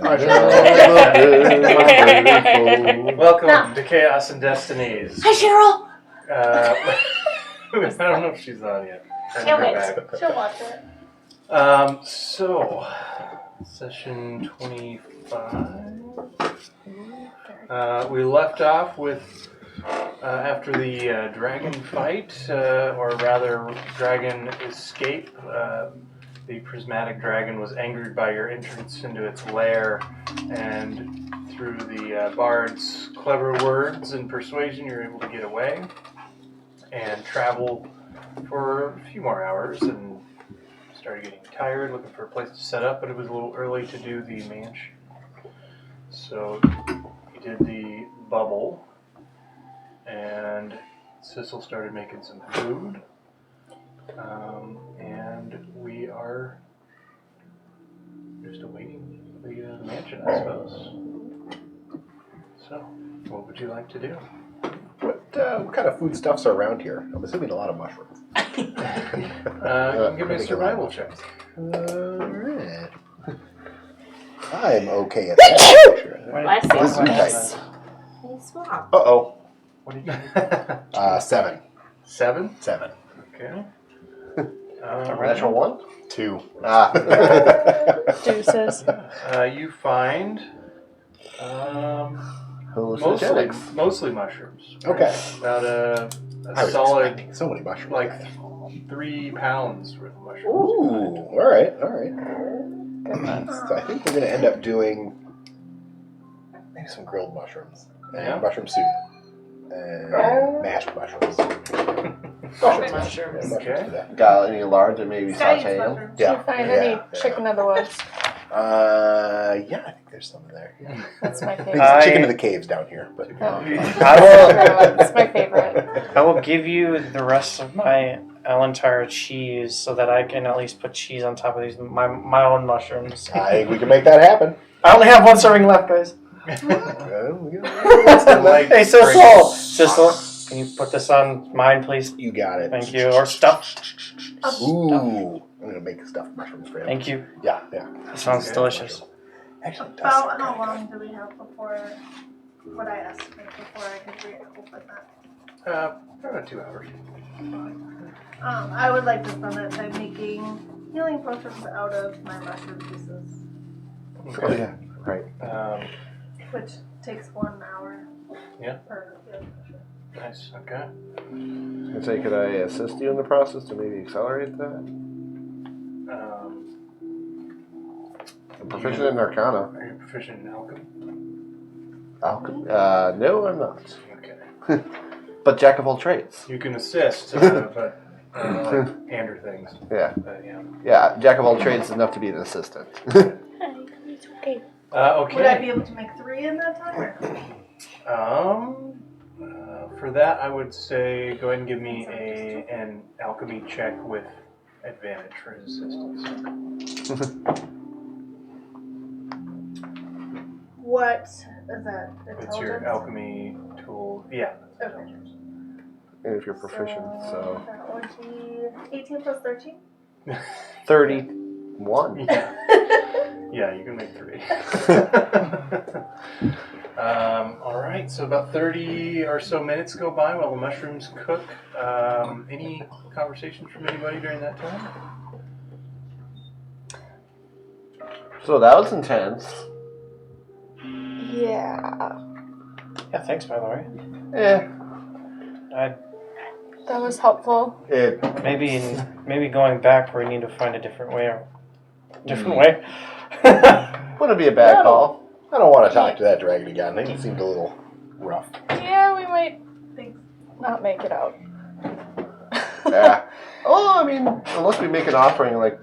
Welcome to Chaos and Destinies. Hi, Cheryl. I don't know if she's on yet. She'll watch it. So, session 25. We left off with after the dragon fight, or rather, dragon escape. The prismatic dragon was angered by your entrance into its lair, and through the bard's clever words and persuasion, you're able to get away and travel for a few more hours, and started getting tired, looking for a place to set up, but it was a little early to do the mansion. So you did the bubble, and Sissel started making some food. And we are just awaiting the mansion, I suppose. So, what would you like to do? What kind of foodstuffs are around here? I'm assuming a lot of mushrooms. You can give me a survival check. Alright. I'm okay at that. Sure. Nice. Uh-oh. What did you do? 7. 7? 7. Okay. Natural 1? 2. Deuces. You find mostly mushrooms. Okay. About a I was solid, expecting so many mushrooms. like 3 pounds worth of mushrooms. Ooh, alright. Goodness. So I think we're going to end up doing maybe some grilled mushrooms. And mushroom soup. And mashed mushrooms. Mushrooms. Okay. Got any large and maybe saute them? Did you find any chicken of the woods? Yeah, I think there's some in there. Yeah. That's my I favorite. think it's chicken of the caves down here, but That's my favorite. I will give you the rest of my Alentire cheese so that I can at least put cheese on top of these my own mushrooms. I think we can make that happen. I only have 1 serving left, guys. Hey, Sissel, can you put this on mine, please? You got it. Thank you. Or stuffed. Ooh, I'm gonna make stuffed mushrooms for you. Thank you. Yeah. That sounds delicious. Actually, it does About sound how good. long do we have before what I estimate before I could reopen that? About 2 hours. I would like to spend that time making healing potions out of my mushroom pieces, Oh yeah, right. which takes 1 hour. Yeah. Per healing potion. Nice. Okay. I'd say, could I assist you in the process to maybe accelerate that? I'm proficient in Arcana. Are you proficient in alchemy? Alchemy? No, I'm not. Okay. But jack of all trades. You can assist, but like pander things. Yeah. Yeah. Yeah, jack of all trades is enough to be an assistant. It's okay. Okay. Would I be able to make 3 in that time? For that, I would say go ahead and give me an alchemy check with advantage for his assistance. What is that? It's your alchemy tool. Yeah. Okay. And if you're proficient, so. That would be 18 plus 13? 31. Yeah, you can make 3. All right, so about 30 or so minutes go by while the mushrooms cook. Any conversations from anybody during that time? So that was intense. Yeah. Yeah, thanks, by the way. Yeah. That was helpful. Maybe going back, we need to find a different way. Way. Wouldn't be a bad call. I don't want to talk to that dragon again. I think it seemed a little rough. Yeah, we might not make it out. Yeah. Oh, I mean, unless we make an offering, like,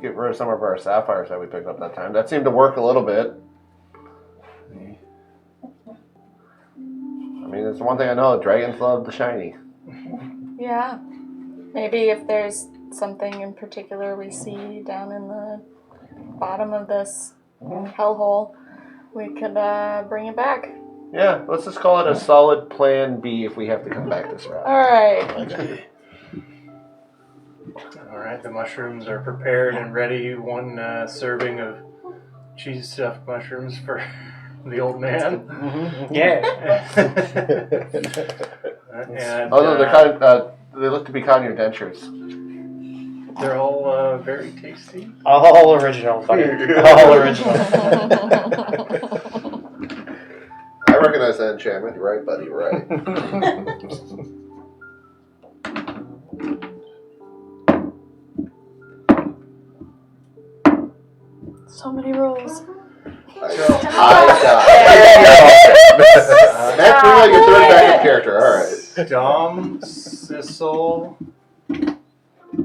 get rid of some of our sapphires that we picked up that time. That seemed to work a little bit. I mean, it's the one thing I know, dragons love the shiny. Yeah. Maybe if there's something in particular we see down in the bottom of this hellhole, we could bring it back. Yeah, let's just call it a solid plan B if we have to come back this route. Alright. All right, the mushrooms are prepared and ready. 1 serving of cheese stuffed mushrooms for the old man. Yeah. And Oh no, they look to be kind of your dentures. they're all very tasty. All original, buddy. All original. I recognize that enchantment. You're right, buddy. You're right. So many rolls. That's pretty like your third backup character. All right. Dom, Sissel,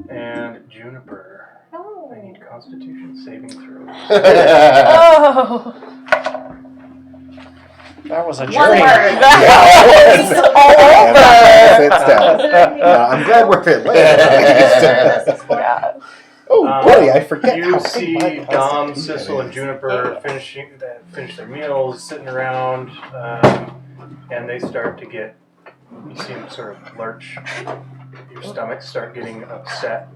and Juniper. I need Constitution saving throws. Oh, That was a One journey. word. that was all over. I'm glad we're fit Yeah. Oh, buddy, I forget. You how big see my Dom, constitution Sissel, and is. Juniper finish their meals, sitting around, and they start to get. You see them sort of lurch. Your stomachs start getting upset.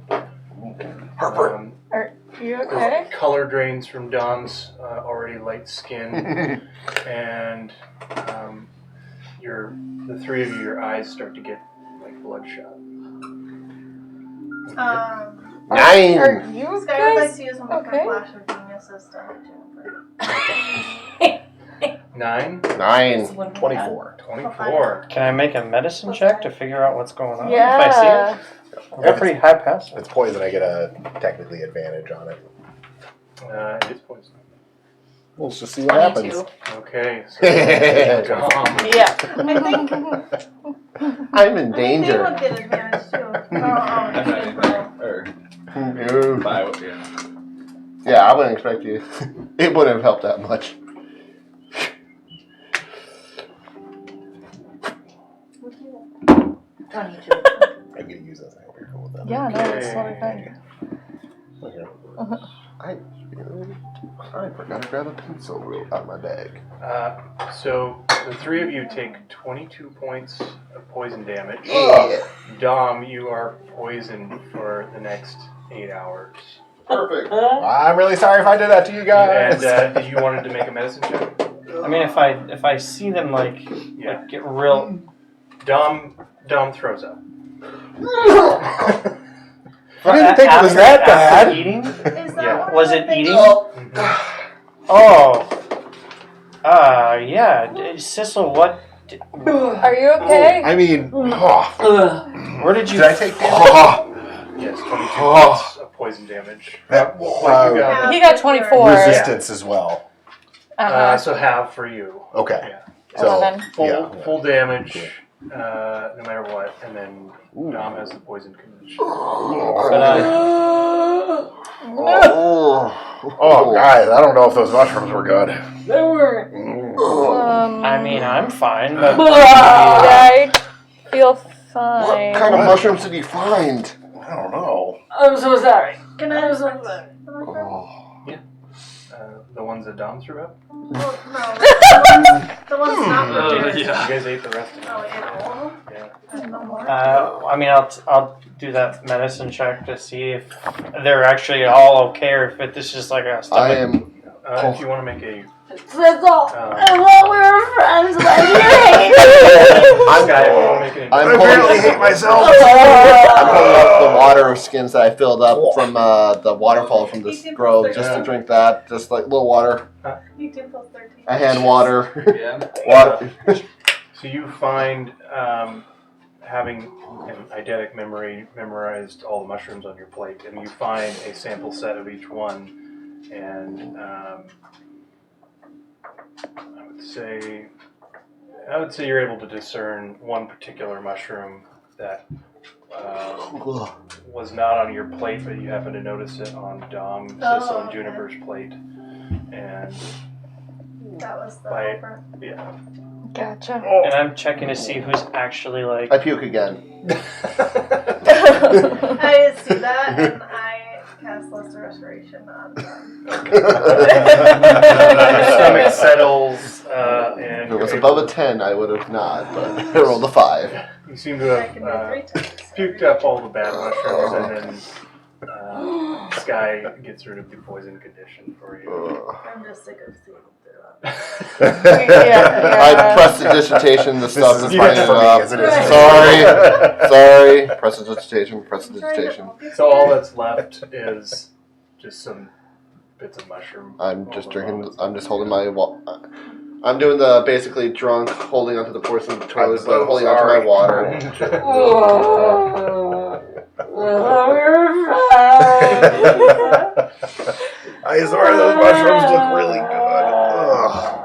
Harper. Are you There's okay? color drains from Dom's already light skin, and the three of you, your eyes start to get like bloodshot. 9. Are you Sky would like guys? to use one of Okay. my flash of geniuses to help Jennifer. 9, 9. 24. 24. Can I make a medicine check to figure out what's going on? If I Yeah. see it? I got pretty high pass. If it's poison, I get a technically advantage on it. It is poison. Let's just see what happens. 22. Okay, so Dom. Yeah. I think I'm in they danger. would get advantage too. No. Yeah. Yeah, I wouldn't expect you. It wouldn't have helped that much. I'm going to use this. I hope you're cool with that. Yeah, no, it's totally Okay. fine. Okay. I forgot to grab a pencil out of my bag. So the three of you take 22 points of poison damage. Yeah. Dom, you are poisoned for the next 8 hours. Perfect. I'm really sorry if I did that to you guys. And did you wanted to make a medicine check? I mean, if I see them like get real. Dom throws up. I didn't think it was that After bad. eating? Is that Yeah. one Was of it the things- eating? Oh. Yeah. Sissel, what? Are you okay? I mean, Where did you? did I take damage? Yes, 22 points of poison damage. That, What you got? He got 24. resistance as well. So half for you. Okay. Yeah. So, 11. Full damage, no matter what, and then Dom has the poison condition. Oh, guys, I don't know if those mushrooms were good. They were. I mean, I'm fine, but I feel What fine. kind of mushrooms did you find? I don't know. I'm so sorry. Can I have some? The ones that Dom threw up? No, the ones not prepared. You guys ate the rest of Oh, them. yeah. Yeah. No more. I mean, I'll do that medicine check to see if they're actually all okay, or if this is like a I stomach. am. If you want to make a. Sizzle. Um, I thought we were friends, but you're Sky, if you want to make an. I'm I barely hate myself. I'm pulling up the water skins that I filled up from the waterfall from this grove just to drink that. Just like little water. 18 plus 13. A hand water. Yeah. Water. So you find, having an eidetic memory memorized all the mushrooms on your plate, and you find a sample set of each one, and I would say you're able to discern one particular mushroom that was not on your plate, but you happen to notice it on Dom, Sissel, and okay. Juniper's plate, and That was the By- over. yeah. Gotcha. And I'm checking to see who's actually like. I puke again. I see that, and I cast Lesser Restoration on them. Your stomach settles, and If it was you're above a 10, I would have not, but I rolled a 5. you seem to I can do have 3 times. puked up all the bad mushrooms, and then Sky gets rid of the poison condition for you. I'm just sick of seeing through it. I prestidigitation the stuff that's is lining for me, up. as it is. Sorry. Prestidigitation. So all that's left is just some bits of mushroom. I'm just drinking. I'm just holding my. I'm doing the basically drunk, holding onto the porcelain toilet, but holding onto my water. I swear those mushrooms look really good. Ugh.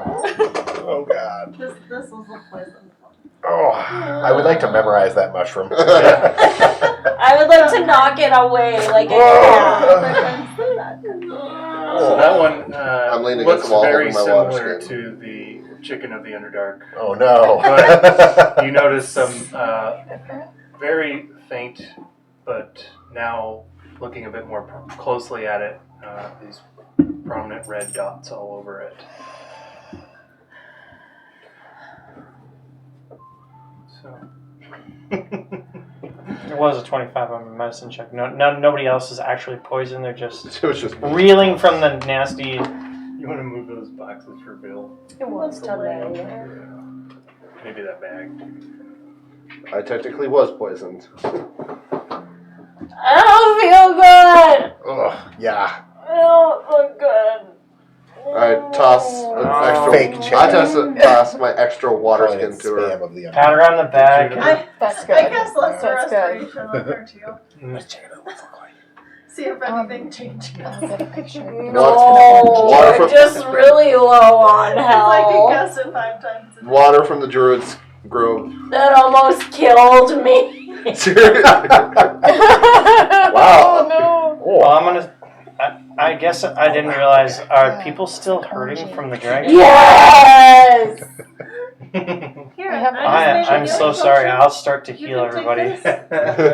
Oh God. This was the poison one. Oh, I would like to memorize that mushroom. I would like to knock it away like a cat. So that one I'm leaning looks against the wall very holding my water similar skin. to the chicken of the Underdark. Oh no. But you notice some very faint, but now looking a bit more closely at it, these prominent red dots all over it. So. It was a 25 on my medicine check. Nobody else is actually poisoned. They're just It was just reeling from the nasty. You want to move those boxes for Bill? It was Yeah. Maybe that bag. I technically was poisoned. I don't feel good. ugh, yeah. I don't look good. I toss an extra. Fake chicken. I toss my extra water Calling skin it to her. spam of the Pat her on the back. That's I good. cast lesser That's good. restoration on her too. See if anything changes. I'll get a picture. No, Water we're from- just really low on Because I can health. cast it 5 times a day. Water from the druid's grove. That almost killed me. Oh no. Well, I'm gonna. I guess I didn't realize. Are people still hurting from the dragon? Yes. Here, I have- I just made a I'm so healing sorry. potion. I'll start to You heal can take everybody. this.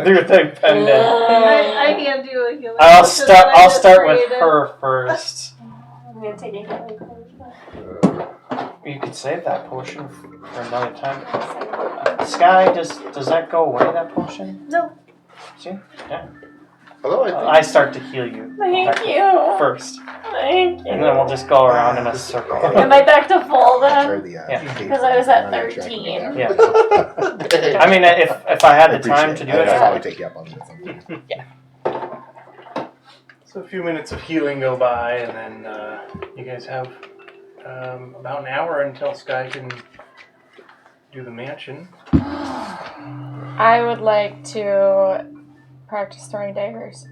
Through the pendant. I hand you a healing I'll potion start. that I I'll just start with created. her first. I'm gonna take a healing potion. You could save that potion for another time. Sky, does that go away? That potion? No. See? Yeah. Although I think I start to heal you. Thank you. First, Thank you. and then we'll just go around in a circle. Am I back to full then? Or the, Yeah. Because I was at 13. Yeah. I mean, if I had the time to do I'll it, probably take you up on it at some point. So a few minutes of healing go by, and then you guys have about an hour until Sky can do the mansion. I would like to practice throwing daggers.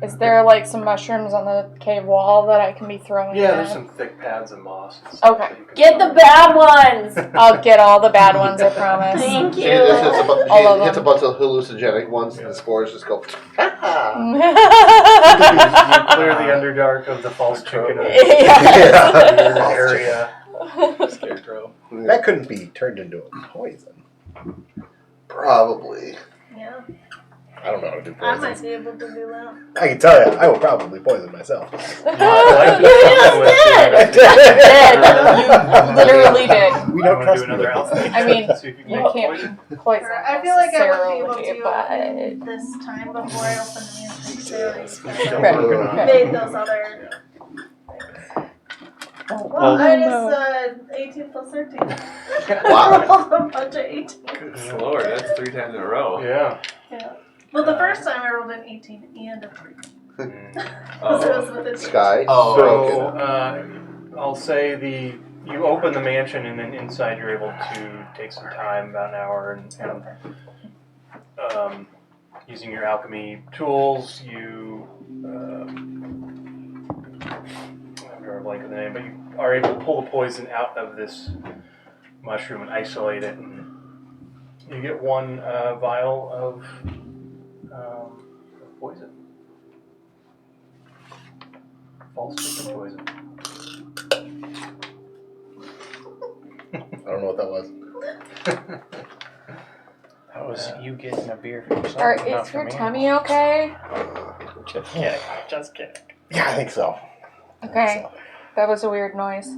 Is there like some mushrooms on the cave wall that I can be throwing? Yeah, at? there's some thick pads of moss. And stuff Okay. that you can Get the throw. bad ones. I'll get all the bad ones, I promise. Thank she you. just hits All of a them. bunch of hallucinogenic ones, and the spores just go. You clear the Underdark of the false chicken of Yeah. area. Scarecrow. That couldn't be turned into a poison. Probably. Yeah, I don't know how to do I poison. might be able to do that. I can tell you, I will probably poison myself. I'd like to come with You literally did. We I don't wanna trust do another you. alpha. I mean, See if you You can can't poison. poison I feel like I would be able necessarily, to this time before I open the music series. Still Right. working on it. Made those other. Well, Oh, I no. just 18 plus 13. Wow. I rolled a bunch of 18. Good lord, that's 3 times in a row. Yeah. Yeah. Well, the first time I rolled an 18 and a 3. Oh. So it was with a Sky. Oh. So I'll say you open the mansion, and then inside you're able to take some time, about an hour, and using your alchemy tools, you I'm drawing a blank of the name, but you are able to pull the poison out of this mushroom and isolate it, and you get one vial of poison. False chicken poison. I don't know what that was. that was you getting a beer for yourself. Or not is for your me. tummy okay? Just kidding. Just kidding. Yeah, I think so. Okay. That was a weird noise.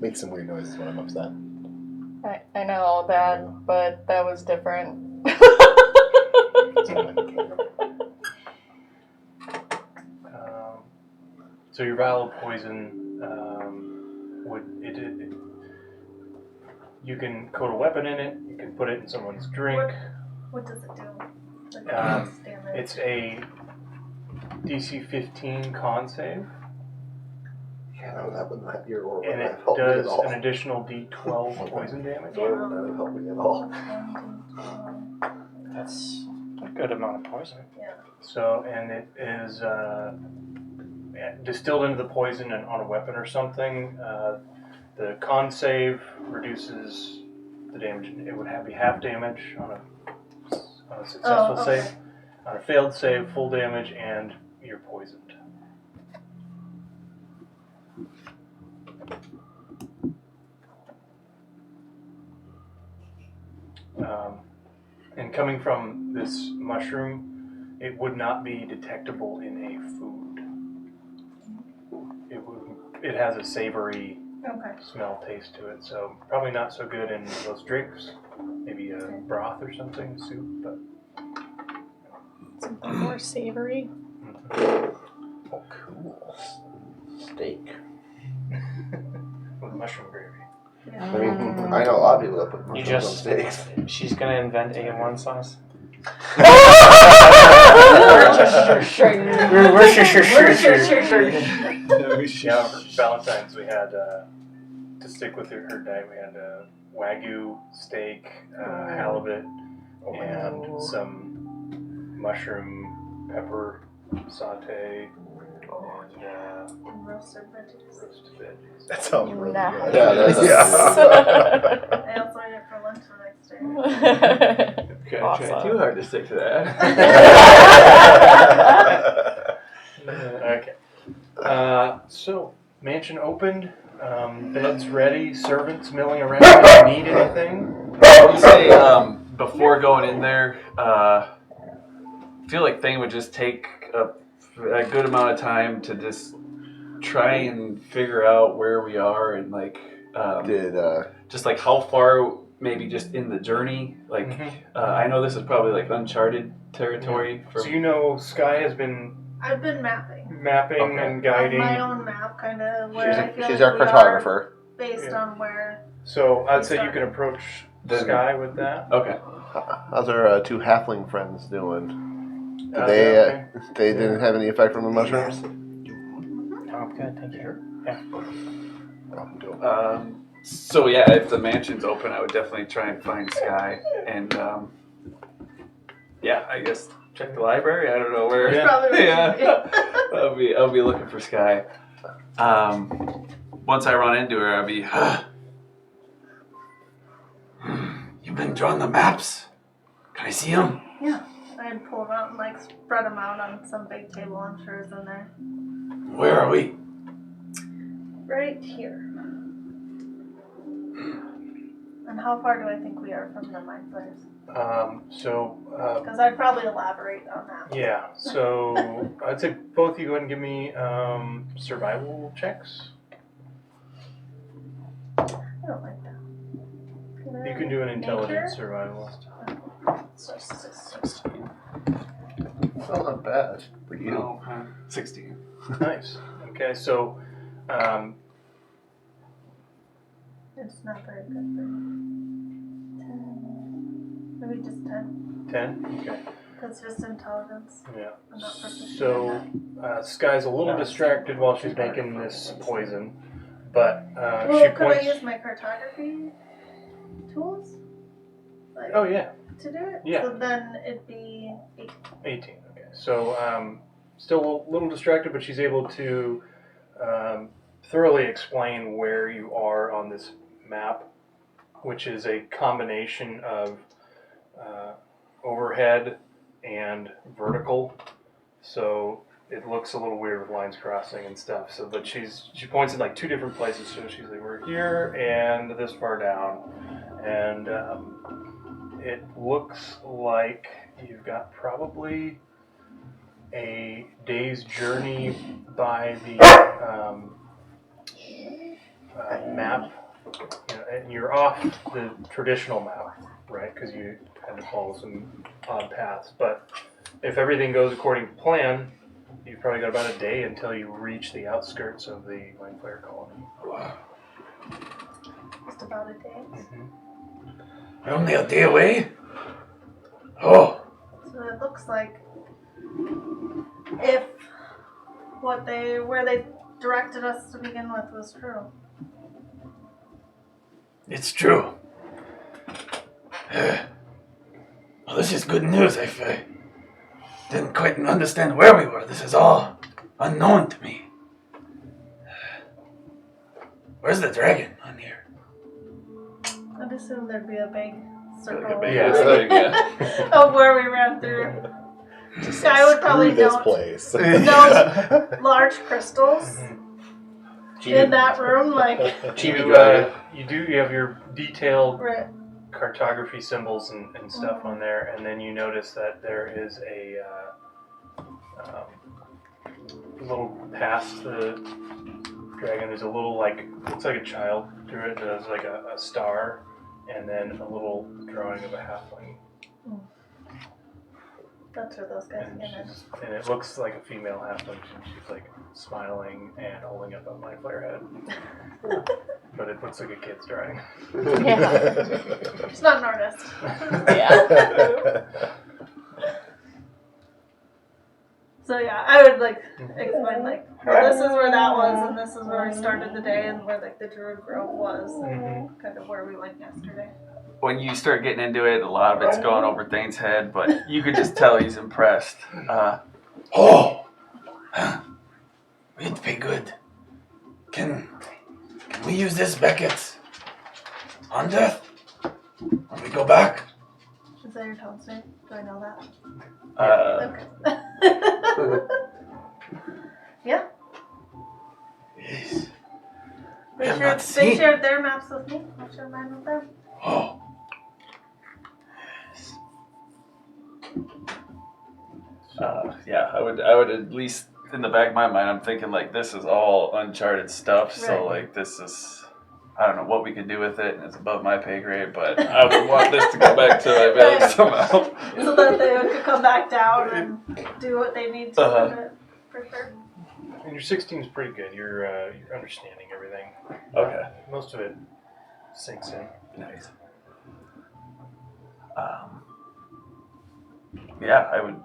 Makes some weird noises when I'm upset. I know that, but that was different. So your vial of poison you can coat a weapon in it. You can put it in someone's drink. What does it do? Like, what's damage? It's a DC 15 con save, Yeah, no, that would not your or and it help me at does all. an additional D12 poison damage. That would not have helped me at all. That's a good amount of poison. So, and it is distilled into the poison and on a weapon or something. The con save reduces the damage. It would be half damage on a successful okay. save. On a failed save, full damage, and you're poisoned. And coming from this mushroom, it would not be detectable in a food. It has a savory smell, taste to it, so probably not so good in those drinks. Maybe a broth or something, soup, but Something more savory. Oh, cool. Steak. with mushroom gravy. I mean, I know a lot of people that put You mushrooms just, on steaks. she's gonna invent A1 sauce. Yeah, for Valentine's we had, to stick with her diet, we had Wagyu steak, halibut, and some mushroom pepper saute, And roasted veggies. roasted veggies. That sounds really Nice. good. Yeah, that's I also ate it for lunch the next day. Okay, Awesome. try too hard to stick to that. Okay. So, mansion opened, beds ready, servants milling around. Do you need anything? I would say before going in there, I feel like Thane would just take a good amount of time to just try and figure out where we are and like just like how far maybe just in the journey. Like I know this is probably like uncharted territory. So you know Sky has been I've been mapping. and guiding. On my own map, kind of where I feel she's like our we cartographer. are based on where. So I'd say you can approach Sky with that. Okay. How's our two halfling friends doing? Did Okay. they didn't have any effect from the mushrooms? Oh, good, thank you. So yeah, if the mansion's open, I would definitely try and find Sky and yeah, I guess check the library. I don't know where. Yeah. Probably Yeah. I'll be looking for Sky. Once I run into her, I'll be. You've been drawing the maps. Can I see them? Yeah, I'd pull them out and like spread them out on some big table. I'm sure is in there. Where are we? Right here. And how far do I think we are from the mine players? Because I'd probably elaborate on that. Yeah, so I'd say both of you go ahead and give me survival checks. I don't like that. You can do an intelligence Nature? survival. So It's not bad for you. Oh, 16. Nice. Okay, so it's not very good for me. 10. Maybe just 10. 10. Okay. That's just intelligence. Yeah. I'm not proficient So in Sky's a little distracted while she's making this poison, but that. she Well, could I points. use my cartography tools? Like, Oh yeah, to do it? Yeah. So then it'd be 8. 18. Okay. So still a little distracted, but she's able to thoroughly explain where you are on this map, which is a combination of overhead and vertical. So it looks a little weird with lines crossing and stuff. So, but she points in like 2 different places. So she's like, we're here and this far down, and it looks like you've got probably a day's journey by the map. You know, and you're off the traditional map, right? Because you had to follow some odd paths. But if everything goes according to plan, you've probably got about a day until you reach the outskirts of the mind flayer colony. Just about a day. We're only a day away? Oh. So it looks like if where they directed us to begin with was true. It's true. Well, this is good news. I didn't quite understand where we were. This is all unknown to me. Where's the dragon on here? I'd assume there'd be a big circle Yeah. of where we ran through. Sky would probably this note place. those large crystals in that room, like You have your detailed right. cartography symbols and stuff on there, and then you notice that there is a little past the dragon. There's a little looks like a child through it. There's like a star, and then a little drawing of a halfling. That's where those guys came in. And it looks like a female halfling. She's like smiling and holding up a mind flayer head. But it looks like a kid's drawing. Yeah. She's not an artist. Yeah. So yeah, I would explain well, this is where that was, and this is where we started the day, and where the Druid Grove was, kind of where we went yesterday. When you start getting into it, a lot of it's going over Thane's head, but you could just tell he's impressed. It'd be good. Can we use this Beckett's on death when we go back? Is that your tone state? Do I know that? Okay. Yeah. Yes. They shared their maps with me. I'll share mine with them. Oh. Yeah, I would at least in the back of my mind, I'm thinking this is all uncharted stuff. So this is, I don't know what we could do with it, and it's above my pay grade. But I would want this to go back to my village somehow, so that they could come back down and do what they need to with it, for sure. And your 16 is pretty good. You're understanding everything. Okay. Most of it sinks in. Nice. Yeah, I would.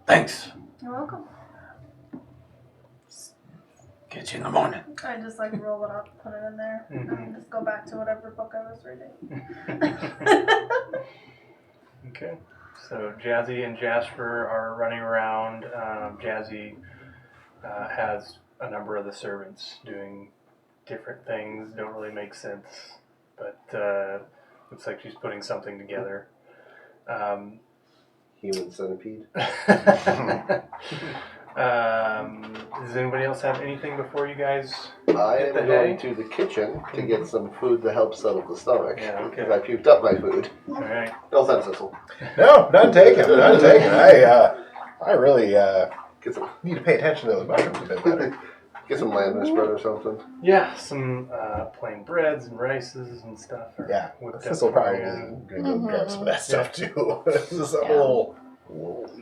Thanks. You're welcome. Catch you in the morning. I just roll it up, put it in there, and just go back to whatever book I was reading. Okay. So Jazzy and Jasper are running around. Jazzy has a number of the servants doing different things. Don't really make sense, but looks like she's putting something together. Human centipede. Does anybody else have anything before you guys I hit am the going hay? to the kitchen to get some food to help settle the stomach. Yeah, okay. Because I puked up my food. All right. No offense, Cecil. No, none taken. None taken. I really Get some, need to pay attention to those mushrooms a bit better. get some lamb spread or something. Yeah, some plain breads and rices and stuff. Yeah, whipped this up will probably for be good grab some of that stuff too. This is a little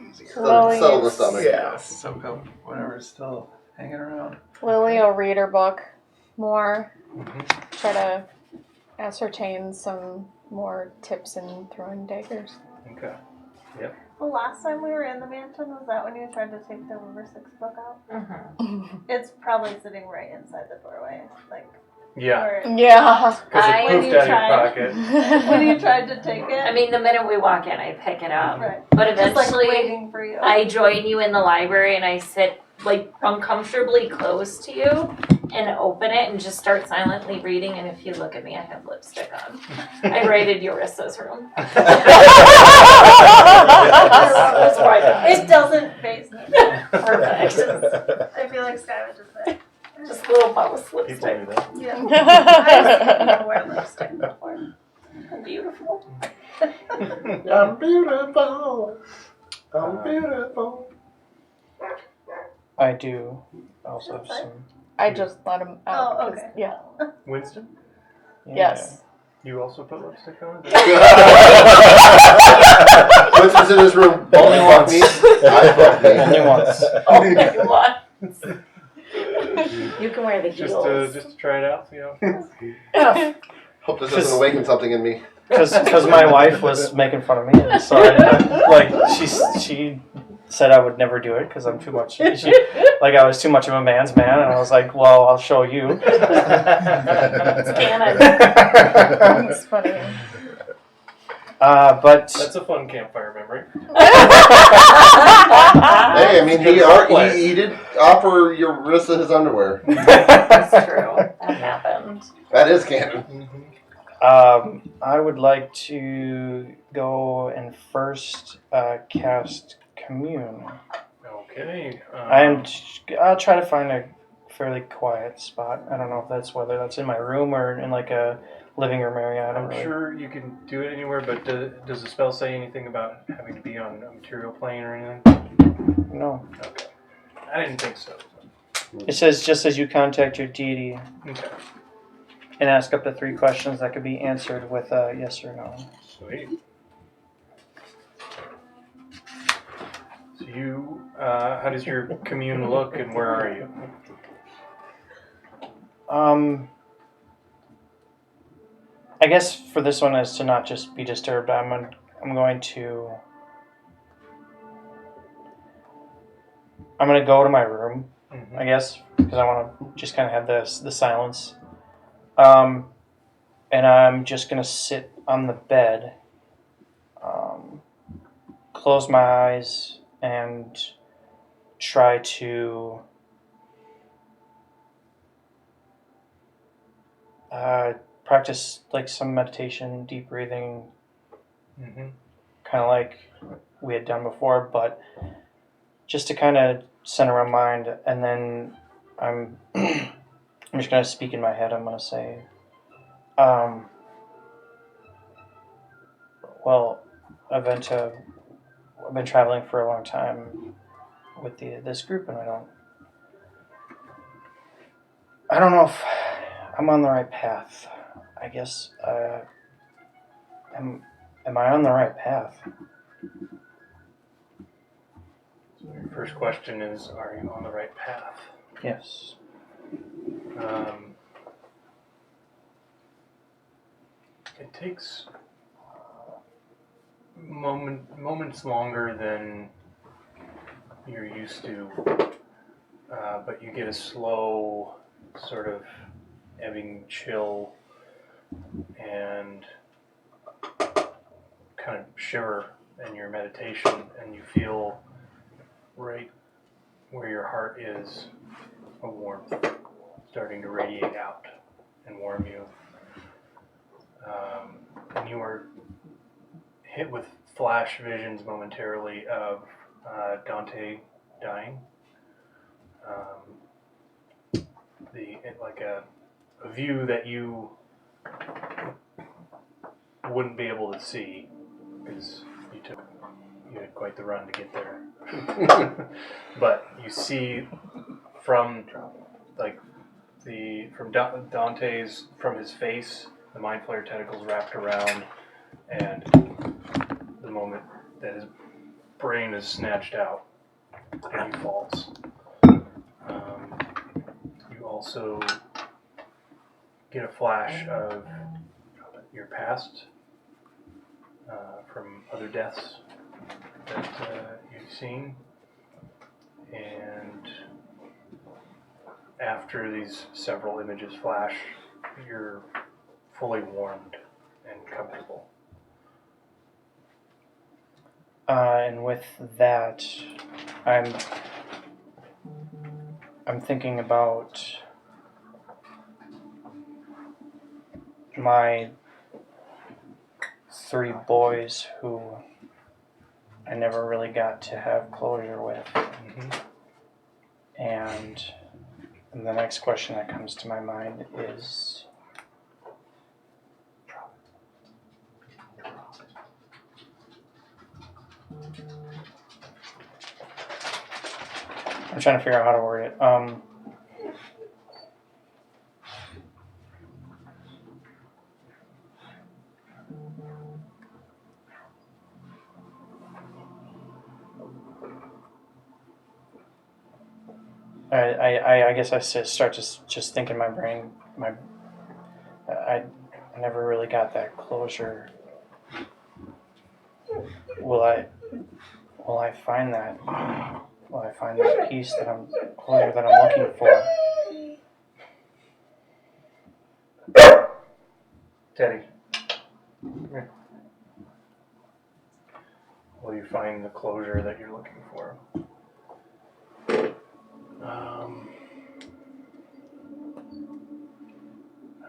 easier. Settle the stomach. Yeah. Soak up whatever's still hanging around. Lily will read her book more, try to ascertain some more tips in throwing daggers. Okay. The last time we were in the mansion, was that when you tried to take the River Six book out? It's probably sitting right inside the doorway. Yeah. Where Yeah. Because it When poofed you out of your tried- pocket. when you tried to take it. I mean, the minute we walk in, I pick it up. Right. But Just eventually, waiting for you. I join you in the library and I sit uncomfortably close to you and open it and just start silently reading. And if you look at me, I have lipstick on. I raided Eurissa's room. That's why I got it. It doesn't face me. Perfect. I feel like Sky would just say, Just little bows People lipstick. do that. yeah. I've seen you wear lipstick before. I'm beautiful. I'm beautiful. I'm beautiful. I do also have some. I just let him out. Oh, 'cause- okay. Yeah. Winston, Yes. you also put lipstick on? Winston's in his room. Only Fuck once. me. Only once. Only once. You can wear the Just heels. to try it out, see how it feels. Yeah, Hope this doesn't awaken something in me. because my wife was making fun of me, and so she said I would never do it because I'm too much. I was too much of a man's man, and I was like, well, I'll show you. It's canon. That's funny. But That's a fun campfire memory. Hey, I mean, he did offer Eurissa his underwear. That's true. That happened. That is canon. I would like to go and first cast Commune. Okay. I'll try to find a fairly quiet spot. I don't know if whether that's in my room or in like a living room area. I'm sure you can do it anywhere, but does the spell say anything about having to be on a material plane or anything? No. Okay. I didn't think so. It says just as you contact your deity Okay. and ask up to 3 questions that could be answered with a yes or no. Sweet. So you, how does your commune look, and where are you? I guess for this one is to not just be disturbed. I'm going to go to my room, I guess, because I want to just kind of have the silence. And I'm just going to sit on the bed, close my eyes, and try to practice like some meditation, deep breathing, kind of like we had done before, but just to kind of center my mind. And then I'm just going to speak in my head. I'm going to say, well, I've been traveling for a long time with this group, and I don't know if I'm on the right path. I guess am I on the right path? So your first question is, are you on the right path? Yes. It takes moments longer than you're used to, but you get a slow sort of ebbing chill and kind of shiver in your meditation, and you feel right where your heart is a warmth starting to radiate out and warm you. And you are hit with flash visions momentarily of Dante dying. Like a view that you wouldn't be able to see because you had quite the run to get there. But you see from his face, the mind flare tentacles wrapped around, and the moment that his brain is snatched out and he falls. You also get a flash of your past from other deaths that you've seen, and after these several images flash, you're fully warmed and comfortable. And with that, I'm thinking about my 3 boys who I never really got to have closure with. And the next question that comes to my mind is, I'm trying to figure out how to word it. I guess I start to just think in my brain. I never really got that closure. Will I find that? Will I find that piece closure that I'm looking for? Teddy. Come here. Will you find the closure that you're looking for? I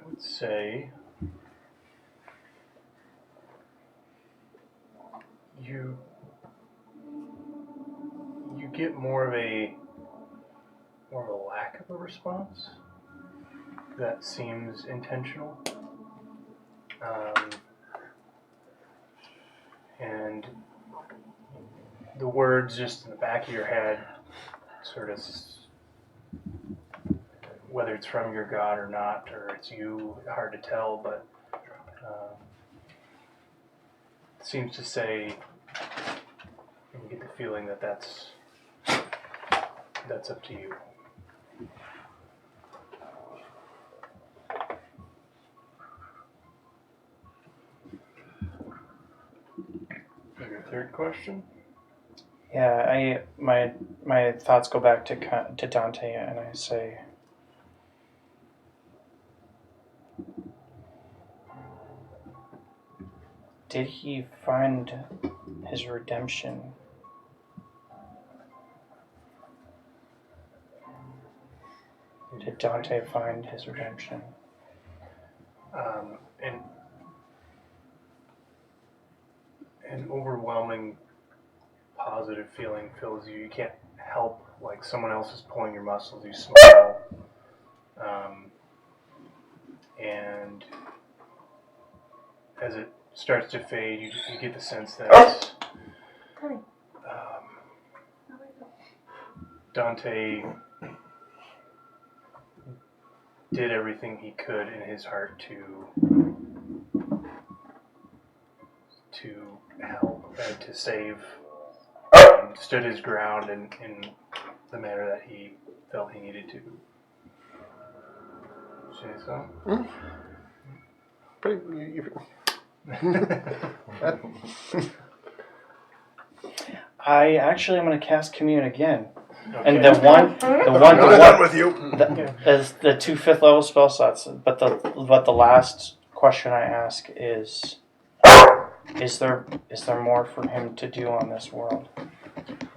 would say you get more of a lack of a response that seems intentional. And the words just in the back of your head sort of, whether it's from your god or not, or it's you, hard to tell, but it seems to say, and you get the feeling that that's up to you. Your third question? Yeah, my thoughts go back to Dante, and I say, did he find his redemption? Did Dante find his redemption? And an overwhelming positive feeling fills you. You can't help, like someone else is pulling your muscles. You smile, and as it starts to fade, you get the sense that Dante did everything he could in his heart to help and to save. Stood his ground in the manner that he felt he needed to. Say so? I actually am going to cast Commune again. Okay. And the one with you. the 2 5th level spell slots. But the last question I ask is there more for him to do on this world?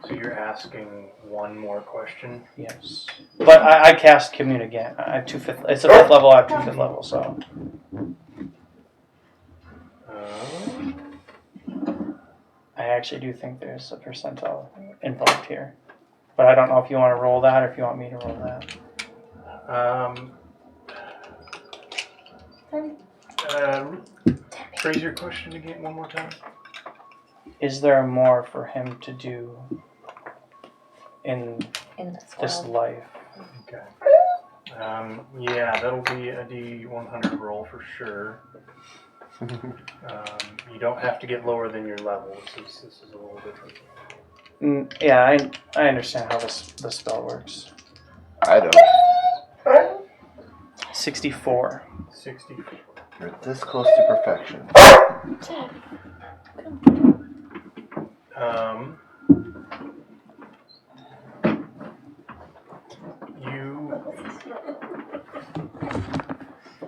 So you're asking one more question? Yes. But I cast Commune again. I have 2 5th. It's a 5th level. I have 2 5th level. So. I actually do think there's a percentile involved here. But I don't know if you want to roll that or if you want me to roll that. Phrase your question again one more time. Is there more for him to do in this life? Okay. Yeah, that'll be a D100 roll for sure. You don't have to get lower than your level. This is a little different. Yeah, I understand how the spell works. I don't. 64. 64. You're this close to perfection.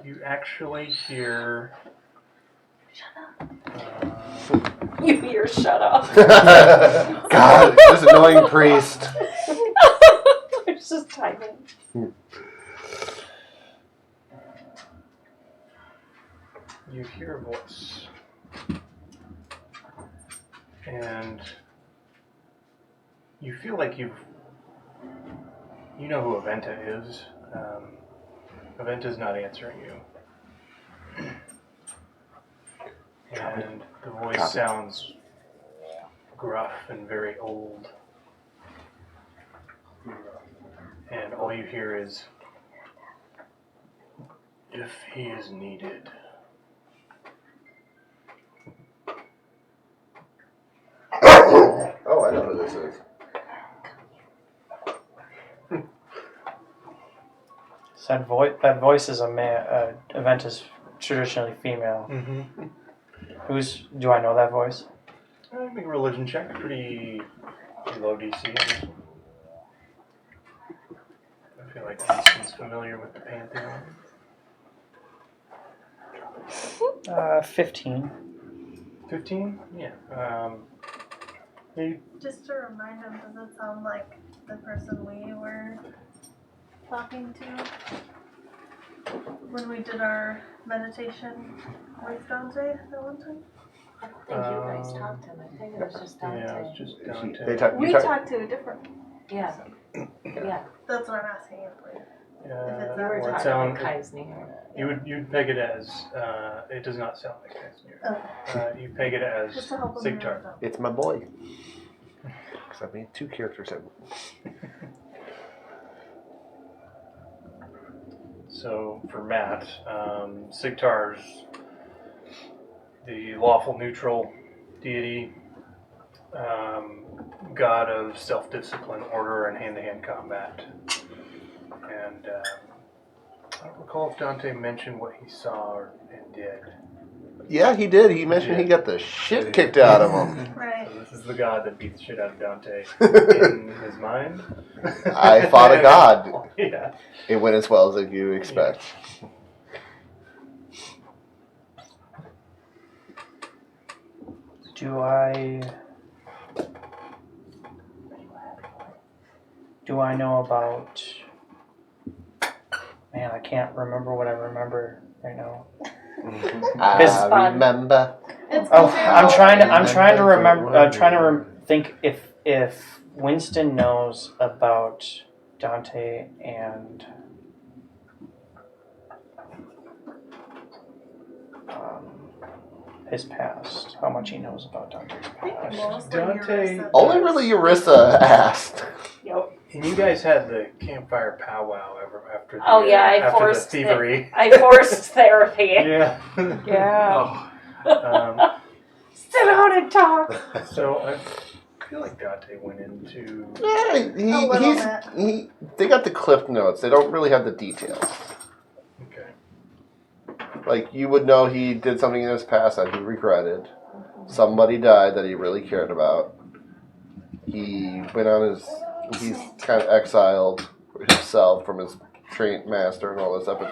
You actually hear. You hear shut up. God, this annoying priest. It's just typing. You hear a voice. And you feel like you know who Aventa is. Aventa's not answering you. And the voice sounds gruff and very old. And all you hear is, if he is needed. Oh, I know who this is. So that voice is a man. Event is traditionally female. Mm-hmm. Do I know that voice? Make a religion check. Pretty low DC on this one. I feel like Easton's familiar with the Pantheon. 15. 15? Yeah. You, Just to remind him, does it sound like the person we were talking to when we did our meditation with Dante that one time? I think you guys talked to him. I think it was just Dante. yeah, it's just Dante. We talked to a different. Yeah. Yeah. That's what I'm asking you. Please. We were Well, it talking sound- like Kaisner. you'd peg it as, it does not sound like Casimir. Okay. You peg it as Just to help him Sigtar. narrow It's my boy. Because I made 2 characters at So for Matt, Sigtar's the lawful neutral deity, god of self-discipline, order, and hand-to-hand combat. And I don't recall if Dante mentioned what he saw and did. Yeah, he did. He mentioned he got the shit kicked out of him. down. Right. So this is the god that beats the shit out of Dante in his mind. I fought a god. Yeah. It went as well as you expect. Do I know about? Man, I can't remember what I remember right now. I remember. It's Oh, I'm trying to remember. Think if Winston knows about Dante and his past, how much he knows about Dante's past. mostly Dante- Eureka. Only really Eurissa asked. And you guys had the campfire powwow after the, Oh, yeah, I after forced the thievery. I forced therapy. Yeah. Yeah. um, Sit down and talk. so I feel like Dante went into. Yeah, they got the cliff notes. They don't really have the details. Okay. Like, you would know he did something in his past that he regretted. Somebody died that he really cared about. He went on he's kind of exiled himself from his trained master and all this stuff, and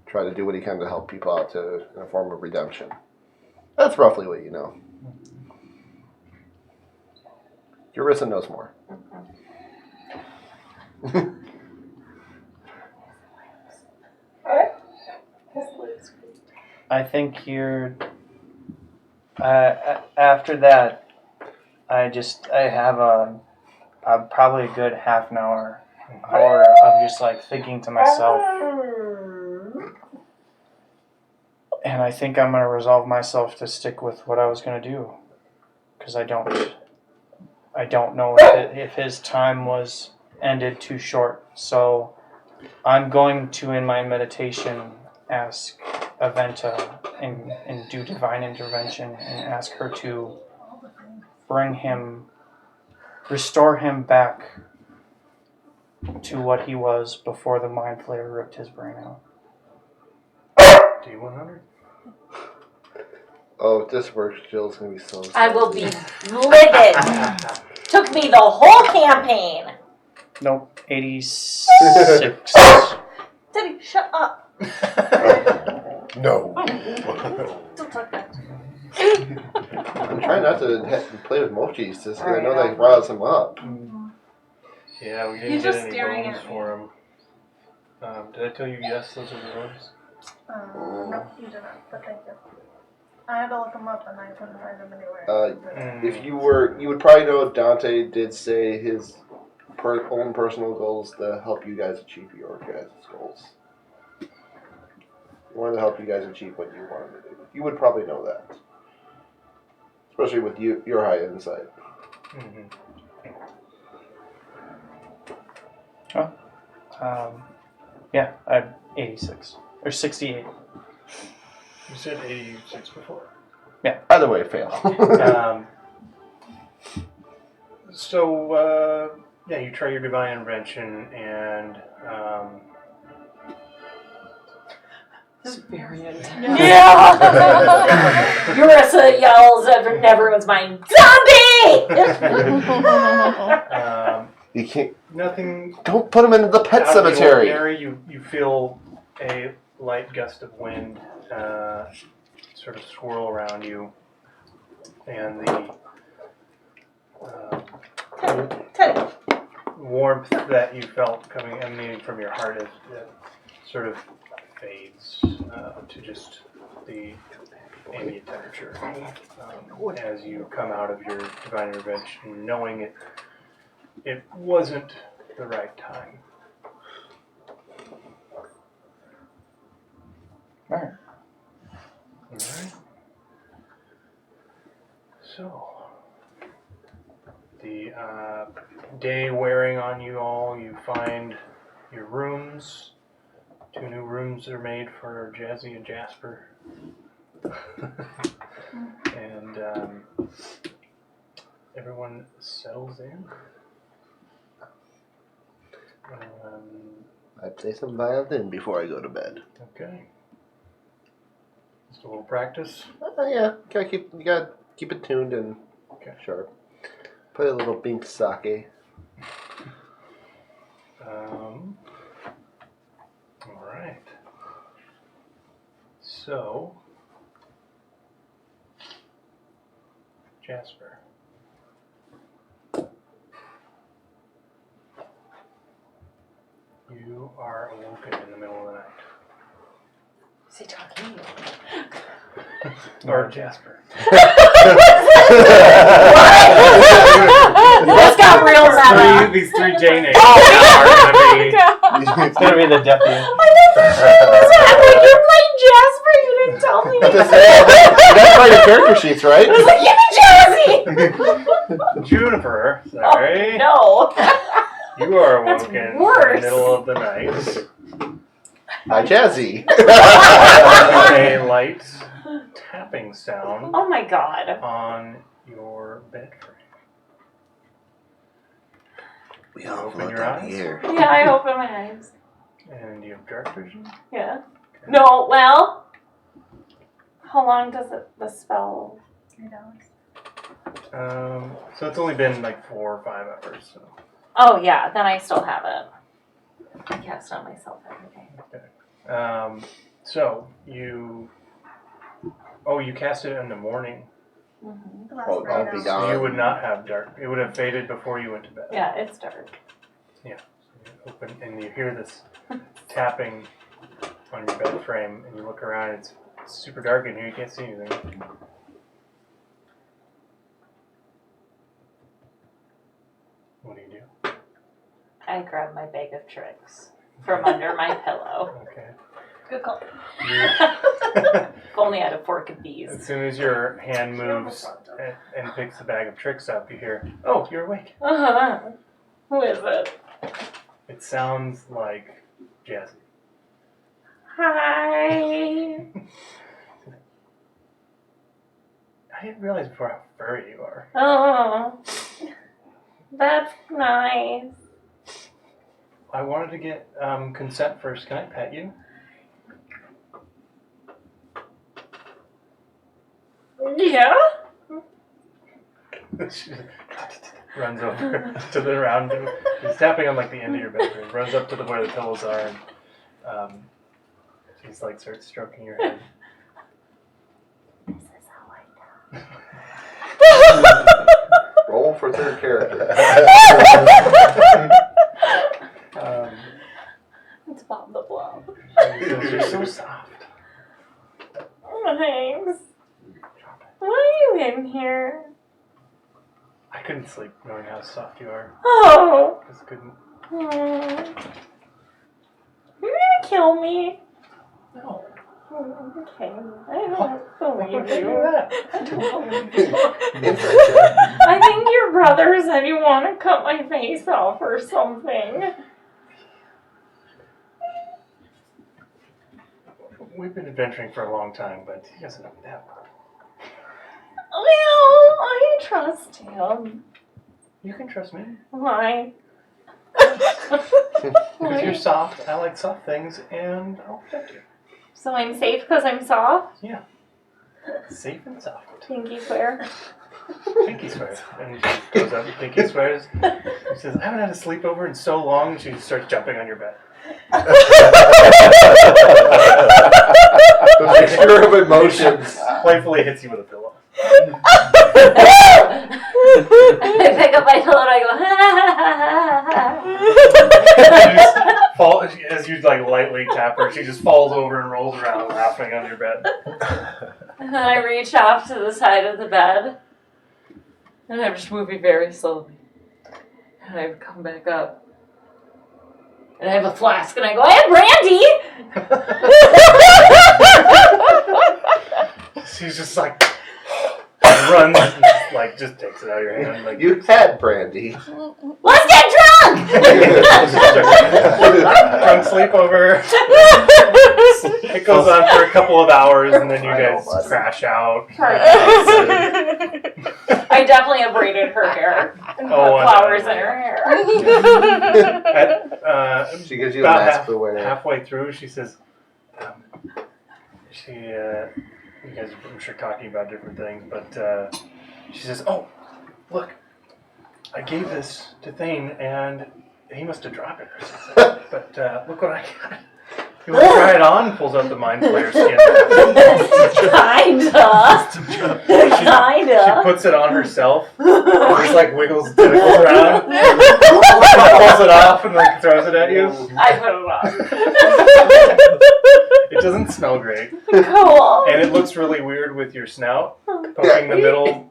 try to do what he can to help people out in a form of redemption. That's roughly what you know. Eurissa knows more. I think you're. After that, I have probably a good half an hour of just like thinking to myself, and I think I'm gonna resolve myself to stick with what I was gonna do, because I don't know if his time was ended too short. So I'm going to, in my meditation, ask Aventa and do divine intervention and ask her to restore him back to what he was before the mind flayer ripped his brain out. D100. Oh, if this works, Jill's gonna be so sad. I will be livid. Took me the whole campaign. Nope, 86. Teddy, shut up. No. Don't talk back to me. I'm trying not to play with mochis, just 'cause I know that riles him up. Yeah, we didn't He's get just any staring bones at me. for him. Did I tell you yes, those are the bones? No, you did not, but thank you. I had to look him up and I couldn't find him anywhere. If you would probably know Dante did say his own personal goals to help you guys achieve your guys' goals. He wanted to help you guys achieve what you wanted to do. You would probably know that. Especially with your high insight. Mm-hmm. Yeah, I'm 86 or 68. You said 86 before. Either way, fail. So, yeah, you try your divine intervention, and It's very intense. Yeah! Urissa yells and everyone's mind, zombie! You can't. Nothing Don't put him into the pet out of the cemetery. ordinary. You feel a light gust of wind sort of swirl around you, and the Teddy. warmth that you felt emanating from your heart is sort of fades to just the ambient temperature as you come out of your divine intervention, knowing it wasn't the right time. Alright. Alright. So, the day wearing on you all, you find your rooms. 2 new rooms are made for Jazzy and Jasper. And everyone settles in. I play some violin before I go to bed. Okay. Just a little practice. Yeah, you gotta keep it tuned and sharp. Put a little pink sake. Alright. So, Jasper. You are awoken in the middle of the night. Is he talking to you? Or Jasper. This got real meta. These 3 J names Oh, are going to be... It's gonna be the deputy. When you're playing Jasper, you didn't tell me. That's by your character sheets, right? I was like, give me Jazzy! Juniper, sorry. No. You are That's awoken in worse. the middle of the night. Hi, Jazzy. A light tapping sound Oh my god. on your bed frame. We all Open float your down eyes. here. Yeah, I open my eyes. And you have dark vision? Yeah. No, well, how long does the spell? 3 hours. So it's only been like 4 or 5 hours. So. Oh yeah, then I still have it. I cast on myself every day. So you cast it in the morning. Mm-hmm. The last Oh, 3 I'll be hours. down. So you would not have dark. It would have faded before you went to bed. Yeah, it's dark. Yeah. So you open and you hear this tapping on your bed frame, and you look around. It's super dark in here. You can't see anything. What do you do? I grab my bag of tricks from under my pillow. Okay. Good call. If only I had a fork of bees. As soon as your hand moves and picks the bag of tricks up, you hear, "Oh, you're awake." Uh-huh. Who is it? It sounds like Jazzy. Hi. I didn't realize before how furry you are. Oh, that's nice. I wanted to get consent first. Can I pet you? Yeah. She runs over to the round. She's tapping on like the end of your bedroom. Runs up to where the pillows are, and she's like starts stroking your head. This is how I Roll for third character. It's Bob the Blob. You're so soft. Thanks. Why are you in here? I couldn't sleep knowing how soft you are. Oh. Just couldn't. You're gonna kill me. No. Okay. I don't Why believe would you do you. that? I think your brother said you want to cut my face off or something. We've been adventuring for a long time, but he doesn't know me that well. Well, I trust him. You can trust me. Why? Because you're soft, I like soft things, and I'll protect you. So I'm safe because I'm soft? Safe and soft. Pinky swear. Pinky swears. And she goes up and Pinky swears. She says, I haven't had a sleepover in so long. And she starts jumping on your bed. The mixture of emotions. Playfully hits you with a pillow. I pick up my pillow and I go, As you like lightly tap her, she just falls over and rolls around laughing on your bed. and then I reach off to the side of the bed. And I'm just moving very slowly. And I come back up. And I have a flask and I go, I have brandy! She's just like runs and like just takes it out of your hand. Like You had brandy. Let's get drunk! drunk sleepover. It goes on for a couple of hours and then you guys crash out. I definitely have braided her hair and put flowers in her hair. She gives you a about mask to wear. halfway through, she says, you guys are, I'm sure, talking about different things, but she says, oh, look, I gave this to Thane, and he must have dropped it or something. But look what I got. You want to try it on? Pulls out the Mind Flayer skin. Kinda. She puts it on herself. Just like wiggles the tentacles around. Pulls it off and like throws it at you. I put it on. It doesn't smell great. Cool. And it looks really weird with your snout. Poking the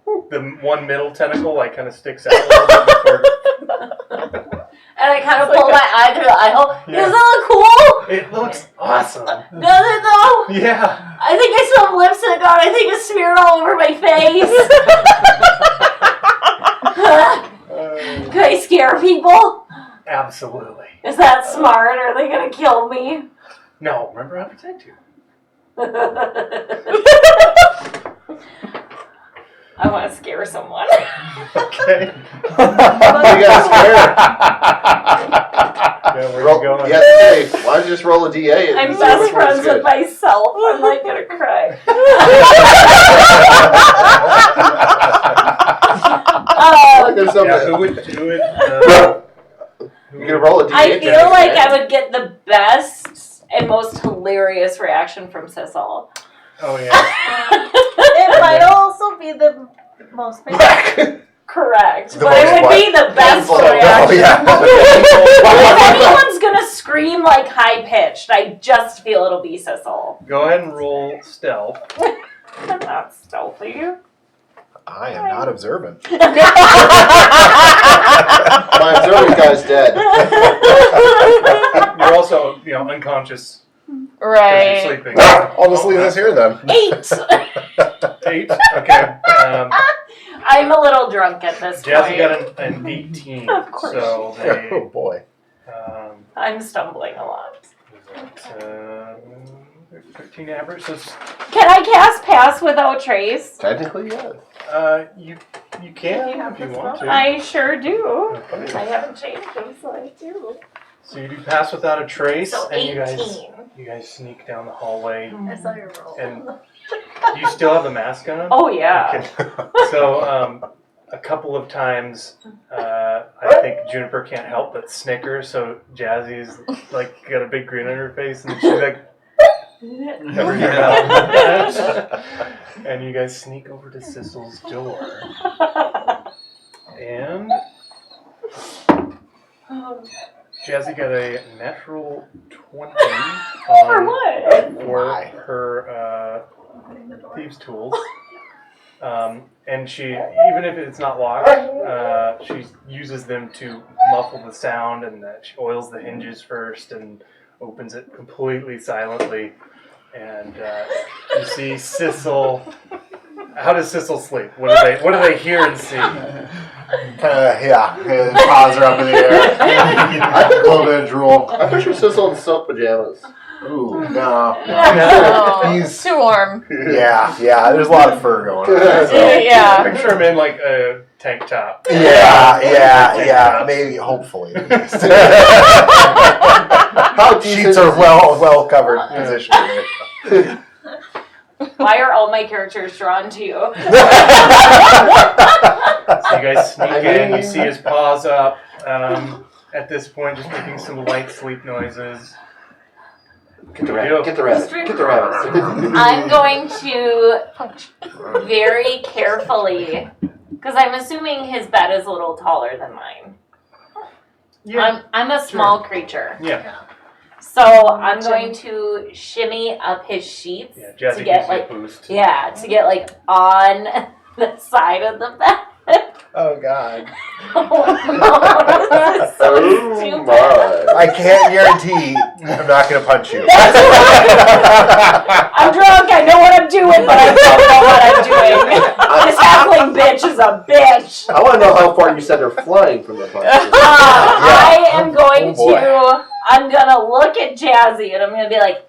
one middle tentacle like kind of sticks out a little bit before. And I kind of pull my eye through the eye hole. Yeah. Does it look cool? It looks awesome. Does it though? Yeah. I think I still have lipstick on. I think it's smeared all over my face. Can I scare people? Absolutely. Is that smart? Are they going to kill me? No, remember I protect you. I want to scare someone. Okay. You gotta scare her. Yeah, where you going? Yeah, hey, why don't you just roll a DA? And I'm see best which one's friends good? with myself. I'm like going to cry. There's something. Yeah, who would do it? You can roll a DA. I feel like I would get the best and most hilarious reaction from Cecil. Oh yeah. It might also be the most painful. Correct. The But it most would be the best Oh, reaction. yeah. If anyone's gonna scream like high pitched, I just feel it'll be Cecil. Go ahead and roll stealth. I'm not stealthy. I am not observant. My observant guy's dead. You're also, unconscious because you're Right. sleeping. I'll just leave this here then. 8. 8. Okay. I'm a little drunk at this Jazzy point. got an 18. Of course. So they. Oh boy. I'm stumbling a lot. 13 average. So Can I cast Pass without trace? Technically, yes. you can if you want to. I sure do. Okay. I haven't changed them, so I do. So you do pass without a trace, So and 18. you guys sneak down the hallway, I saw your roll. and you still have the mask on. Oh yeah. Okay. So a couple of times, I think Juniper can't help but snicker. So Jazzy's like got a big grin on her face, and she's like, covering her mouth. And you guys sneak over to Sissel's door, and Jazzy got a natural 20 For what? for her thieves' tools. And she, even if it's not locked, she uses them to muffle the sound, and she oils the hinges first and opens it completely silently. And you see Sissel. How does Sissel sleep? What do they hear and see? Paws are up in the air. A little bit of drool. I picture Sissel in silk pajamas. Ooh, no. No, He's- too warm. Yeah, there's a lot of fur going on. So. Yeah. Picture him in like a tank top. Yeah, maybe, hopefully. At least. How decent Sheets are well covered position. Why are all my characters drawn to you? So you guys sneak in, you see his paws up. At this point, just making some light sleep noises. Get the rabbit. Get the rabbit. Get the rabbit. I'm going to very carefully, because I'm assuming his bed is a little taller than mine. Yeah. I'm a small creature. Yeah. So I'm going to shimmy up his sheets Yeah, Jazzy to get gives you a like boost. to get like on the side of the bed. Oh God. Oh no, this is so stupid. I can't guarantee I'm not gonna punch you. I'm drunk, I know what I'm doing, but I don't know what I'm doing. This halfling bitch is a bitch. I want to know how far you said they're flying from the punch. I am going Oh, boy. to, I'm gonna look at Jazzy and I'm gonna be like,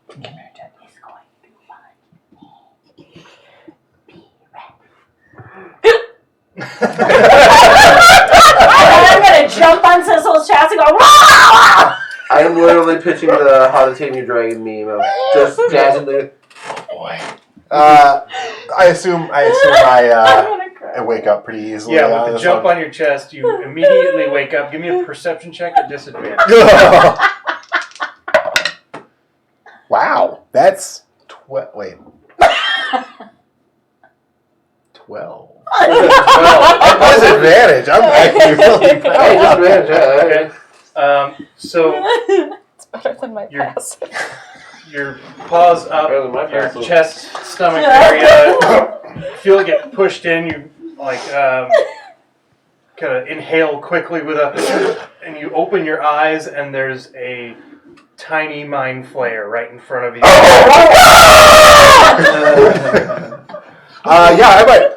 come here, Jazzy, he's going to punch me. Be ready. And then I'm gonna jump on Sissel's chest and go, Wah! I am literally pitching the How to Tame Your Dragon meme of just jazzing the. I assume I'm gonna cry. I wake up pretty easily. Yeah, on with the this jump one. on your chest, you immediately wake up. Give me a perception check at disadvantage. Wow, that's wait. 12. Disadvantage. I'm actually really Hey, proud. disadvantage, yeah. Okay. So It's better than my You're- passive. your paws up, Better than my your passive. chest, stomach area. You feel it get pushed in. You like kind of inhale quickly with a, and you open your eyes, and there's a tiny mind flayer right in front of you. Yeah, I might.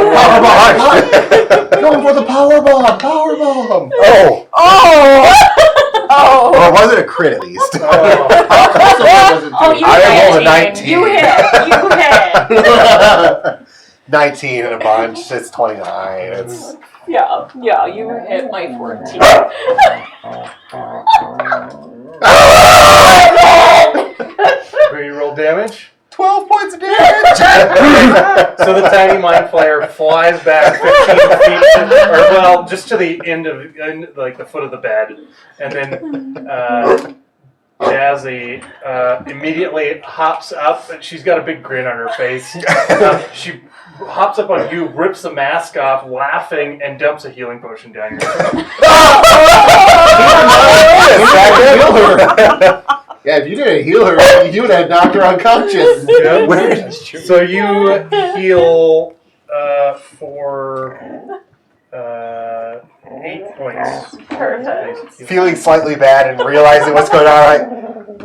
Power bomb! Going for the power bomb. Power bomb. Oh, Oh! well, was it a crit at least? Oh, you I rolled a hit. 19. You hit. 19 in a bunch. It's 29. It's Yeah, you hit my 14. Where you roll damage. 12 points of damage. So the tiny mind flayer flies back 15 feet, or well, just to the end of like the foot of the bed, and then Jazzy immediately hops up, and she's got a big grin on her face. She hops up on you, rips the mask off, laughing, and dumps a healing potion down your throat. Yeah, if you didn't heal her, you would have knocked her unconscious. Yep. So you heal for 8 points. Perfect. Feeling slightly bad and realizing what's going on, like,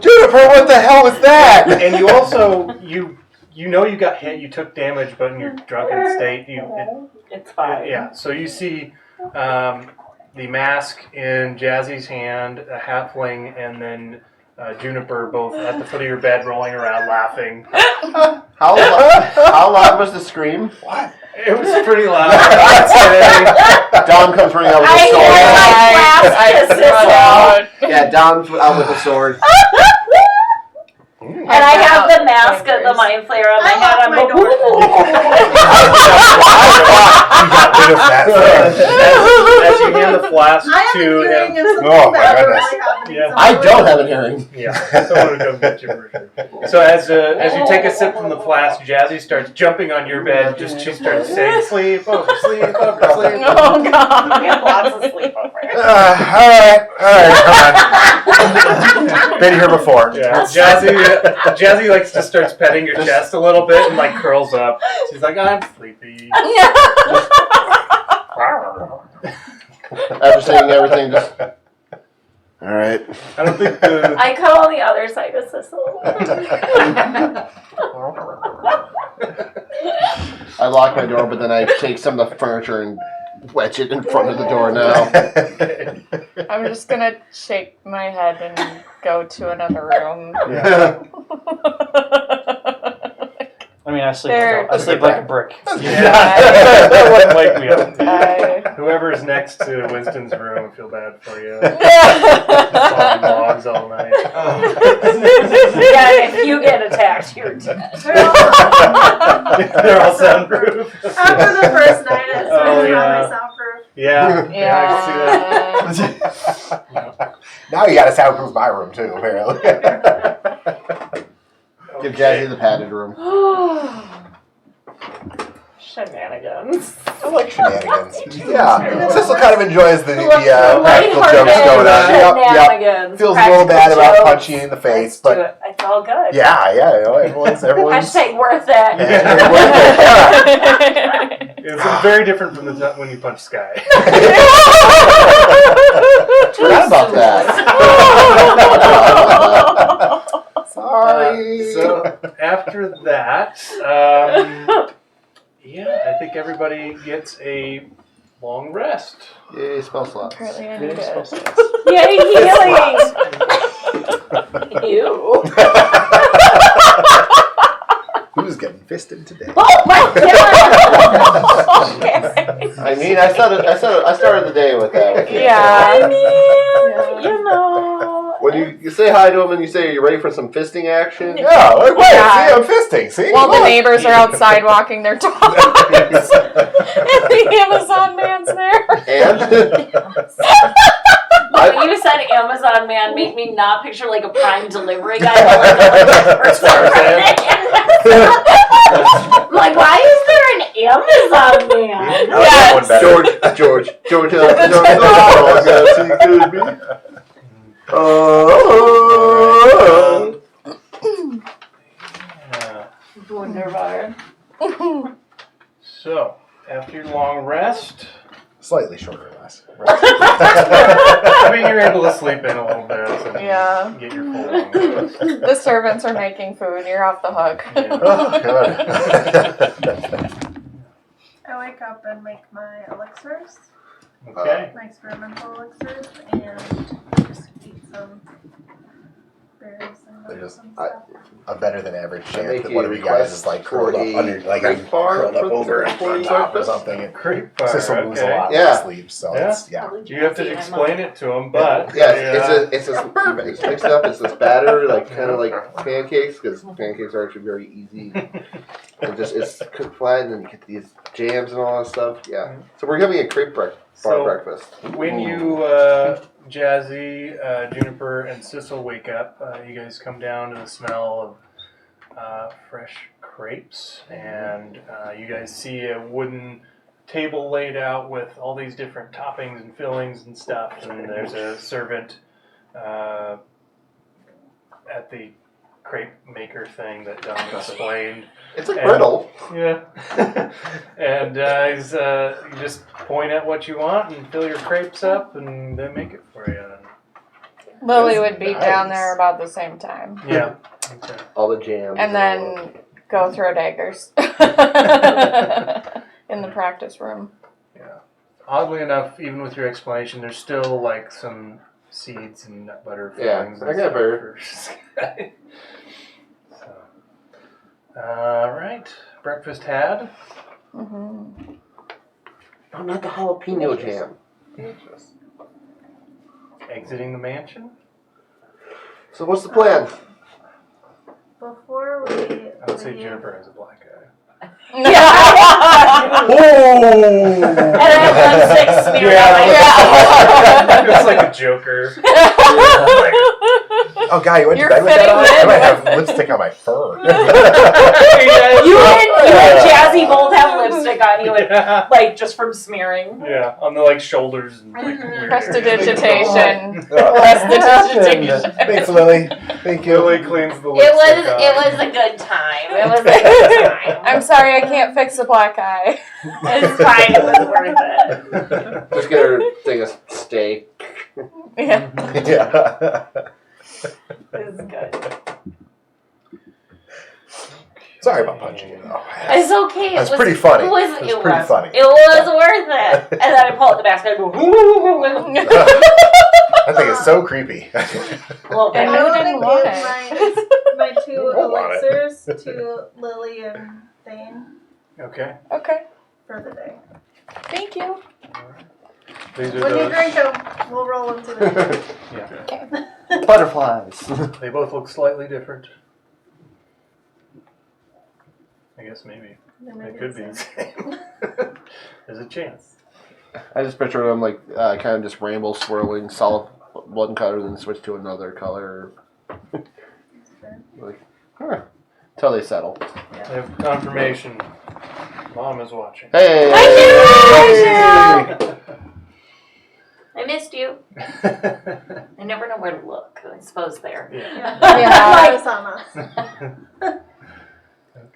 Juniper, what the hell was that? And you also you know you got hit. You took damage, but in your drunken state, It's fine. yeah. So you see the mask in Jazzy's hand, a halfling, and then Juniper both at the foot of your bed, rolling around, laughing. How loud was the scream? It was pretty loud. I'd say. Dom comes running out with I a hear sword. my flask kisses. Yeah, Dom's out with a sword. And I have the mask of the mind flayer on my head. I'm my like, door. You got rid of that. As you hand the flask I have to a hearing him. if something Oh, my bad goodness. really happening. Yeah. So I don't have a hearing. Yeah, someone would come get you for sure. So as you take a sip from the flask, Jazzy starts jumping on your bed. She starts saying, "Sleep over, sleep over, sleep over." Oh god. we have lots of sleepover. All right, come on. Been here before. Yeah, Jazzy likes to starts petting your chest a little bit and like curls up. She's like, "I'm sleepy." After saying everything, just All right. I don't think the I cut on the other side of Sissel. I lock my door, but then I take some of the furniture and wedge it in front of the door now. I'm just gonna shake my head and go to another room. I mean, I sleep There- like a brick. that wouldn't wake me up. I Whoever whoever's next to Winston's room, I feel bad for you. Sawing logs all night. Yeah, if you get attacked, you're dead. They're all soundproof. After the first night, it started yeah. on my soundproof. Yeah, I can see Yeah. Now you got to soundproof my room too, apparently. that. Give Jazzy the padded room. Shenanigans. I like shenanigans. Yeah. Cecil kind of enjoys the practical Lighthearted jokes going on. Yep. shenanigans. Feels a little bad Practical about jokes. punching you in the face, Let's do but it. It's all good. yeah, you know, everyone's. Hashtag worth it. It's very different from the time when you punch Sky. Forgot about that. Sorry. So after that, yeah, I think everybody gets a long rest. Yay, spell slots. Apparently I need it. Yay, healing. Ew. Who's getting fisted today? Oh my god. I mean, I started the day with that. Yeah. I mean, you know. When you say hi to him and you say, "Are you ready for some fisting action?" Yeah, like, wait, Yeah. see, I'm fisting. See? While the Look. neighbors are outside walking their dogs. And the Amazon man's there. And When you said Amazon man, make me not picture like a Prime delivery guy. I'm like, why is there an Amazon man? I like that one better. George, Wunderbar. So after your long rest, Slightly shorter less. I mean you're able to sleep in a little bit and Yeah. get your full long rest. The servants are making food. You're off the hook. Yeah. Oh, God. I wake up and make my elixirs, Okay. my experimental elixirs, and just eat some berries and They're nuts just- and stuff. A better than average I chance make that a one of you guys is like curled up request under, like for a I'm curled up for over the- and for on the top or breakfast? something. And Great bar. Cecil moves a Okay. lot Yeah. when he sleeps, so Yeah. it's, yeah. You have to explain it to him, but Yes, it's you mix it up. It's this batter, like kind of like pancakes, because pancakes are actually very easy. And it's cooked flat, and then you get these jams and all that stuff. Yeah. So we're having a crepe bar So- breakfast. when you, Jazzy, Juniper, and Sissel wake up, you guys come down to the smell of fresh crepes, and you guys see a wooden table laid out with all these different toppings and fillings and stuff, and there's a servant at the crepe maker thing that Don explained. It's a griddle. Yeah. And you just point at what you want and fill your crepes up, and they make it for you. Lily would be Nice. down there about the same time. Yeah. Okay. All the jams. And all then go throw daggers in the practice room. Oddly enough, even with your explanation, there's still like some seeds and nut butter Yeah, fillings. I and got stuff butter. for Sky. All right, breakfast had. Mm-hmm. Oh, not the jalapeno jam. Exiting the mansion. So what's the plan? Before we I would say leave- Juniper has a black eye. And I have 1/6 smeared on my It's like a Joker. Oh, God, you went You're to bed with that fitting on? I in might have with- lipstick on my fur. You and Jazzy both have lipstick on you, and, Yeah. like just from smearing. Yeah, on the like shoulders and like weird areas. Prestidigitation. Oh, Prestidigitation. Thanks, Lily. Thank you. Lily cleans the It lipstick off. was a good time. It was a good time. I'm sorry I can't fix a black eye. It's fine. It was worth it. Just get her thing of steak. Yeah. Yeah. It was good. Sorry about punching you, though. It's okay. That's pretty funny. It was pretty funny. It was worth it. And then I pull out the basket and go. That thing is so creepy. Well, And I who want didn't to want give it? my two don't want it. elixirs to Lily and Thane Okay. Okay. for the day. Thank you. These are When you those. drink them, we'll roll into the. Yeah. Butterflies. They both look slightly different. I guess maybe they could be the same. There's a chance. I just picture them like kind of just rainbow swirling, solid one color, then switch to another color. Like, until they settle. I have confirmation. Mom is watching. Hey! I missed you. I never know where to look. I suppose there. Yeah. Focus on us.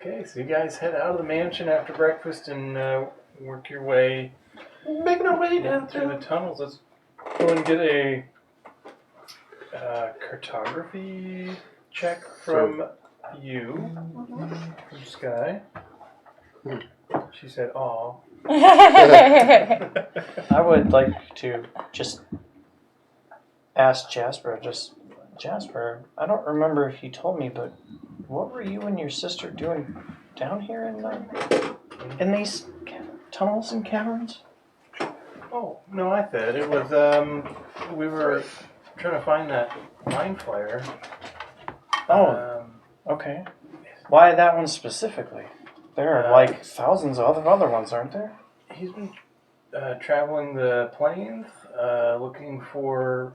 Okay, so you guys head out of the mansion after breakfast and work your way, Making our way down through the tunnels. Let's go and get a cartography check from you, from Sky. She said, "Aw." I would like to just ask Jasper, Jasper, I don't remember if you told me, but what were you and your sister doing down here in these tunnels and caverns? Oh, no, I said it was, we were trying to find that mind flare. Oh, okay. Why that one specifically? There are like thousands of other ones, aren't there? He's been traveling the plains, looking for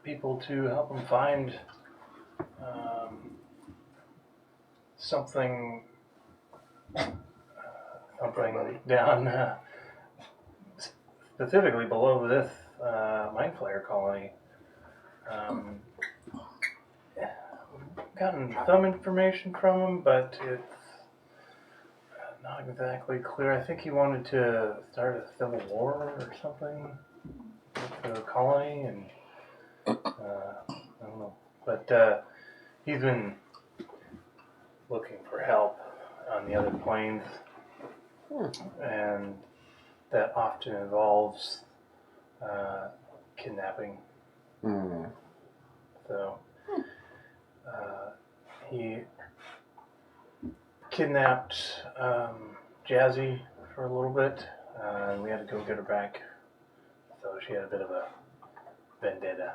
people to help him find something down specifically below this mind flare colony. Gotten some information from him, but it's not exactly clear. I think he wanted to start a civil war or something with the colony, and I don't know. But he's been looking for help on the other planes, and that often involves kidnapping. So he kidnapped Jazzy for a little bit, and we had to go get her back. So she had a bit of a vendetta.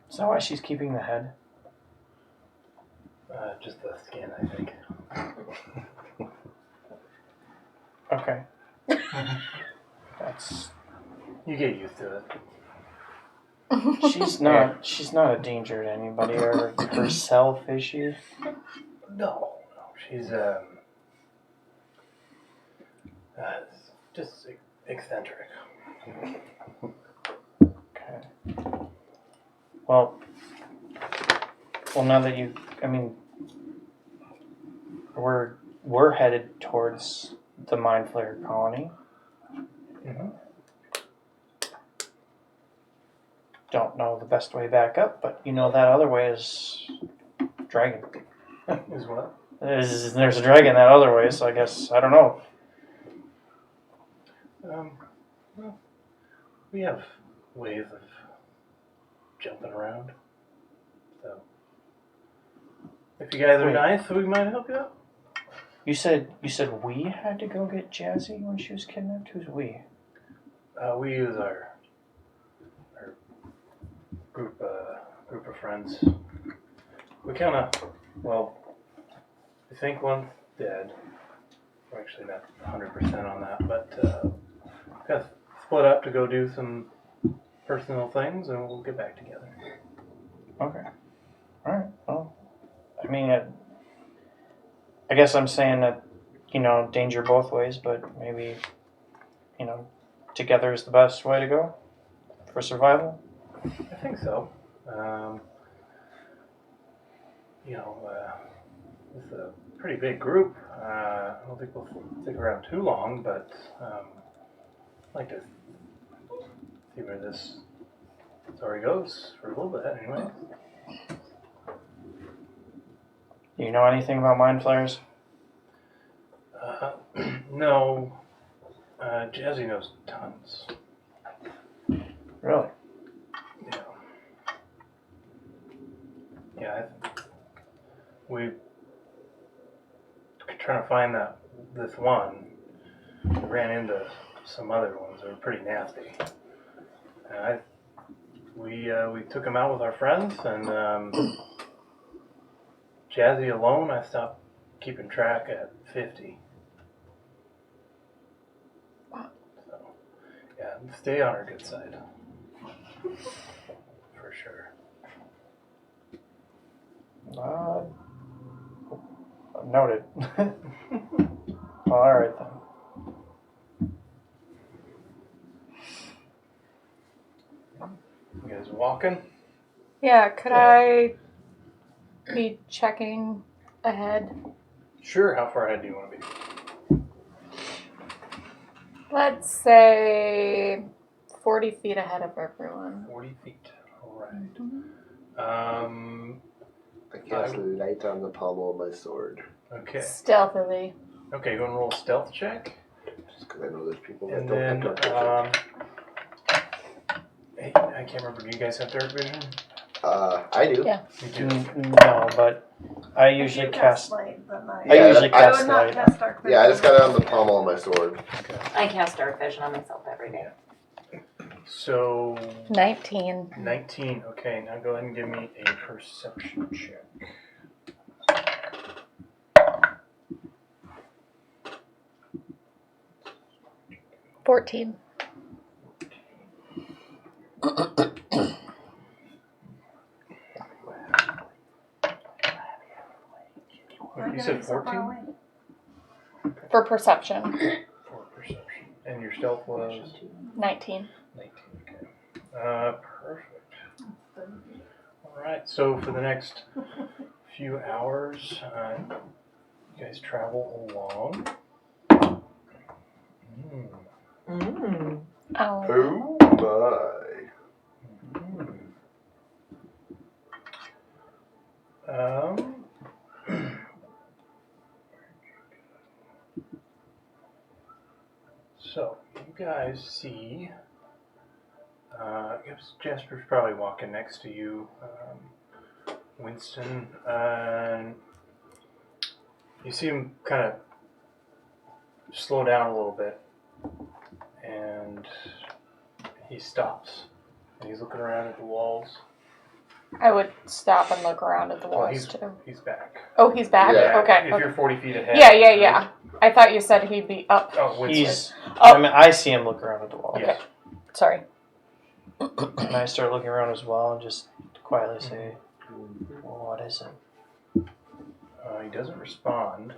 Is that why she's keeping the head? Just the skin, I think. Okay. That's. You get used to it. She's not a danger to anybody or herself, is she? No. She's just eccentric. Okay. Well, now that we're headed towards the Mind Flayer colony. Mm-hmm. Don't know the best way back up, but you know that other way is dragon. Is what? There's a dragon that other way, so I guess, I don't know. Well, we have ways of jumping around. So, if you guys are nice, we might help you out. You said we had to go get Jazzy when she was kidnapped? Who's we? We use our group of friends. We kind of, we think one's dead. We're actually not 100% on that, but got split up to go do some personal things, and we'll get back together. Okay. All right. Well, I mean, I guess I'm saying that, danger both ways, but maybe, together is the best way to go for survival. I think so. It's a pretty big group. I don't think we'll stick around too long, but I'd like to see where this story goes for a little bit anyway. Do you know anything about mind flayers? No. Jazzy knows tons. Really? Yeah. Yeah, we're trying to find this one, ran into some other ones that were pretty nasty. We took them out with our friends, and Jazzy alone, I stopped keeping track at 50. Wow. So, yeah, stay on our good side. For sure. Noted. All right then. You guys walking? Yeah, could I be checking ahead? Sure. How far ahead do you want to be? Let's say 40 feet ahead of everyone. 40 feet. All right. I cast light on the pommel of my sword. Okay. Stealthily. Okay, go and roll a stealth check. Just because I know there's people that And don't then, have dark vision. hey, I can't remember. Do you guys have dark vision? I do. Yeah. You do. No, but I usually If you cast. light, then I usually I cast would not light. cast dark vision. Yeah, I just got it on the pommel of my sword. I cast dark vision on myself every day. So 19. 19. Okay, now go ahead and give me a perception check. $14. You said 14 For perception. for perception, and your stealth was 19. 19. Okay. Perfect. All right. So for the next few hours, you guys travel along. Oh. Oh my. So you guys see, Jasper's probably walking next to you, Winston, and you see him kind of slow down a little bit, and he stops, and he's looking around at the walls. I would stop and look around at the Well, walls too. he's back. Oh, he's back? Yeah. Okay. If you're 40 feet ahead. Yeah. I thought you said he'd be up. Oh, Winston. He's. Oh. I mean, I see him look around at the wall. Okay. Sorry. And I start looking around as well and just quietly say, well, what is it? He doesn't respond,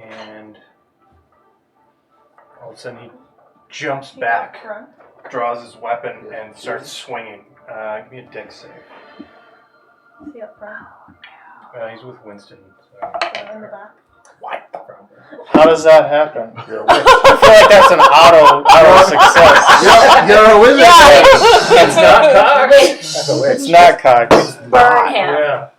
and all of a sudden he jumps back, draws his weapon, and starts swinging. Give me a dex save. Is he up front? He's with Winston. So. In the back? What? How does that happen? I feel like that's an auto success. You're a wizard. It's not cocked. It's not cocked. Burn him. Yeah,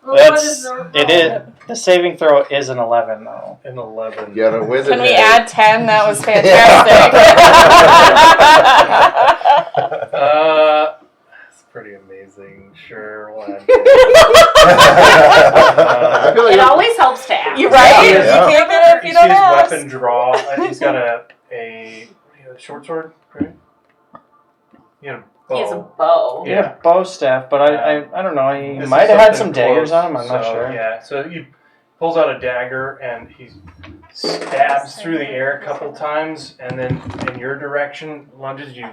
It is. The saving throw is an 11 though. an 11. You're a wizard. Can we add 10? That was fantastic. That's pretty amazing. Sure, why not? I feel like It always helps to ask. You're right. Yeah. You can't get it if You you see don't his ask. weapon draw. He's got a short sword, right? He had a bow. He has a bow. Yeah, bow staff, but I don't know. He This might is have had something some daggers close, on him. I'm not so, sure. Yeah, so he pulls out a dagger and he stabs through the air a couple times, and then in your direction lunges. You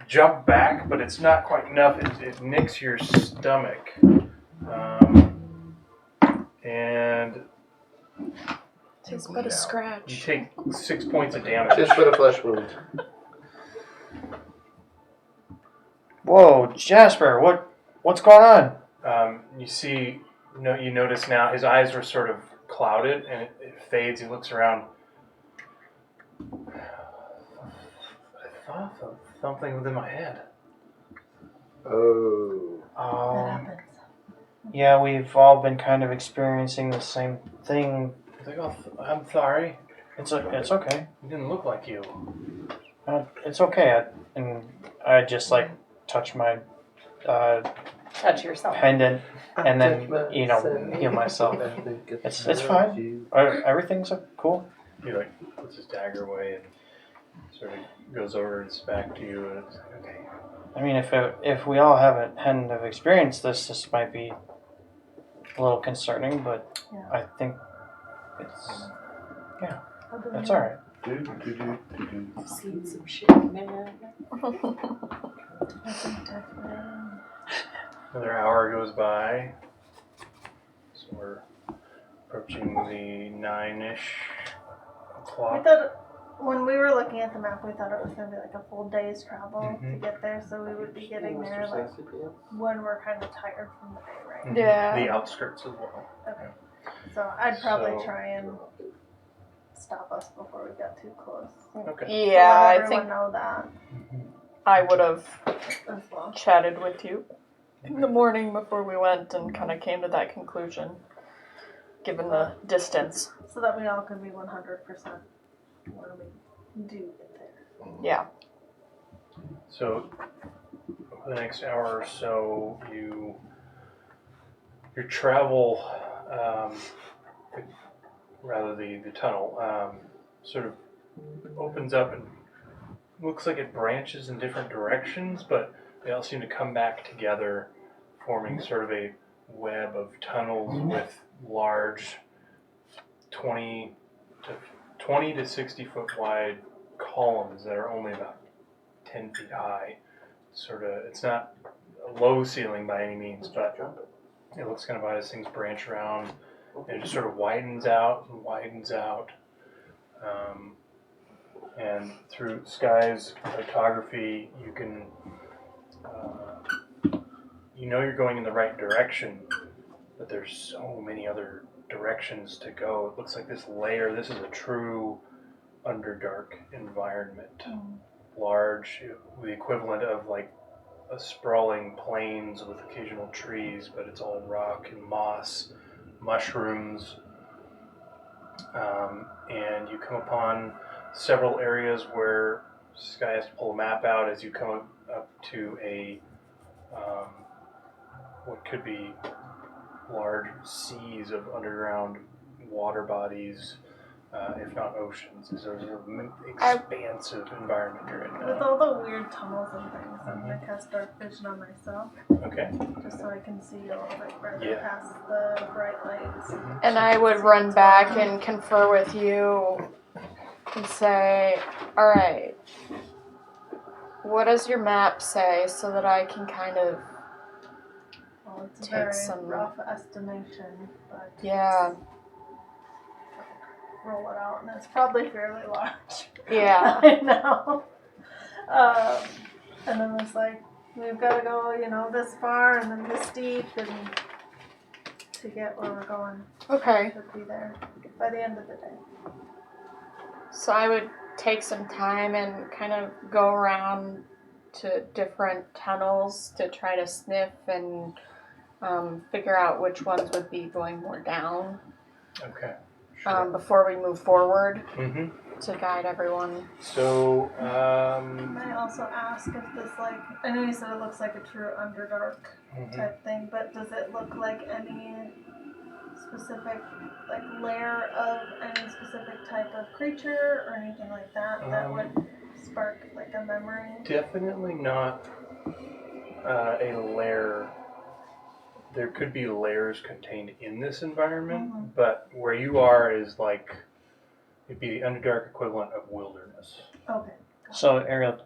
jump back, but it's not quite enough. It nicks your stomach, and It's but a you scratch. take 6 points of damage. just put a flesh wound. Whoa, Jasper, what's going on? You notice now his eyes were sort of clouded, and it fades. He looks around. I thought of something within my head. Oh. Yeah, we've all been kind of experiencing the same thing. He's like, oh, I'm sorry. It's okay. He didn't look like you. It's okay. I just like touch my Touch yourself. pendant and then heal myself. It's fine. Everything's cool. he like puts his dagger away and sort of goes over and it's back to you, and it's like, okay. I mean, if we all hadn't have experienced this might be a little concerning, but Yeah. I think it's all right. I've seen some shit, man. Another hour goes by, so we're approaching the 9-ish We o'clock. thought when we were looking at the map, we thought it was gonna be like a full day's travel to get there, so we would be getting there like when we're kind of tired from the day, right? Mhm. Yeah. The outskirts as well. Okay. So I'd probably So- try and stop us before we got too close. Okay. Yeah, Let I everyone think know that I would have as well. chatted with you in the morning before we went and kind of came to that conclusion, given the distance. So that we all can be 100% when we do get there. Yeah. So, over the next hour or so, your travel, rather the tunnel, sort of opens up and looks like it branches in different directions, but they all seem to come back together, forming sort of a web of tunnels with large 20 to 60 foot wide columns that are only about 10 feet high. Sort of, it's not a low ceiling by any means, but it looks kind of odd as things branch around, and it just sort of widens out and widens out. And through Sky's photography, you can, you know you're going in the right direction, but there's so many other directions to go. It looks like this is a true underdark environment. Large, the equivalent of like a sprawling plains with occasional trees, but it's all rock and moss, mushrooms, and you come upon several areas where Sky has to pull a map out as you come up to a what could be large seas of underground water bodies, if not oceans. It's a expansive environment you're in With now. all the weird tunnels and things, I'm gonna cast dark vision on myself, Okay. just so I can see a little bit further Yeah. past the bright lights. And I would run back and confer with you and say, alright, what does your map say so that I can kind of, Well, it's a Take very some- rough estimation, but yeah, roll it out, and it's probably fairly large. yeah. I know. And then it's like, we've got to go, this far and then this deep, and to get where we're going, Okay. should be there by the end of the day. So I would take some time and kind of go around to different tunnels to try to sniff and figure out which ones would be going more down Okay. before we move forward Mm-hmm. to guide everyone. So, Can I also ask if this, I know you said it looks like a true underdark type thing, but does it look like any specific, layer of any specific type of creature or anything like that that would spark, a memory? definitely not a lair. There could be layers contained in this environment, but where you are is it'd be the underdark equivalent of wilderness. Okay. So Ariel,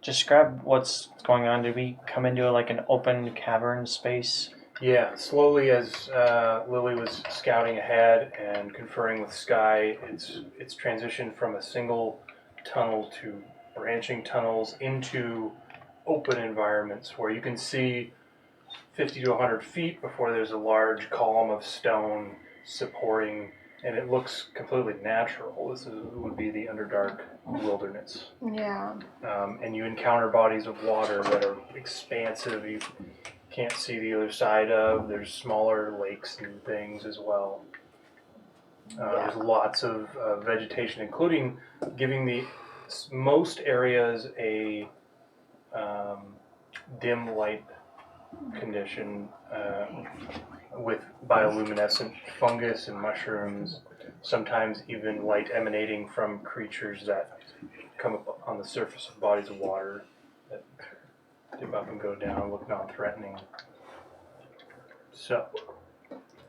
describe what's going on. Did we come into an open cavern space? Yeah, slowly as Lily was scouting ahead and conferring with Sky, it's transitioned from a single tunnel to branching tunnels into open environments where you can see 50 to 100 feet before there's a large column of stone supporting, and it looks completely natural. This would be the Underdark wilderness. Yeah. And you encounter bodies of water that are expansive. You can't see the other side of. There's smaller lakes and things as well. There's lots of vegetation, including giving the most areas a dim light condition with bioluminescent fungus and mushrooms. sometimes even light emanating from creatures that come up on the surface of bodies of water that dip up and go down, look non-threatening. So,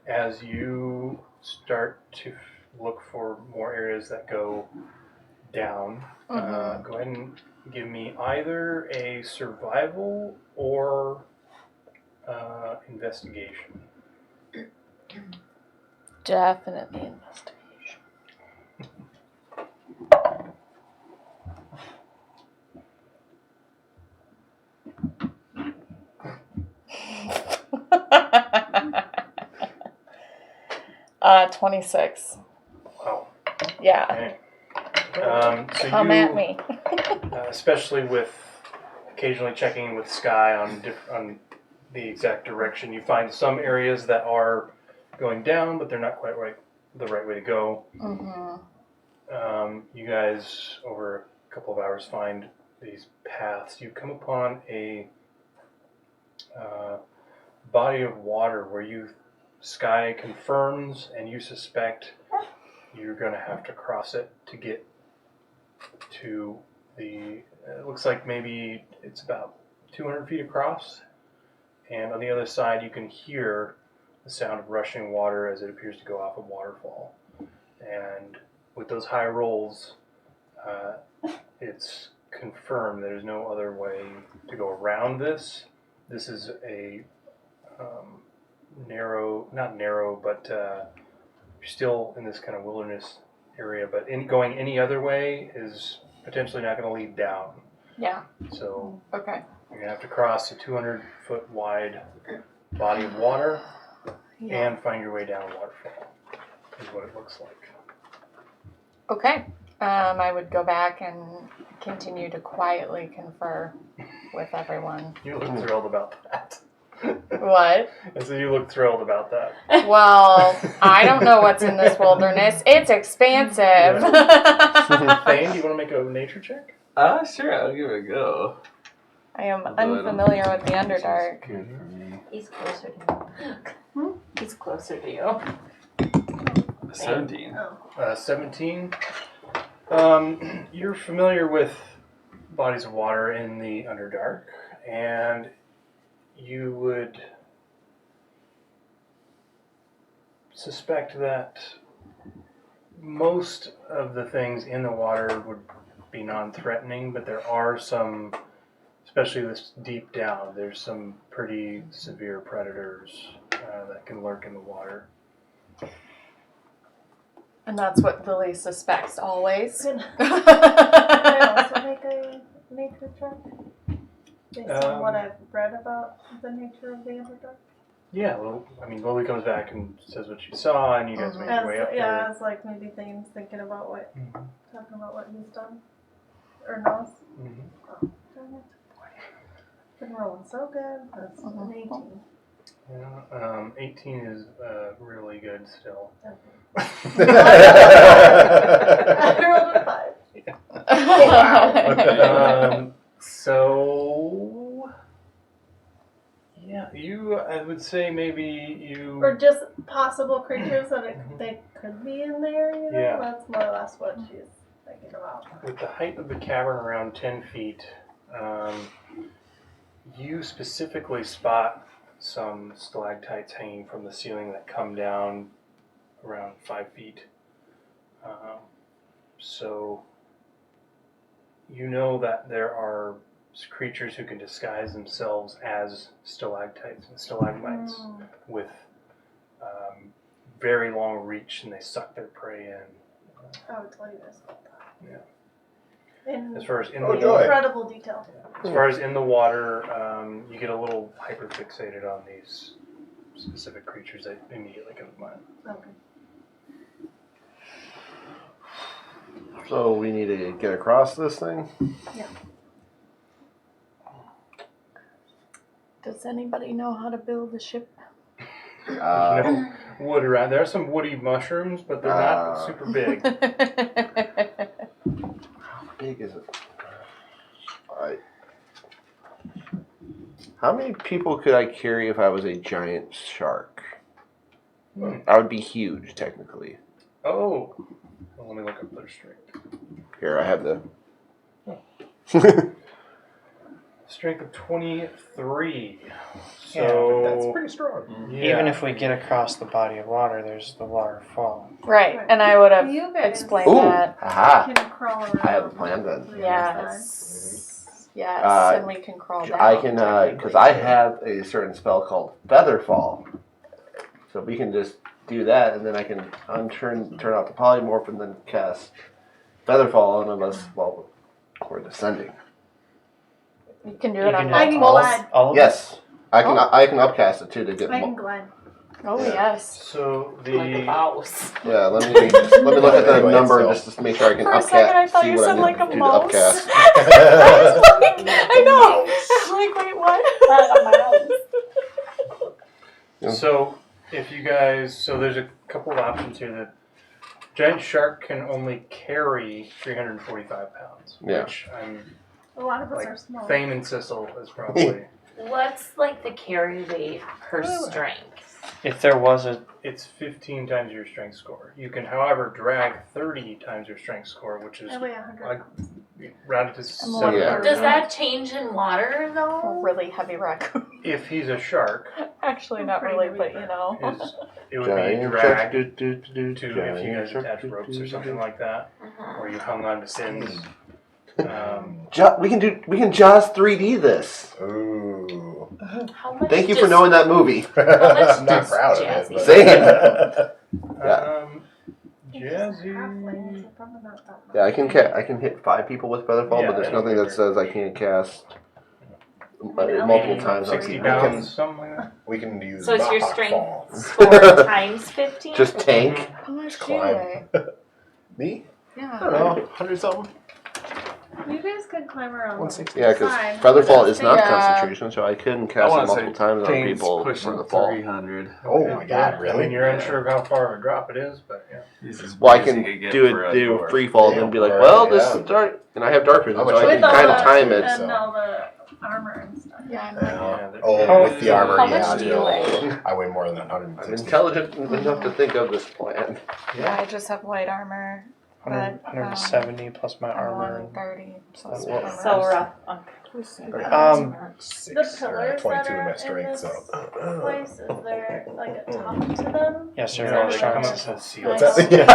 as you start to look for more areas that go down, go ahead and give me either a survival or investigation. Definitely investigation. Uh, 26. Wow. Yeah. Okay. So Come you, at me. especially with occasionally checking with Sky on the exact direction, you find some areas that are going down, but they're not quite the right way to go. You guys, over a couple of hours, find these paths. You come upon a body of water where Sky confirms and you suspect you're going to have to cross it to get to the, it looks like maybe it's about 200 feet across, and on the other side you can hear the sound of rushing water as it appears to go off a waterfall. And with those high rolls, it's confirmed there's no other way to go around this. This is a not narrow, but you're still in this kind of wilderness area, but going any other way is potentially not going to lead down. Yeah. So Okay. you're going to have to cross a 200-foot wide body of water and find your way down a waterfall, is what it looks like. Okay. I would go back and continue to quietly confer with everyone. You look thrilled about that. What? I said you look thrilled about that. Well, I don't know what's in this wilderness. It's expansive. Thane, do you want to make a nature check? Sure, I'll give it a go. I am unfamiliar with the Underdark. He's closer to you. He's closer to you. 17. 17. You're familiar with bodies of water in the Underdark, and you would suspect that most of the things in the water would be non-threatening, but there are some, especially this deep down, there's some pretty severe predators that can lurk in the water. And that's what Lily suspects always. Can I also make a nature check? Based on what I've read about the nature of the Underdark? Yeah, well, I mean, Lily comes back and says what she saw, and you guys make your way up there. As like maybe Thane's thinking about what, talking about what he's done. Or knows. Oh, darn it. Been rolling so good. That's an 18. Yeah, 18 is really good still. I rolled a 5. So, yeah, I would say maybe you... Or just possible creatures that they could be in there, you know? Yeah. That's more or less what she's thinking about. With the height of the cavern around 10 feet, you specifically spot some stalactites hanging from the ceiling that come down around 5 feet. So you know that there are creatures who can disguise themselves as stalactites and stalagmites with very long reach, and they suck their prey in. I would tell you guys about that. Yeah. In As far as in incredible detail. As far as in the water, you get a little hyper fixated on these specific creatures that immediately come to mind. Okay. So we need to get across this thing? Yeah. Does anybody know how to build a ship? No wood around. There are some woody mushrooms, but they're not super big. How big is it? How many people could I carry if I was a giant shark? I would be huge, technically. Oh. Well, let me look up their strength. Here, I have the. Strength of 23. Yeah, So That's pretty strong. yeah. Even if we get across the body of water, there's the waterfall. Right, and I would have You guys explained Ooh, that. aha! can crawl around. I have a plan then. Yes. Yes, and we can crawl down. I can, because I have a certain spell called Featherfall. So we can just do that, and then I can turn off the polymorph, and then cast Featherfall on us while we're descending. You can do You it can on do I can multiple. glide. All of Yes, I can upcast it too to get. I can glide. Oh, yes. So Like a the mouse. Yeah, let me look at the Anyway, number so- just to make sure I can For a second, I upcast. thought See you what I said need like to a do to mouse. upcast. I know. I'm like, wait, what? Yeah. So if you guys, so there's a couple of options here. The giant shark can only carry 345 pounds, Yeah. which I'm A lot of us like are small. Thane and Sissel is probably. What's like the carry weight per strength? If there was a It's 15 times your strength score. You can, however, drag 30 times your strength score, which is I weigh 100. like rounded to I'm a little 700 Does that pounds. change in water A though? really heavy raccoon. If he's a shark, Actually, I'm not pretty really, heavy, but you know. it would be Giant dragged shark, to if you guys attach ropes or something like that, Uh-huh. or you hung on to fins. We can Jaws 3D this. Ooh. How much Thank you for does- knowing that movie. much I'm not does proud of Jazzy- it. But Same. Yeah. Jazzy. Yeah, I can hit 5 people with Featherfall, Yeah, but there's that'll nothing be that says I can't cast Maybe multiple times on 60 people. pounds, something like that. We can use So it's your Baja strength Fall. score times 15? Just tank. How much do you Climb. weigh? Me? I Yeah. don't know, 100 something. You guys could climb around. 160. Yeah, because Fine. Featherfall is not Yeah. concentration, so I couldn't I cast it want to multiple say times on Tane's people pushing for the fall. 300. Oh my god, I really? mean, you're unsure of how far of a drop it is, but yeah. He's as Well, I big as can he could get do for a do dwarf. free fall and then be like, Yeah, well, this yeah. is dark, and I have dark vision, How so much I With can all kind of the- time it. And so. all the armor and stuff. Yeah, I'm Yeah, Oh, How- with the armor, how yeah. much do you no. weigh? I weigh more than I'm 160. intelligent enough to think of this plan. Yeah, I just have light armor. 100, 170 plus my I'm armor. 130. That's armor. So rough. The pillars that 22 in are my in strength, this so. place, is there like a top to them? Yes, Yeah, there's they no come up strength. to the ceiling. What's that? Yeah.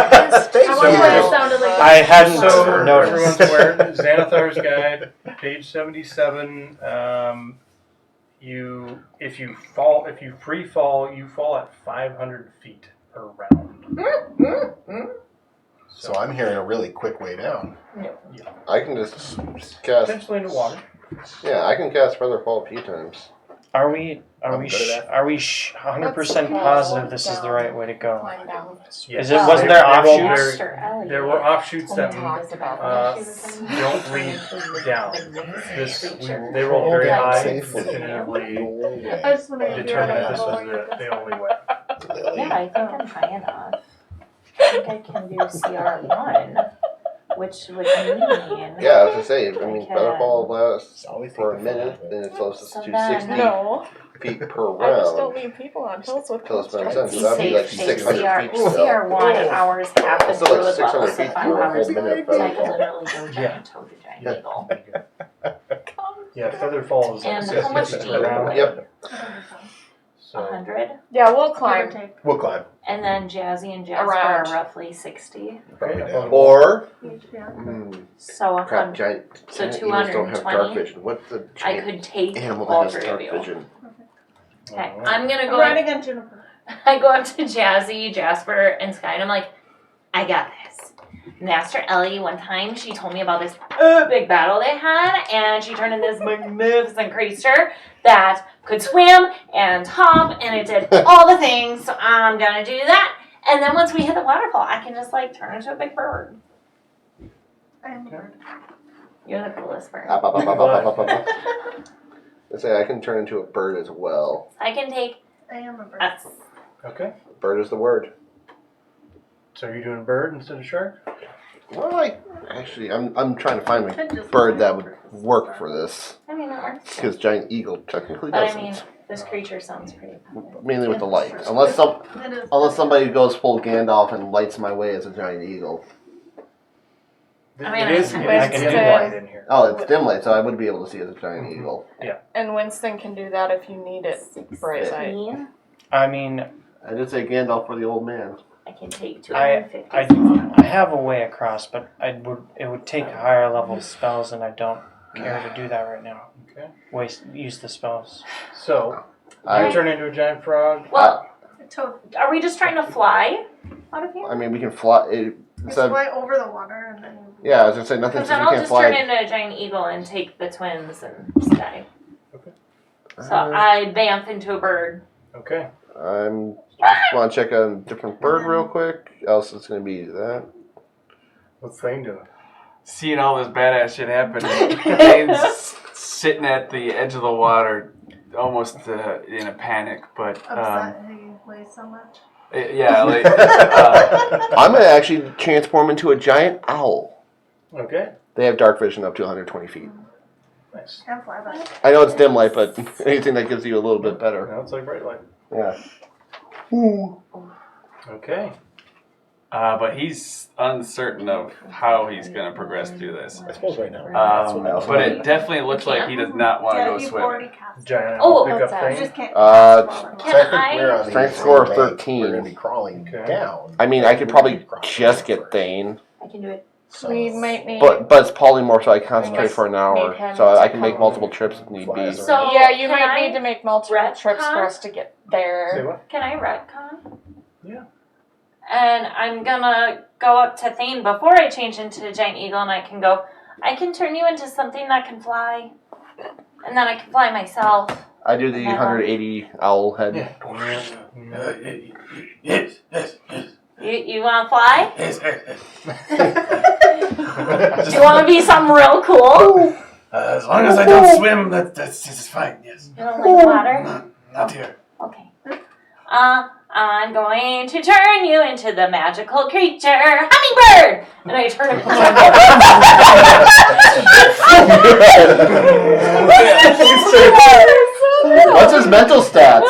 Thank I wonder why it you. sounded like I hadn't So everyone's noticed. aware, Xanathar's Guide, page 77. If you free fall, you fall at 500 feet per round. So I'm hearing a really quick way down. I can just cast. Potentially into water. Yeah, I can cast Featherfall a few times. Are we I'm good at that. 100% positive this is the right way to go? Climb down. Yes. Is it- wasn't there They rolled offshoots? very- There were offshoots that talked about don't lead down. They rolled very high and Safely. definitively I just wanted to do determined it this was the only way. Yeah, I think I'm high enough. I think I can do CR1, which would mean. Yeah, I was gonna say, I mean, Okay. Featherfall lasts Always for a take the minute, fall. then it slows us So to then- 60 No, feet per I just don't round. leave people on hills with Till it's been constraints. sent. So that'd be like Safe, 600 feet still. CR1 hours half the Still like fluid 600 level, so feet 5 for a hours. whole minute So I Featherfall. could literally go Yeah. giant toe to giant eagle. Yeah, Featherfall is And 60 how much feet do per you round. weigh? Yep. So 100. Yeah, we'll Give or climb. take. We'll climb. And then Jazzy and Jasper Around. are roughly 60. Probably Okay. down. Or, Yeah. So crap, 100. giant So eagles don't have 220. dark vision. What's the I giant could take animal all that has three of dark you. vision? Okay, I'm gonna I'm go. riding on Juniper. I go up to Jazzy, Jasper, and Sky, and I'm like, I got this. Master Ellie, one time, she told me about this big battle they had, and she turned into this magnificent creature that could swim and hop, and it did all the things, so I'm gonna do that. And then once we hit the waterfall, I can just, like, turn into a big bird. I am a bird. You're the coolest bird. Up, up, up, up, up, up, up, up. Let's say I can turn into a bird as well. I can take I am a bird. us. Okay. Bird is the word. So are you doing bird instead of shark? Well, actually, I'm trying to find a Could just bird be that a would bird. work for this. I mean, that works. Because giant eagle technically But I doesn't. mean, This creature sounds pretty powerful. Mainly with the light. Unless somebody goes full Gandalf and lights my way as a giant eagle. I mean, it is I dim can- light in here. Oh, it's dim light, so I would be able to see as a giant eagle. And Winston can do that if you need it. Bright light. 16. I mean, I did say Gandalf for the old man. I can take I 250. I have a way across, but it would take higher level spells, and I don't care to do that right now. Okay. Use the spells. So, I you turn into a giant frog. Well, Toad. are we just trying to fly out of here? mean, we can fly. Just Instead, fly over the water and then. yeah, I was gonna say nothing Because says then we I'll can't just turn fly. into a giant eagle and take the twins and sky. So Uh, I vamp into a bird. Okay. I'm just want to check a different bird real quick. Else it's gonna be that. What's Thane doing? Seeing all this badass shit happen, Dane's sitting at the edge of the water, almost in a panic. But Upset he weighs so much. yeah, like, I'm gonna actually transform into a giant owl. Okay. They have dark vision up to 120 feet. Nice. Can't fly back. I know it's dim light, but anything that gives you a little bit better. Now it's like bright light. Yeah. Okay. but he's uncertain of how he's gonna progress through this. I suppose right now. That's what I also But it definitely looks like he does not want to Yeah, go you've swimming. already cast. Giant Oh, pick up what's that? You Thane. just can't. Uh, cast smaller So Can I think I- we're on the Strength same score of bank. 13. We're going to be crawling Okay. down. I mean, I could probably Crossing just over. get Thane, I can do it. So, We might need. but it's polymorph, so I concentrate for an hour, Need him so I to can make come. multiple trips if need be. Flies So Yeah, you can might I need to make multiple retcon? trips for us to get Say there. what? Can I retcon? Yeah. And I'm gonna go up to Thane before I change into a giant eagle, and I can turn you into something that can fly, and then I can fly myself. I do the 180 owl head. Yes. You wanna fly? Yes. Do you wanna be something real cool? As long as I don't swim, that's fine. Yes. You don't like water? Not here. Okay. I'm going to turn you into the magical creature, hummingbird! And I turn him What's his mental stats?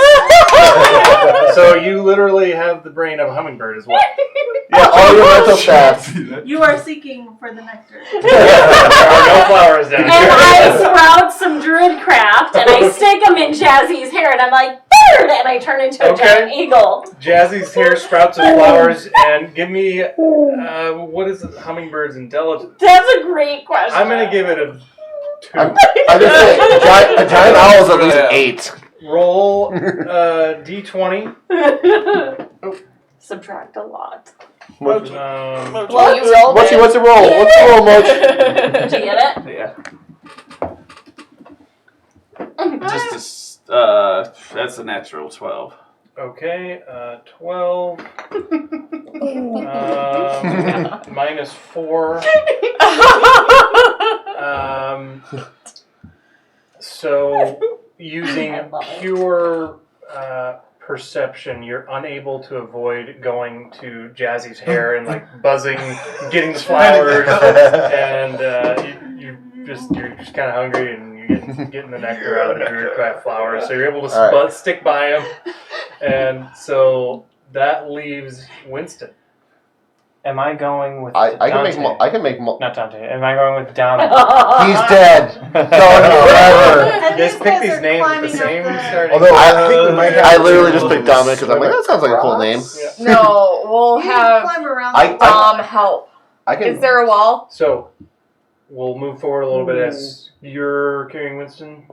So you literally have the brain of a hummingbird as well. Yeah, all your mental stats. You are seeking for the nectar. There are no flowers down And here. I sprout some druid craft, and I stick them in Jazzy's hair, and I'm like, bird! And I turn into a giant eagle. Jazzy's hair sprouts of flowers, and give me what is the hummingbird's intelligence? That's a great question. I'm gonna give it a 2. I'm just saying, a giant owl is at least 8. Roll d20. Subtract a lot. Well, you rolled What's it. the roll? What's the roll, Moch? Did you get it? Yeah. Just that's a natural 12. Okay, 12. Minus 4. So, using I love it. pure perception, you're unable to avoid going to Jazzy's hair and like buzzing, getting the flowers, and you're just kind of hungry and you're getting the nectar out of the druidcraft flowers. So you're able to All right. stick by him, and so that leaves Winston. Am I going with I can Dante? make Not Dante. Am I going with Downer? He's dead. Gone forever. And You guys pick these are names at the climbing same up the- starting. Although I think we might have I to literally just picked Dominic because I'm like, that sounds like a cool name. Rocks. Yeah. No, we'll You can have climb around. I- Dom help. I can. Is there a wall? So we'll move forward a little bit as you're carrying Winston.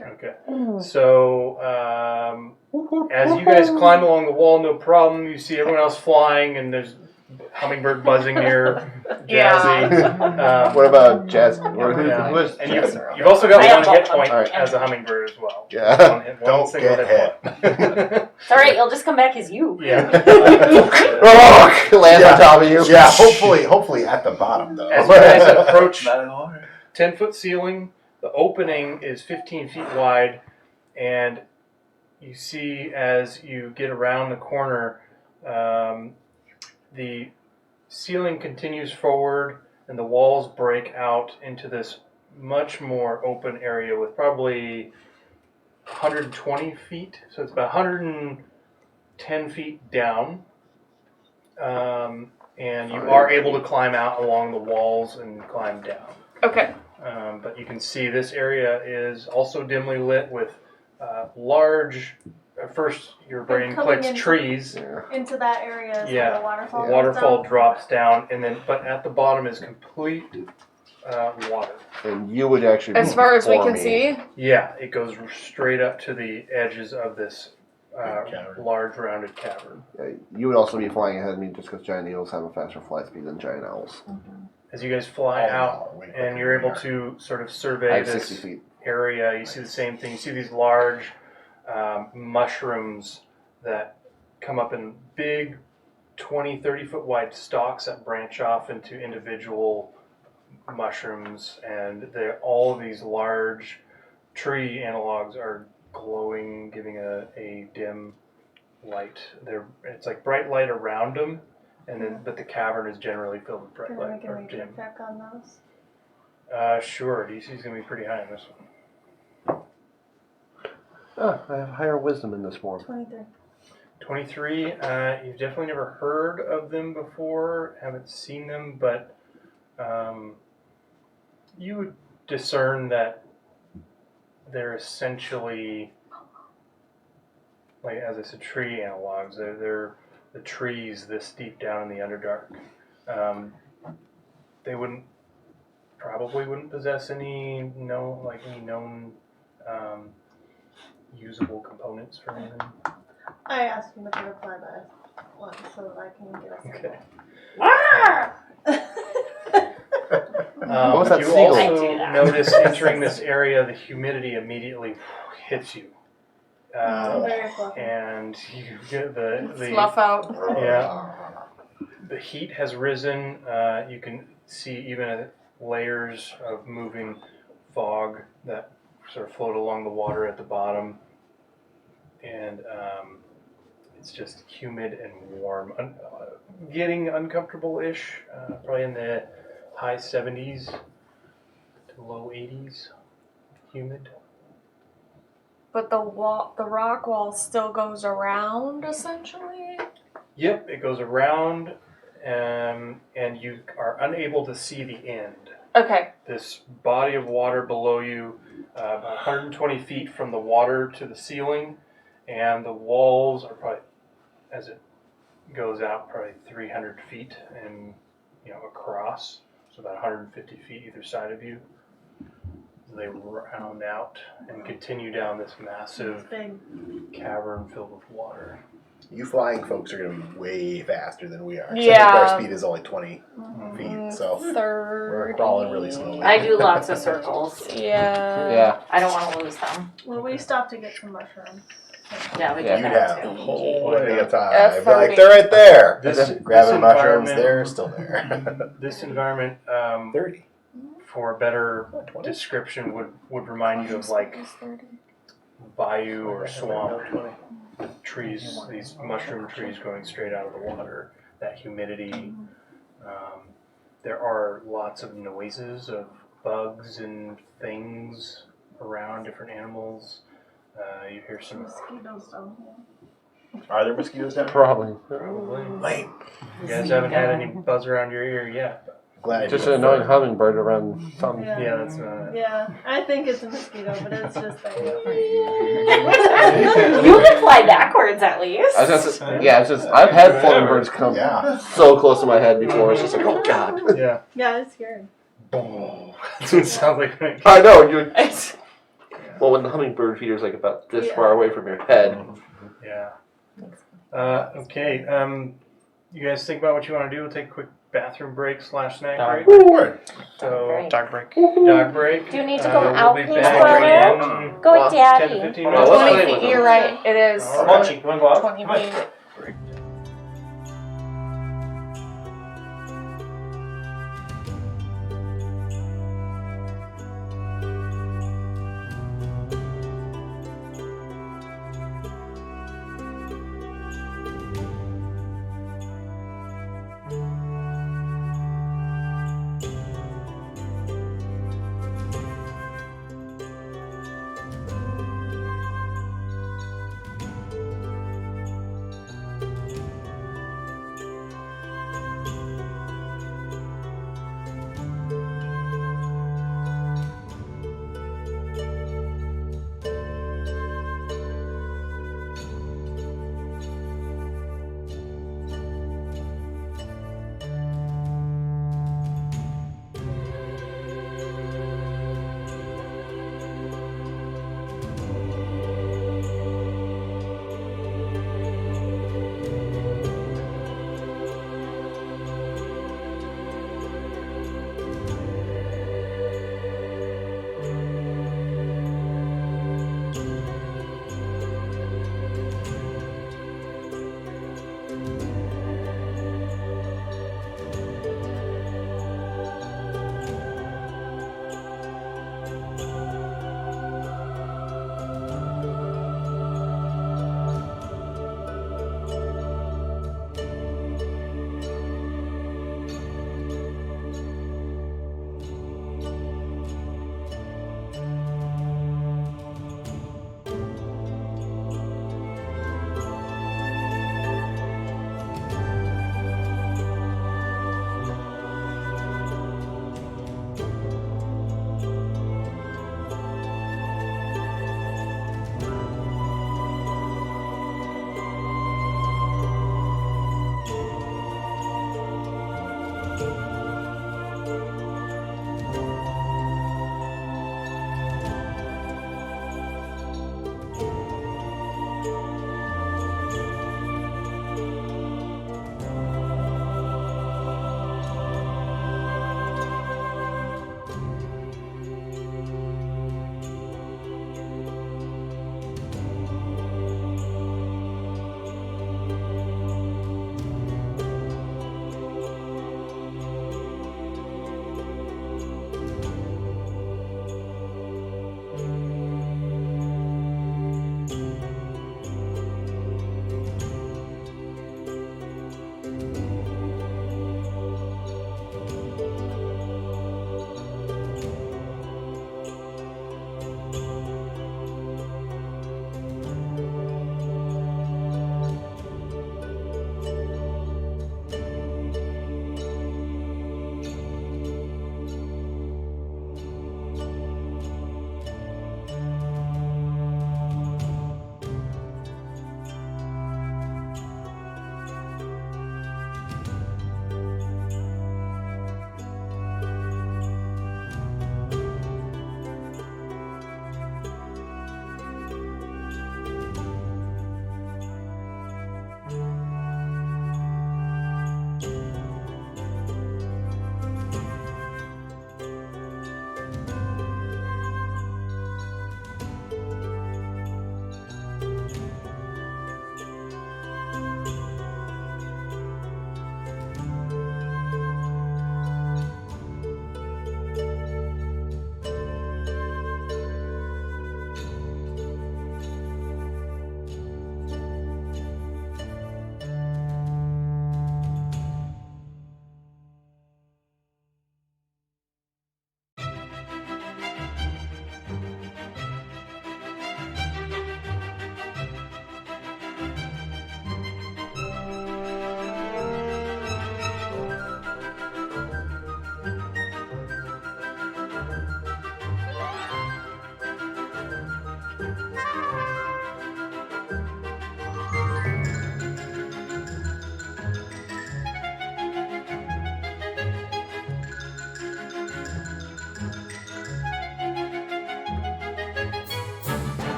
Okay. So as you guys climb along the wall, no problem. You see everyone else flying, and there's hummingbird buzzing near Jazzy. What about Jazz? Who Yeah. is And Jazz? you've also got I have one hit both. point Alright. as a hummingbird as well. Yeah. One Don't single get hit point. It's alright, you'll just come back as you. Yeah. Oh, land on top of you. Yeah, hopefully at the bottom though. As you guys approach Not in order. 10-foot ceiling, the opening is 15 feet wide, and you see as you get around the corner, the ceiling continues forward and the walls break out into this much more open area with probably 120 feet, so it's about 110 feet down. And you are able to climb out along the walls and climb down. Okay. But you can see this area is also dimly lit with large. At first, your brain coming clicks into- trees. Into that area is Yeah. where the waterfall The waterfall goes down. drops down, and then but at the bottom is complete water. And you would actually. As far as we before can me. see. Yeah, it goes straight up to the edges of this cavern. large rounded cavern. You would also be flying ahead of me just because giant eagles have a faster flight speed than giant owls. As you guys fly out, way and you're able to sort of I survey have 60 this feet. area, you see the same thing. You see these large mushrooms that come up in big 20, 30 foot wide stalks that branch off into individual mushrooms, and all of these large tree analogs are glowing, giving a dim light. It's like bright light around them, and then but the cavern is generally filled with bright Can light I make a or nature dim. check on those? Sure, DC's gonna be pretty high on this one. I have higher wisdom in this form. 23. 23, you've definitely never heard of them before, haven't seen them, but you would discern that they're essentially, like as I said, tree analogs. They're the trees this deep down in the underdark. They probably wouldn't possess any known usable components for anything. I asked him if he would fly by once so that I can get us. Okay. What was that You seagull? I also do that. notice entering this area, the humidity immediately hits you. I'm very fluffy. And you get the Fluff out. yeah, the heat has risen. You can see even layers of moving fog that sort of float along the water at the bottom, and it's just humid and warm, getting uncomfortable-ish. Probably in the high 70s to low 80s, humid. But the rock wall still goes around, essentially? Yep, it goes around, and you are unable to see the end. Okay. This body of water below you, about 120 feet from the water to the ceiling, and the walls are probably, as it goes out, probably 300 feet and across, so about 150 feet either side of you. They round out and continue down this massive cavern filled with water. You flying folks are going to be way faster than we are. 'Cause Yeah. I think our speed is only 20 feet, so 30. we're crawling really slowly. I do lots of circles. Yeah. Yeah. I don't want to lose them. Well, we stopped to get some mushrooms. Yeah, we Yeah. did You that have too. a whole way of time. F30. Be like, they're right there. This Grabbing mushrooms, environment- they're still there. This environment, 30. for a better description, would remind you of like bayou or swamp with trees, these mushroom trees growing straight out of the water, that humidity. There are lots of noises of bugs and things around, different animals. You hear some Mosquitoes down here. Are there mosquitoes down here? Probably. probably. Lame. You guys haven't had any buzz around your ear yet. Glad I Just did an it annoying first. hummingbird around something. Yeah, that's not it. Yeah, I think it's a mosquito, but it's just like. You can fly backwards at least. I've had floating birds come Yeah. so close to my head before. It's just like, oh god. Yeah. Yeah, it's scary. Boom. That's what it sounds like. When it I know. Well, when the hummingbird feeder's like about this far away from your head. Yeah. Okay. You guys think about what you want to do. We'll take a quick bathroom break / snack break. Word. So, Dog break. dog break. Do you need to go We'll out, be please, back Brother? in Go with 10 to Daddy. 15 Oh, minutes. let's 20 play with feet, you're them. right. It is. All right. Munchie, you want to go out? 20 Come on. feet.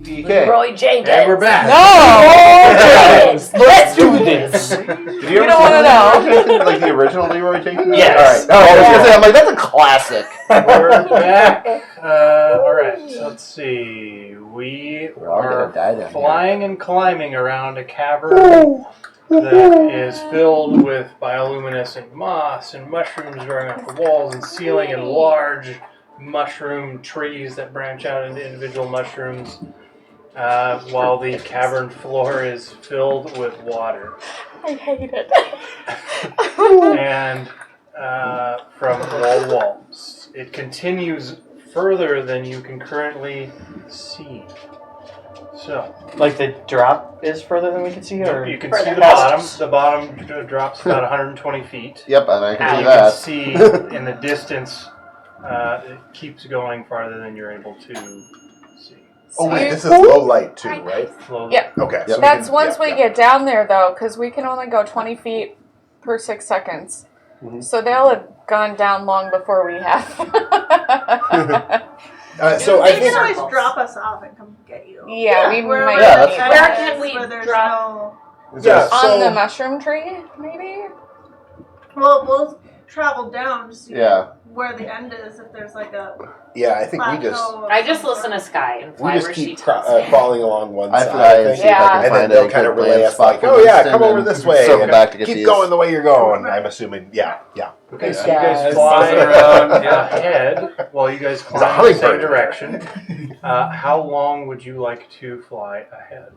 DK. Roy Jenkins. And we're back. No! Let's do this. Did We you ever don't wanna know. see Leroy Jenkins? Like the original Leroy Jenkins? Yes. All right. I was gonna say, I'm like, that's a classic. We're back. All right. Let's see. We We're all gonna are die down here. flying and climbing around a cavern that is filled with bioluminescent moss and mushrooms growing off the walls and ceiling, and large mushroom trees that branch out into individual mushrooms. While the cavern floor is filled with water. I hate it. And from wall walls. It continues further than you can currently see. So, Like the drop is further than we can see, or you can Further see the past. bottom. The bottom drops about 120 feet. Yep, and I can see You that. can see in the distance, it keeps going farther than you're able to see. Oh wait, this is low light too, right? Slowly. Yeah. Okay. Yep. So That's we can, once yeah, we yeah. get down there, though, because we can only go 20 feet per 6 seconds. Mhm. So they'll have gone down long before we have. So They I can think always drop us off and come get you. Yeah, we Where might. Yeah, that's- Where can we where there's drop? yeah. On the So mushroom tree, maybe? Well, we'll travel down to see Yeah. where the end is. If there's like a yeah, I think we plateau. just of I just some listen to sort. Sky and we fly just where she keep tells me. crawling along one I side. forgot I to think. see if I Yeah. can And then find they'll a kind of good relay land us spot like, for oh yeah, Winston come over and this way. Circle and back to get keep these. going the way you're going. I'm assuming, yeah. Okay, so Thanks, you guys guys. fly around ahead while you guys There's a climb in the same hummingbird. direction. How long would you like to fly ahead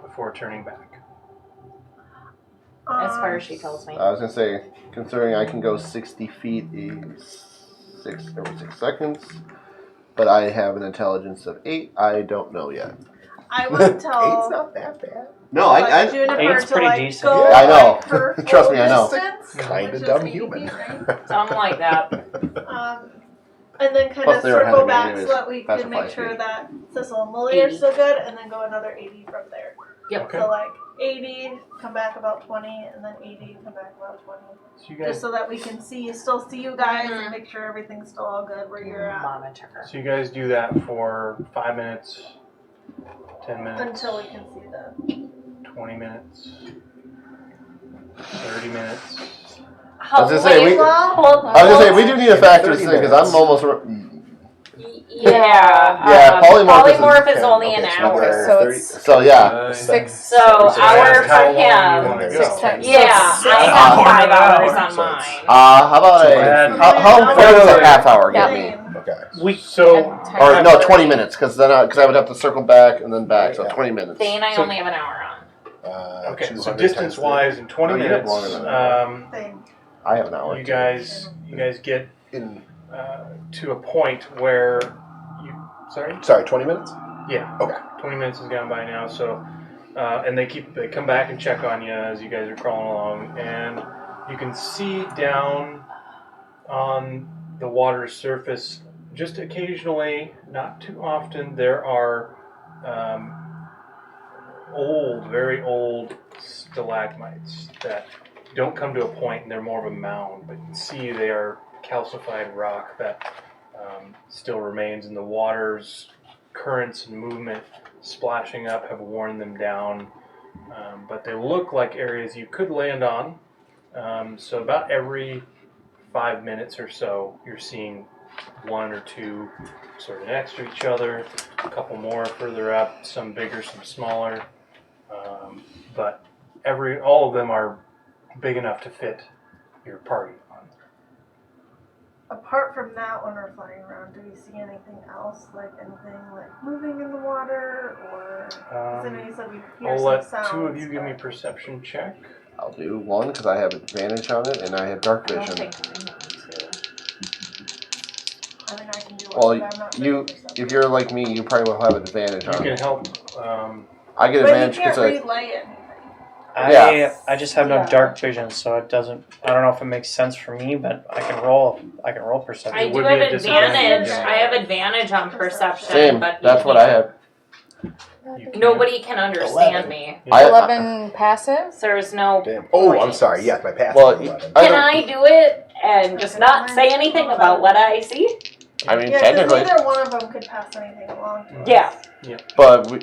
before turning back? As far as she tells me. I was gonna say, considering I can go 60 feet every 6 seconds, but I have an intelligence of 8. I don't know yet. I would Eight's tell not that bad. No, like, Juniper Eight's to pretty like decent. go Yeah, I know. like, her Trust me, I know. distance, Kind which of is dumb 80 human. feet, right? Something like that. And then kind Plus of they were ahead circle of me back anyways. so that we Faster can make fly sure speed. that Sissel and Lily are 80. still good, and then go another 80 from there. Yep. Okay. So like 80, come back about 20, and then 80, come back about 20. So you guys, Just so that we can still see you guys, Mhm. and make sure everything's still all good where you're at. Monitor. so you guys do that for 5 minutes, 10 minutes, Until we can see the. 20 minutes, 30 minutes. I was gonna say, we- Hold I was gonna say, we do need to factor this 30 in because I'm almost. Yeah. polymorph is only an Okay, so hour. we're So 30 it's So yeah, 6. So So hour that's how for long you him. wanna go. 6 times. Yeah, So I six- have hour 5 hours hour, on so mine. it's- how about So a add- how far does a half hour get me? Okay. We So, Or no, 20 minutes because then because I would have to circle back and then back, so Yeah. 20 minutes. Thane, I So- only have an hour on. okay, so 200 distance times wise, in 20 Oh, you have minutes, longer than that. Thing. I have an hour. you guys get in to a point where you Sorry? Sorry, 20 minutes? Yeah. Okay. 20 minutes has gone by now, so and they come back and check on you as you guys are crawling along, and you can see down on the water's surface, just occasionally, not too often, there are very old stalagmites that don't come to a point and they're more of a mound, but you can see they are calcified rock that still remains, and the water's currents and movement splashing up have worn them down, but they look like areas you could land on. So about every 5 minutes or so, you're seeing one or two sort of next to each other, a couple more further up, some bigger, some smaller, but all of them are big enough to fit your party on. Apart from that, when we're flying around, do we see anything else? Like anything like moving in the water, or? Because I know you said we hear I'll some let sounds. two of you give me but- perception check. I'll do one because I have advantage on it and I have dark I don't vision. think I know too. I mean, I can do Well, it, but I'm not good at perception. if you're like me, you probably will have advantage You on can it. help. I get But advantage you can't because relay anything. I just have no Yeah. dark vision, so it doesn't. I don't know if it makes sense for me, but I can roll perception. I It do would have be a advantage. disadvantage. I have advantage on perception, same. but That's what I have. You can- nobody can understand me. Yeah. 11 passive. So there's no. Damn. Oh, I'm point. sorry. Yeah, my pass. Well, is 11. Can I do it and just not say anything about what I see? I mean, Yeah, because technically, neither one of them could pass anything along to us. Yeah. but we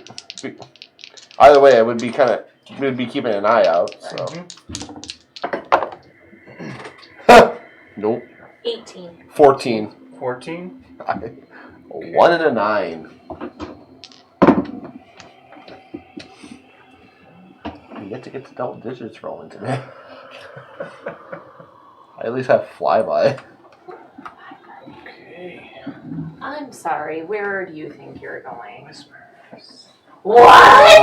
either way, we'd be keeping an eye out. So nope. 18. 14. 14. 1 and a 9. You get to get to double digits rolling today. I at least have flyby. Okay. I'm sorry. Where do you think you're going? Whispers. What?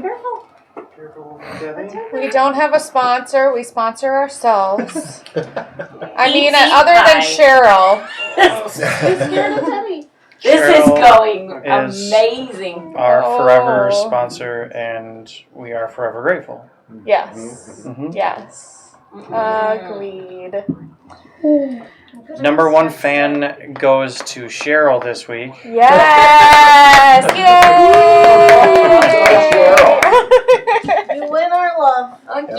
Careful. Careful, Debbie. We don't have a sponsor. We sponsor ourselves. I mean, Eat other than pie. Cheryl. This is Cheryl going is- amazing. Our forever Oh. sponsor, and we are forever grateful. Yes. Mm-hmm. Yes. Agreed. Number one fan goes to Cheryl this week. Yes! Yay! You win our love. Okay.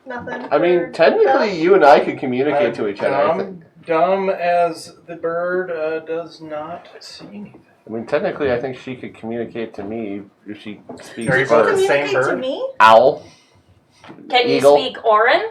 Nothing. I mean, for technically, you and I could communicate to each other. I think. Dumb as the bird does not see anything. I mean, technically, I think she could communicate to me if she speaks Are you Did you both bird. the same communicate to bird? me? Owl. Can you Eagle. speak Orin?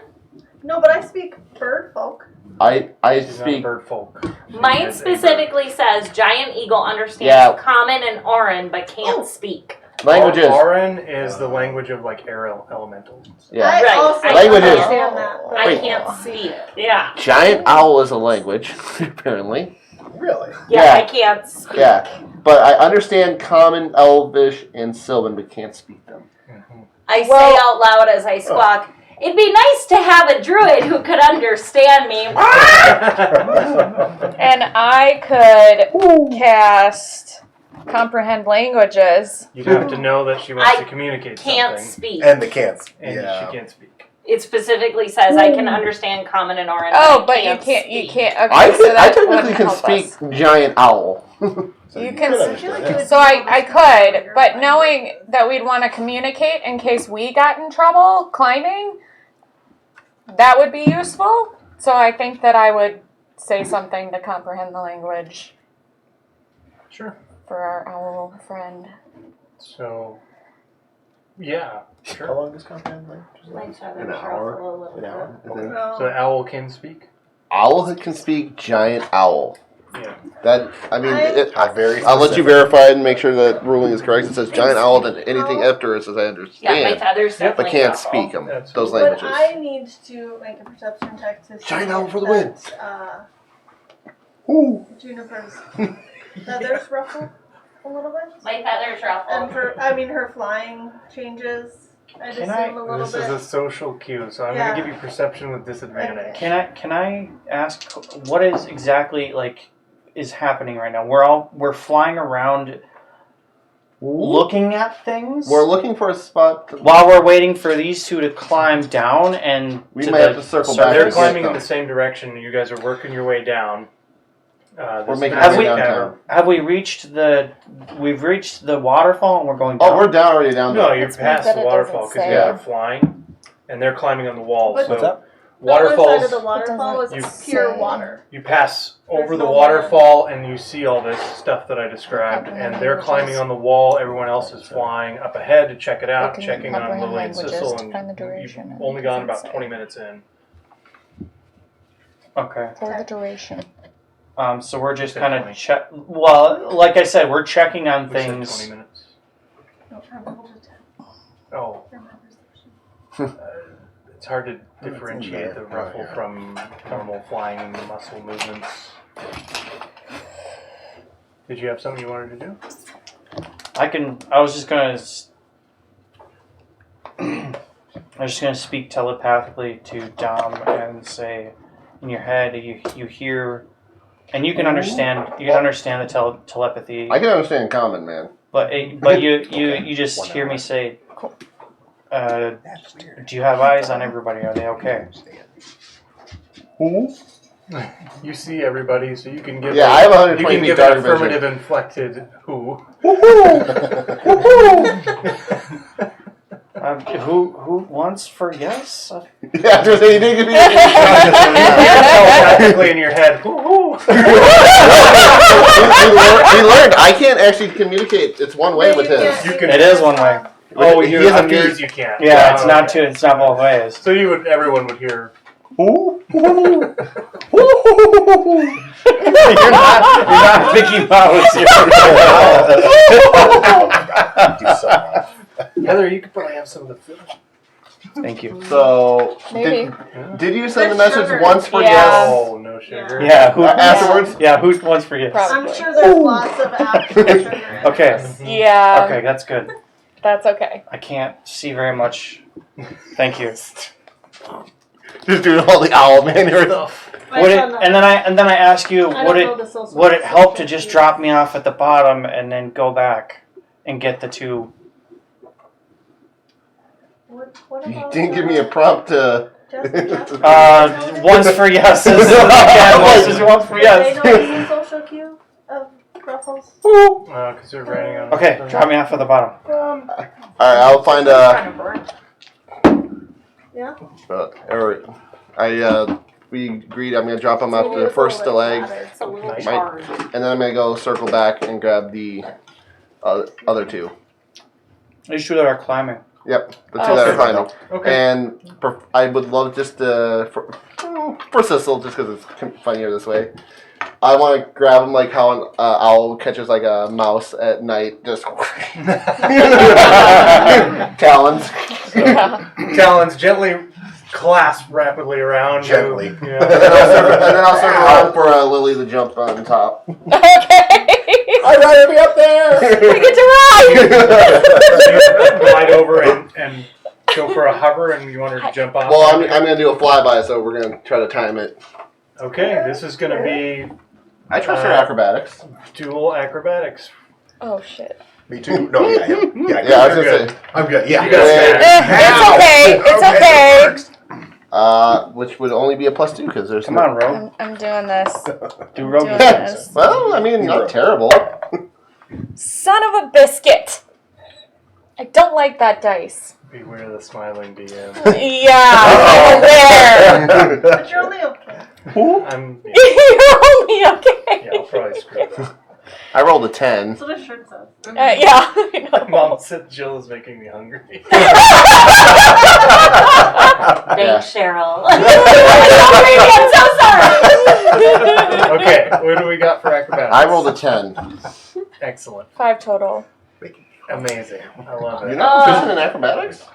No, but I speak bird folk. I She's not speak. bird folk. Mine She is a bird. specifically says giant eagle understands Yeah. common and Orin but can't speak. Languages. Auran is the language of like air elementals. Yeah. I Right. also Languages. understand that. But I Wait. can't speak. Yeah. Giant owl is a language, apparently. Really? Yeah, Yeah. I can't speak. Yeah. But I understand Common, Elvish, and Sylvan, but can't speak them. I say Well- out loud as I squawk, it'd be nice to have a druid who could understand me. And I could cast comprehend languages. You'd have to know that she wants I to communicate Can't something, speak. And the cants. and Yeah. she can't speak. It specifically says I can understand common and Orin. Oh, I but you can't. You speak. can't. Okay, I so can, I that technically wouldn't can help speak us. giant owl. So You could can- understand it. So I could, but knowing that we'd want to communicate in case we got in trouble climbing, that would be useful. So I think that I would say something to comprehend the language Sure. for our owl friend. So, yeah, How sure. long does comprehend languages My last? feathers An hour? ruffle a little An bit. hour? I think. No. So the owl can speak. Owl can speak giant owl. Yeah. That I mean, Very I'll let you specific. verify and make sure that ruling is correct. It says giant owl, then anything after it says I Yeah, my understand, feathers Yep. but definitely can't ruffle. speak them. That's Those cool. But languages. I need to make a perception check to see Giant owl if for the win. that, Ooh. Juniper's feathers ruffle a little bit. My feathers ruffle. And her flying changes. I just Can seem I- a little This bit. is a social cue, so I'm Yeah. going to give you perception with disadvantage. Can I ask what is exactly is happening right now? We're flying around looking at things. We're looking for a spot. While we're waiting for these two to climb down, and We may have to circle So back. they're and climbing get in the them. same direction. You guys are working your way down. We're making our this way downtown. Have we reached the? We've reached the waterfall, and we're going Oh, down. we're down already down No, there. you're It's weird past that the it waterfall doesn't because you say. guys are flying, and they're climbing on the wall. But- So What's up? The other side of waterfalls, the waterfall was You- pure say- water. you pass over There's the no waterfall, and you see all this stuff that I described, Covering and they're languages. climbing on the wall. Everyone else is flying up ahead to check it out, Looking at checking on covering Lily and languages Sissel, to find the and duration, you've and only it gone doesn't about say. 20 minutes in. Okay. For the duration. So we're just said kind 20. of check. Well, like I said, we're checking on We said things. 20 minutes. No, I'm able to tell Oh, from my perception. it's hard to differentiate the ruffle from normal flying muscle movements. Did you have something you wanted to do? I was just gonna. I was just gonna speak telepathically to Dom and say, in your head, you hear, and you can understand. You can understand the telepathy. I can understand common, man. But you just hear me say, "Do you have eyes on everybody? Are they okay?" Who? You see everybody, so you can give. Yeah, I have 120 You can feet give dark an vision. affirmative inflected who. Who wants for yes? Yeah, just say you didn't give me. Telepathically in your head. Who? we learned I can't actually communicate. It's one way with his. You can- It is one way. Oh, He you has a on yours beat. you can't. Yeah, it's Oh, not okay. two. It's not both ways. So everyone would hear. Who? You're not Mickey Mouse. Do so. Heather, you could probably have some of the food. Thank you. So, Maybe. did you send the There's message sugar. once for Yeah. yes? Oh, no sugar. Yeah. Who Afterwards? Yeah. Who wants for yes? Probably. I'm sure there's lots of actual sugar in it. Okay. Yeah. Okay, that's good. That's okay. I can't see very much. Thank you. Just doing all the owl man here. I Would it? don't know. And then I ask you, I would don't know it? the social Would it help to social just cues. drop me off at the bottom and then go back and get the two? What You about, didn't give me a prompt to. Justin, One's for yeses. Again, one's for They yes. know the social cue of Ruffles. Because they're writing on. Okay, drop me off at the bottom. Alright, I'll find a. Yeah. We agreed I'm gonna drop him off to the first stalag, It's a little Nice. hard. and then I'm gonna go circle back and grab the other two. These two that are climbing. Yep, the two Oh, that are okay. climbing. Okay. And I would love just to, for Sissel, just because it's funnier this way. I want to grab him like how an owl catches like a mouse at night, just talons. Yeah. Talons gently clasp rapidly around you. Gently. And Yeah. then I'll circle around for Lily to jump on top. Okay. I'd rather be up there. We get to ride. Glide over and go for a hover, and you want her to jump off. Well, I'm gonna do a flyby, so we're gonna try to time it. Okay, this is going to be I trust her acrobatics. dual acrobatics. Oh shit. Me too. No, yeah. Yeah, I was you're gonna good. say. I'm good. Yeah. You guys Yeah. It's okay. It's okay. Which would only be a +2 because there's Come no. on, Rogue. I'm doing this. Do Rogue. Doing this. Well, I mean, not terrible. Son of a biscuit. I don't like that dice. Beware the smiling DM. Yeah, I'm aware. But you're only okay. I'm. You're only okay. Yeah, I'll probably screw it up. I rolled a 10. That's what his shirt says. Yeah, I know. Mom said Jill is making me hungry. Thanks, Cheryl. I'm so sorry. Okay, what do we got for acrobatics? I rolled a 10. Excellent. 5 total. Amazing. I love You're it. not proficient in acrobatics?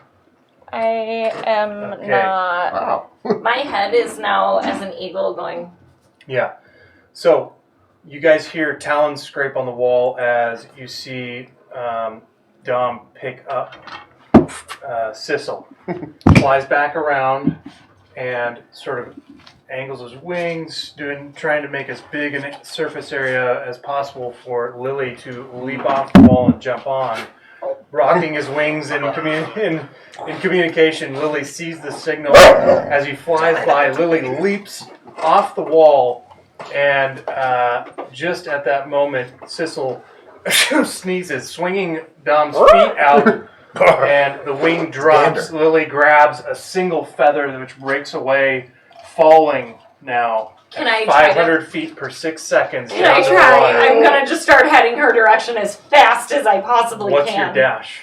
I am Okay. not. Wow. My head is now as an eagle going. Yeah. So, you guys hear talons scrape on the wall as you see Dom pick up Sissel flies back around and sort of angles his wings, trying to make as big a surface area as possible for Lily to leap off the wall and jump on. Rocking his wings in communication, Lily sees the signal. As he flies by, Lily leaps off the wall, and just at that moment, Sissel sneezes, swinging Dom's feet out, and the wing drops. Lily grabs a single feather which breaks away, falling now. Can I try 500 feet per 6 seconds. Can I try? I'm gonna just start heading her direction as fast as I possibly What's can. your dash?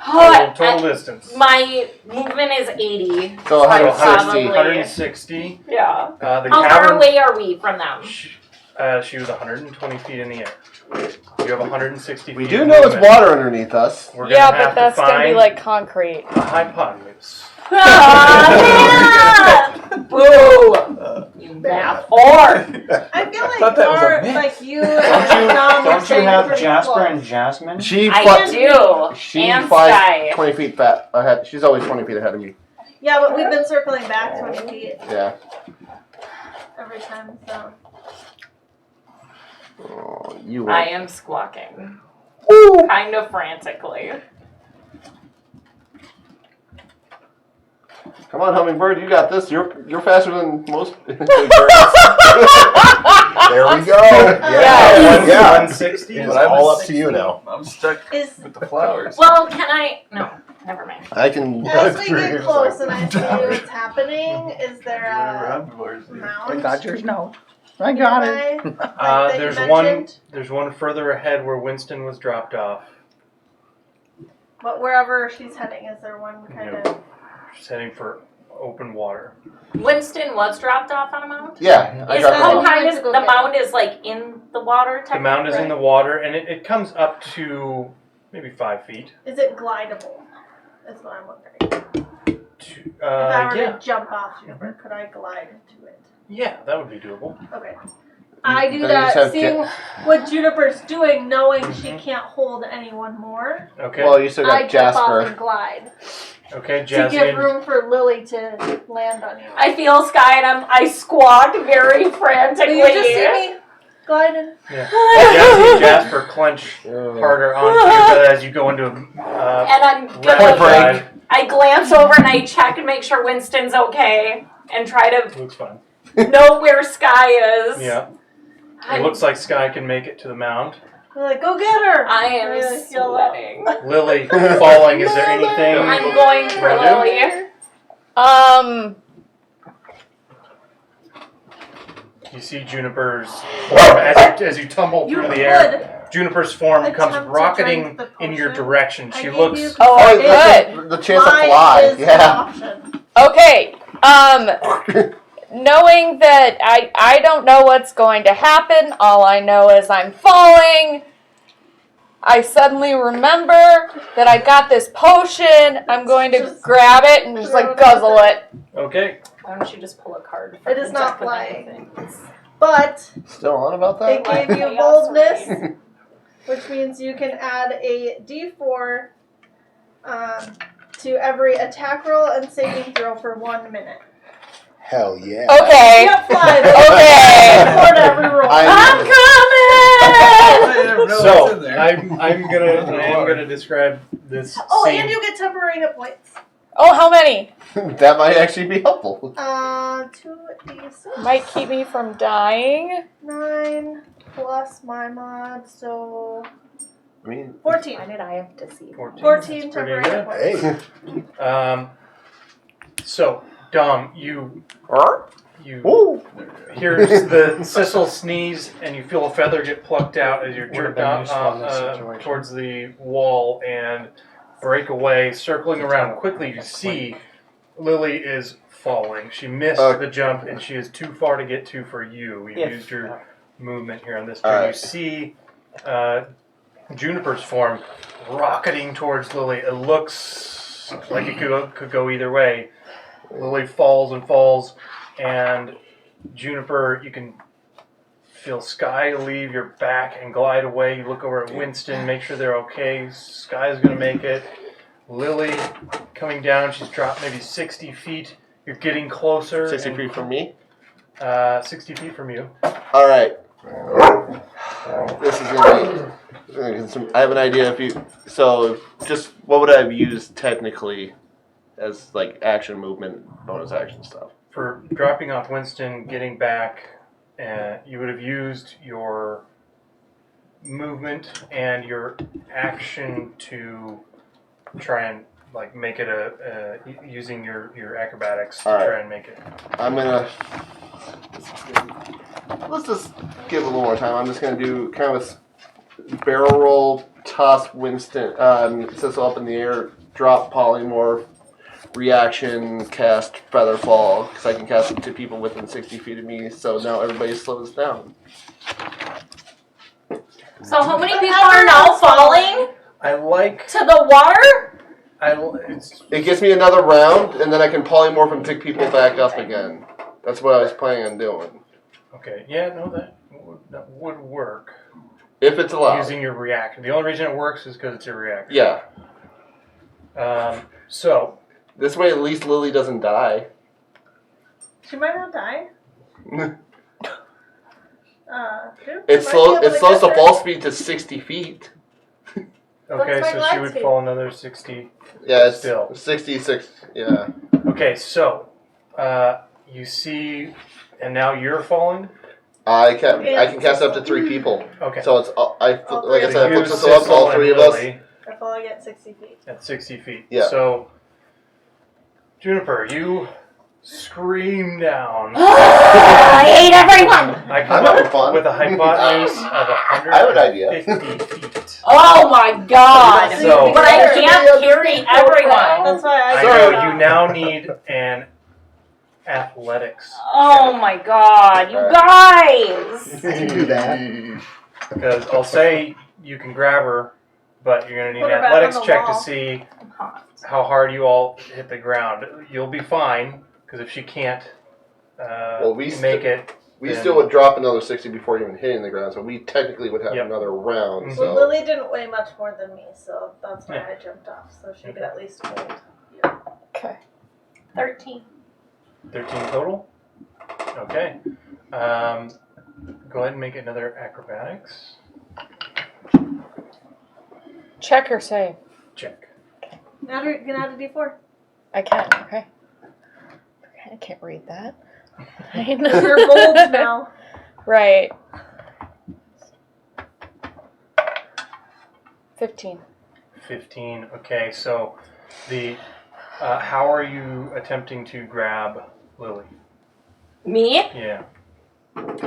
Oh, Total distance. My movement is 80. So 160. 160. Yeah. The How far cavern, away are we from them? she was 120 feet in the air. You have 160 feet. We do of know it's movement. water underneath us. We're gonna Yeah, have but that's to gonna be find like concrete. a hypotenuse. Boo! You math whore! I feel like thought that was a our, myth. like you and Dom were Don't you staying have pretty Jasper close. and Jasmine? She I do. She And flies Sky. 20 feet ahead. She's always 20 feet ahead of me. Yeah, but we've been circling back 20 feet Yeah. every time, so. Oh, you I were. am squawking. Kind of frantically. Come on, hummingbird, you got this. You're faster than most birds. There we go. Yeah. Yeah. 160. It's all up to you now. I'm stuck Is, with the flowers. Well, can I? No, never mind. I can. as we You're get just close like, and I see what's happening, is there a mound? I got yours. No, I got it. nearby, like, that you mentioned? There's one further ahead where Winston was dropped off. But wherever she's heading, is there one kind of? She's heading for open water. Winston was dropped off on a mound? Yeah, I Is got the that- one. kind Went to of go the get mound is like in the water? The mound is in Right. the water, and it comes up to maybe 5 feet. Is it glidable? Is what I'm wondering. If I were Yeah. to jump off Juniper, could I glide to it? Yeah, that would be doable. Okay. I do Then you just that, have seeing what Juniper's doing, knowing she can't hold anyone more. Okay. Well, you still I got jump off and Jasper. glide Okay, to give Jazzy. room for Lily to land on you. I feel Sky and I squawk very But frantically. you just see me gliding. Jazzy and Jasper clench harder onto you as you go into And I'm rapid gonna dive. I glance over and I check and make sure Winston's okay and try to Looks fine. know where Sky is. Yeah. It looks like Sky can make it to the mound. I'm like, go get her! I am Really feel that. sweating. Lily falling. Is there anything? I'm going for Wanna Lily. You see Juniper's form as you tumble You through the air. could. Juniper's form attempt comes to rocketing drink the in your potion. direction. I She gave looks. you Oh, consent. good. The chance to Mine fly. is an Yeah. option. Okay. Knowing that I don't know what's going to happen, all I know is I'm falling. I suddenly remember that I got this potion. I'm going to Just grab it and just like guzzle it. Okay. Why don't you just pull a card? From It is the not deck with flying. anything? But Still on about it that? gave you Chaos boldness, rating. which means you can add a d4 to every attack roll and saving throw for 1 minute. Hell yeah. Okay. You can't fly. Okay. For every roll. I'm coming! So I'm gonna describe this Oh, scene. and you get temporary hit points. Oh, how many? That might actually be helpful. 2d6. Might keep me from dying. 9 plus my mod, so I mean, 14. Why did I have to see? 14. 14 That's pretty temporary hit good. points. Hey. So Dom, you Ooh. hear the Sissel sneeze, and you feel a feather get plucked out as you're Would have jerked been out useful in this situation. towards the wall and break away. Circling around quickly, you see Lily is falling. She missed the jump, and she is too far to get to for you. You used your movement here on this turn. You see Juniper's form rocketing towards Lily. It looks like it could go either way. Lily falls and falls, and Juniper, you can feel Sky leave your back and glide away. You look over at Winston, make sure they're okay. Sky's going to make it. Lily coming down. She's dropped maybe 60 feet. You're getting closer. 60 feet from me? 60 feet from you. All right. This is gonna be. I have an idea. So, just what would I have used technically as like action movement, bonus action stuff? For dropping off Winston, getting back, you would have used your movement and your action to try and like make it using your acrobatics to try and make it. I'm gonna. Let's just give it a little more time. I'm just gonna do kind of a barrel roll, toss Winston, sits up in the air, drop polymorph, reaction, cast feather fall, because I can cast it to people within 60 feet of me. So now everybody slows down. So how many people are now falling I like. to the water? It gives me another round, and then I can polymorph and pick people back up again. That's what I was planning on doing. Okay. Yeah. No, that would work. If it's allowed. Using your reaction. The only reason it works is because it's your reaction. Yeah. So. This way, at least Lily doesn't die. She might not die. It slows the fall speed to 60 feet. Okay, What's my so she glide would speed? fall another 60. Yeah, it's Still. 66. Yeah. Okay, so you see, and now you're falling. I can cast up to 3 people. Okay. So it's like I said, I You, flip this up, Sissel, all and 3 of us. Lily I fall, I get 60 feet. at 60 feet. Yeah. So, Juniper, you scream down. I hate everyone. I come I'm having up fun. with a hypotenuse of I have an idea. 150 feet. Oh my god. So- But I can't carry everyone. That's why I I know you now need an athletics. Oh my god, you guys. I can do that. Because I'll say you can grab her, but you're going to need Put an her back on athletics the check wall. to see I'm hot. how hard you all hit the ground. You'll be fine, because if she can't make it, We then- still would drop another 60 before even hitting the ground, so we technically would have Yep. another round. Mhm. So Well, Lily didn't weigh much more than me, so that's why Yeah. I jumped off, so she could Okay. at least hold. Okay. 13. 13 total? Okay. Go ahead and make another acrobatics Check or save? check. Now you can add a D4. I can't. Okay. I can't read that. You're gold now. Right. 15. 15. Okay, so how are you attempting to grab Lily? Me? Yeah.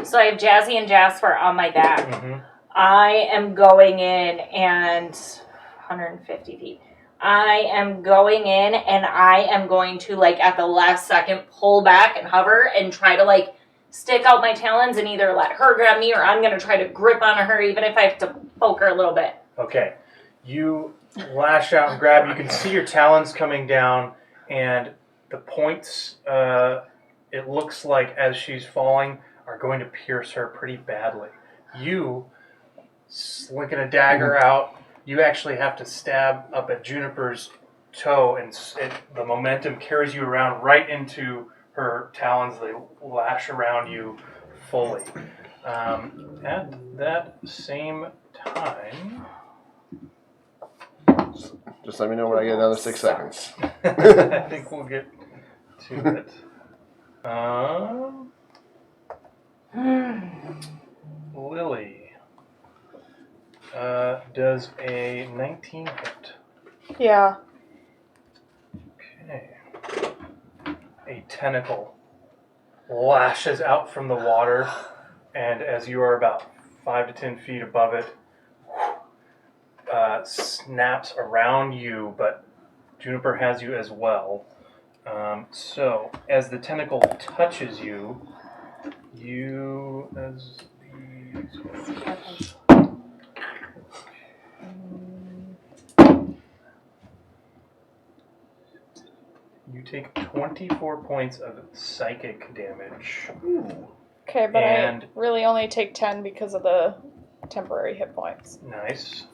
So I have Jazzy and Jasper on my back. Mm-hmm. I am going in and 150 feet. I am going in and I am going to, like, at the last second, pull back and hover and try to, like, stick out my talons and either let her grab me or I'm going to try to grip onto her even if I have to poke her a little bit. Okay. You lash out and grab. You can see your talons coming down, and the points, it looks like as she's falling, are going to pierce her pretty badly. You, slinking a dagger out, you actually have to stab up at Juniper's toe, and the momentum carries you around right into her talons. They lash around you fully. At that same time... just let me know when I get another 6 seconds. I think we'll get to it. Lily does a 19 hit. Yeah. Okay. A tentacle lashes out from the water, and as you are about 5 to 10 feet above it, snaps around you, but Juniper has you as well. So, as the tentacle touches you, you take 24 points of psychic damage. Okay, but And- I really only take 10 because of the temporary hit points. Nice.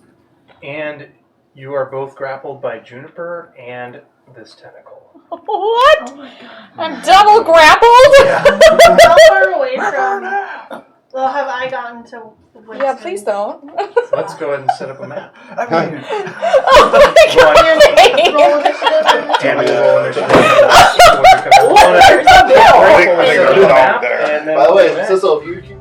And You are both grappled by Juniper and this tentacle. What? Oh my god. I'm double grappled? How far away from? Well, have I gotten to? Winston? Yeah, please don't. Let's go ahead and set up a map. Oh my god, your name! Roll initiative. And we'll roll initiative. There's a bill. Set up a map, and then By the way, we'll do that. Sissel, if you can.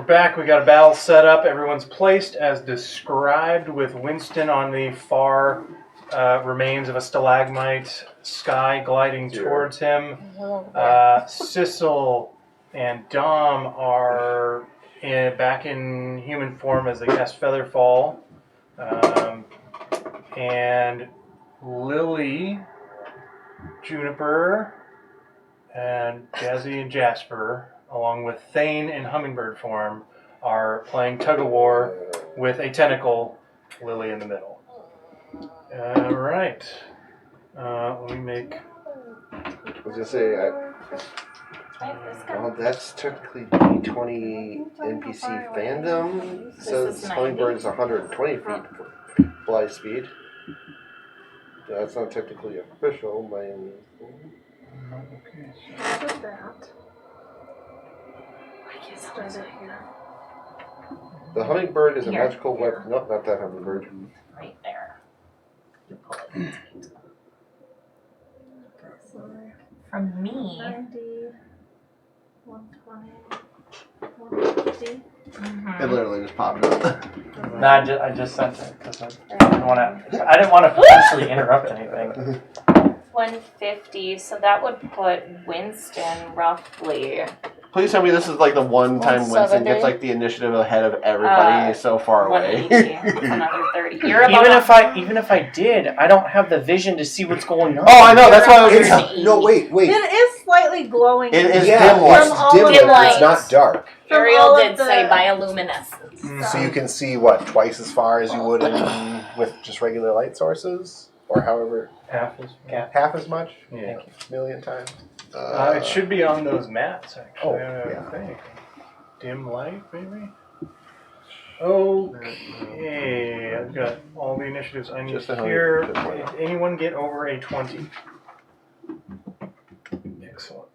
back. We got a battle set up. Everyone's placed as described, with Winston on the far remains of a stalagmite, Sky gliding towards him. Sissel and Dom are back in human form as they cast Featherfall. And Lily, Juniper, and Jazzy and Jasper, along with Thane in hummingbird form, are playing tug of war with a tentacle, Lily in the middle. Alright. Let me make... I was going to say, well, that's technically D20 NPC fandom. It says hummingbird is 120 feet for fly speed. That's not technically official by any means. Okay. What is that? I guess Start it here. The hummingbird is a Here. magical weapon. Nope, not that hummingbird. right there. You pull it. Sorry. From me. 90, 120, 150. Mhm. It literally just popped up. No, I just sent it because I didn't want to potentially interrupt anything. 150, so that would put Winston roughly. Please tell me this is like the one time Winston 170. gets like the initiative ahead of everybody so far away. 180. It's another 30. You're about Even if I did, I don't have the vision to see what's going on. Oh, I know. That's why I was. It's- No, wait. It is slightly glowing. It is Yeah, dim light. it's From all dim of light. the It's not lights. dark. From Ariel all of did say bioluminescence. So you can see what, twice as far as you would with just regular light sources, or however Half is... half as much, Yeah. million times. It should be on those maps, actually. Oh, I think. Dim light, maybe? Okay. I've got all the initiatives I need Just a here. hundred, just one. Did anyone get over a 20? Excellent.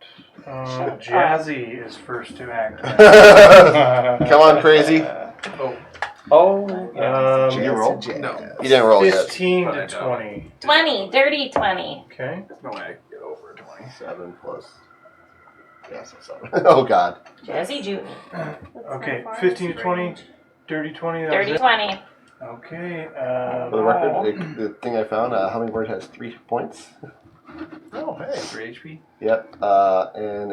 Jazzy is first to act. Come on, crazy. Oh, Did you roll? No. You didn't roll yet. 15 But to I know. 20. 20, dirty 20. Okay. There's no way I can get over 20. 7 plus. Yeah, so 7. Oh, God. Jazzy Junie. Okay. 15 to 20. Dirty 20. That was Dirty it. 20. Okay. For the record, the thing I found, hummingbird has 3 points. Oh, hey. 3 HP? Yep. And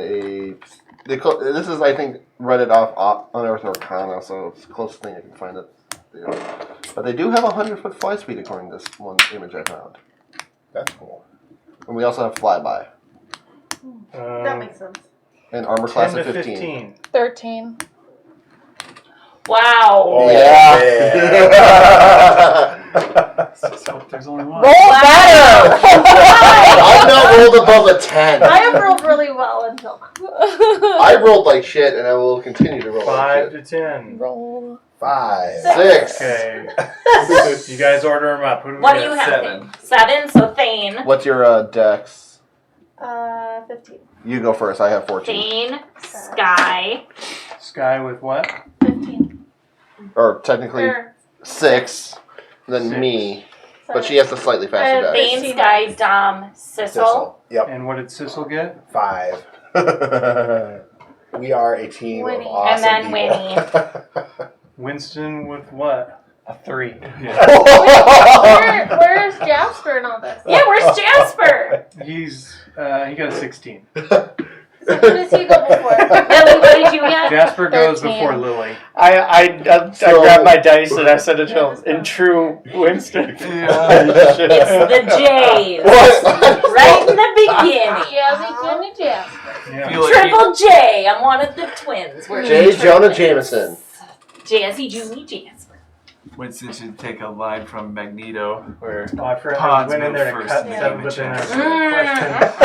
this is, I think, read it off Unearthed Arcana, so it's the closest thing I can find it. But they do have 100-foot fly speed according to this one image I found. That's cool. And we also have flyby. That makes sense. And armor class 10 of to 15. 13. Wow. Oh, Yeah. Let's hope there's only one. Roll better! I've not rolled above a 10. I have rolled really well until now. I rolled like shit, and I will continue to roll 5 like to 10. Roll. 5. shit. 6. Okay. You guys order them up. Who do What we do you got? have? 7. 7, so Thane. What's your dex? 15. You go first. I have 14. Thane, Sky. Sky with what? 15. Or technically Or 6. Then 6. me. But she has the slightly faster dex. Thane, Sky, Dom, Sissel. Yep. And what did Sissel get? 5. We are a team Winnie. of awesome And then people. Winston with what? a 3. Where's Jasper and all this? Yeah, where's Jasper? He got a 16. So who does he go before? Lily, what did you get? Jasper goes 13. before Lily. I grabbed my dice and I said to Jill, in true Winston. It's the J's. What? Right in the beginning. Jazzy, Jimmy, Jasper. Yeah. Feel like Triple J. I'm one of the twins. We're J. Jonah triplets. Jameson. Jazzy, Junie, Jasper. Winston should take a line from Magneto where Oh, I forgot. I Pawns went in there to move cut first them, and but then then there's the a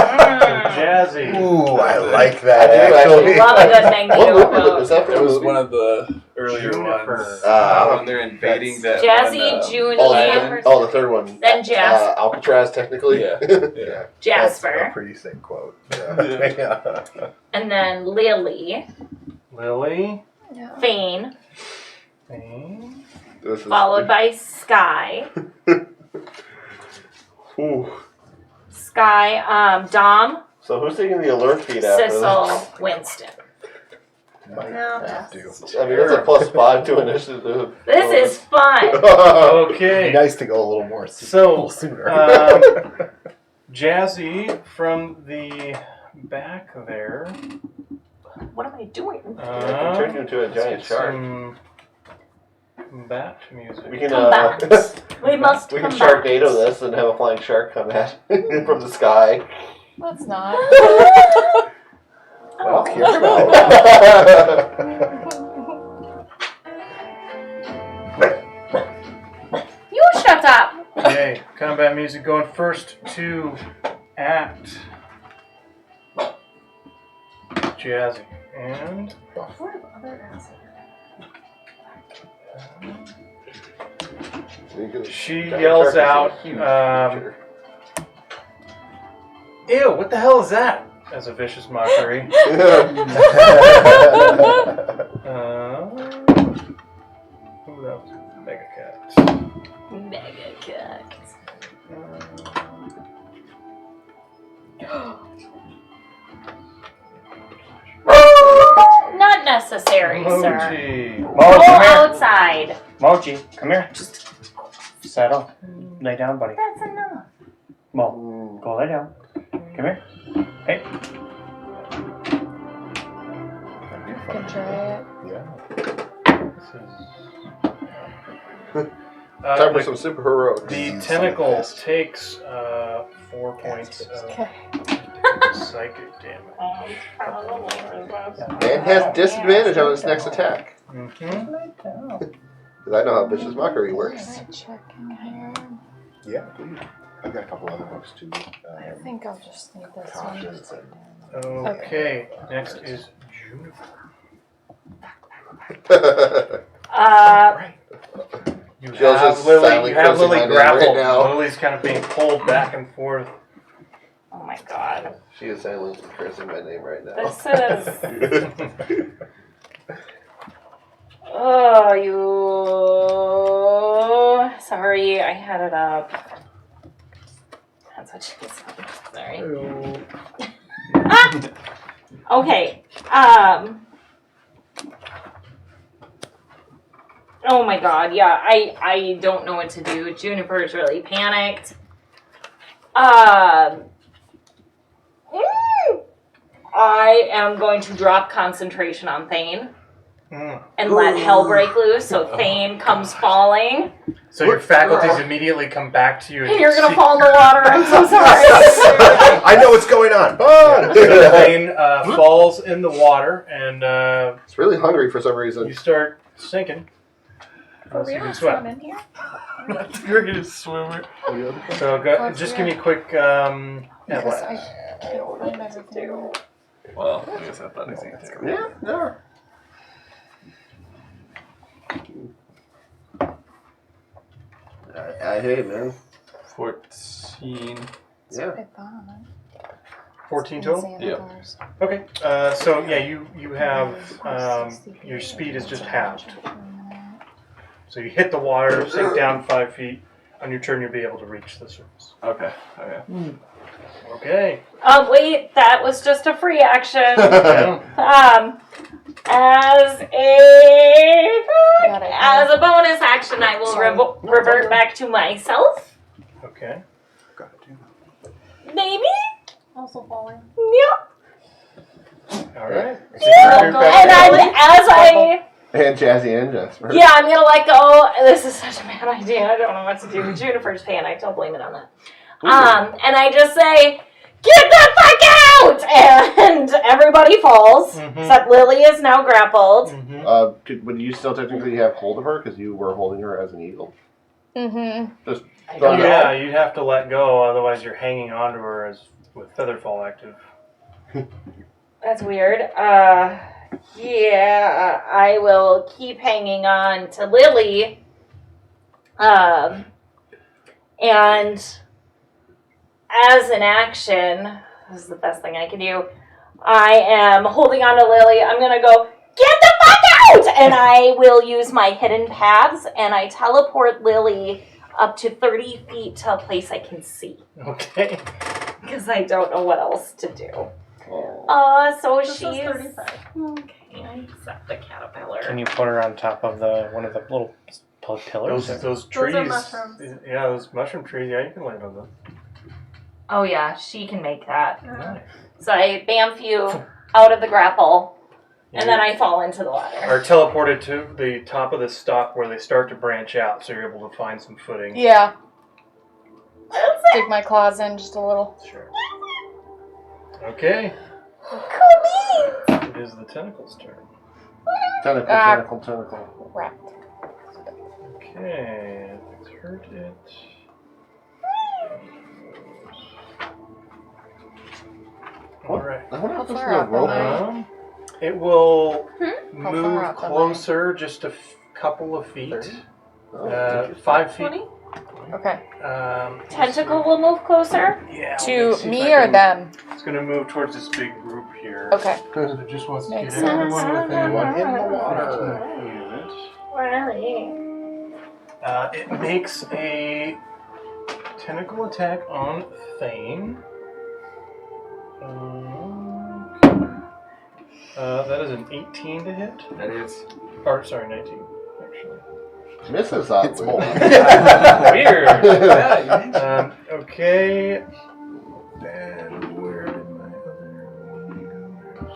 question. Jazzy. Ooh, I like that. I do actually. Love a good What Magneto movie quote. was that? it was one of the earlier Juniper. ones when they're invading that Jazzy, one, Junie, Oh, the third one. then Jasper. Alcatraz, technically. Yeah. Yeah. That's a Jasper. pretty sick quote. Yeah. And then Lily, Lily. Thane, This is- followed by Sky. Ooh. Sky, Dom, So who's taking the alert feed after Sissel, this? Winston. Might Yeah. have to. I mean, it's a +5 to initiative. This is fun. It'd Okay. be nice to go a little more So, sooner. Jazzy from the back there. What am I doing? I can turn you into a let's giant get shark. some bat music. We can Come back. We must we can come back. Sharknado this and have a flying shark come at from the sky. Let's not. Well, hear him out. You shut up. Okay, combat music going first to act. Jazzy. And What other acid? she yells out, ew, what the hell is that? As a vicious mockery. Ooh, that was Mega Cat. Mega cat. Not necessary, sir. Moji. Mo, Go come here. outside. Moji, come here. Just settle. Lay down, buddy. That's enough. Mo, go lay down. Come here. Hey. Can try it. Yeah. Time for some super heroics. The tentacle takes 4 points of Okay. psychic damage. And has disadvantage on its next attack. Mm-hmm. Because I know how vicious mockery works. Alright, checking here. Yeah, please. I've got a couple other books too. I think I'll just need this one. Conscience and Okay, next is Juniper. You Jill's have just Lily, silently you have cursing Lily my name grappled. right now. Lily's kind of being pulled back and forth. Oh my god. She is silently cursing my name right now. This is. Oh, you. Sorry, I had it up. That's what she said. Sorry. Okay. Oh my god, yeah, I don't know what to do. Juniper's really panicked. I am going to drop concentration on Thane and let hell break loose, so Thane comes falling. So your faculties immediately come back to you. And you're gonna fall in the water, I'm so sorry. I know what's going on. Fun! So Thane falls in the water, and It's really hungry for some reason. you start sinking. Unless you can swim. in here? You're gonna swimmer. So just give me a quick Because athletics. I can't find everything. Well, I guess I thought it was easy. Yeah, no. I hate it, man. 14. Yeah. I thought. 14 total? Xanadars. Okay. So yeah, you have your speed is just halved. So you hit the water, sink down 5 feet. On your turn, you'll be able to reach the surface. Okay. Okay. Wait, that was just a free action. Yeah. As a bonus action, I will revert back to myself. Okay. Maybe? Also falling. Yep. All right. And And Jazzy and Jasper. yeah, I'm gonna let go. This is such a bad idea. I don't know what to do. Juniper's panicked. Don't blame it on that. And I just say, "Get the fuck out!" And everybody falls. Except Lily is now grappled. Would you still technically have hold of her because you were holding her as an eagle? Mm-hmm. Just Yeah, you'd have to let go, otherwise you're hanging onto her as with Featherfall active. That's weird. Yeah, I will keep hanging on to Lily. And as an action, this is the best thing I can do. I am holding on to Lily. I'm gonna go, "Get the fuck out!" And I will use my hidden paths and I teleport Lily up to 30 feet to a place I can see. Okay. Because I don't know what else to do. So This she's... is 35. Okay, I Except the caterpillar. Can you put her on top of one of the little pillars? Those trees. are mushrooms. Yeah, those mushroom trees. Yeah, you can land on them. Oh yeah, she can make that. Nice. So I bamf you out of the grapple, and then I fall into the water. Are teleported to the top of the stalk where they start to branch out, so you're able to find some footing. Yeah. Dig my claws in just a little. Sure. Okay. It is the tentacle's turn. Tentacle. Wrapped. Okay. Let's hurt it. All right. I wonder if this is far a up rope. am I? It will How move far up am I? closer, just a couple of feet. 30? 5 feet. 20? Okay. Tentacle will move closer. Yeah. To let see if me I or can- them? It's going to move towards this big group here. Okay. It just wants to Makes get everyone sense. within Everyone in the water. 15 units. Where are they? It makes a tentacle attack on Thane. That is an 18 to hit. That is. Or, sorry, 19, actually. Misses oddly. It's more. Weird. Okay. And where did my other one go?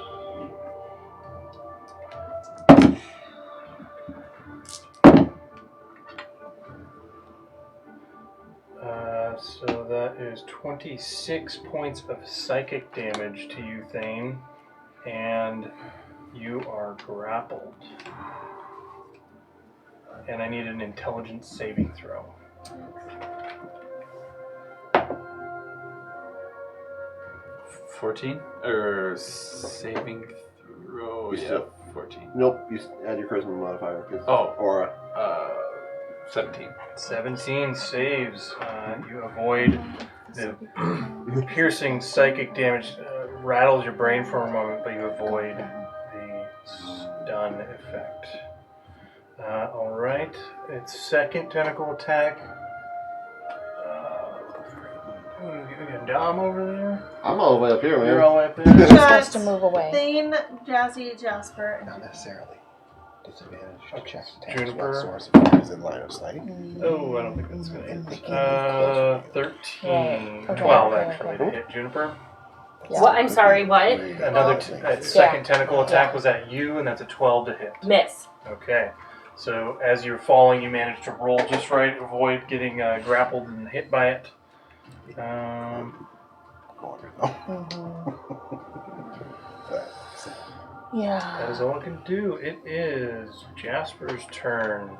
So that is 26 points of psychic damage to you, Thane. And you are grappled. And I need an intelligence saving throw. $14 or saving throw? You Yeah, still- 14. Nope, you add your charisma modifier. 'Cause Oh. Aura. 17. 17 saves. You avoid the piercing psychic damage. Rattles your brain for a moment, but you avoid the stun effect. Alright, its second tentacle attack. We got Dom over there. I'm all the way up here, man. You're all the way up there. You're supposed to move away. Thane, Jazzy, Jasper, Not necessarily. Disadvantage to Okay. check Juniper. what source of fire is in line of sight. Oh, I don't think that's going to And hit. they can move 13. Right. Okay, 12 okay, actually okay. to hit Juniper. Yeah. What? I'm sorry. What? Another second tentacle attack was at you, and that's a 12 to hit. Miss. Okay. So as you're falling, you manage to roll just right, avoid getting grappled and hit by it. Yeah. That is all I can do. It is Jasper's turn.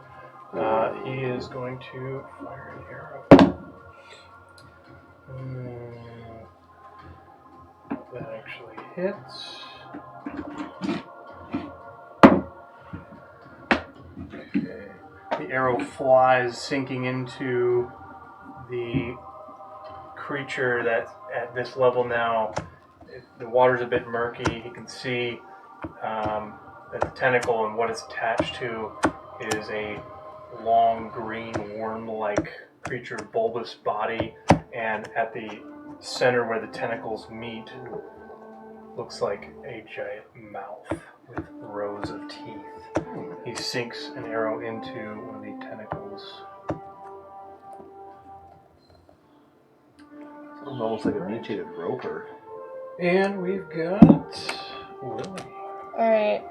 He is going to fire an arrow. That actually hits. Okay. The arrow flies, sinking into the creature that's at this level now. The water's a bit murky. He can see that the tentacle and what it's attached to is a long green worm-like creature, bulbous body, and at the center where the tentacles meet looks like a giant mouth with rows of teeth. He sinks an arrow into one of the tentacles. Sounds almost like a mutated roper. And we've got Lily. Alright.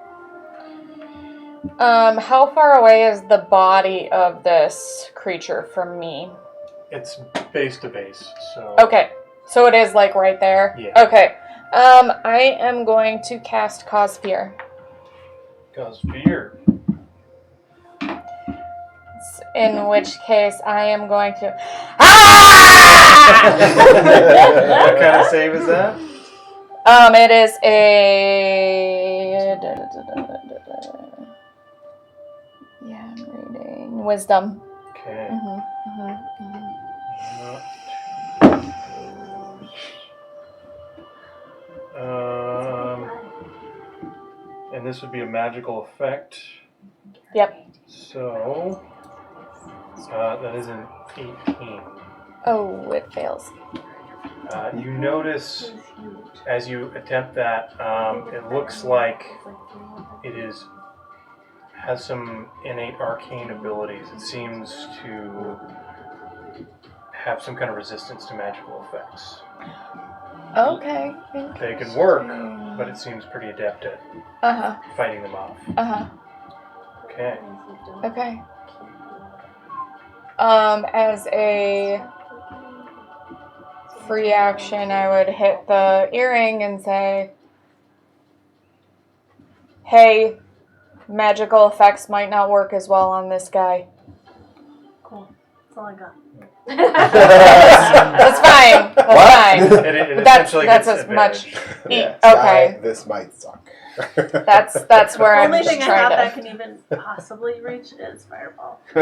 How far away is the body of this creature from me? It's base to base, so... Okay. So it is like right there? Yeah. Okay. I am going to cast Cause Fear. Cause fear. In which case I am going to... What kind of save is that? It is a... Yeah, I'm reading. Wisdom. Okay. And this would be a magical effect. Yep. So, that is an 18. Oh, it fails. You notice as you attempt that, it looks like has some innate arcane abilities. It seems to have some kind of resistance to magical effects. Okay. They can work, but it seems pretty adept at fighting them off. Okay. Okay. As a free action, I would hit the earring and say, hey, magical effects might not work as well on this guy. Cool. That's all I got. That's fine. That's fine. It That's essentially as gets much. advantage. Okay. This might suck. That's where The I'm only just thing I have trying that to. can even possibly reach is fireball. A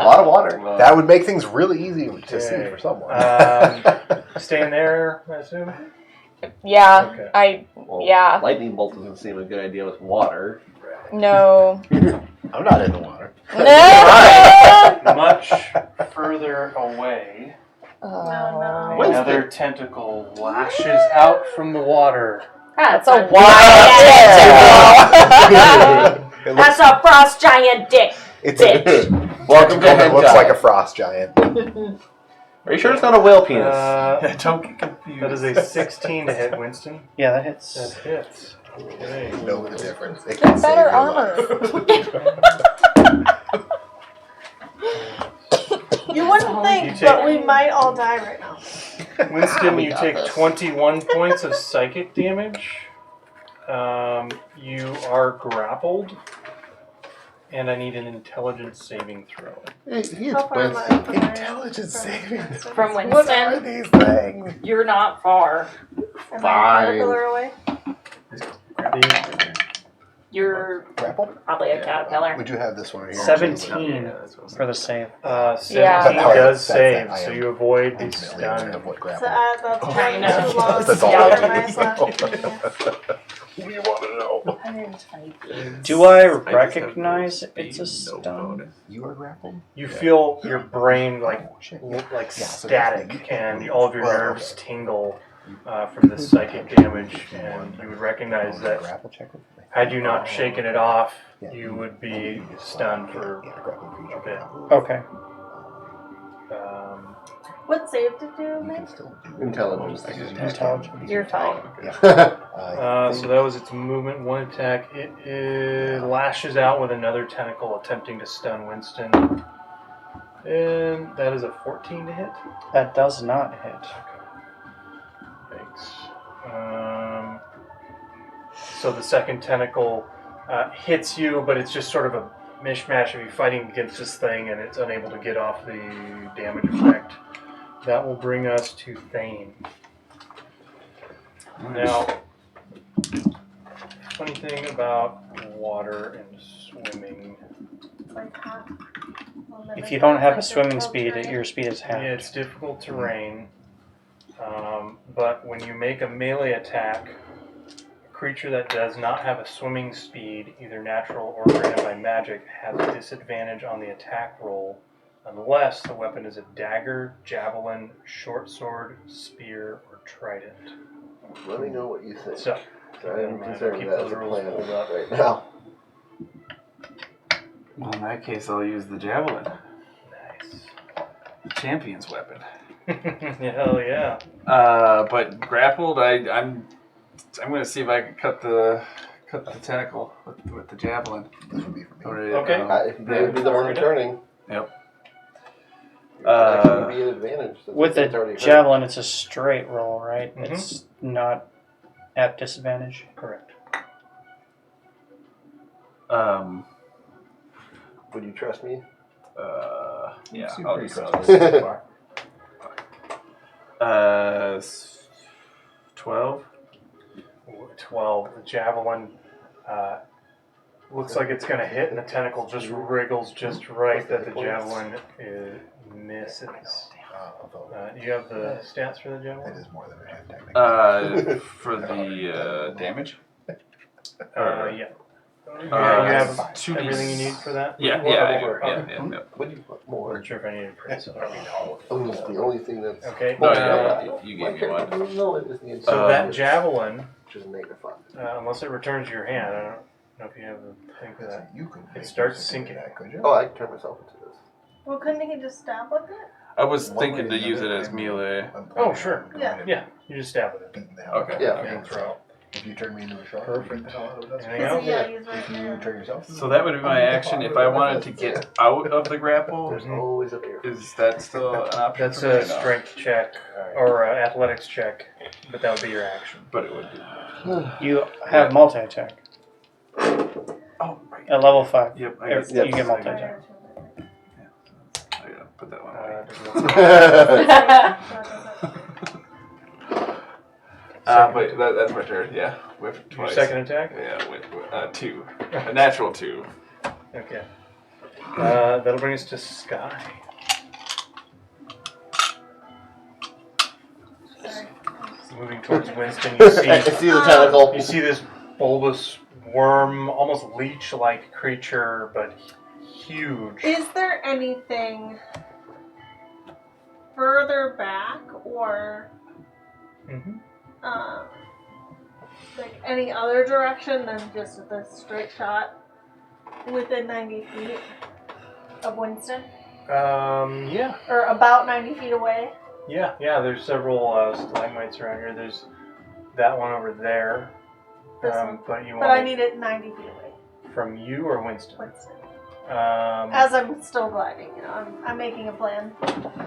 lot of water. That would make things really easy to see Okay. for someone. Staying there, I assume? Yeah. Okay. Yeah. Lightning bolt doesn't seem a good idea with water. No. I'm not in the water. Much further away, No. another tentacle lashes out from the water. That's a That's wild That's a frost giant dick. It's Welcome to it looks hentai. like a frost giant. Are you sure it's not a whale penis? Don't get confused. That is a 16 to hit, Winston. Yeah, that hits. That hits. Okay. You know the difference. It Get can save better your armor. You wouldn't think, You but take- we might all die right now. Winston, We you got take this. 21 points of psychic damage. You are grappled. And I need an intelligence saving throw. How far am I from Intelligence savings. From What are Winston, these things? you're not far. Am I Fine. a caterpillar away? You're Grapple? probably a caterpillar. Would you have this one here? 17 for the save. 17 Yeah. does That's save, I so am you avoid the intimately aware stun. of what So grapple that's I one know. too long. That's all Yeah. I My do. slash What do you want to know? 120 feet. Do I just have recognize speed, it's a no stun? bonus. You are grappled? You feel your brain like Yeah, so static, and all of your Well, nerves tingle from the psychic damage, and you would recognize that grapple check with me. had you not shaken it off, Yeah. you would be stunned for Yeah, grapple creature. a bit. Okay. What save did you You make? can still do Intelligence. Intelligence. You're fine. So that was its movement, one attack. It lashes out with another tentacle, attempting to stun Winston. And that is a 14 to hit. That does not hit. Thanks. So the second tentacle hits you, but it's just sort of a mishmash of you fighting against this thing, and it's unable to get off the damage effect. That will bring us to Thane. Now, funny thing about water and swimming, It's like half. If you don't have a swimming speed, your speed is yeah, halved. it's difficult terrain, but when you make a melee attack, a creature that does not have a swimming speed, either natural or granted by magic, has a disadvantage on the attack roll unless the weapon is a dagger, javelin, short sword, spear, or trident. Let me know what you think. So, I'm considering keep that those as a rules plan pulled up. right now. Well, in that case, I'll use the javelin. Nice. Champion's weapon. Hell yeah. But grappled, I'm gonna see if I can cut the tentacle with the javelin. This would be for me. Okay. If you would be the one turning. Yep. That would be an advantage. since With it's the already hurt. javelin, it's a straight roll, right? Mhm. It's not at disadvantage. Correct. Would you trust me? Yeah, Seem I'll pretty just trustworthy so far. 12. 12. The javelin looks like it's going to hit, and the tentacle just wriggles just right that the javelin misses. Do you have the stats for the That javelin? is more than a hit, technically. For the damage? Yeah. You Uh, have 2d6. everything you need for that? Yeah, Or- yeah, or- I do. or- Yeah, okay. yeah, yeah. What do you want I more? wasn't sure if I needed to print it. The only thing that's. Okay. No, you gave me one. No, it isn't. So that javelin which is a -5. Unless it returns to your hand. I don't know if you have a thing for that. You could. It starts sinking. That, could you? Oh, I can turn myself into this. Well, couldn't he just stab with it? I was One thinking way to or use it another, as I'm- melee. I'm planning Oh, on sure. going Yeah. and Yeah, you just stab with it. beating the hell Okay. out of Yeah. it. So if you turn me into a shark, Perfect. beat the hell out of it. Anything else? Yeah, he's right If you there. turn yourself. So that would be my action if I wanted to get out of the grapple. There's Mhm. always a beer. Is that still an option? That's for me a or no? strength check or athletics check, but that would be your action. But it would be. You have multi-attack. Oh, right. At level 5. Yep. I If guess. you get multi-attack. I gotta put that one away. But that's my turn. Yeah, whip Your twice. second attack? Yeah, whip 2. A natural 2. Okay. That'll bring us to Sky. Sorry. Moving towards Winston, you I see see the tentacle. you see this bulbous worm, almost leech-like creature, but huge. Is there anything further back or Mm-hmm. like any other direction than just the straight shot within 90 feet of Winston? Yeah. Or about 90 feet away? Yeah, there's several stalagmites around here. There's that one over there. This one. But you But want I need it 90 feet away. from you or Winston? Winston. As As I'm still gliding, you know, I'm making a plan.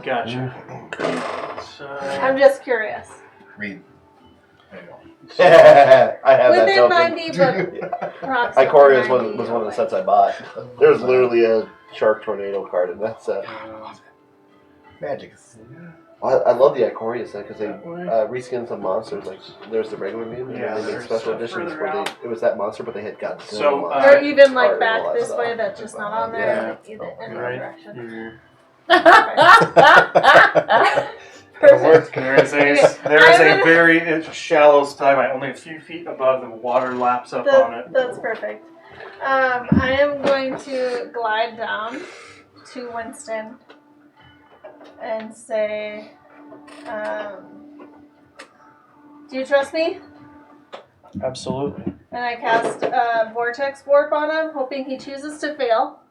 Gotcha. I'm just curious. Read. There you go. I have that Within token. 90, but approximately Ikoria was 90 one of the away. sets I bought. There's literally a shark tornado card in that set. Magic. I love the Ikoria set because they reskin some monsters. Like there's the regular meme, and Yeah, then they made there's special stuff editions further where out. it was that monster, but they had Godzilla. So, monster Or even like art and all back that this stuff. way that's just not on there. Yeah. Like either any Right. direction. You're- Perfect. There is Okay, a very shallow stalagmite, only a few feet above the water laps up on it. That's perfect. I am going to glide down to Winston and say, do you trust me? Absolutely. And I cast Vortex Warp on him, hoping he chooses to fail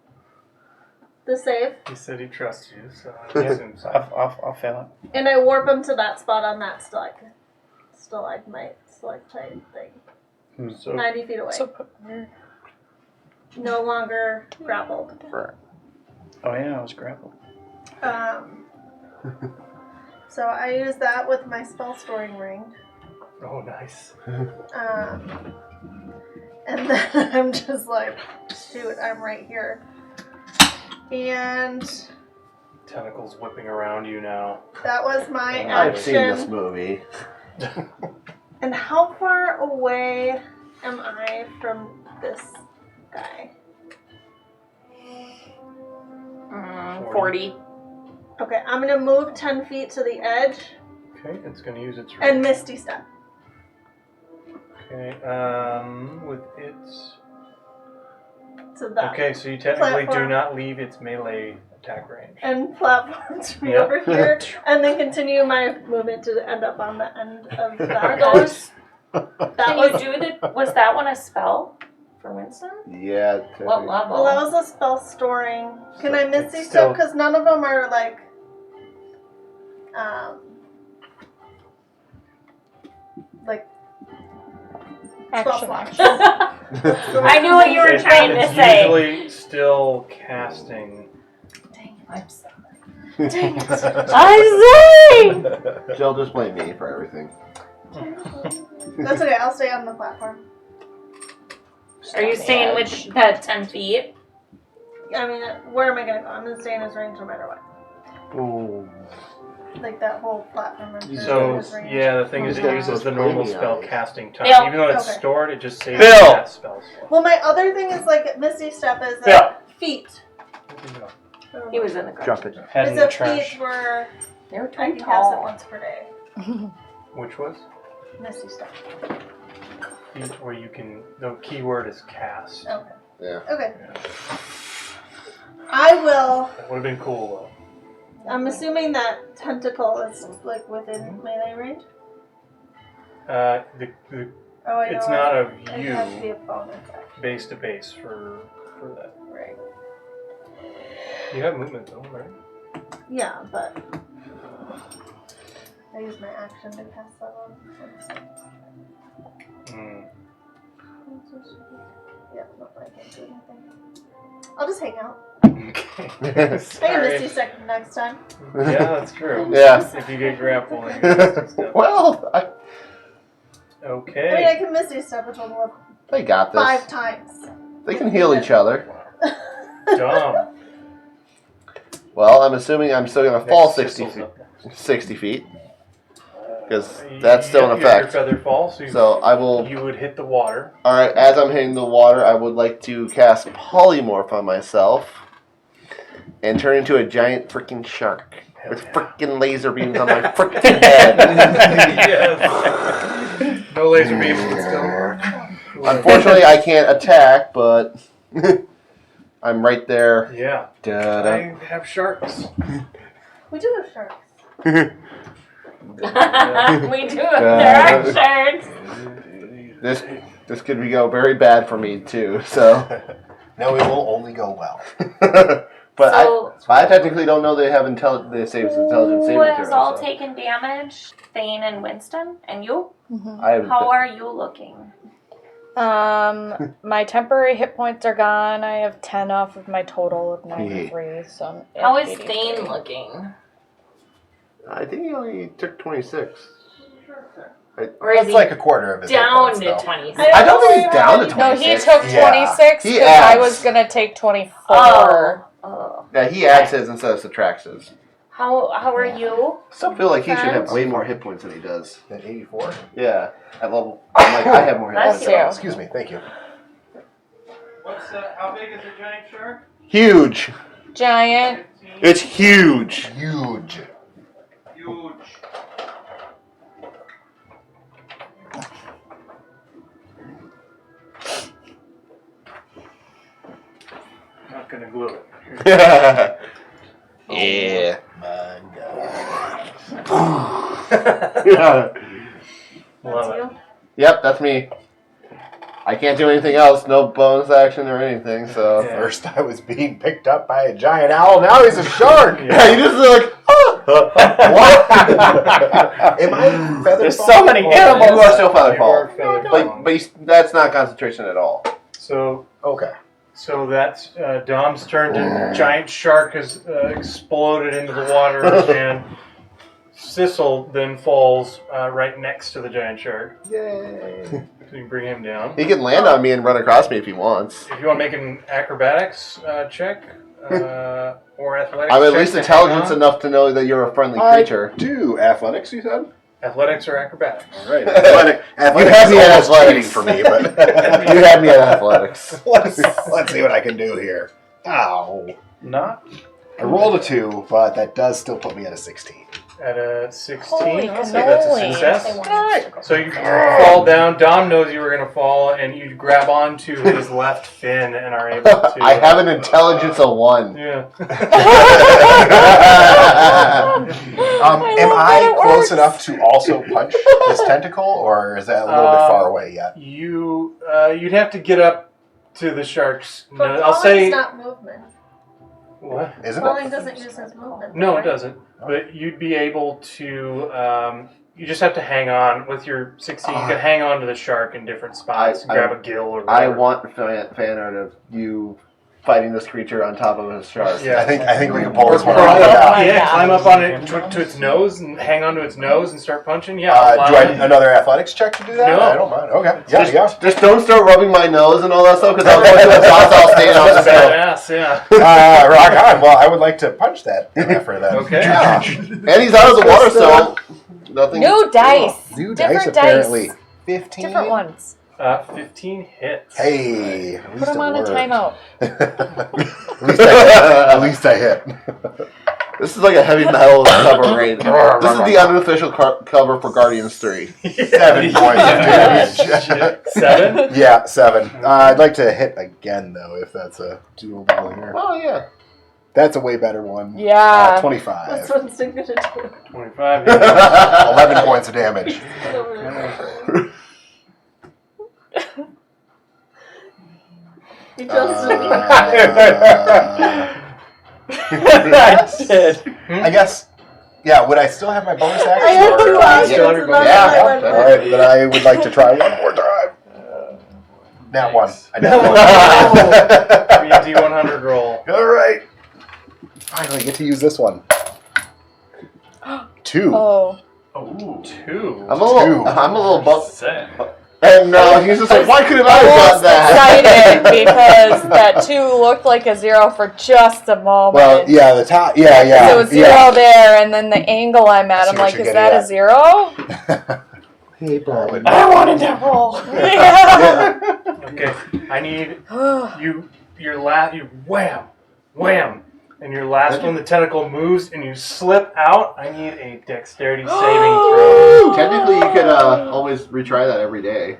the save. He said he trusts you, so I Yeah. assume so. I'll fail it. And I warp him to that spot on that stalagmite thing. So 90 feet away. No longer grappled. Oh yeah, I was grappled. So I use that with my spell storing ring. oh, nice. And then I'm just like, shoot, I'm right here. And Tentacles whipping around you now. that was my action. I've seen this movie. And how far away am I from this guy? 40. Okay, I'm gonna move 10 feet to the edge Okay, it's going to use its and Misty Step. Okay, with its. So that. Okay, so you technically do Platform. not leave its melee attack range. And platform to be Yep. over here, and then continue my movement to end up on the end of that. Are those, That can was, you do was that one a spell for Winston? Yeah. What level? well, that was a spell storing. Can I Misty It's Step? still- Because none of them are like, spell slots. I knew what you were trying to It's say. usually still casting. Dang it, I'm sorry. Dang it. I see. Jill, just blame me for everything. That's okay. I'll stay on the platform. Are you staying with that 10 feet? I mean, where am I gonna go? I'm gonna stay in his range no matter what. Ooh. Like that whole platform. is in So, his range. yeah, the thing is, it Just uses got the those normal flaming spell eyes. casting time. Bill. Even though it's Okay. stored, it just saves Bill. that spell slot. Well, my other thing is like Misty Step is Yeah. feet. He was in the car. Drop it. Head in It's the a trash. feat where They're I too can cast it tall. once per day. Which was? Misty Step. Feat where you can. The keyword is cast. Okay. Yeah. Okay. I will. That would have been cool I'm assuming that tentacle is like within melee range. though. The Oh, I know. It's not of It has to be you, a bonus action. base to base for that. Right. You have movement though, right? Yeah, but I use my action to cast that on. Yeah, no, I can't do anything. I'll just hang out. Okay. I can Sorry. Misty Step next time. Yeah, that's true. Yeah. If you get grappled, you can Misty Step. Well, Okay. I mean, I can Misty Step a total of they got this. 5 times. They can heal each other. Dom. Well, I'm assuming I'm still going to fall Next 60 Sissel's feet. up. 60 feet. Because that's still in You have your effect. feather fall, so, So I will. you would hit the water. Alright, as I'm hitting the water, I would like to cast Polymorph on myself and turn into a giant freaking shark with freaking laser beams on my freaking head. Yes. No laser beams, but still work. Unfortunately, I can't attack, but I'm right there. Yeah. Da-da. I have sharks. We do have sharks. We do. There are sharks. This could go very bad for me too. So, No, it will only go well. but So- I technically don't know they have they save intelligence saving Who has throw, all so. taken damage? Thane and Winston, and you? I have. How are you looking? My temporary hit points are gone. I have 10 off of my total of 93. So I'm at How is 83. Thane looking? I think he only took 26. Or is That's he like a quarter of his hit down points, to though. 26? I don't think he's down to 26. No, he took Yeah. 26 He because I adds. was going to take 24. Oh. Yeah, he adds his instead of subtracts his. How are you? Still feel like he should have Friends? way more hit points than he does. At 84? Yeah, at level. I'm like, I have more hit That's points. you. Excuse me, thank you. How big is a giant shark? Huge. Giant. It's huge. Huge. Huge. Not gonna glue it. Yeah. My God. Love it. You? Yep, that's me. I can't do anything else. No bonus action or anything. So Yeah. First I was being picked up by a giant owl, now he's a shark! yeah, you just like. What? Am I feather There's so falling? many Or- animals. You are still feather You fall, are feather falling. but that's not concentration at all. So Okay. that's Dom's turn. To giant shark has exploded into the water, and Sissel then falls right next to the giant shark. Yay. So you can bring him down. He can land on me and run across me if he wants. If you want to make an acrobatics check or athletics, I'm at check least to hang intelligent on. enough to know that you're a friendly I creature. do. Athletics, you said? Athletics or acrobatics. All right. Athletics had me is at almost athletics. cheating for me, but You had me at athletics. let's see what I can do here. Ow. Not. I rolled a 2, but that does still put me at a 16. At a 16, Holy I'll say that's a cannoli. success. So you fall down. Dom knows you were going to fall, and you grab onto his left fin and are able to. I have an intelligence of 1. Yeah. Am love I that it close works. enough to also punch this tentacle, or is that a little bit far away yet? You'd have to get up to the shark's. But I'll falling say is not movement. what? Isn't Falling it? doesn't use his movement. No, it right? doesn't. But you'd be able to. You just have to hang on with your 16. You can hang on to the shark in different spots. I- grab a gill or I whatever. want fan art of you fighting this creature on top of a shark. Yeah. I think we can pull this one Or- off. Oh Yeah. my yeah, God. climb up on it to its nose and hang onto its nose and start punching. Yeah. Do allow I it. another athletics check to do that? No. I don't mind. Okay. Yeah, Just don't start rubbing my nose and all that stuff because I'll go to a docile state on That's the hill. badass, yeah. yeah. Rock on. Well, I would like to punch that heifer then. Okay. Yeah. And he's out of the water, so nothing. New dice. New Different dice, apparently. 15. Different ones. 15 hits. Hey. At Put least them it on a worked. timeout. At least I hit. This is like a heavy metal cover right here. This is the unofficial cover for Guardians 3. 7 points of damage. 7? Yeah, 7. I'd like to hit again, though, if that's a doable here. Oh, yeah. That's a way better one. Yeah. 25. That's what it's gonna do. 25 hits. 11 points of damage. You just I did. I guess. Yeah. Would I still have my bonus action? I had two or- actions, Yeah. and that's Yeah. why I went All with right. Then I would like to try one more time. That one. I No. know. Give me a D100 roll. All right. Finally get to use this one. 2. Oh. Oh, 2. I'm a little bummed. Same. And he's just like, why couldn't I have done that? Excited because that 2 looked like a 0 for just a moment. Well, yeah, the top. Yeah, yeah. So it was 0 there, and then the angle I'm I at, see I'm what like, you're is getting that a at. 0? Hey, Brian. I wanted that roll. Yeah. Okay, I need you. You wham, and your last one. The tentacle moves, and you slip out. I need a dexterity saving throw. Technically, you could always retry that every day.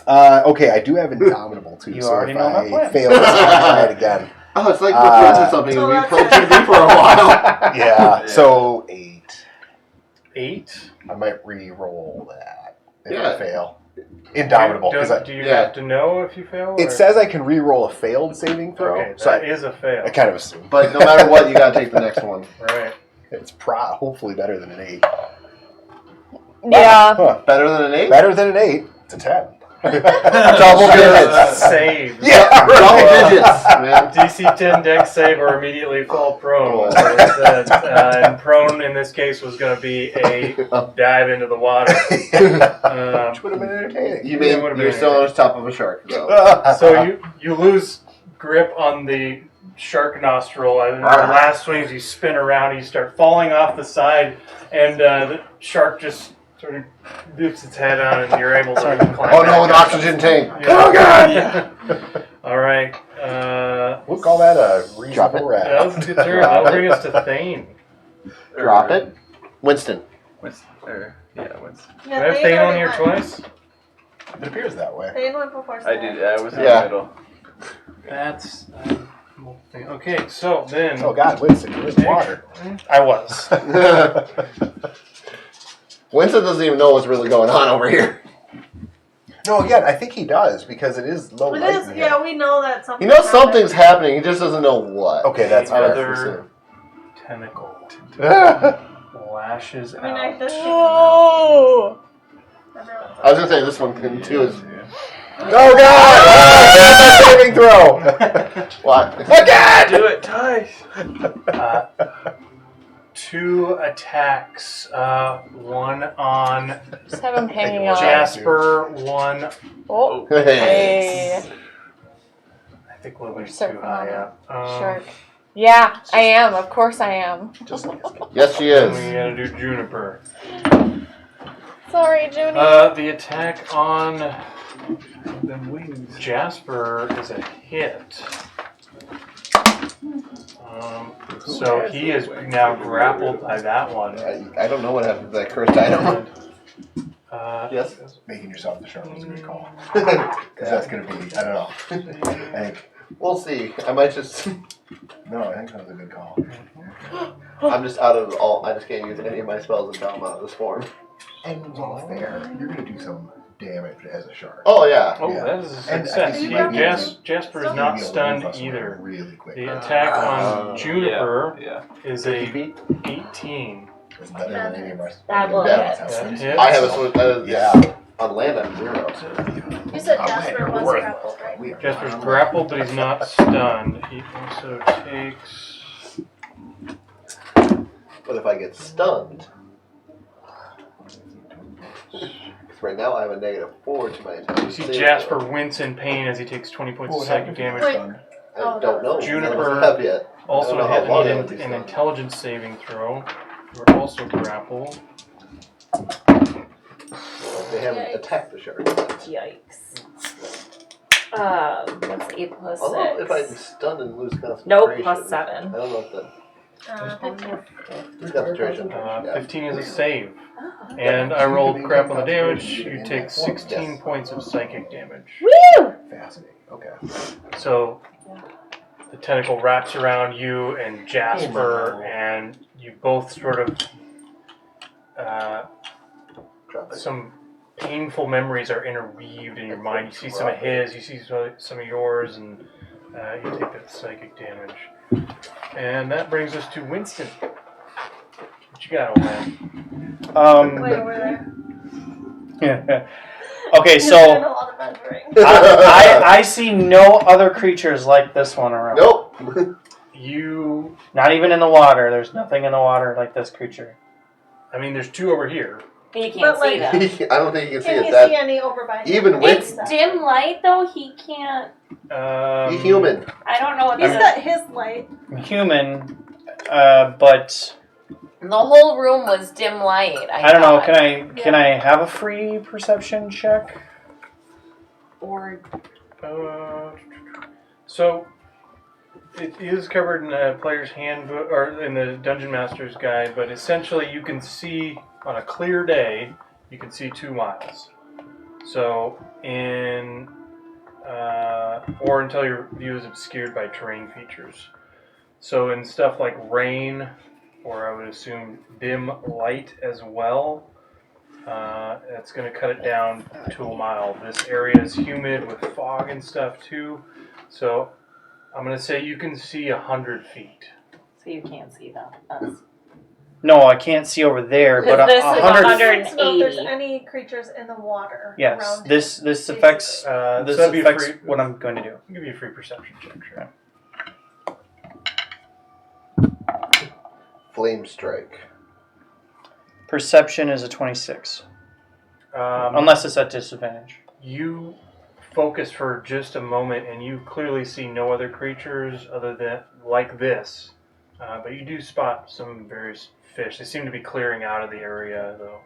Okay, I do have Indomitable too. You so already if know my I plan. fail this, I'll try it again. Oh, it's like with friends or something. so We that's played it. TV for a while. Yeah. So 8. 8. I might re-roll that if Yeah. I fail. Indomitable. Do 'cause you Yeah. have to know if you fail? it or- says I can re-roll a failed saving throw. Okay, so that I is a fail. kind of assume. But no matter what, you gotta take the next one. Right. It's hopefully better than an 8. Yeah. Huh. Better than an 8? Better than an 8. It's a 10. Double digits. Save. Yeah, Double right. digits, man. DC 10 dex save or immediately fall prone. And prone in this case was going to be a dive into the water. Which would have been entertaining. You mean would've you're been still on top of a shark, though. So you lose grip on the shark nostril, and the last swings you spin around, you start falling off the side, and the shark just sort of dips its head on, and you're able to climb Oh back no, an up. oxygen tank. Yeah. Oh, God! Yeah. All right. We'll call that a Drop it. reasonable wrap. That was a good turn. That'll bring us to Thane. Drop it. Winston. Winston. Yeah, Do I have Thane on already here went. twice? It appears that way. Thane went before I did. I was in Yeah. the middle. That's okay. So then, Oh God, Winston, you're in the water. I was. Winston doesn't even know what's really going on over here. No, again, I think he does because it is low It light. is, in yeah, here. we know that He something. knows something's happening. He just doesn't know what. Okay, that's fair. other tentacle lashes I mean, out. Oh. I was gonna say this one too is. Oh God! Saving throw. What? Again! Do it, Ty. 2 attacks. One on Just have him hanging on. Jasper. One. Oh. Hey. Hey. I think Lily's Surfing too high on up. Shark. Yeah, I am. Of course I am. Yes, she Then is. we gotta do Juniper. Sorry, Junie. The attack on Jasper is a hit. So he is now grappled by that one. I don't know what happened to that cursed item. Yes. Making yourself the shark was a good call. Because that's going to be, I don't know. I think, We'll see. I might just. no, I think that was a good call. I'm just out of all. I just can't use any of my spells until I'm out of this form. And to be fair, you're going to do some damage as a shark. Oh yeah. Oh, Yeah. that is a And success. I think Jasper is You'll not be able to stunned move us around either. really quick. The attack on Juniper Yeah. is 50 a feet? It's 18. better than any of our That will Yeah. hit. That hits. I have a sword. Yeah. On land, I'm 0. You said Oh, Jasper man, was we're- grappled, right? we are Jasper's not- grappled, but he's not stunned. He also takes. But if I get stunned, because right now I have a -4 to my attack. You see Jasper wince in pain as he takes 20 points of psychic damage. Wait. I don't know. Juniper I don't have yet. Also I don't know hit how long an, it would be an stunned. intelligence saving throw. You're also grappled. They haven't attacked the shark. Yikes. What's 8 plus 6? Although if I'd be stunned and lose concentration. Nope, plus 7. I don't know if that. 15. Concentration. 15 is a save. And I rolled crap on the damage. You take 16 points of psychic damage. Woo! Fascinating. Okay. So the tentacle wraps around you and Jasper, and you both sort of Drop it. some painful memories are interweaved in your mind. You see some of his, you see some of yours, and you take that psychic damage. And that brings us to Winston. What you got, old man? Way over there. Okay, He's so doing a lot of measuring. I see no other creatures like this one around. Nope. You, Not even in the water. There's nothing in the water like this creature. I mean, there's two over here. You can't But, see like, them. I don't think you can see Can it. you That see any over by him? even with It's dim light though. He can't. he's human. I don't know what He's the got his light. Human, but The whole room was dim light. I don't know. thought. Can I have a free perception check? Or So it is covered in the player's handbook or in the Dungeon Master's guide, but essentially you can see on a clear day, you can see 2 miles. So in or until your view is obscured by terrain features. So in stuff like rain, or I would assume dim light as well, that's going to cut it down to a mile. This area is humid with fog and stuff too, so I'm going to say you can see 100 feet. so you can't see us. No, I can't see over there. But This is 100. So if there's 180. any creatures in the water Yes, around this him, affects So this that'd be affects free. what I'm going to do. I'll give you a free perception check, sure. Flame strike. Perception is a 26, unless it's at disadvantage. You focus for just a moment, and you clearly see no other creatures other than like this. But you do spot some various fish. They seem to be clearing out of the area, though.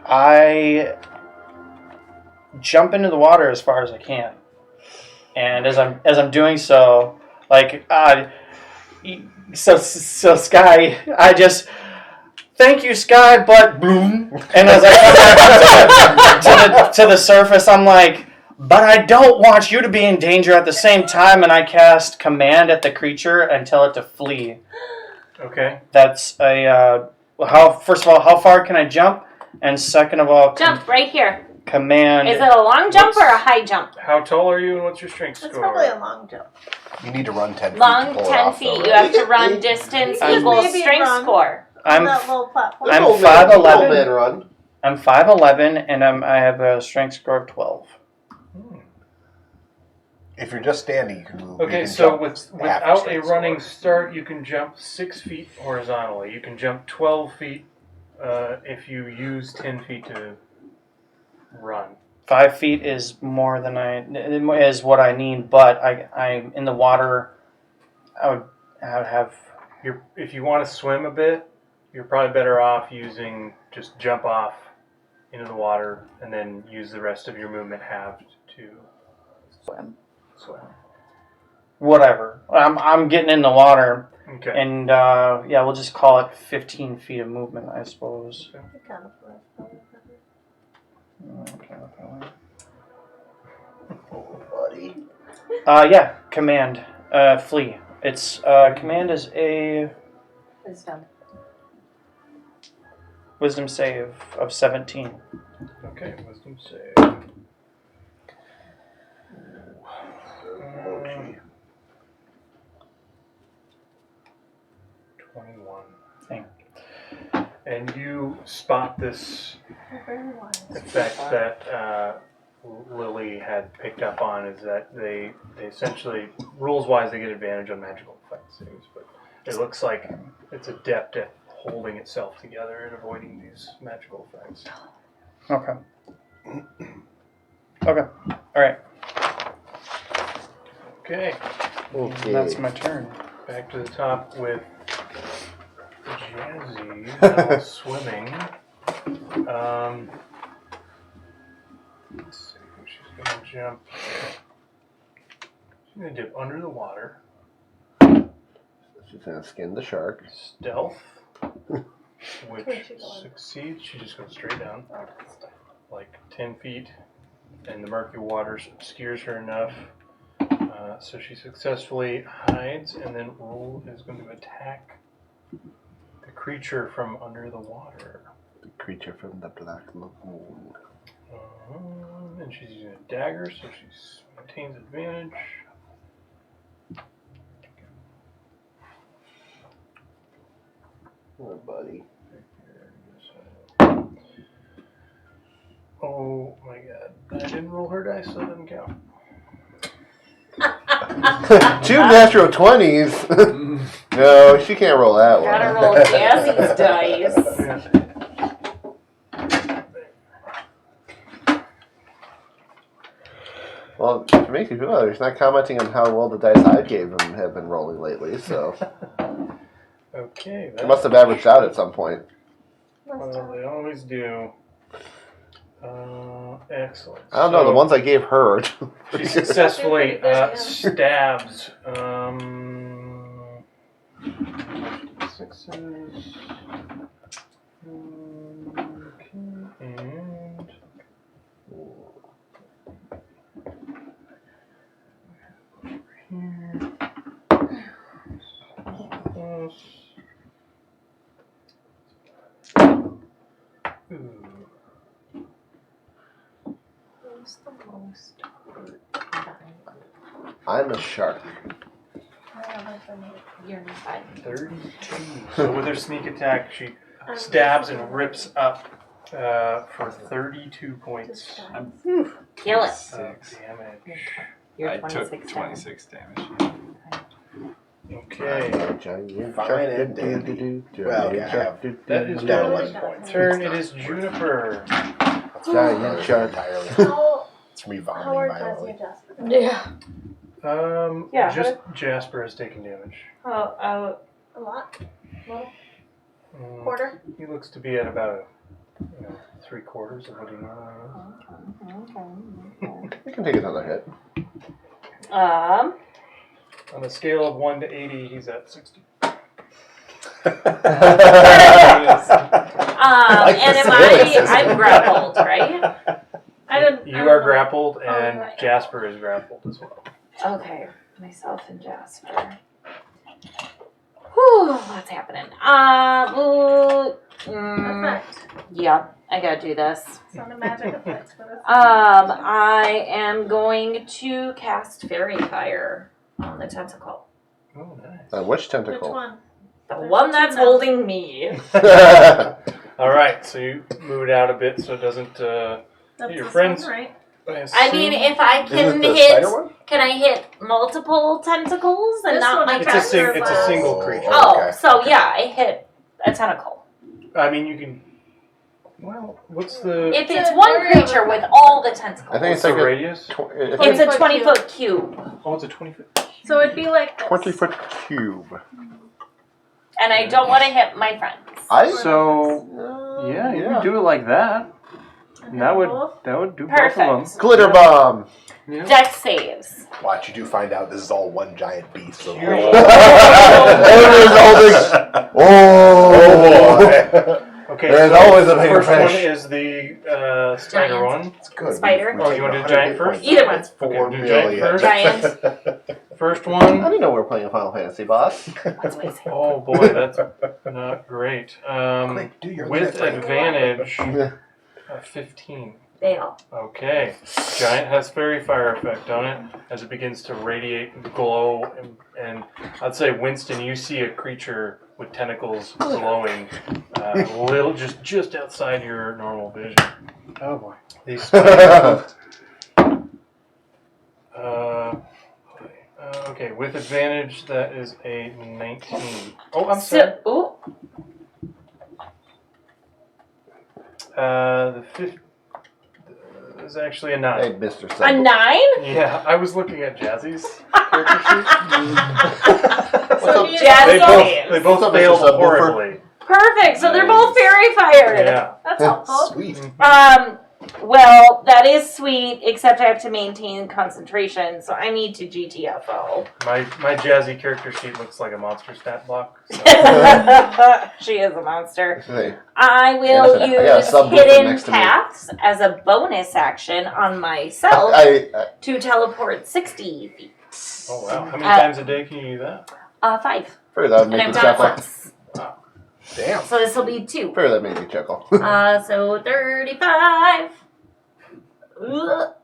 I jump into the water as far as I can, and as I'm doing so, like so Sky, I just thank you, Sky, but boom, and as I come back to the surface, I'm like, but I don't want you to be in danger at the same time, and I cast command at the creature and tell it to flee. Okay. That's a first of all, how far can I jump? And second of all, Jump right here. command. Is it a long jump or a high jump? How tall are you, and what's your strength It's score? probably a long jump. You need to run 10 feet. Long to pull it 10 off, feet. though, You right? have to run distance I'm- equals Maybe strength run. score. On that little platform. I'm Old man- 5'11". old man run. I'm 5'11", and I have a strength score of 12. If you're just standing, you can move. Okay, you can so jump half without a strength running score. start, you can jump 6 feet horizontally. You can jump 12 feet if you use 10 feet to run. 5 feet is more than is what I need, but I'm in the water. I would have. If you want to swim a bit, you're probably better off using just jump off into the water and then use the rest of your movement halved to Swim. swim. Whatever. I'm getting in the water, Okay. and yeah, we'll just call it 15 feet of movement, I suppose. It kind of feels Okay. Oh, buddy. Yeah, command. Flee. It's command is a wisdom save of 17. Okay, wisdom save. Mochi. 21. Dang. And you spot this very wise. effect that Lily had picked up on, is that they essentially, rules-wise, they get advantage on magical effect saves, but it looks like it's adept at holding itself together and avoiding these magical effects. Okay. Okay. All right. Okay, Okay. That's my turn. back to the top with Jazzy now swimming. Let's see, she's gonna jump. She's gonna dip under the water. She's gonna skin the shark. Stealth, Where's which she going? succeeds. She just goes straight down, like 10 feet, and the murky water obscures her enough. So she successfully hides, and then Roll is going to attack the creature from under the water. The creature from the Black Lagoon. And she's using a dagger, so she maintains advantage. Oh, buddy. Oh my god. I didn't roll her dice, so it doesn't count. 2 natural 20s. No, she can't roll that one. Gotta roll Jazzy's dice. Well, to make you feel better, he's not commenting on how well the dice I gave him have been rolling lately, so. Okay. He must have averaged out at some point. Well, they always do. Excellent. I don't know, the ones I gave her. She successfully stabs. Sixes. Okay, and. Here. Who's the most hurt? I'm a shark. You're fine. 32. So with her sneak attack, she stabs and rips up for 32 points. Kill it. Damage. You're I 26 took 26 damage. Okay. Fine and dandy. Well, yeah, I have That is down Donald's 11 points. turn. It is Juniper. Giant shark. Entirely. It's me How vomiting are my Jazzy own. and Jasper? Yeah. Just Jasper has taken damage. A lot? Quarter? He looks to be at about 3/4 of what he normally You can take another hit. is. On a scale of 1 to 80, he's at 60. And I'm grappled, right? You are grappled, and Jasper is grappled as well. Okay, myself and Jasper. Whew, what's happening? Effect. Yeah, I gotta do this. It's not a magic effect for this. I am going to cast Fairy Fire on the tentacle. Oh, nice. Which Which tentacle? one? The one that's holding me. All right, so you move it out a bit so it doesn't That's hit your this friends. one, right? I mean, if I Isn't can it the hit, spider one? can I hit multiple tentacles and This not one my attracts It's a her it's a claws. single creature. Oh, Okay. so yeah, I hit a tentacle. I mean, you can. Well, what's the? If it's It's a one area creature of- with all the tentacles, I think What's it's the like radius? it's a 20-foot 20-foot cube. Oh, it's a 20-foot. So it'd be like this. 20-foot cube. And I don't want to hit my friends. So yeah, you can do it like that. And that would do Perfect. both of them. Glitter bomb. Yeah. Dex saves. Watch, you do find out this is all one giant beast. So Oh. Okay. There's so always a the bigger first one fish. is the spider Giant. one. It's good. Spider. Oh, you want to do giant first? Either one. It's 4 Okay, do giant million. first. Giant. First I one. didn't know we were playing a Final Fantasy boss. What's my save? Oh boy, that's not great. Quick, do your With limit break. advantage, 15. Fail. Okay. Giant has fairy fire effect on it as it begins to radiate and glow. And I'd say, Winston, you see a creature with tentacles glowing little just outside your normal vision. Oh boy. These spiders. Okay, with advantage, that is a 19. Oh, I'm sorry. Ooh. The fifth is actually a 9. Hey, Mr. A Simple. 9? Yeah, I was looking at Jazzy's character sheet. So They Jazz both, saves. they both What's up, Mr. failed Subwoofer? horribly. Perfect. So they're both fairy fired. Yeah. That's helpful. Sweet. Well, that is sweet, except I have to maintain concentration, so I need to GTFO. My Jazzy character sheet looks like a monster stat block. So. She is a monster. Hey, I will I got a use subwoofer hidden next to me. paths as a bonus action on myself I to teleport 60 feet. Oh wow! How many times a day can you do that? 5. figured that would And make I've the done it stuff like. once. Damn. So this will be 2. Fair, that made me chuckle. So 35. Ugh.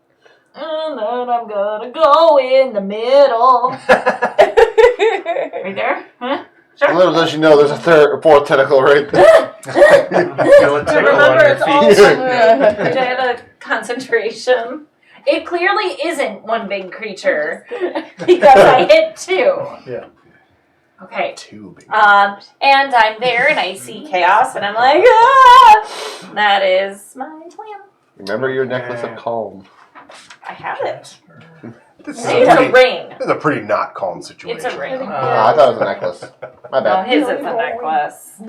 And then I'm gonna go in the middle. Right there? Huh? Sure. Little does you know, there's a third or fourth tentacle right there. Feel a tickle on Remember, your it's feet. also I have a concentration. It clearly isn't one big creature because I hit 2. Yeah. Okay. 2 big. And I'm there and I see chaos and I'm like, ah! That is my plan. Remember your necklace of calm. I have it. This is It's a ring. This is a pretty not calm situation. It's a ring. I thought it was a necklace. My No, bad. his is a necklace.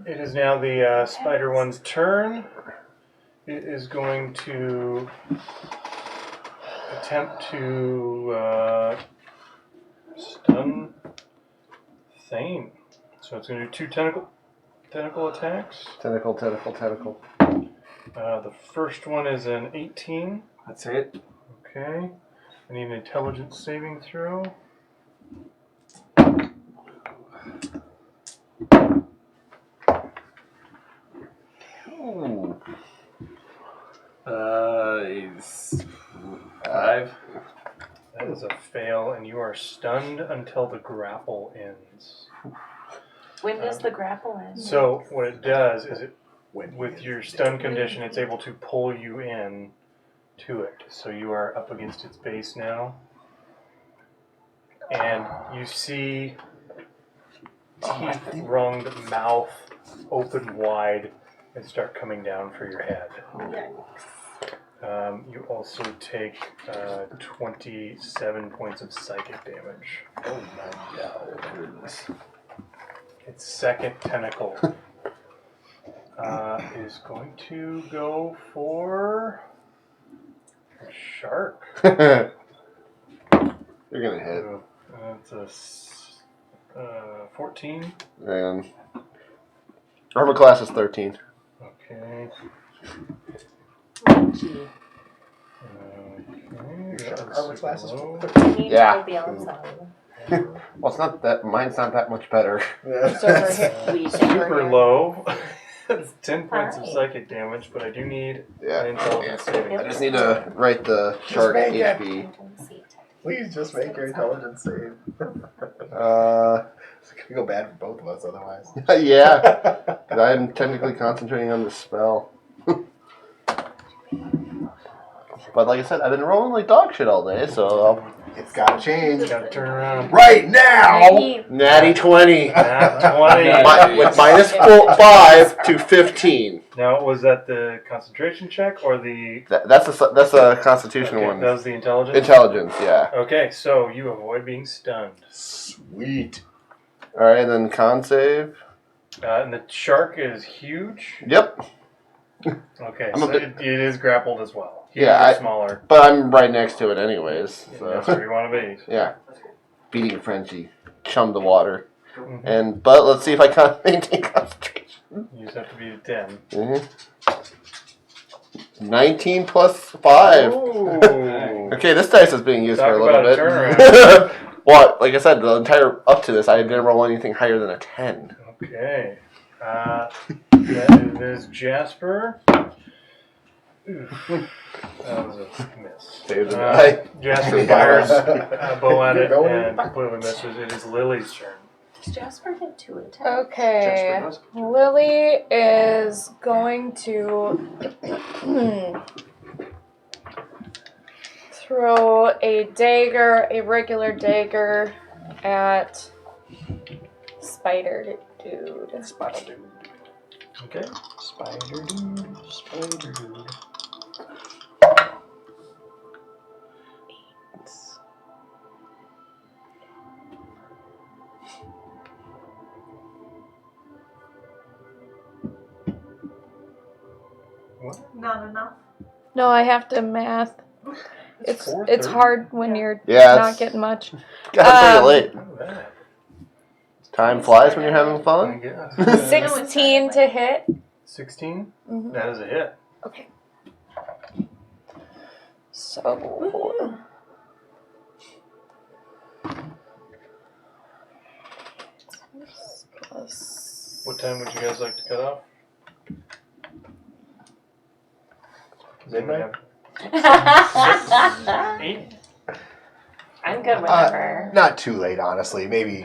It is now the spider one's turn. It is going to attempt to stun Thane. So it's going to do 2 tentacle attacks. Tentacle. The first one is an 18. That's it. Okay. I need an intelligence saving throw. Ooh. Is 5. That is a fail, and you are stunned until the grapple ends. When does the grapple end? So what it does is with your stun condition, it's able to pull you in to it. So you are up against its base now. And you see teeth-runged mouth open wide and start coming down for your head. You also take 27 points of psychic damage. Oh my god. Its second tentacle is going to go for a shark. You're gonna hit. That's a 14. And armor class is 13. Okay. Armor class is low. Yeah. The outside. Well, it's not that. Mine's not that much better. Super low. That's 10 points of psychic damage, but I do need Yeah. an intelligence saving. I just need to write the shark make it. HP. Please just make your intelligence save. It's gonna go bad for both of us otherwise. Yeah. 'Cause I'm technically concentrating on the spell. But like I said, I've been rolling like dog shit all day, so It's gotta change. Gotta turn around. Right now! natty 20. Nat 20. With minus 5 to 15. Now, was that the concentration check or the... That's a constitution Okay, one. that was the intelligence? Intelligence, yeah. Okay, so you avoid being stunned. Sweet. Alright, and then con save. And the shark is huge. Yep. Okay, I'm so a bit- it is grappled as well. Huge Yeah, or smaller. But I'm right next to it anyways. So. That's where you want to be. Yeah. Beating a Frenchie. Chum the water. Mhm. But let's see if I can maintain concentration. You just have to beat a 10. 19 plus 5. Ooh. Okay, this dice is being used Talk for a little about a bit. turnaround. Well, like I said, the entire up to this, I didn't roll anything higher than a 10. Okay. That is Jasper. Oof. That was a miss. Save the die. Jasper fires a bow at it You're going and completely misses. It is Lily's turn. Does Jasper get 2 attacks? Okay. Lily is going to throw a dagger, a regular dagger, at Spider Dude. Spider Dude. Okay. Spider Dude. Not enough. No, I have to math. It's 4:30. hard when you're Yeah, not it's getting much. got pretty late. Look at that. Time flies when you're having fun. Yeah. 16 to hit. 16? Mhm. That is a hit. Okay. So. Plus. What time would you guys like to cut off? Midnight? 8? I'm good whenever. Not too late, honestly. Maybe.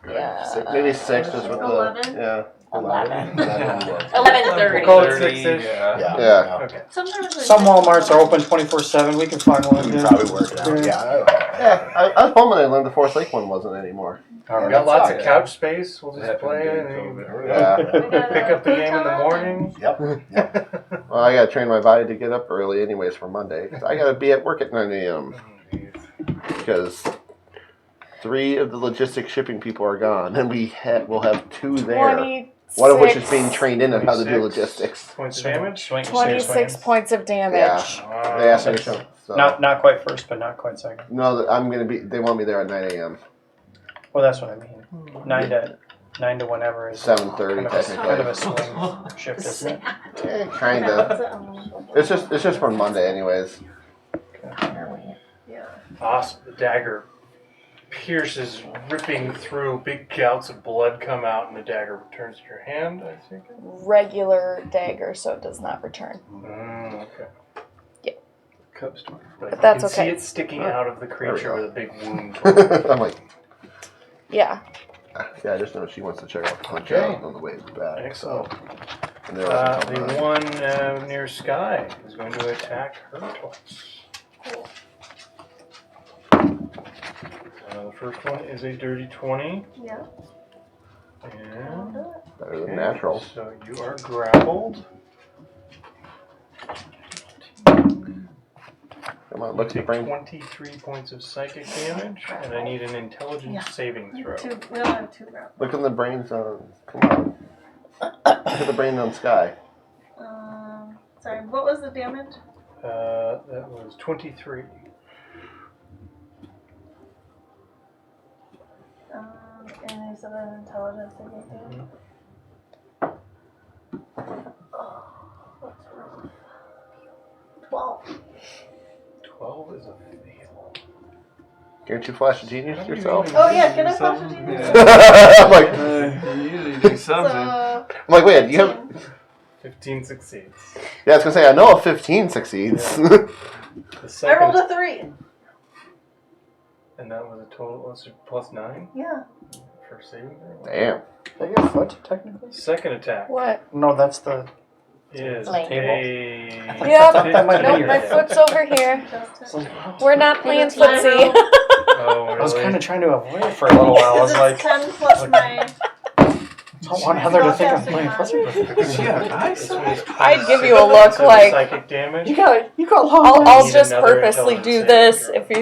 Yeah. Maybe 6 just with 11? the 11. 11:30. 11:30. Yeah. Yeah. Okay. Sometimes Some Walmarts are open 24/7. We can find one. We Yeah. probably work it out. Yeah. I was home when I learned the Forest Lake one wasn't anymore. We got lots of couch space. We'll just play it and Yeah. pick up the game in the morning. Yep. Well, I gotta train my body to get up early anyways for Monday. 'Cause I gotta be at work at 9 a.m. because 3 of the logistics shipping people are gone, and we'll have 2 there. 26 One of which is being trained in on how to do 26 logistics. Points of damage? 26 points of damage. Wow. They asked me to show. So. Not quite first, but not quite second. No, I'm gonna be. They want me there at 9 a.m. Well, that's what I mean. 9 to whenever is 7:30 kind of a technically. swing shift, isn't it? Kinda. It's just for Monday, anyways. Yeah. Awesome. The dagger pierces, ripping through. Big gouts of blood come out, and the dagger returns to your hand, I think. Regular dagger, so it does not return. Okay. Yeah. Cubs, But that's you can okay. see it sticking out of the creature with a big wound. I'm like, Yeah. yeah, I just know she wants to check out the punch Okay. out on the way back. Excellent. And they're also The coming back. one near Sky is going to attack her twice. The first one is a dirty 20. Yeah. And Better than natural. so you are grappled. Come on, look at the Take brain. 23 points of psychic damage, and I need an intelligence saving throw. We only have 2 rounds. Look at the brains on. Come on. Look at the brain on Sky. Sorry, what was the damage? That was 23. And you said an intelligence saving throw. What's wrong? 12. 12 is a fail. Can't you flash a genius yourself? Oh yeah, can I flash a genius? I'm like, You usually do something. So, I'm like, wait, you have. 15 succeeds. Yeah, I was gonna say, I know a 15 succeeds. The I second, rolled a 3. and that was a total, was it plus 9 Yeah. for saving throw? Damn. Is that your foot, technically? Second attack What? No, that's the. is Like- a. Yep. That might have been Nope, your my foot. foot's over here. We're not playing Is it my footsie. roll? Oh, I was really? kind of trying to avoid it for a little while. I was Is it like, 10 plus my... I don't want Heather to think I'm playing Spellcasting footsie. Yeah, This one is I'd give you a 26 look points of like- psychic damage. You got long I'll Need just another purposely intelligence do saving this throw. if you.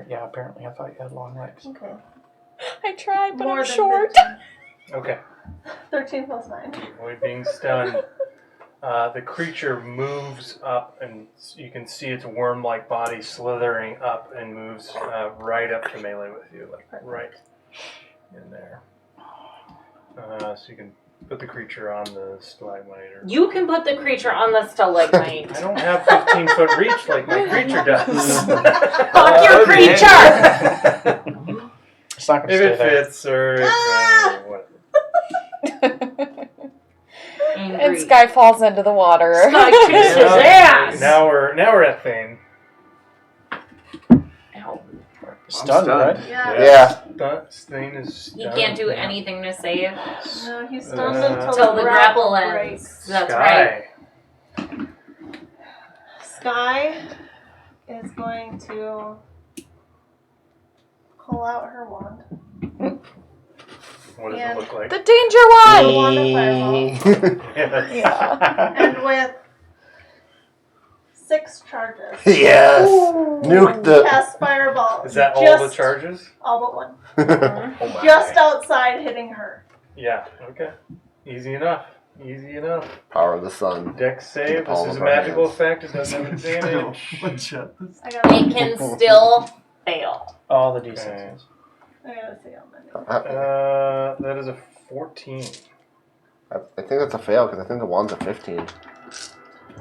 Yeah, apparently I thought you had long legs. Okay. I tried, but More I'm than short. 15. Okay. 13 plus 9. Avoid being stunned. The creature moves up, and you can see its worm-like body slithering up and moves right up to melee with you, like right in there. So you can put the creature on the stalagmite. Or... You can put the creature on the stalagmite. I don't have 15-foot reach like my creature does. Fuck your creature! It's not going to If stay it there. fits, or whatever. And Sky falls into the water. Sky kicks his ass! Now we're at Thane. Ow. Stunned, right? Yeah. Yeah. Thane is He stunned. can't do anything to save No, he's stunned until the grapple ends. That's right. Sky. Sky is going to pull out her wand. What does it look like? The danger one! Wand of fireball. Yes. Yeah. And with 6 charges. Yes. Nuke the. Cast fireball. Is that all Just the charges? All but one. Oh my. Just outside hitting her. Yeah. Okay. Easy enough. Easy enough. Power of the sun. Dex save. Palm This is a of our magical hands. effect. It doesn't have advantage. I gotta, It can still fail. All the Okay. D6s. I gotta see how many. That is a 14. I think that's a fail because I think the wand's a 15.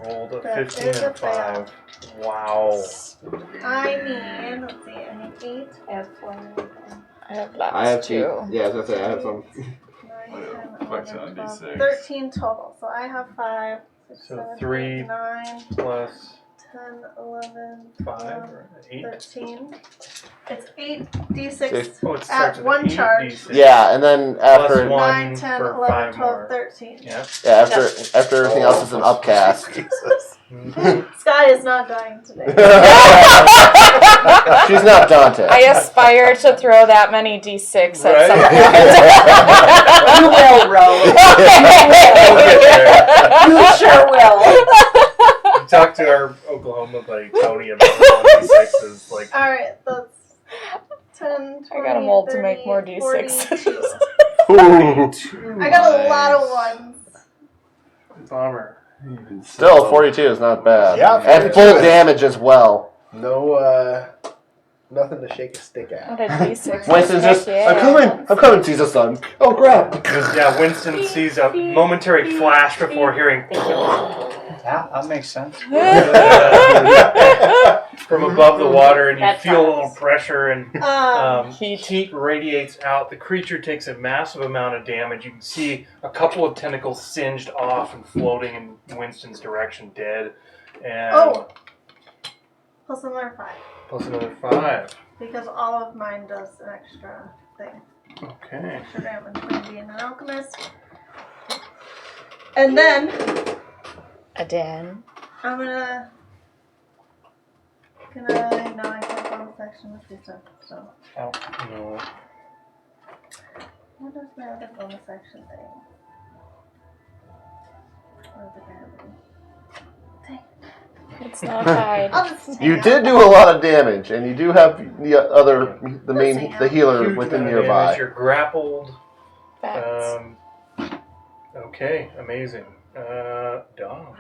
Rolled a That 15 is and a a 5. Wow. I need, let's see, I need 8. I have 4. I have lots I have too. Yeah, I was gonna say I have some. 9, 10, Flex 11, on 12, D6. 13 total. So I have 5, 6, So 7, 3 8, 9, plus 10, 11, 5 12, or 8. 13. It's 8d6 Oh, it starts at with 1 8 charge. D6. Yeah, and then Plus after 1 9, 10, for 11, 5 12, more. 13. Yeah. after everything else is an upcast. Jesus. Sky is not dying today. She's not Dante. I aspire to throw that many d6 at Right. some point. You will, Rose. You sure will. We talked to our Oklahoma buddy Tony about the 1d6s. Like, Alright, that's 10, 20, I got a mold 30, to make more 40. d6s. I got a lot of ones. bummer. Still, 42 is not bad. Yeah, And full damage as well. No, nothing to shake a stick at. What a d6. Winston's Heck just, yeah. I'm coming, Jesus son. Oh, crap. Yeah, Winston sees a momentary flash before hearing Yeah, that makes sense. from above the water, and you That feel a little sounds- pressure, and Heat. heat radiates out. The creature takes a massive amount of damage. You can see a couple of tentacles singed off and floating in Winston's direction, dead. And Plus another 5. plus another 5. Because all of mine does an extra thing. Okay. Extra damage from being an alchemist. And then Again. I'm gonna. Can I? No, I can't bonus action with this stuff. So. No. What is my other bonus action thing? Or the gravity? It's not hide. I'll just You hang did out. do a lot of damage, and you do have the healer Huge within amount of nearby. damage. You're grappled. Facts. Okay, amazing. Dom.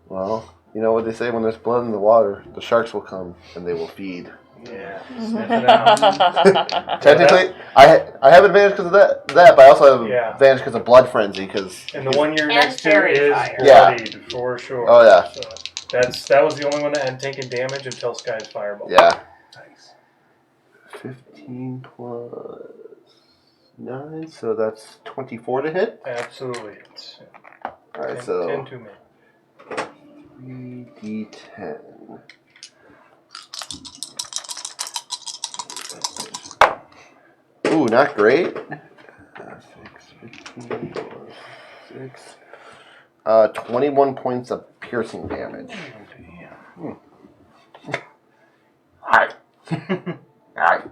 Well, you know what they say: when there's blood in the water, the sharks will come and they will feed. Yeah, sniff it out. Technically, I have advantage because of that, but I also have Yeah. advantage because of blood frenzy. Because And the one you're And next to fairy is fire. bloodied for sure. Oh, yeah. So that was the only one that hadn't taken damage until Sky's fireball. yeah, Nice. 15 plus 9, so that's 24 to hit. Absolutely. It's All right, 10 so to me. 3d10. Ooh, not great. 15 plus 6. 21 points of piercing damage. Hi. Hi.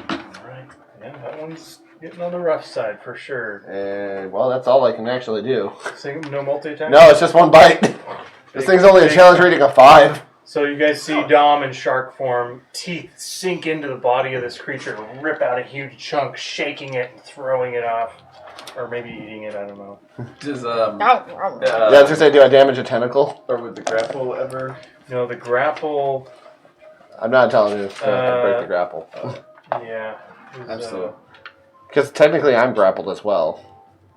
Alright. Yeah, that one's getting on the rough side for sure. And, well, that's all I can actually do. No multi-attack? No, it's just one bite. This thing's only a challenge rating of 5. So you guys see Dom in shark form, teeth sink into the body of this creature, rip out a huge chunk, shaking it and throwing it off. Or maybe eating it, I don't know. Does Yeah, I was gonna say, do I damage a tentacle? or would the grapple ever? No, the grapple, I'm not telling you to break the grapple. yeah. is, Absolutely. Because technically I'm grappled as well.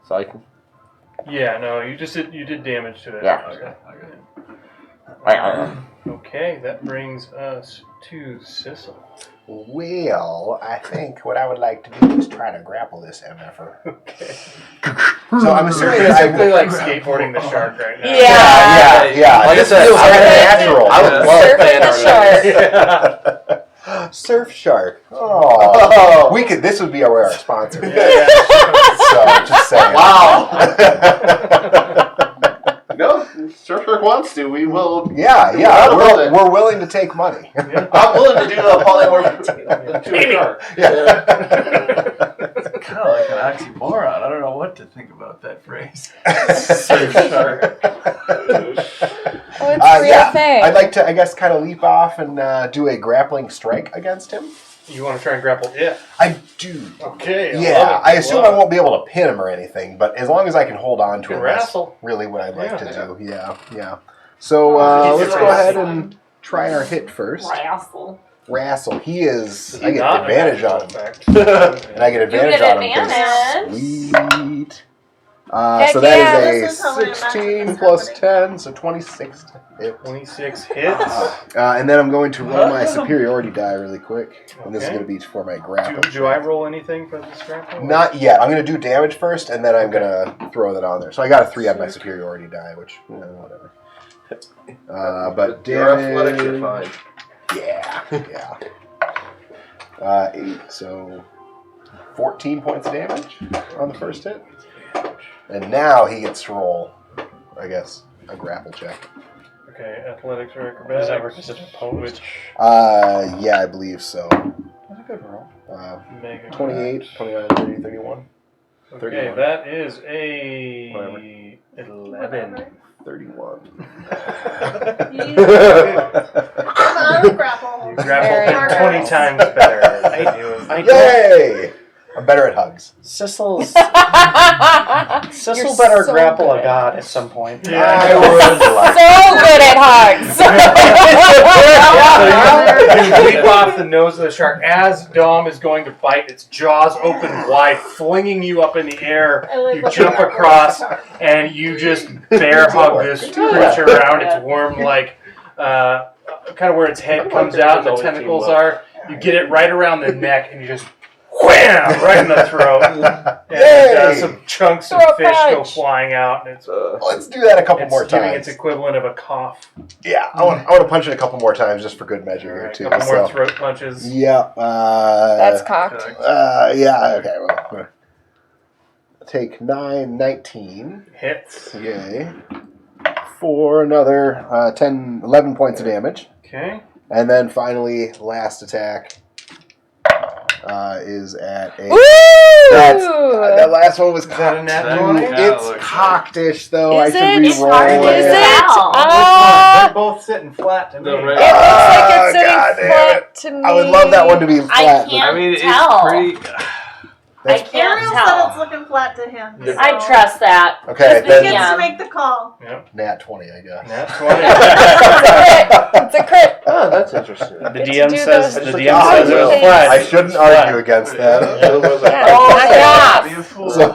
So I can... Yeah, no, you did damage to it. Yeah. Okay. Okay, that brings us to Sissel. Well, I think what I would like to do is try to grapple this MFer. Okay. So I'm assuming You're I basically like skateboarding the shark right now. yeah. Like I said, feels I- natural. I would love Surfing the shark. Surf shark. Oh, This would be our sponsor. So just saying. Wow. No, Surf Shark wants to. We will. Yeah. I'll build it. We're willing to take money. I'm willing to do the polymorph to a shark. Yeah. Kind of like an oxymoron. I don't know what to think about that phrase. Oh, it's a real thing. I'd like to, I guess, kind of leap off and do a grappling strike against him. You want to try and grapple it? I do. Okay. Yeah, I assume I won't be able to pin him or anything, but as long as I can hold on to You him, can that's wrestle. really what I'd like Yeah. to do. Yeah. So let's go ahead and try our hit first. Wrestle. Wrestle. He is. I get Not advantage an on him. effect. And I get You advantage get on him. 'Cause advantage. Sweet. Heck So that yeah. is This is how I a imagine 16 this plus happening. 10, so 26 to hit. 26 hits. And then I'm going to roll my superiority die really quick. And this is Okay. going to be for my grapple. Do I roll anything for this grapple? Not yet. I'm going to do damage first, and then I'm going to throw that on there. So I got a 3 on my superiority die, which, whatever. But Your athletics are damage... fine. Yeah. 8, so 14 points of damage on the first hit. And now he gets to roll, I guess, a grapple check. Okay, athletics or acrobatics. Does that work as an opposed? Which Yeah, I believe so. that's a good roll. Mega 28, 29, 30, 31. Okay, 31. that is a Whatever. 11. 31. You come out, grapple. You grappled Very him 20 nice. times better. than you was- Yay! I'm better at hugs. Sissel's You're Sissel better so grapple good a at god at some point. I would like. So good at hugs. So you leap off the nose of the shark as Dom is going to bite. Its jaws open wide, flinging you up in the air. You jump across, and you just bear hug this creature around its worm, like kind of where its head comes out and the tentacles are. You get it right around the neck, and you just wham right in the throat. And some chunks of Throat fish go punch. flying out, and it's Let's do that a couple more giving times. its equivalent of a cough. Yeah, I want to punch it a couple more times just for good measure here Alright, too. a couple more So, throat punches. yeah. That's cocked. Yeah. Okay. Well, take 9, 19. Hits. Yay. For another 10, 11 points of damage. Okay. And then finally, last attack is at a... Ooh! That last one was that a cocked. nat Ooh, 20? Yeah, it's looks cocked-ish, though. Is I should it? It's re-roll hard to Is it. it? tell. They're Oh, both sitting flat to me. The it red- looks like Oh, it's sitting God damn flat to me. I would love that one to be flat. I can't I mean, it's tell. pretty. I That's- can't Ariel said tell. it's looking flat to him. Yeah. So I trust that. Okay, He then gets Yeah. to make the call. nat 20, I guess. Nat 20. It's a crit. Oh, that's interesting. The Get to DM do says those the things. DM says it was Things. flat. I shouldn't argue against that. Yeah, knock it off. So,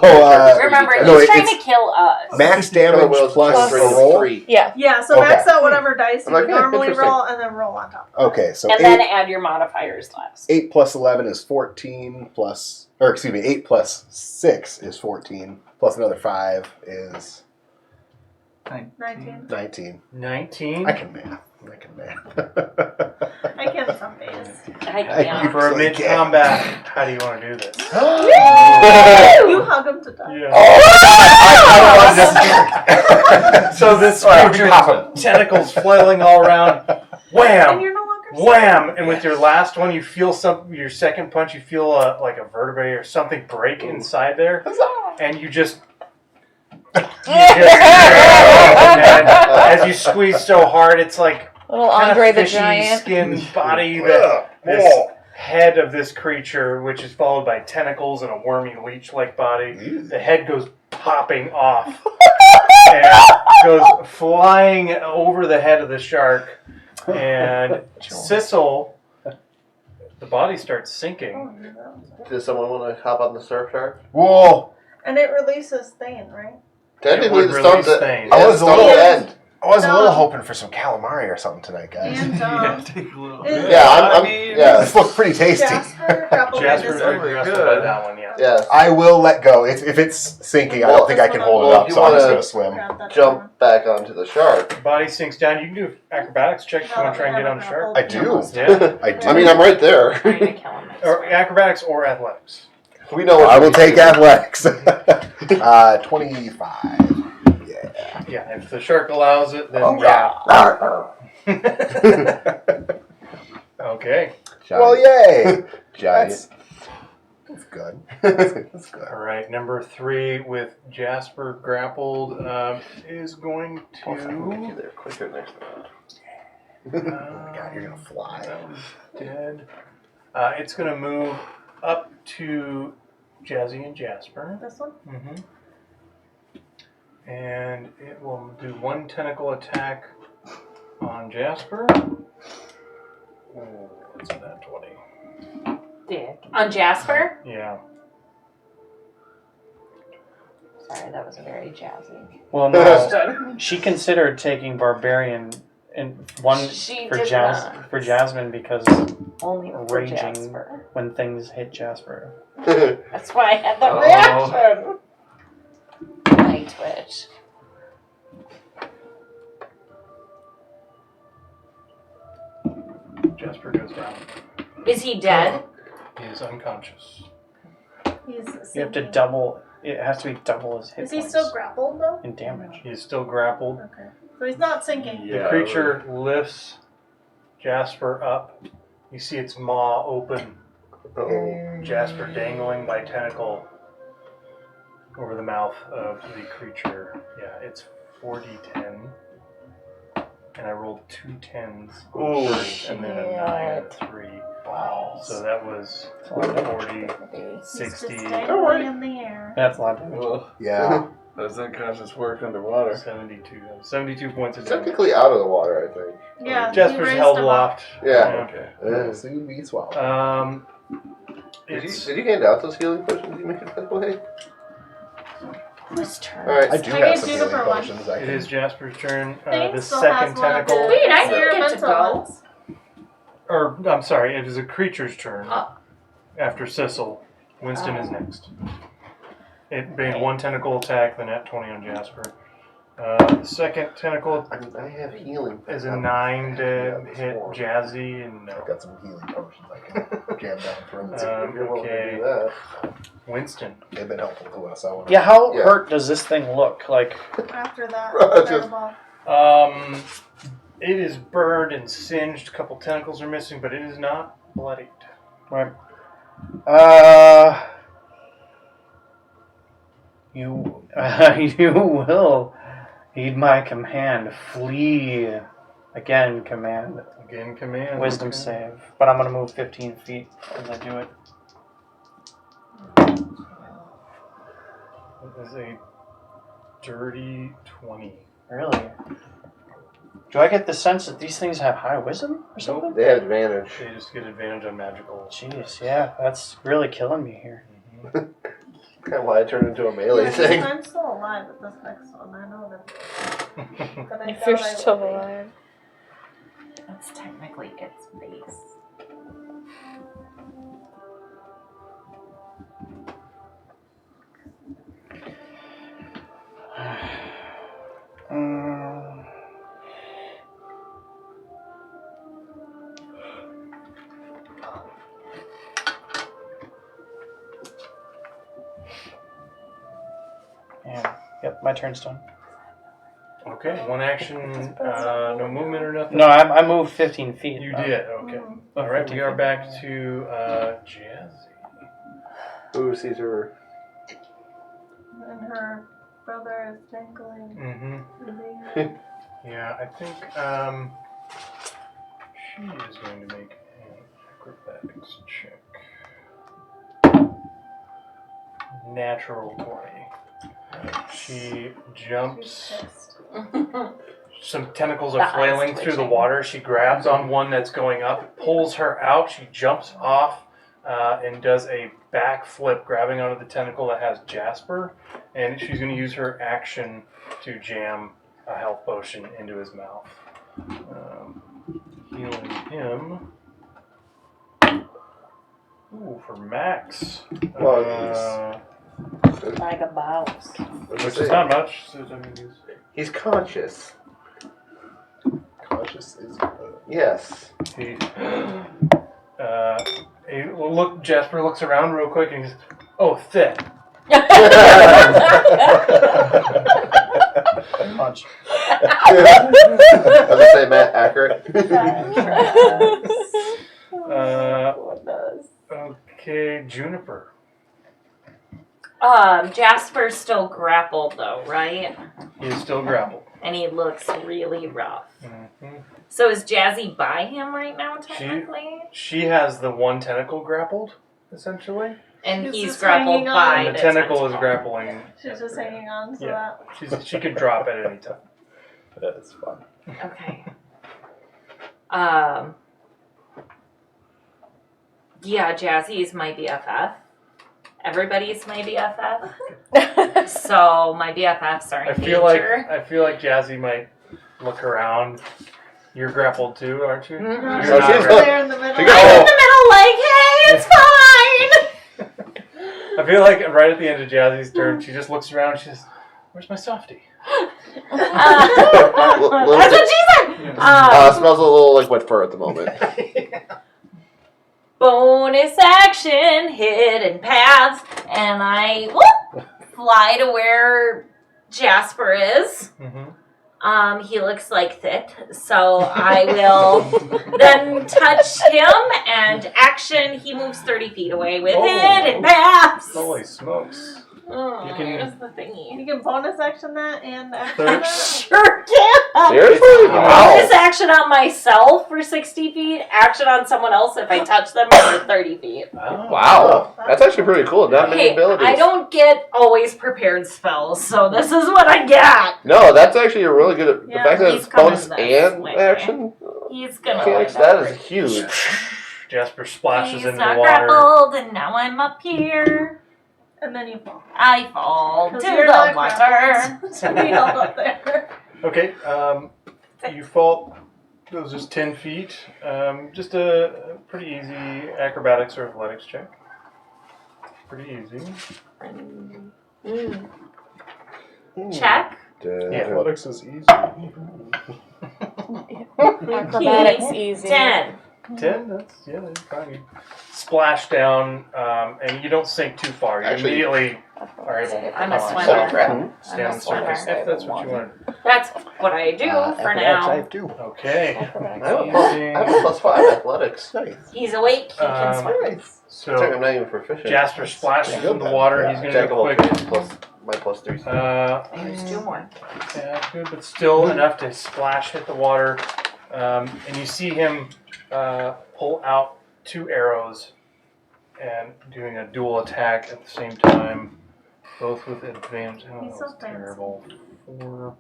Remember, no, he's trying it's to kill us. max damage plus a roll. 3. Yeah. Yeah, so Okay. max out whatever dice you I'm like, would yeah, normally interesting. roll and then roll on top. Okay, so And then add your modifiers last. 8 plus 11 is 14 plus, or excuse me, 8 plus 6 is 14, plus another 5 is 19. 19. 19. I can math. I can some days. I can't. For a mid combat, how do you want to do this? You hug him to death. Yeah. Oh! So this Alright, creature pop him. tentacles flailing all around. And Wham! you're no longer Wham! And with your last one, you feel your second punch, you feel like a vertebrae or something break inside there, and you just. And as you squeeze so hard, it's like Little kind Andre of the fishy Giant. skinned body that this head of this creature, which is followed by tentacles and a wormy leech-like body. The head goes popping off and goes flying over the head of the shark. And Sissel, the body starts sinking. Does someone want to hop on the surf shark? Whoa! And it releases Thane, right? Technically, would the release stone's things. I was a little- end. I was a little Dom. hoping for some calamari or something tonight, guys. And Take a little. is- Yeah, I'm I mean, yeah. This looks pretty tasty. Jasper grappled Jasper's this one. really aggressive good. by that one, yeah. Yeah. I will let go. If it's sinking, I don't think I can hold it Well, up, if you so I'm just wanna- going to swim. Grab that one. Jump back onto the shark. The body sinks down. You can do acrobatics check if you want to try and get on the shark. I do. Yeah. I do. I mean, I'm right there. Trying to kill him. Or acrobatics or athletics. We know what I will we take do. athletics. 25. Yeah, if the shark allows it, then Oh, yeah. Okay. Well, yay! Giant. That's good. That's good. All right. Number 3 with Jasper grappled is going Oh, if I can get you to. there quicker next time. Oh my god, you're going to fly. That was dead. It's going to move up to Jazzy and Jasper. This one? Mm-hmm. And it will do 1 tentacle attack on Jasper. Oh, what's that, 20? Dick. On Jasper? Yeah. Sorry, that was very jazzy. Well, no. She considered taking Barbarian and one She for did not. for Jasmine because Only for raging Jasper. when things hit Jasper. That's why I had the Oh. reaction. My twitch. Jasper goes down. Is he dead? He is unconscious. He's You have to sinking. double. It has to be double his hit Is he points still grappled though? in damage. He is still grappled. Okay. So he's not sinking. The creature lifts Jasper up. You see its maw open. Oh. Jasper dangling by tentacle over the mouth of the creature. Yeah, it's 4d10. And I rolled 2 10s on the first, and then a 9 and a 3. Wow. So that was That's a lot of damage. 40, He's 60, just dangling in the air. That's a lot of damage. Well, Yeah. does unconscious work underwater? 72. 72 points of damage. Technically out of the water, I think. Yeah. he Jasper's raised held him up. aloft. Yeah. Okay. It'll soon be swallowed. Did It's you hand out those healing potions you made by the way? Whose turn? Alright. I do I have gave some Juniper healing one. potions. I It can... is Jasper's turn. Thane The still second has one of tentacle, the Wait, I didn't get to experimental go. ones. or I'm sorry, it is a creature's turn. Oh. After Sissel, Winston is Oh. next. It being one tentacle attack, the nat 20 on Jasper. The second tentacle I mean, I have healing. is a 9 to Yeah, hit four. Jazzy, and I've got some healing potions I can jam down through. If you're willing to okay. do that. Winston. They've been helpful to us. I want Yeah, how Yeah. hurt does this thing look? Like, After that, Just- fireball. It is burned and singed. A couple tentacles are missing, but it is not bloodied. right? You, you will heed my command. Flee. Again, command. Again, command. Wisdom okay. save. But I'm gonna move 15 feet as I do it. That is a dirty 20. Really? Do I get the sense that these things have high wisdom or something? They have advantage. They just get advantage on magical. Jeez, yeah, that's really killing me here. Kind of why I turned into a melee Yeah, thing. I'm still alive at this next one. I know that. But I If thought you're I would still be. alive. That's technically its base. Yeah. Yep, my turn's done. Okay, one action, no movement or nothing? No, I moved 15 feet. You did, okay. Mhm. Alright, 15 we are feet. back to Jazzy. Who sees her? And her brother is dangling. Mm-hmm. in the air. Yeah, I think she is going to make an acrobatics check. Natural 20. She jumps. She's pissed. Some tentacles The are eyes flailing through the twitching. water. She grabs on one that's going up, pulls her out. She jumps off and does a backflip, grabbing onto the tentacle that has Jasper. And she's going to use her action to jam a health potion into his mouth. Healing him. Ooh, for Max. Well, Like a mouse. Which is not much. So I mean, He's conscious. Conscious is good. Yes. he, Jasper looks around real quick and he's, oh, thick. Punch. As I say, Matt, accurate. Okay, Juniper. Jasper's still grappled though, right? He is still grappled. And he looks really rough. Mm-hmm. So is Jazzy by him right now, technically? She has the one tentacle grappled, essentially. And He's he's just grappled hanging on. by And the the tentacle is grappling. She's just hanging on to Yeah. that. She could drop at any time. That's fun. Okay. Yeah, Jazzy is my BFF. Everybody's my BFF. So my BFFs are in I feel like Jazzy might look around. You're grappled too, aren't you? Mhm. No, You're she's not just grappled. there in the middle. I'm in the middle like, hey, it's fine! I feel like right at the end of Jazzy's turn, she just looks around and she says, "Where's my softie?" That's what she said! Smells a little like wet fur at the moment. Bonus action, hidden paths, and I fly to where Jasper is. Mm-hmm. He looks like Thit, so I will then touch him, and action, he moves 30 feet away with hidden paths. Holy smokes. Oh, You can- here's the thingy. You can bonus action that and action that. Sure can. Seriously? Wow. Bonus action on myself for 60 feet, action on someone else if I touch them for 30 feet. Oh. Wow. That's actually pretty cool. Not many Hey, abilities. I don't get always prepared spells, so this is what I get. No, that's actually a really good. Yeah, the fact that he's it's bonus coming this and way. action He's gonna mechanics, wind that up is huge. Jasper splashes He's into not the water. grappled, and now I'm up here. And then you fall. I fall to 'Cause the you're not water. grappled to be held up there. Okay, you fall. It was just 10 feet. Just a pretty easy acrobatics or athletics check. Pretty easy. Check. Athletics is easy. Acrobatics easy. 10. 10? That's fine. You splash down, and you don't sink too far. You Actually- immediately are able to I'm a come on swimmer. yourself, I'm stay a on the surface, swimmer. if that's what you wanted. That's what I do for Athletics, I now. have 2. Okay. Acrobatics I have a easy. +5 athletics. Nice. He's awake, he can swim. Nice. So I'm not even proficient. Jasper splashes Pretty good into the then. water. Yeah. He's going Jack to of do all a quick. trades plus my +3. There's 2 more. Yeah, good, but still enough to splash, hit the water. And you see him pull out 2 arrows and doing a dual attack at the same time, both with advantage. Oh, He's that so was fancy. terrible. 4.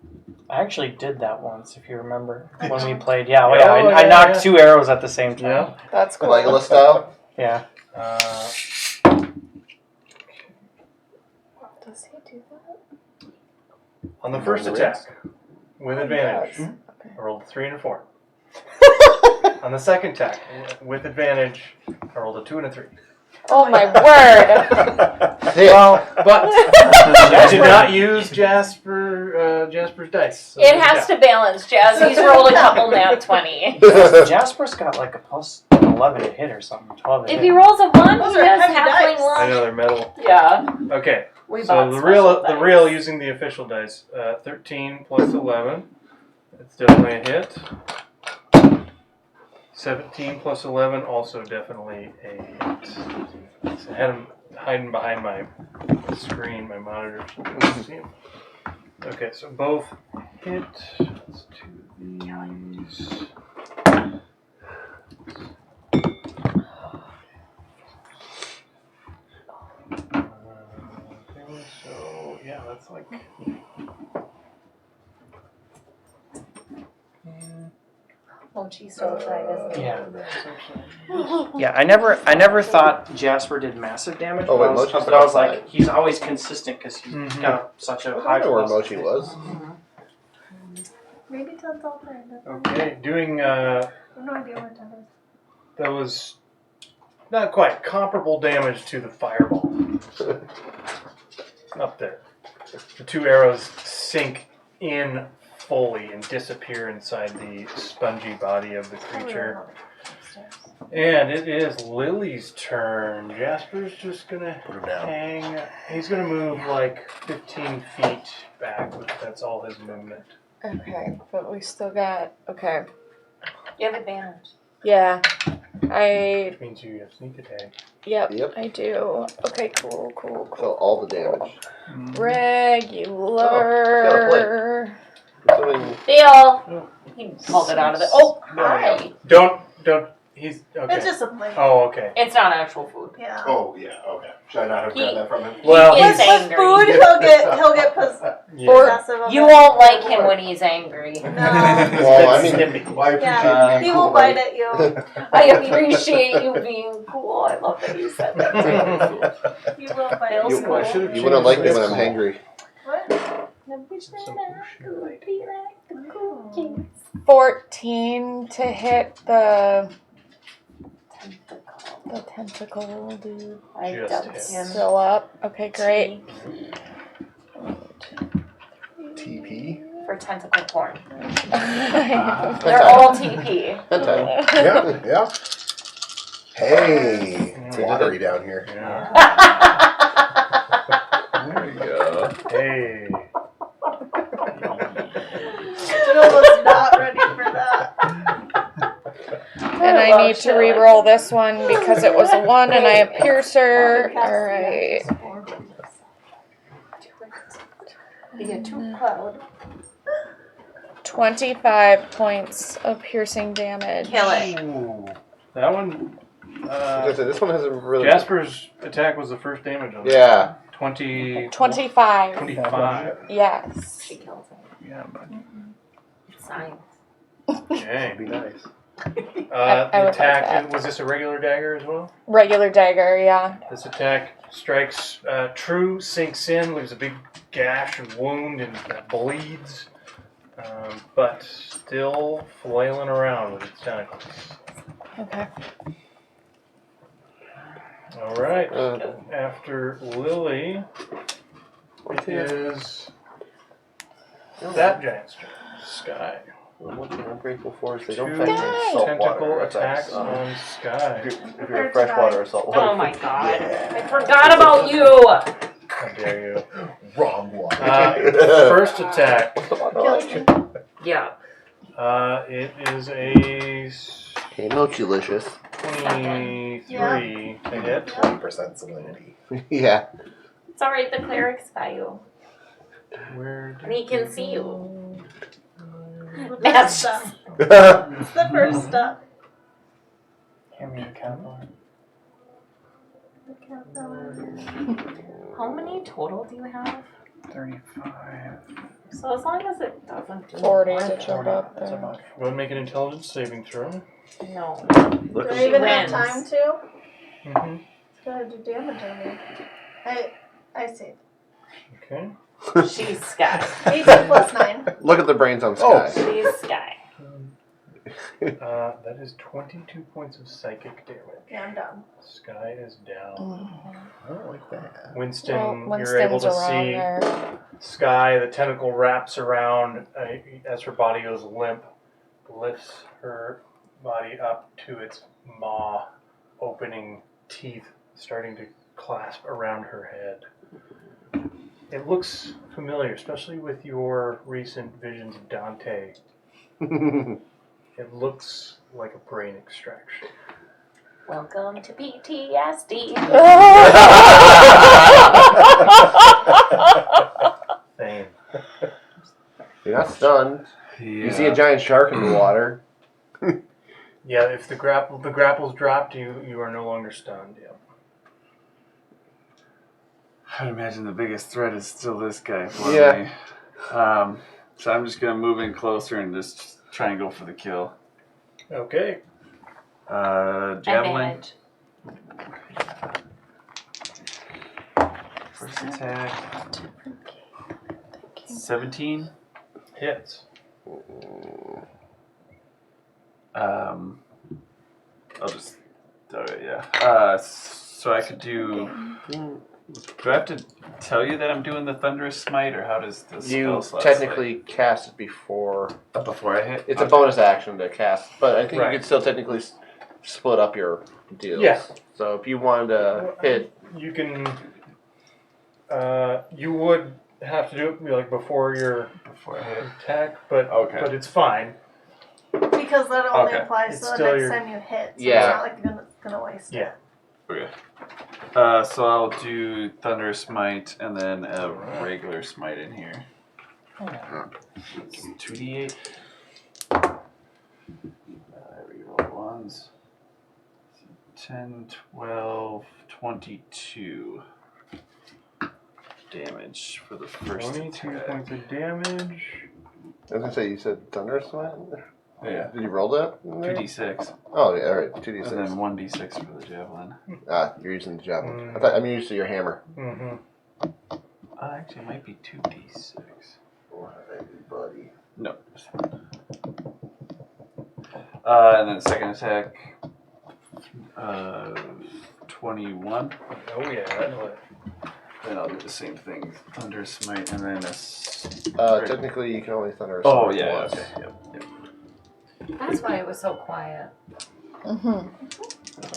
I actually did that once, if you remember, Did when you? we played. Yeah, Oh, I yeah, knocked yeah. 2 arrows at the same time. Yeah. That's cool. Legolas style. Yeah. Does he do that? On the first attack, with advantage, Yes. I rolled a 3 and a 4. On the second attack, with advantage, I rolled a 2 and a 3. Oh my word! Well, but I did not use Jasper's dice. So It has to balance, Jazz. He's rolled a couple nat 20. Jasper's got like a +11 to hit or something. 12 to If hit. he rolls a 1, Those he are has heavy halfling dice. I luck. know they're metal. Yeah. Okay, We so bought the special real dice. using the official dice. 13 plus 11. It's definitely a hit. 17 plus 11, also definitely a hit. So I had him hiding behind my screen, my monitor. So I couldn't see him. Okay, so both hit. Let's do these. Okay, so yeah, that's like. Oh, she's so excited, isn't he? Yeah. Yeah, I never thought Jasper did massive damage. Oh, but wait, I was, Mochi's but I was outside. like, he's always consistent because he's Mhm. got such a I high. don't know where plus- Mochi was. Maybe Ted's all there. Okay, doing I have no idea where Ted is. that was not quite comparable damage to the fireball. Up there. The 2 arrows sink in fully and disappear inside the spongy body of the creature. And it is Lily's turn. Jasper's just gonna Put him down. hang. He's gonna move like 15 feet back. That's all his movement. Okay, but we still got. Okay. You have advantage. Yeah. Which means you have sneak attack. Yep. Yep. I do. Okay, cool. So all the damage. Regular. Assuming Deal. He pulled it out of the. Oh, hi. Don't He's okay. It's just a plate. Oh, okay. It's not actual food. Yeah. Oh, yeah, okay. Should I not have grabbed that from him? Well, He With gets angry. food, he'll get possessive of You it. won't like him when he's angry. No. Well, I mean, Well, I appreciate Yeah. you He being will cool, bite buddy. at you. I appreciate you being cool. I love that you said that too. He will bite Feels at cool. you. You wouldn't like me when I'm hangry. What? I wish that I could be like the cool kids. 14 to hit the tentacle dude. I Just dumped hits. him. Still up. Okay, great. TP. For tentacle porn. Yeah. They're all TP. Yeah, yeah. Hey, it's watery down here. Yeah. There you go. Hey. Jill was not ready for that. And I need to re-roll this one because it was a 1 and I have Piercer. Alright. You get too proud. 25 points of piercing damage. Kill it. Ooh. That one. This one hasn't really. Jasper's attack was the first damage on it. Yeah. 20. 25. 25. Yes. She kills him. Yeah, but. It's science. Okay. Be nice. I The would like attack, that. was this a regular dagger as well? Regular dagger, yeah. This attack strikes true, sinks in, leaves a big gash and wound, and bleeds, but still flailing around with its tentacles. Okay. All right. After Lily, it is that giant's turn. Sky. One thing I'm grateful for is they don't Two factor in salt tentacle water attacks effects. on Sky. If you're a freshwater or saltwater. Oh my god. I forgot about you. How dare you? Wrong one. First attack. Yeah. It is a Hey, no, delicious. 23 to hit. 20% salinity. Yeah. It's alright, the cleric's by you. Where And he can see you. That's stuff. It's the first step. Hand me the calculator. How many total do you have? 35. So as long as it doesn't do 40 more to jump up That's there. about Go and make an intelligence saving throw. No. Look Do at I even have wins. time to? Mm-hmm. Gotta do damage on me. I see. Okay. She's Sky. 18 plus 9. Look at the brains on Sky. She's Sky. That is 22 points of psychic damage. Yeah, I'm done. Sky is down. I don't like that. Winston, Well, you're able Winston's to around see there. Sky. The tentacle wraps around as her body goes limp, lifts her body up to its maw, opening teeth starting to clasp around her head. It looks familiar, especially with your recent visions of Dante. It looks like a brain extraction. Welcome to PTSD. Same. You're not stunned. Yeah. You see a giant shark in the water. Yeah, if the grapple's dropped, you are no longer stunned. Yeah. I'd imagine the biggest threat is still this guy for Yeah. me. So I'm just gonna move in closer and just try and go for the kill. Okay. Javelin. Advantage. First attack. 17. Hits. I'll just. Yeah. So I could do. Do I have to tell you that I'm doing the thunderous smite, or how does the spell You slot technically cast it before. before I hit? It's a bonus action to cast, but I think Right. you could still technically split up your deals. Yeah. So if you wanted to hit, You can. You would have to do it like before your Before I hit. attack, but Okay. but it's fine. Because that only Okay. applies It's to the still next your- time you hit. So Yeah. it's not like you're gonna waste Yeah. Okay. So I'll do thunder smite and then a regular smite in here. It's 2d8. Reroll ones. 10, 12, 22 damage for the first 22 attack. points of damage. I was gonna say, you said Thunder Smite? Yeah. Did you roll that? 2d6. Oh, yeah, alright. And 2d6. then 1d6 for the javelin. Ah, you're using the javelin. I'm used to your hammer. Mm-hmm. Actually, it might be 2d6. Buddy. No. And then second attack, 21. Oh yeah, that'll hit. Then I'll do the same thing. Thunder Smite, and then Technically, you can only Thunder Smite Oh, yeah, once. okay. Yep. That's why it was so quiet.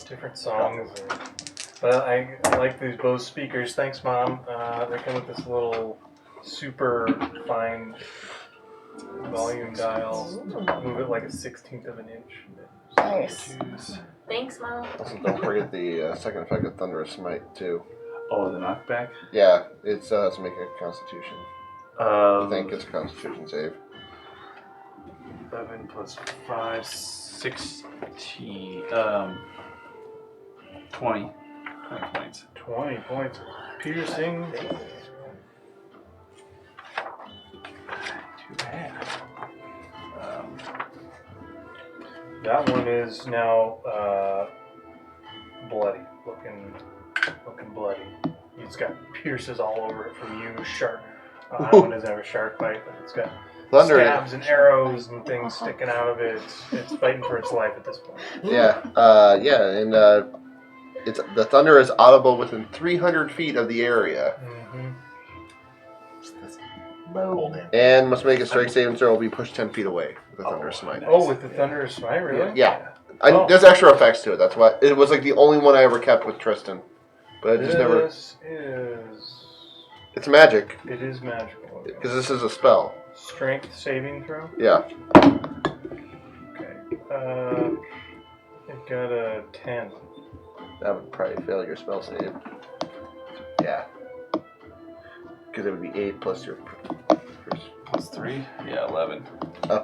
Different songs. But I like these Bose speakers. Thanks, Mom. They come with this little super fine volume dial. Move it like a 1/16 of an inch. Nice. Thanks, Mom. Also, don't forget the second effect of Thunder Smite, too. Oh, the knockback? Yeah, it's to make a Constitution. I think it's a Constitution save. 11 plus 5, 16. 20. 20 points. 20 points. Piercing. Too bad. That one is now bloody. Looking bloody. It's got pierces all over it from you. Shark. That one doesn't have a shark bite, but it's got Thunder. stabs and arrows and things sticking out of it. It's fighting for its life at this point. Yeah, and the thunder is audible within 300 feet of the area. Mm-hmm. And must make a strike saving throw, will be pushed 10 feet away with the Thunder Smite. Oh, with the Thunderous Smite, really? Yeah. Oh. There's extra effects to it, that's why. It was like the only one I ever kept with Tristan. But I just never. This is. It's magic, It is magical. because this is a spell. Strength saving throw? Yeah. Okay. It got a 10. That would probably fail your spell save. Yeah. Because it would be 8 plus your. Plus 3? Yeah, 11.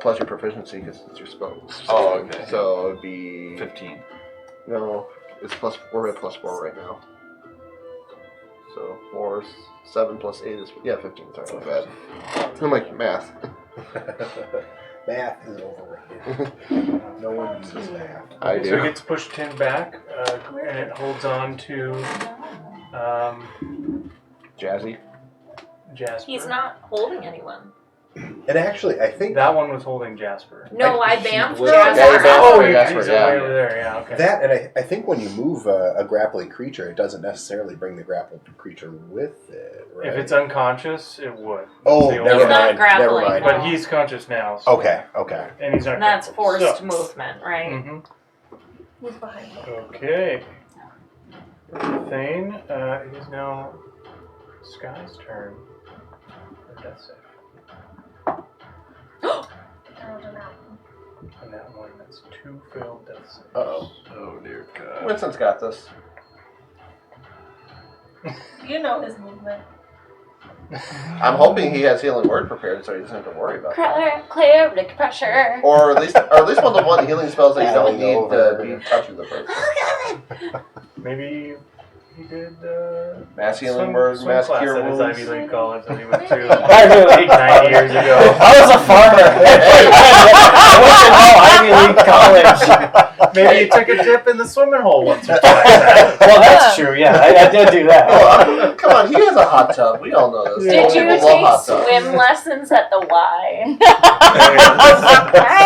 Plus your proficiency, because it's your spell. Oh, okay. So it would be. 15. No, it's plus. We're at plus 4 right now. So 4, 7 plus 8 is 15. Sorry, my bad. I'm like math. Math is overrated. No one uses math. I So it do. gets pushed 10 back, and it holds on to Jazzy. Jasper. He's not holding anyone. And actually, I think That one was holding Jasper. No, I bamfed Yeah, Jasper. you bamfed Oh, her, Jasper, he's yeah. way over there. Yeah, okay. that, and I think when you move a grappling creature, it doesn't necessarily bring the grappled creature with it, right? If it's unconscious, it would. oh, the never only- He's not mind. grappling. Never mind. But he's conscious now. So. Okay. And he's not. And that's grappled, forced so- movement, right? Mm-hmm. Who's behind me? Okay. Thane, it is now Sky's turn. For death save. I rolled an out. And that one, that's 2 failed death saves. Uh-oh. Oh, dear God. Winston's got this. You know his movement. I'm hoping he has healing word prepared, so he doesn't have to worry about it. Clear blood pressure. Or at least one of the one healing spells that you don't need Over. to be touching the person. Maybe he did Mass healing swim word, mass class cure at his wounds. Ivy League college that he went to I really- 9 years ago. I was a farmer. I went to Ivy League college. Maybe he took a dip in the swimming hole once or twice. Well, that's true. Yeah, I did do that. Oh, come on, he has a hot tub. We all know this. Did Most you people love take hot tubs. swim lessons at the Y?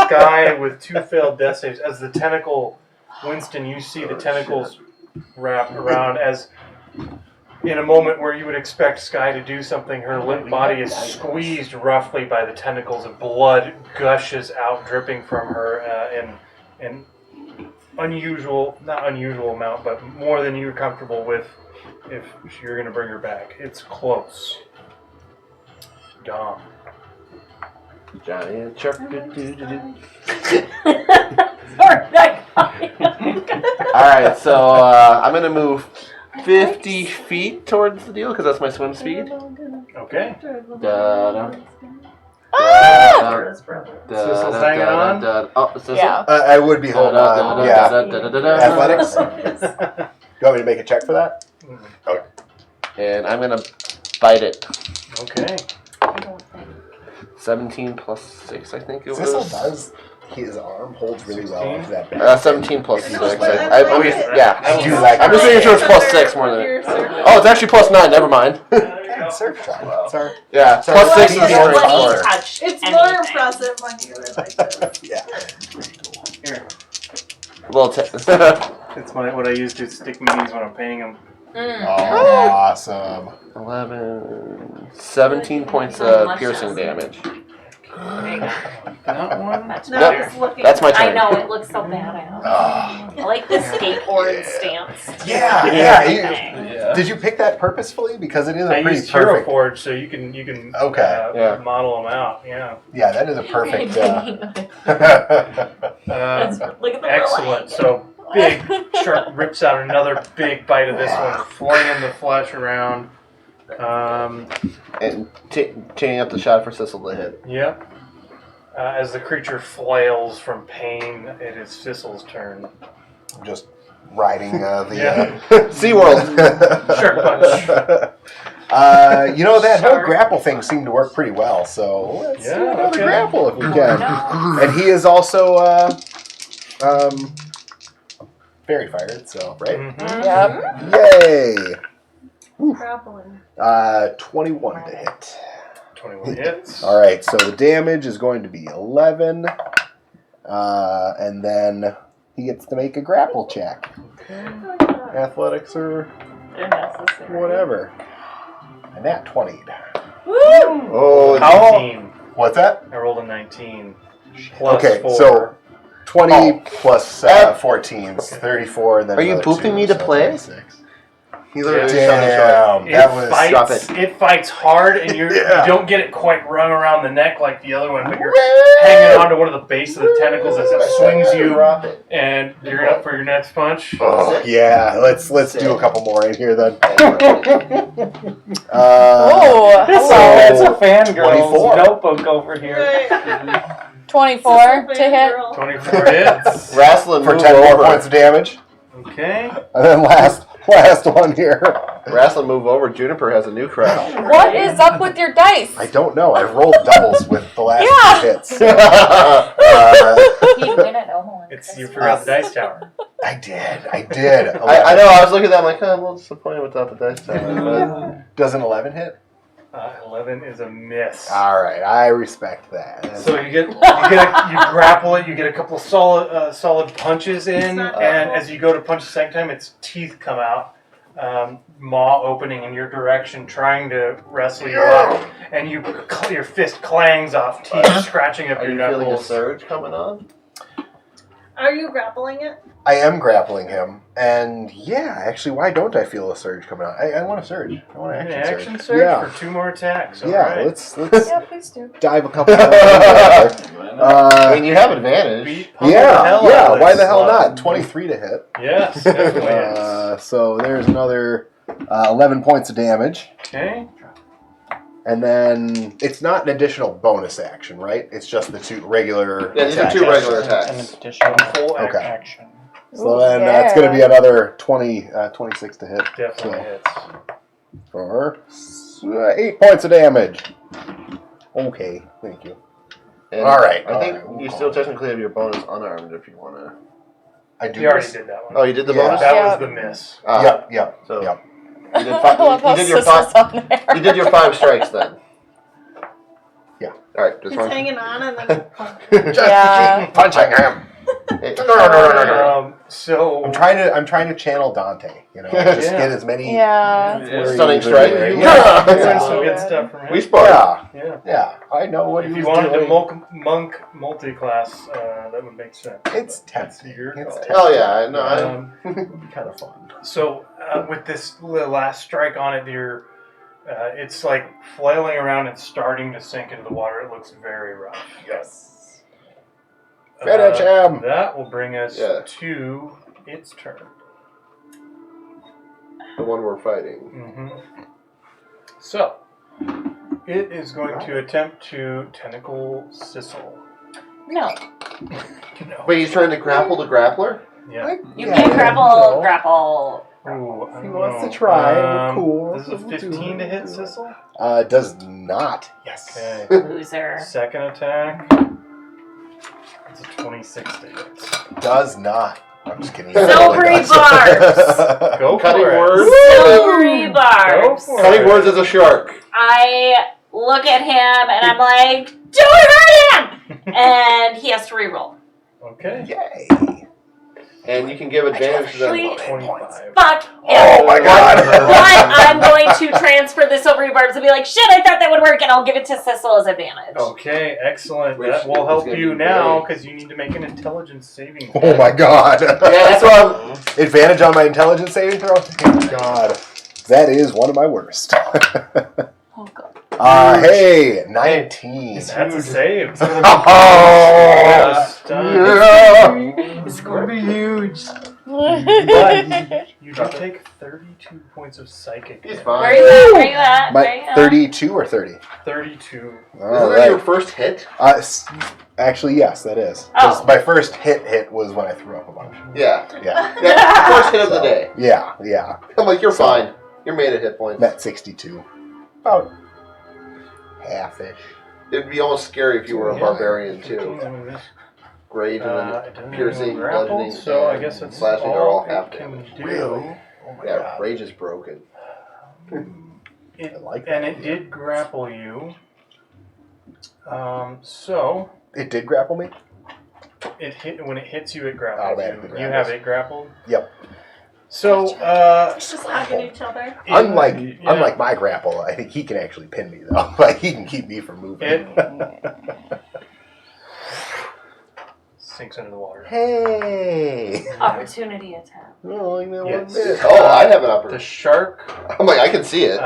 Guy with 2 failed death saves. As the tentacle, Winston, you see the tentacles wrap around as in a moment where you would expect Sky to do something, her limp body is squeezed roughly by the tentacles and blood gushes out dripping from her in unusual, not unusual amount, but more than you're comfortable with if you're going to bring her back. It's close. Dom. Johnny and Chuck. Alright, so I'm going to move 50 feet towards the deal because that's my swim speed. Okay. Da-da. Sissel's hanging on? Oh, Sissel? Yeah. I would be holding on. Yeah. Athletics? You want me to make a check for that? And I'm gonna bite it. Okay. 17 plus 6, I think it was. Sissel does. His arm holds really well onto that bench. 17 plus 6. like I it. yeah. I do like I'm just making sure it's plus 6 more than Your it. circle. Oh, it's actually plus 9. Never mind. Surf shot. Sorry. Yeah, Sorry. plus 6 is When the he strength touched score. her. Touch It's anything. more impressive when you were like this. Yeah. Little It's what I use to stick minis when I'm painting them. Awesome. 11, 17 points of piercing damage. That one? That's No, Yep. just looking. That's my I turn. know, it looks so bad. I like the skateboard stance. Yeah. Everything. Did you pick that purposefully? Because it is a I pretty used Hero perfect. Forge, so you can Okay. Yeah. model them out. Yeah. Yeah, that is a perfect. Look at the Excellent. So big shark rips out another big bite of this one, flinging the flesh around. And chaining up the shot for Sissel to hit. Yep. As the creature flails from pain, it is Sissel's turn. Just riding the. Yeah. SeaWorld. Shark punch. That whole grapple thing seemed to work pretty well. So let's do another grapple if we can. And he is also fairy fired. So right. Mm-hmm. Yep. Yay! Grappling. 21 to hit. 21 hits. All right, so the damage is going to be 11, and then he gets to make a grapple check. Athletics or They're necessary. whatever. And that 20. Oh, 19. What's that? I rolled a 19. Plus Okay, 4. so 20 plus 14 is 34, and then Are you another booping 2, me to so play? 26. he literally Damn, that was. Drop fights, it. it fights hard, and you Yeah. don't get it quite wrung around the neck like the other one, but you're hanging onto one of the base of the tentacles as it swings you, and you're up for your next punch. Oh yeah, let's do a couple more in here then. Oh, It's hello. a fangirl's 24. notebook over here. Right. 24 to hit. 24 hits. Wrestling For move 10 more over. points of damage, Okay. and then last one here. Wrestling move over. Juniper has a new crown. What is up with your dice? I don't know. I've rolled doubles with the last Yeah. 2 hits. He'd win at Omaha. You forgot the dice tower. I did. I know. I was looking at that. I'm like, I'm a little disappointed without the dice tower. Does an 11 hit? 11 is a miss. All right, I respect that. So you grapple it. You get a couple solid punches in, and as you go to punch the second time, its teeth come out, maw opening in your direction, trying to wrestle you up, and your fist clangs off teeth, scratching up Are your you feeling a knuckles. surge coming on? Are you grappling it? I am grappling him, and yeah, actually, why don't I feel a surge coming out? I want a surge. I want an An action, action surge. surge Yeah, for 2 more attacks. yeah. Alright. Let's Yeah, please do. dive a couple. More in I mean, you have advantage. Beat pummel the hell out yeah. of Why this the hell slug. not? 23 to hit. Yes, definitely is. So there's another 11 points of damage. Okay. And then it's not an additional bonus action, right? It's just the 2 regular Yeah, these are attack 2 regular actions. An attacks. additional Full Okay. action. So then it's going to be another 26 to hit. Definitely So hits. for 8 points of damage. Okay, thank you. And All right. I think all right. you still technically have your bonus unarmed if you want to. I do. You already this. did that one. Oh, you did the Yeah. bonus? That Yeah. was the miss. Ah, Yep. So Yep. you did, I love how you did your Sissel's five. on there. You did your 5 strikes then. Yeah. All right. Just He's one. hanging on and then Yeah. Punching him. So I'm trying to channel Dante. Just Yeah. get as many. Yeah. Stunning strike. Yeah. There's some good stuff from him. We sparred. Yeah. Yeah. I know what If he you was wanted to doing. monk multi-class, that would make sense. It's But tempting. your It's call. tempting. Oh yeah, I know. It would be kind of fun. So with this last strike on it, it's like flailing around and starting to sink into the water. It looks very rough. Yes. Finish him. That will bring us Yeah. to its turn. The one we're fighting. So It is going to attempt to tentacle Sissel. No. No. Wait, he's trying to grapple the grappler? Yeah. You can't grapple. Ooh, If he wants to try, we're cool. This is a 15 to hit Sissel. Does not. Yes. Okay. Loser. Second attack. It's a 26 to hit. Does not. I'm just kidding. Silvery barbs. Go Cutting for it. words. Silvery barbs. Go for Cutting it. words as a shark. I look at him and I'm like, do it hurt him! And he has to reroll. Okay. Yay. And you can give advantage to them. Actually, 25. fuck him. Oh my god. But I'm going to transfer the silvery barbs and be like, shit, I thought that would work, and I'll give it to Sissel as advantage. Okay, excellent. Which That will is help gonna you be now great. because you need to make an intelligence saving. Oh my god. Yeah, that's what Advantage on my intelligence saving throw? Thank God. That is one of my worst. Oh, God. Hey, 19. That's a save. Oh! It's gonna be huge. But you do take 32 points of psychic He's damage. fine. Where you at? Where you at? Where you My at? 32 or 30? 32. All Isn't that your right. first hit? Actually, yes, that is. 'Cause Oh. my first hit was when I threw up a bunch. Yeah. Yeah. Yeah, first hit of the So, day. Yeah. I'm like, you're So- fine. You're made of hit points. I'm at 62. About half-ish. It'd be almost scary if you were a Yeah. barbarian, too. 15 of Rage and then it doesn't piercing, even grapple, bludgeoning, so I and guess that's slashing are all all half it can damage. do. Really? Oh my yeah, god. rage is broken. It, I like and that it idea. did grapple you. So It did grapple me? it hit when it hits you. It grapples Automatically you. You grapples. have it grappled. Yep. So It's just hugging each other. Unlike my grapple, I think he can actually pin me though. Like he can keep me from moving. It sinks into the water. Hey. Opportunity attack. Oh, you know Yes. what this- Oh, I have an The upper. shark, I'm like, I can see it.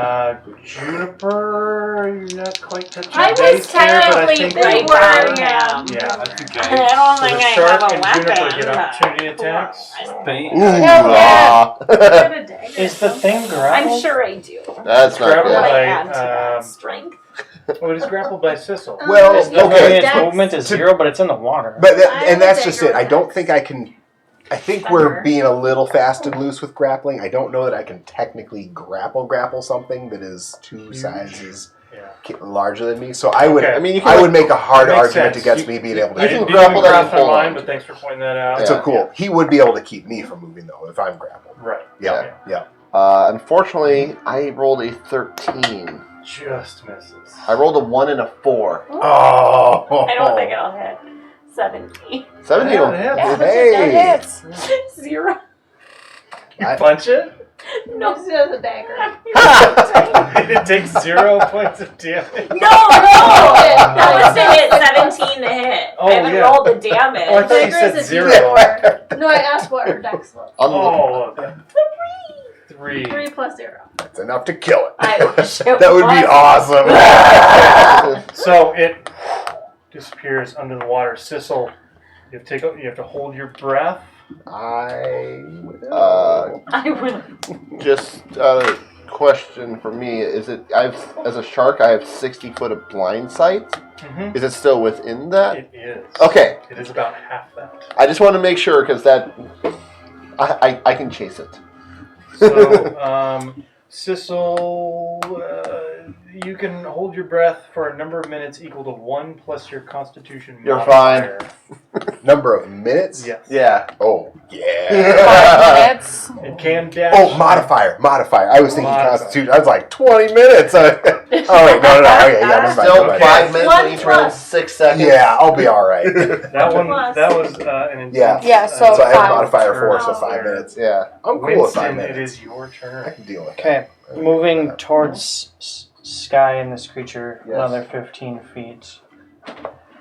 Juniper, you're not quite touching I was base there, but I technically think right were, by yeah. him. yeah. I think I don't So think the I shark have a and weapon. Juniper get opportunity attacks. Think. Ooh, yeah. Get a dagger. Is the thing I'm grappled? sure I do. That's not Grapple What good. I by, add to that? Strength? Oh, it is grappled by Sissel. Well, Its okay. Dex. movement is 0, but it's in the water. But I have and a that's just dagger it. I don't with think I can. I think we're Thunder. being a little fast and loose with grappling. I don't know that I can technically grapple something that is two sizes Yeah. larger than me. So I would. Okay. I mean, you I can. would make a hard Makes argument sense. against me being able to. I can didn't grapple even that cross and my pull mind, on. but thanks for pointing that out. Yeah. So cool. He would be able to keep me from moving though if I'm grappled. Right. Yeah. Yeah. Unfortunately, I rolled a 13. Just misses. I rolled a 1 and a 4. Oh. I don't think it'll hit. 17. 17. Yeah, it hits. Yeah, Hey. that hits. 0. You punch it? No. She has a dagger. It takes 0 points of damage. No! That was to hit 17 to hit. Oh, I haven't yeah. rolled the damage. Oh, I thought you Dagger said is a 0. D4. No, I asked what her dex was. Oh, 3. 3 plus 0. That's enough to kill it. I wish it That would be was. awesome. So it disappears under the water. Sissel, you have to hold your breath. I. I would. Just a question for me: is it? As a shark, I have 60 foot of blind sight. Mm-hmm. Is it still within that? It is. Okay, It is about half that. I just want to make sure because that I can chase it. So, Sissel, you can hold your breath for a number of minutes equal to 1 plus your Constitution You're modifier. Number of minutes? Yes. Yeah. Oh, yeah. Minutes. It can dash. Oh, modifier. I was thinking Modifier. Constitution. I was like, 20 minutes. Oh, wait, no. Okay, yeah, never mind. Still never mind. 5 minutes on 1 each round, plus. 6 seconds. Yeah, I'll be all right. That one. Plus. That was an intense. Yeah. Yeah, so So I have five. modifier 4, so Oh. 5 minutes. Yeah. I'm cool with 5 Winston, minutes. it is your I turn. can deal with Okay, that. moving towards Sky and this creature Yes. another 15 feet.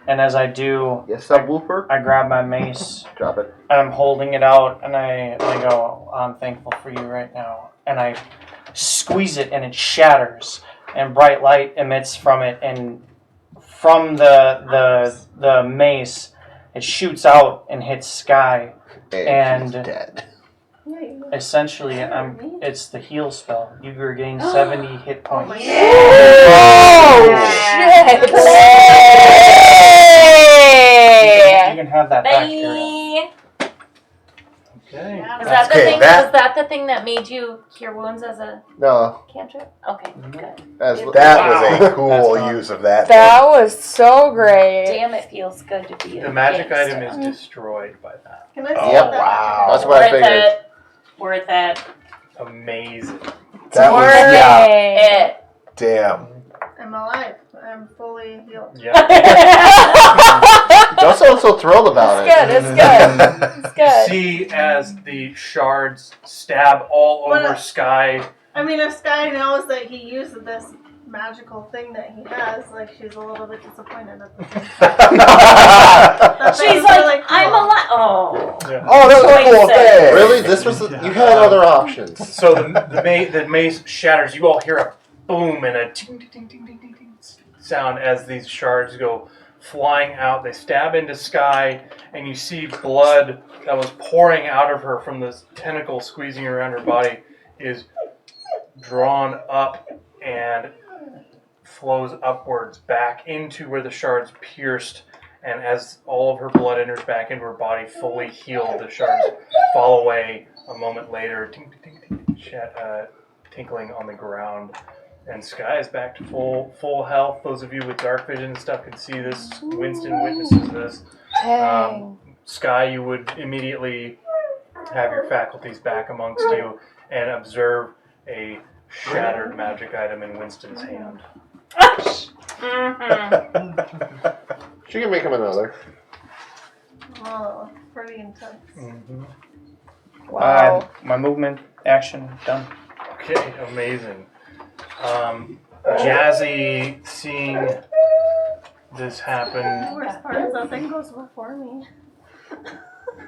And as I do, Yes, subwoofer. I grab my mace Drop it. and I'm holding it out and I go, I'm thankful for you right now. And I squeeze it and it shatters and bright light emits from it and from the mace it shoots out and hits Sky. And And- she's dead. Yeah, you essentially, it's the heal spell. You regain 70 hit points. You can have that back here. Bye. Okay. Was that the thing? Was that the thing that made you cure wounds as a No. cantrip? Okay, good. That was a cool use of that. That was so great. Damn, it feels good to be. The magic item is destroyed by that. Can I see Oh, what that wow. That's what I Worth figured. it. Worth it. Amazing. That was, yeah. It. Damn. I'm alive. I'm fully healed. Yeah. Don't sound so thrilled about it. It's good. It's good. See as the shards stab all over Sky. I mean, if Sky knows that he used this magical thing that he has, like, she's a little bit disappointed at this. She's like, I'm alive. Oh. Yeah. Oh, that's a cool thing. Really? This was you had other options. So the mace shatters. You all hear a boom and a ting, ting, ting, ting, ting, ting, ting sound as these shards go flying out. They stab into Sky, and you see blood that was pouring out of her from this tentacle squeezing around her body is drawn up and flows upwards back into where the shards pierced. And as all of her blood enters back into her body, fully healed, the shards fall away a moment later, ting, ting, ting, ting, tinkling on the ground. And Sky is back to full health. Those of you with dark vision and stuff can see this. Winston witnesses this. Sky, you would immediately have your faculties back amongst you and observe a shattered magic item in Winston's hand. She can make him another. Oh, pretty intense. Mm-hmm. Wow. My movement action done. Okay, amazing. Jazzy, seeing this happen. The worst part is that thing goes before me.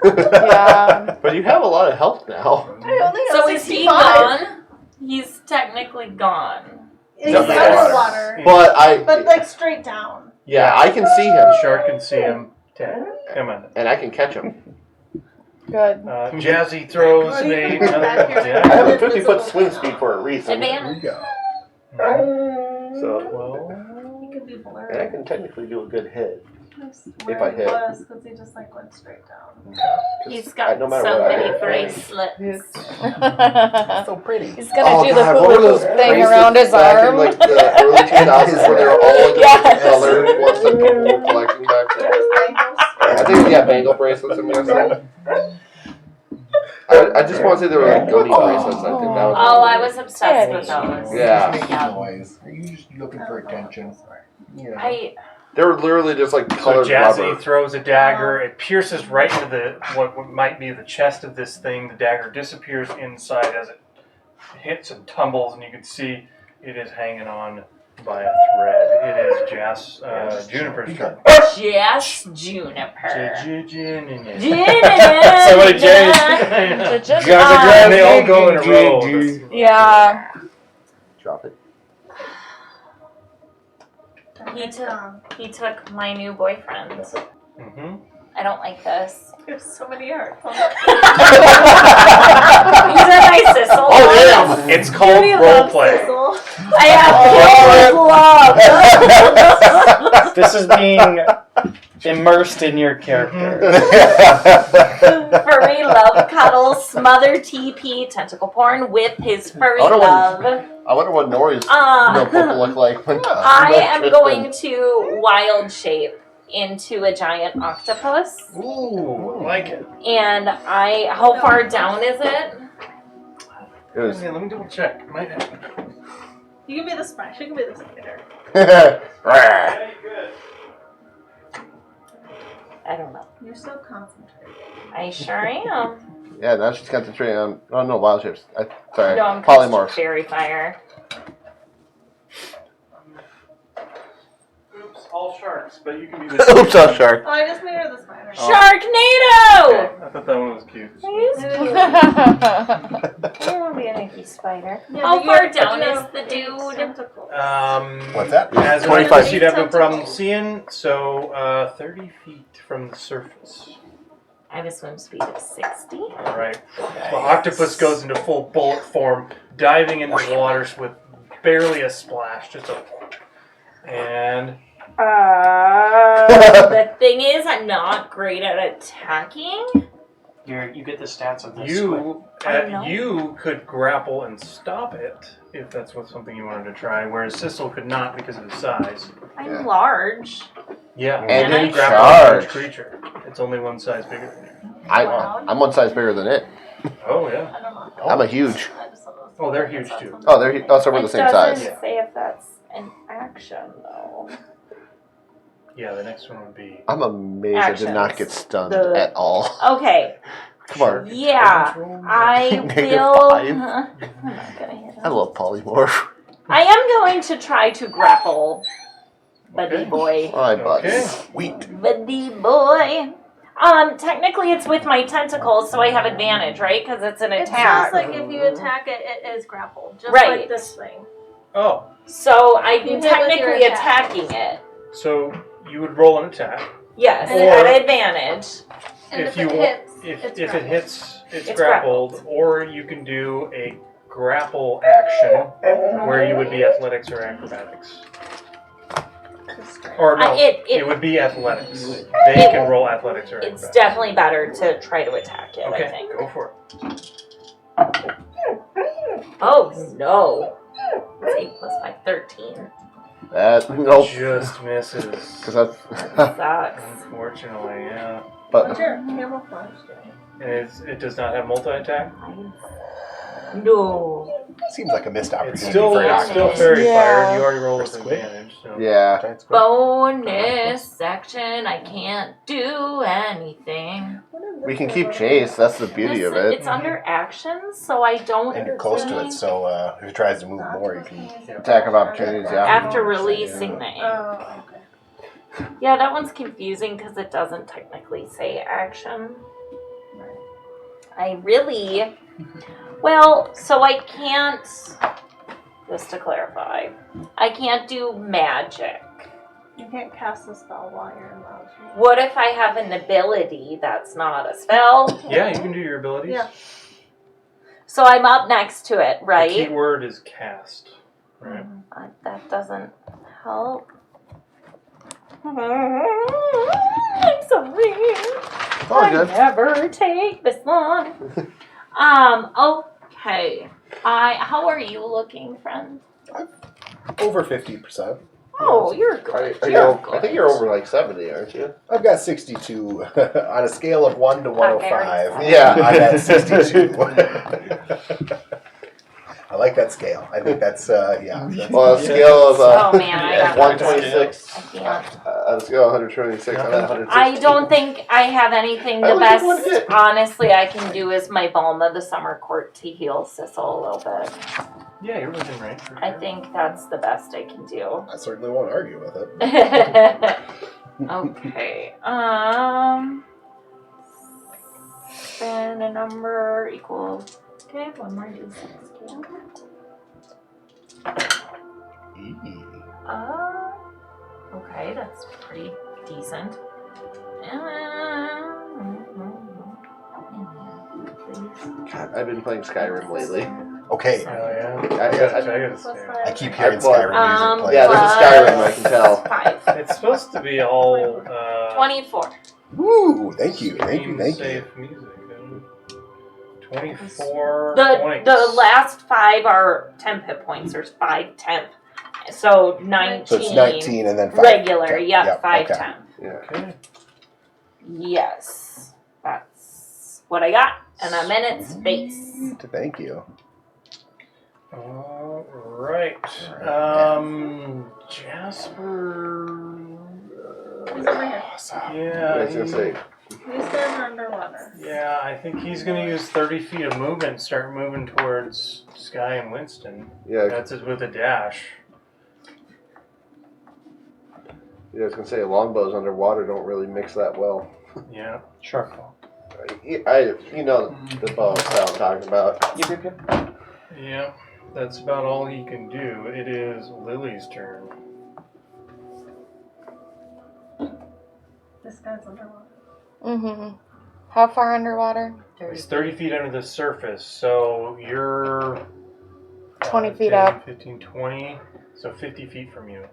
Yeah. But you have a lot of health now. I only have So is he 65. gone? He's technically gone. He's Definitely underwater. But But straight down. yeah, I can see him, The shark can see him. Come on. and I can catch him. Good. Jazzy throws What do you a. think back here? Yeah. I have a 50-foot swim speed for a reason. Advantage. So, Well, He could be and I blurry. can technically do a good hit. If I hit. Because he just like went straight down. He's got no matter so what I many hit. bracelets. So pretty. He's gonna do the God, hula what were hoop those thing bracelets around his back arm. In, like, the early 2000s where they were all in Yes. different colors. What's the whole collection back then? I think, yeah, bangle bracelets, I'm guessing. I just want to say they were like gummy bracelets. I think that was. Oh, I was obsessed with those. Yeah. Making noise. Are you just looking for attention? Yeah. They were literally just like so colored Jazzy rubber. throws a dagger. It pierces right into the what might be the chest of this thing. The dagger disappears inside as it hits and tumbles, and you can see it is hanging on by a thread. It is Juniper's turn. Just Juniper. Somebody changed. And they all go in a row. Yeah. Drop it. He took my new boyfriend. Mm-hmm. I don't like this. There's so many hearts. These are my sizzle. Oh, damn! It's called roleplay. I have love. This is being immersed in your character. Furry love cuddle, smother TP, tentacle porn with his furry I wonder love. I wonder what Nori's notebook will look like when I am going to wild shape into a giant octopus. Ooh, I like it. And how far down is it? Yeah, let me double check. You can be the spider. She can be the spider. I don't know. You're so concentrated. I sure am. Yeah, now she's concentrating on. Oh no, wild shapes. Sorry, No, I'm polymorphs. fairy fire. Oops, all sharks, but you can be the. Oops, I'm shark. Oh, I just made her the spider. Sharknado! I thought that one was cute. I don't want to be a Nike spider. Yeah, How but far you down have is the dude? tentacles. What's that? As 25 feet. You'd have no problem seeing, so 30 feet from the surface. I have a swim speed of 60. All right. The octopus goes into full bullet form, diving into the waters with barely a splash, just a. And The thing is, I'm not great at attacking. You get the stats of the squid. you could grapple and stop it if that's something you wanted to try, whereas Sissel could not because of his size. I'm large. Yeah, And in you grapple a charge. large creature. It's only one size bigger than you. I'm one size bigger than it. Oh yeah. I don't know. I'm a huge. Oh, they're huge too. Oh, they're also we're the same It size. doesn't say if that's an action though. Yeah, the next one would be. I'm amazed I did not Actions. get stunned The- at all. Okay. Come on. Yeah, I Negative will. 5. I'm not gonna hit I him. love polymorph. I am going to try to grapple Buddy Okay. Boy. Hi, buddy. Okay. Sweet. Buddy Boy. Technically it's with my tentacles, so I have advantage, right? Because it's an It's attack. just like if you attack it, it is grappled. Just Right. like this thing. Oh, So You I'm hit with your technically attack. attacking it. so you would roll an attack. Yes, Or- at advantage. And if if you it want, hits, if it's it grappled. hits, it's It's grappled, grappled. or you can do a grapple action where you would be athletics or acrobatics. Or no, it would be athletics. They it- can roll athletics or It's acrobatics. definitely better to try to attack it, I Okay, think. go for it. Oh no. It's 8 plus 5, 13. That nope. Just misses. Because that's. Sucks. Unfortunately, yeah. But What's your camouflage doing? And it does not have multi-attack. No. Seems like a missed opportunity. It's still for an fairy Yeah. fired. You already rolled with Squid. advantage. So. yeah. Giant squid. Bonus action. I can't do anything. We can keep chase. That's the beauty of Listen, it. It's under actions, so I don't. And you're close to it, so if it tries to move more, you can. Attack of opportunities, yeah. After releasing the ink. Oh, okay. Yeah, that one's confusing because it doesn't technically say action. I really. Well, so I can't. Just to clarify, I can't do magic. You can't cast a spell while you're in motion. What if I have an ability that's not a spell? Yeah, you can do your abilities. Yeah. So I'm up next to it, The right? key word is cast. Right. That doesn't help. I'm sorry. All I good. never take this one. Okay. How are you looking, friend? Over 50%. Oh, you're good. Are you, You're I think you're over like 70, aren't you? I've got 62 on a scale of 1 to 105. very Yeah. I'm at 62. I like that scale. I think that's yeah. That's, Well, a scale of Oh man, I got 126. I can't. On a scale of 126, I'm at 116. I don't think I have anything. I The only took one best, hit. honestly, I can do is my Balm of the Summer Court to heal Sissel a little bit. Yeah, you're within range. For I sure. think that's the best I can do. I certainly won't argue with it. Okay. Spin a number equal. Okay, one more d6. Okay, that's pretty decent. God, I've been playing Skyrim lately. Okay, Oh yeah. I gotta Plus say. 5. I keep hearing I bought- Skyrim music playing. Yeah, this is Skyrim, I can tell. 5. It's supposed to be all 24. Woo! Thank you, thank you, thank you. safe music. 24 The points. last 5 are temp hit points. There's 5 temp. So 19. So it's 19 and then 5. Regular, yep, 5 okay. temp. Yeah. Okay. Yes. That's what I got. And I'm in its face. Thank you. All right. Jasper. He's over here. Yeah. I was gonna say, These guys are underwater. Yeah, I think he's gonna use 30 feet of movement. Start moving towards Sky and Winston. yeah, That's it with a dash. I was gonna say longbows underwater don't really mix that well. Yeah. Sure. You know the bow style I'm talking about. Yep. Yeah. That's about all he can do. It is Lily's turn. This guy's underwater. Mm-hmm. How far underwater? It's 30 feet under the surface, so you're 20 feet 10, up. 15, 20, so 50 feet from you.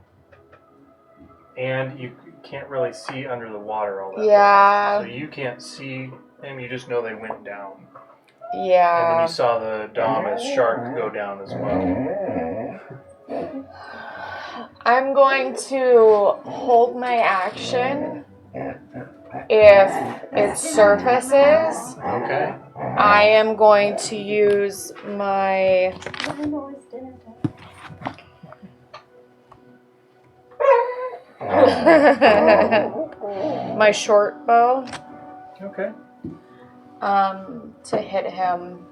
And you can't really see under the water all that Yeah. well. So you can't see them, you just know they went down. And then Yeah. you saw the Dama's shark go down as well. I'm going to hold my action. If it surfaces, Okay. I am going to use my my short bow Okay. to hit him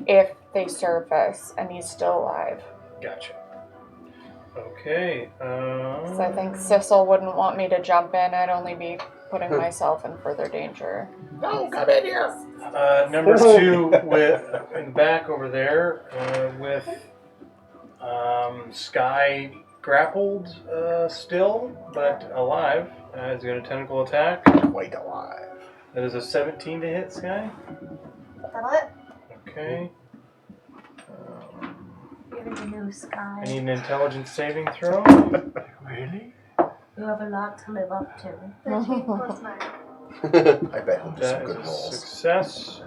if they surface and he's still alive. Gotcha. Okay. Because I think Sissel wouldn't want me to jump in. I'd only be putting myself in further danger. No, come in here. Number 2 with in the back over there with Sky grappled still but alive. He's got a tentacle attack. Quite alive. That is a 17 to hit, Sky. That'll it. Okay. You're the new I sky. need an intelligence saving throw. Really? You have a lot to live up to. 13 plus 9. I bet he'll do some That is good a rolls. success.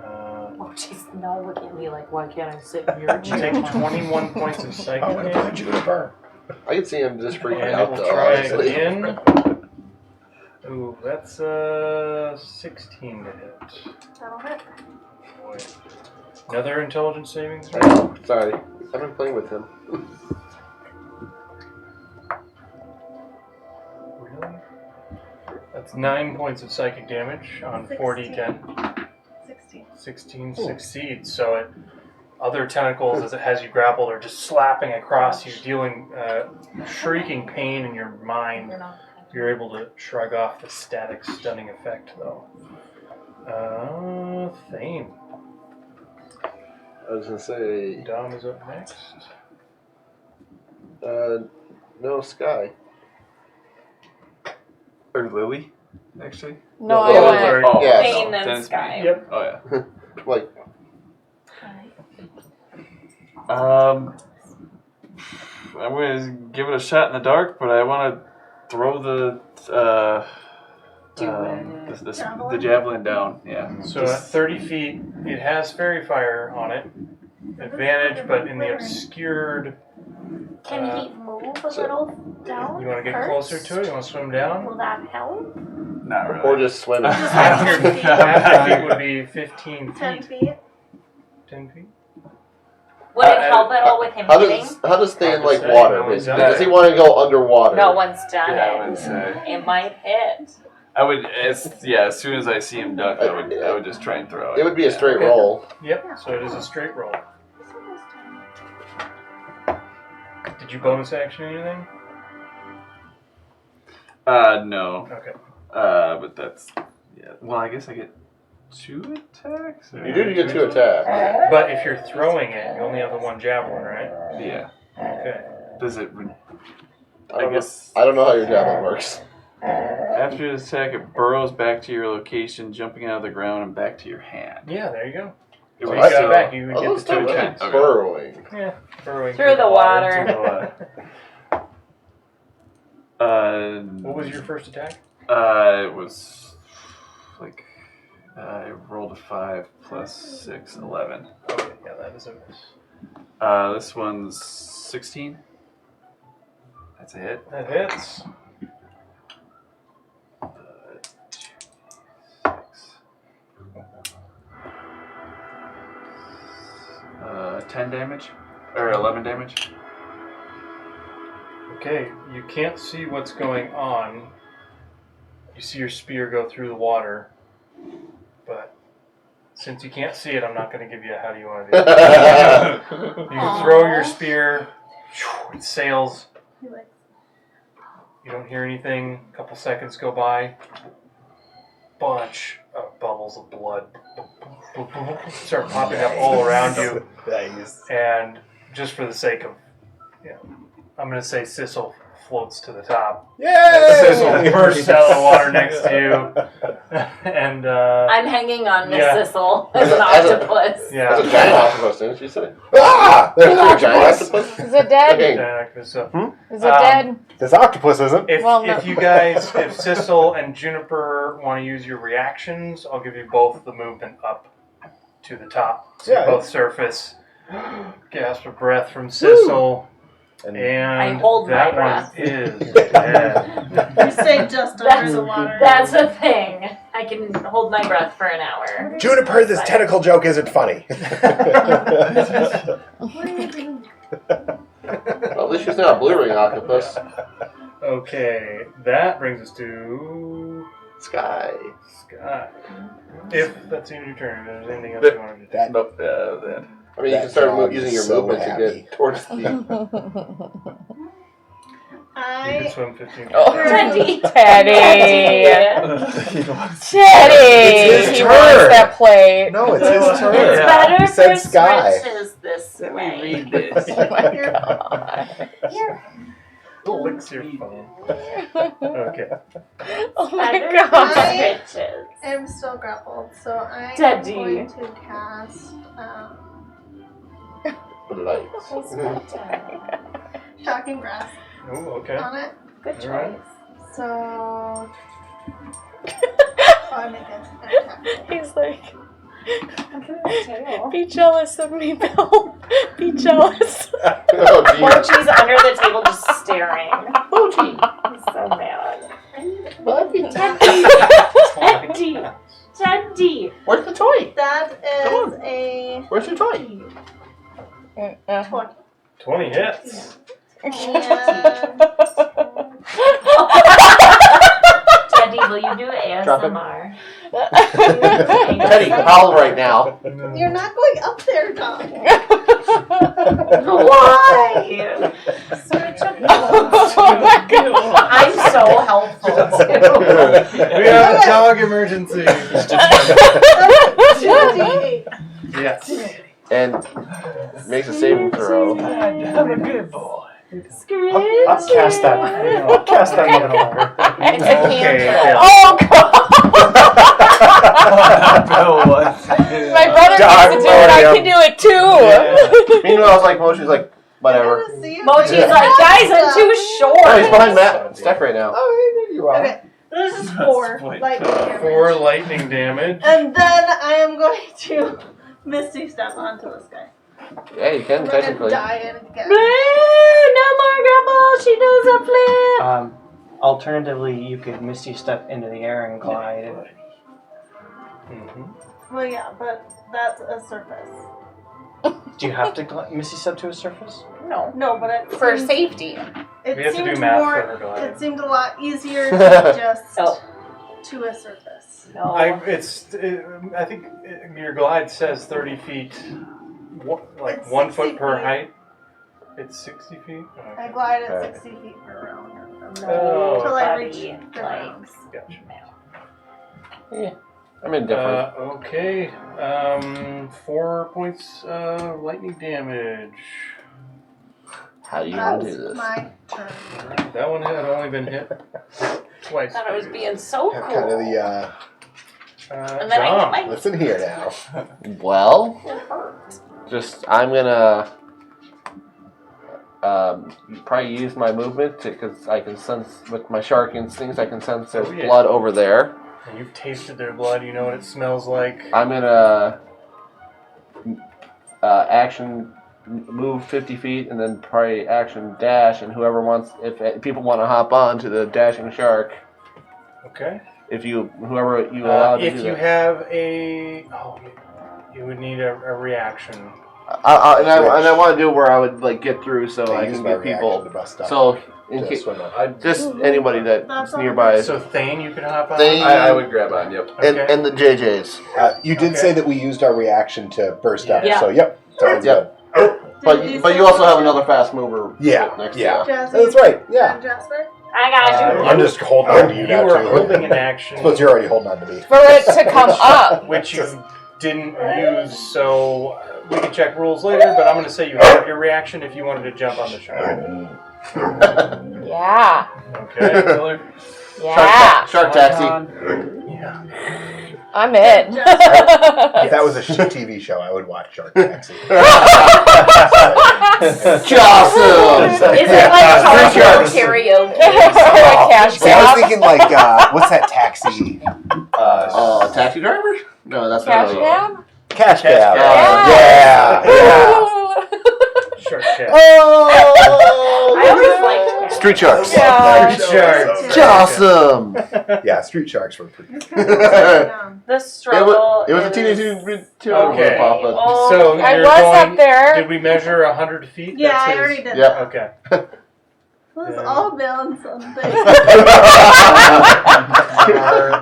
Oh, jeez, now look at me like, why can't I sit in your You take 21 points of psychic I'm gonna damage. put you in a burn. I can see him just freaking And out we'll though. try Honestly. again. Ooh, that's 16 to hit. That'll hit. Boy. Another intelligence saving I throw. know. Sorry, I've been playing with him. Really? That's 9 points of psychic damage on 4d10. 16. 16 succeeds. So it, other tentacles, as it has you grappled, are just slapping across you, dealing shrieking pain in your mind. You're able to shrug off the static stunning effect, though. Thane. I was gonna say, Dom is up next. no Sky. Or Lily, actually. No, No, I oh, went. sorry. Oh, Yeah. Pain then and it's sky. Yep. Oh yeah. Like, I'm gonna give it a shot in the dark, but I want to throw the javelin down. Yeah. So at 30 feet, it has fairy fire on it. Advantage, but in the obscured. Can he move a little down? You want to get first? closer to it? You want to swim down? Will that help? Not really. or just swimming. Half your feet would be 15 10 feet. feet. 10 feet? Would it help at all with him How hitting? does Stan Hard to like say, water? no one's Basically, done does it. he want to go underwater? No one's done Yeah, I it. would say. It might hit. I would. As soon as I see him duck, I would just try and throw it. It would be a straight Okay. roll. Yep, so it is a straight roll. Did you bonus action anything? No. Okay. But that's Well, I guess I get 2 attacks. You do get 2 attacks. But if you're throwing it, you only have the one javelin, right? Yeah. Okay. Does it? I don't guess know. I don't know how your javelin works. after this attack, it burrows back to your location, jumping out of the ground and back to your hand. Yeah, there you go. It So was you got it so- back, you would Oh, get those the 2 two attacks. Okay. burrowing. Yeah, burrowing Through the water. Through the water. What was your first attack? It was like I rolled a 5 plus 6, 11. Okay, yeah, that is a miss. This one's 16. That's a hit. That hits. 10 damage or 11 damage. Okay, you can't see what's going on. You see your spear go through the water, but since you can't see it, I'm not going to give you a how do you want to do it. You throw your spear, it sails. You don't hear anything. A couple seconds go by. Bunch of bubbles of blood start popping up all around you. Nice. And just for the sake of, I'm going to say Sissel floats to the top. Yay! Bursts out of the water next to you, and I'm hanging on this Yeah. Sissel as an As a- octopus. That's a yeah. giant octopus, didn't you say? Ah! There's an Giant octopus! octopus? Is it dead? Okay. So, Is it dead? This octopus isn't. if Well, no. if you guys, if Sissel and Juniper want to use your reactions, I'll give you both the movement up to the top. So Yeah. both surface. Gasp of breath from Sissel. And And I hold my that breath. one is dead. You stay just under the water. That's a thing. I can hold my breath for an hour. Juniper, this tentacle joke isn't funny. What are you doing? Well, at least she's not a blue ring octopus. Okay, that brings us to Sky. Sky. If that's your turn, if there's anything else But- you want to do. That Nope, that. I mean, you That can start dog using is your so movement to happy. get towards the. You can I swim 15 Oh. Teddy. Teddy. It's Teddy. his He turn. wants that plate. No, it's his turn. It's better He said for sky. stretches this Let way. me read this. Oh my god. Here. licks your phone. Okay. Oh my Better god. for stretches. am still grappled, so I am Teddy. going to cast Lights. shocking grass Oh, okay. on it. Good All right. choice. So I make an attack. He's like, be jealous of me, Bill. Be jealous. Oh, geez. Mochi's under the table just staring. Mochi. He's so mad. Teddy. Teddy. Where's the toy? That is a Where's your toy? 20. 20 hits. And Teddy, will you do Drop it. ASMR? Teddy, howl right now. you're not going up there, Dog. Why? Oh my god. I'm so helpful too. We have a dog emergency. 2d8. Yes. And makes a saving throw. I'm a good boy. I'll cast that. I'll cast that motherfucker. It's a Okay. cantrip. Oh god. Bill was. My brother Dog gets to do it. I can do it too. Meanwhile, I was like, Mochi's like, whatever. I'm gonna see if Mochi's I can like, guys, I'm cast too Oh, he's short. behind Matt. Steph right now. Oh, you are. Okay, this is 4 Wait. lightning damage. 4 lightning damage. And then I am going to Misty Step onto this guy. Yeah, you can I'm gonna technically. die it again. No more grapple. She does a flip. Alternatively, you could Misty Step into the air and glide. Mm-hmm. Well, yeah, but that's a surface. Do you have to Misty Step to a surface? No. No, but it For seemed, safety. We it have to seemed do math more. for her glide. It seemed a lot easier to just Oh. to a surface. No. I think your glide says 30 feet, like It's 1 60 foot per feet. height. It's 60 feet? I Okay. glide at Okay. 60 feet per round. Oh. Till I Buddy reach the ground. likes Gotcha. I'm indifferent. Okay. 4 points lightning damage. How do you want to That's do this? my turn. Alright, that one had only been hit twice. I thought I was being so Have cool. kind of the, And then I John. hit my listen here now. Well, it hurt. I'm gonna probably use my movement because I can sense with my shark instincts. I can sense there's Oh, yeah. blood over there. And you've tasted their blood, you know what it smells like. I'm gonna action move 50 feet and then probably action dash. And whoever wants, if people want to hop on to the dashing shark, Okay. whoever you allow to If do you that. have you would need a reaction. And I want to do it where I would like get through so I use can my get reaction people. to bust up. So in to case, swim up. just anybody that's That's all nearby. So Thane, you can hop on. Thane- I would grab on, yep. And, Okay. and the JJs. You did Okay. say that we used our reaction to burst up. Yeah. So, yep. Sounds Yep. Did But you also have another fast mover. Yeah, Next yeah. To you. Jazzy, good. That's right. Yeah. and Jasper? I got you. I'm just holding on to you You now, were too. holding an I action, suppose you're already holding on to me. For it to come up. which you didn't use, so we can check rules later, but I'm going to say you have your reaction if you wanted to jump on the shark. Yeah. Okay, Miller? Yeah. Shark taxi. Yeah. I'm in. If that was a TV show, I would watch Shark Taxi. Awesome. Is it like carpool karaoke? Cash See, I was cab. thinking like, what's that taxi? Taxi driver? No, that's Cash not cab? Cash cab. Yeah. Yeah. Shark cab. I always liked Street sharks. Yeah. Sharks. Awesome. Yeah, street sharks were pretty. the struggle. It was a is- teenage Okay. Papa. Oh, So I you're was going, up there. Did we measure 100 feet? Yeah, That's I his- already did Yep. that. Okay. Let's Yeah. all build something.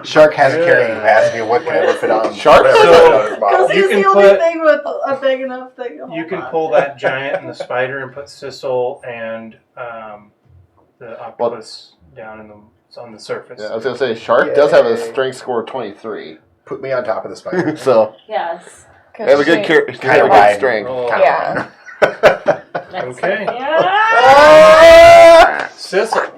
Shark has a carrying capacity. What can ever fit on? Shark? whatever So- fit on his body. Because You he's can the only put- thing with a big enough thing. to You hold can on. pull that giant and the spider and put Sissel and the octopus down on the surface. Yeah, I was gonna say shark does have a Yay. strength score of 23. Put me on top of the spider. So yes. they have a good She- they have a good strength. Roll. Yeah. Okay. Yeah. Sissel.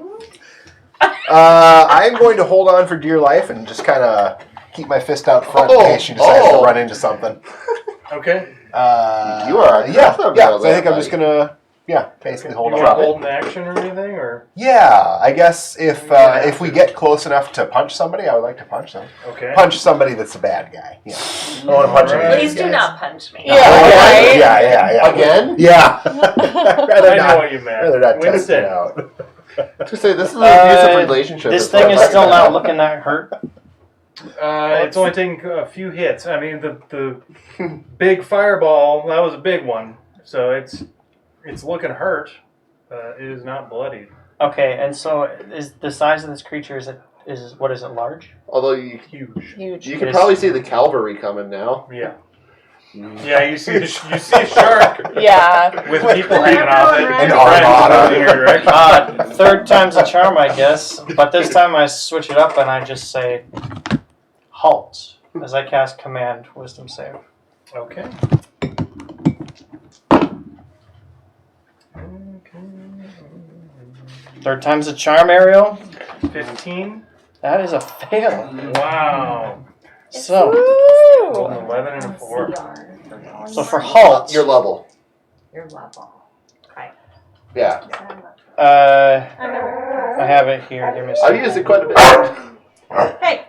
I'm going to hold on for dear life and just kind of keep my fist out front in case she decides to run into something. Okay. You are Yeah. aggressive, Yeah. though, So I think I'm buddy. just gonna, basically You hold want to on. hold an action or anything, or Yeah, I guess if we get close enough to punch somebody, I would like to punch them. okay. Punch somebody that's a bad guy. Yeah. I don't want to punch any of Please these do guys. not punch me. Yeah, Yeah, right? yeah. Again? Yeah. I rather know not. what you meant. Rather not test Winston. it out. To say this is an abusive relationship. This is thing what is I'm still talking not about. looking that hurt. It's only taking a few hits. I mean, the big fireball, that was a big one. So it's looking hurt. It is not bloodied. Okay, and so is the size of this creature is it large? Although you Huge. Huge. you can It is- probably see the cavalry coming now. Yeah. Yeah, you see a shark Yeah. with people hanging off it. An trying to armada. move in your direction. Third time's a charm, I guess. But this time I switch it up and I just say, halt, as I cast command wisdom save. Okay. Third time's a charm, Ariel. 15. That is a fail. Wow. So, Rolled an 11 and a 4. so for halt, Your level. Your level. Okay. Yeah. I have it here. Give me a I've second. used it quite a bit. Hey,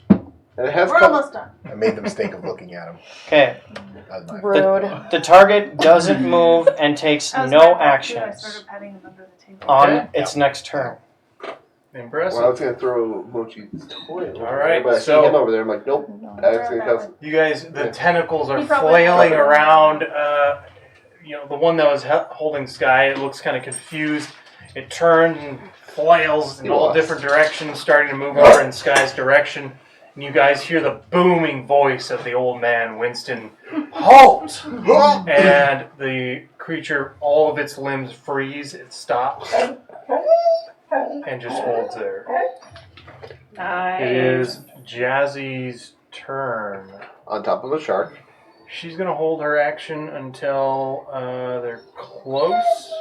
And it has we're come. almost done. I made the mistake of looking at him. Okay. That was my Rude. The target doesn't move and takes That was no my fault, too. I actions started petting him under the table. on Okay. its next turn. Impressive. Well, I was gonna throw Mochi's toy over All right, there, but I so- see him over there. I'm like, nope. I was gonna cause You guys, the tentacles are He probably- flailing around. The one that was holding Sky, it looks kind of confused. It turns and flails in He all lost. different directions, starting to move over in Sky's direction. And you guys hear the booming voice of the old man, Winston. Halt! And the creature, all of its limbs freeze. It stops and just holds there. Nice. It is Jazzy's turn. on top of a shark. She's gonna hold her action until they're close.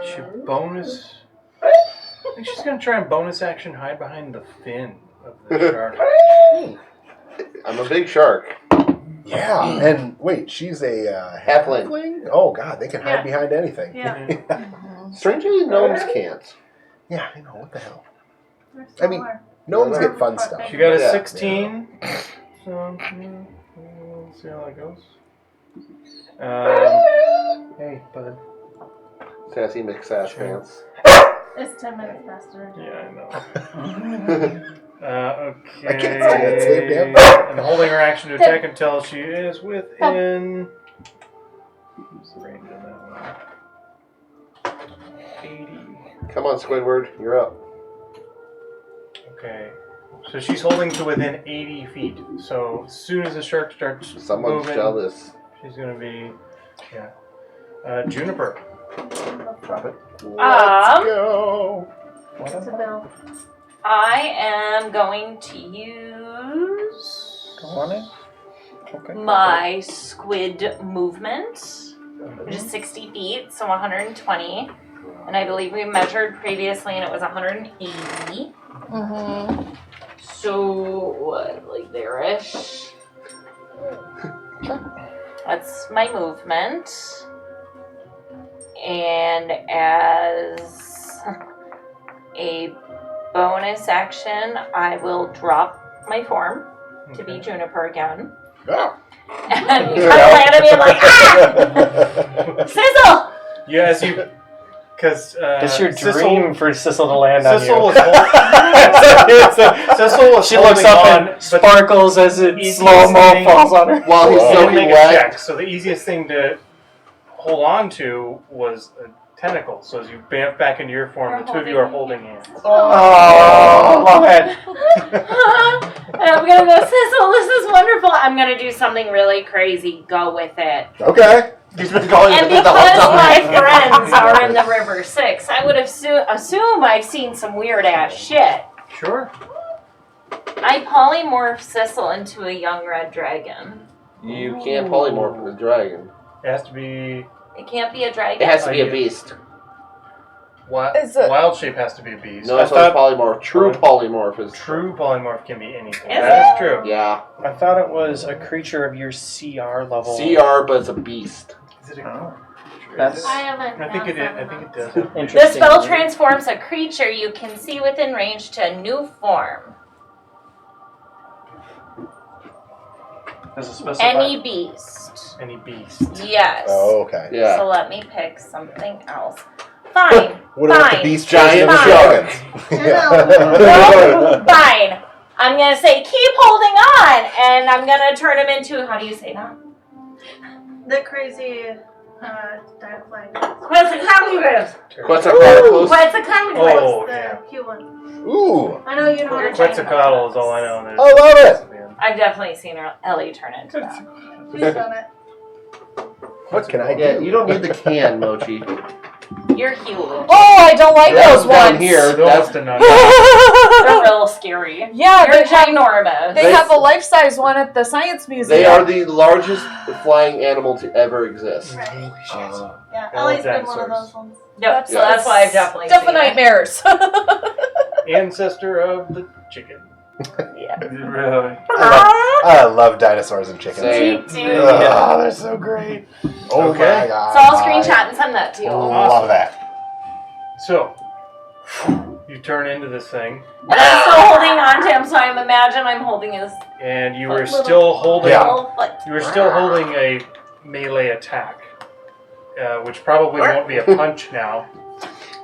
She bonus. I think she's gonna try and bonus action hide behind the fin of the shark. I'm a big shark. Yeah, and wait, she's a Halfling. halfling? Oh god, they can hide Yeah. behind anything. Yeah. Strangely, gnomes can't. Yeah, I know, what the hell. They're I mean, smaller. Gnomes get fun stuff. She got a Yeah. 16. So let's see how that goes. Hey, bud. Sassy McSass pants. It's 10 minutes faster. Yeah, I know. Okay. I can't say that same damn And holding her action to attack until she is within. What's the range on that one? 80. Come on, Squidward, you're up. Okay. So she's holding to within 80 feet. So as soon as the shark starts Someone's moving, jealous. she's gonna be. Yeah. Juniper. Drop it. Um, Go. It's a bill. I am going to use on it? Okay. my squid movement, which is 60 feet, so 120. And I believe we measured previously and it was 180. Mm-hmm. So, what, like there-ish? That's my movement. And as a bonus action, I will drop my form to be Juniper again. Oh. And you try to land at me and like, ah! Sizzle! Yeah, as you, because It's your dream for Sissel to land on Sissel you. was Sissel was She looks holding up on, and sparkles as it easiest slow-mo thing- falls on her. While he's You didn't soaking make a wet. check, so the easiest thing to hold on to was a tentacle. So as you bamf back into your form, the two of you are holding hands. Oh, love it. And I'm gonna go, Sizzle, this is wonderful. I'm gonna do something really crazy. Go with it. Okay. He's been going And with it the whole because my time. friends are in the River Styx, I would assume I've seen some weird ass shit. Sure. I polymorph Sissel into a young red dragon. You can't polymorph in a dragon. It has to be It can't be a dragon. It has to be a beast. Is it- wild shape has to be a beast. No, I it's not thought polymorph. True polymorph is true polymorph can be anything. Is That is true. Yeah. I thought it was a creature of your CR level. CR, but it's a beast. Is it a That's I haven't. I think it is. I think it does. The interesting. spell transforms a creature you can see within range to a new form. Does it specify? Any beast. Any beast. Yes. Oh, okay. Yeah. So let me pick something else. Fine. What about the Fine. beast Giant version of the shark. dragons? No, fine. I'm gonna say keep holding on, and I'm gonna turn him into, how do you say that? The crazy diaphragm. Quetzalcoatlus. Quetzalcoatlus. Quetzalcoatlus. Oh, The yeah. cute one. Ooh. I know you know what I'm talking Quetzalcoatl is all I know. I love it. I've definitely seen Ellie turn into that. about. She's done it. What can I do? Yeah, you don't need the can, Mochi. You're huge. Oh, I don't like That those was down ones. here. That's That's the nun. They're real scary. Yeah, You're they have, ginormous. they have a life-size one at the science museum. They are the largest flying animal to ever exist. Right. Uh, Yeah, All Ellie's been one of dinosaurs. those ones. Yep, so Yeah. that's why I've definitely Stuff of seen it. nightmares. Ancestor of the chicken. Yeah. Really? I love dinosaurs and chickens. Same. Me too. Oh, they're so great. Oh Okay. my god. So I'll screenshot and send that to you. Love that. So, you turn into this thing, And I'm still holding on to him, so I imagine I'm holding his and you were little- still holding. Yeah. little foot. You were still holding a melee attack, which probably won't be a punch now.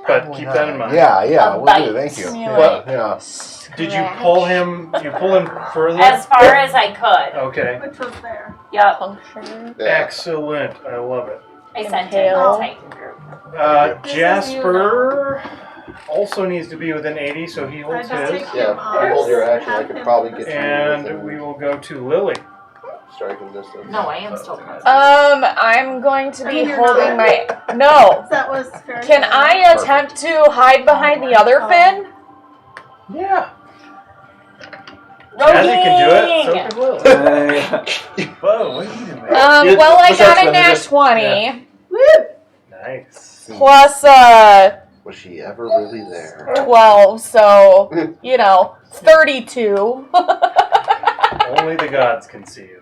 But keep that in mind. Yeah, yeah, A we'll bite. do. Thank you. Melee. Yeah. Did you pull him? You pull him further? As far as I could. Okay. Which was there. Yep. Puncture. Yeah. Excellent. I love it. I sent it in Inhale. the Titan group. This is Jasper also needs to be within 80, so he I holds just his. take Yeah, him if off. you hold your action, I have could him- probably get you And within we will go to Lily. striking distance. No, I am still present. I'm going to I be mean, you're holding not. my. No. That was very Can good. I attempt to hide behind the other fin? Yeah. Jazzy can do it. So Rolling! can Lily. Whoa, what are you doing? Well, I Push got ups a when nat they just- 20 Nice. plus Was she ever really there? 12, so 32. Only the gods can see you.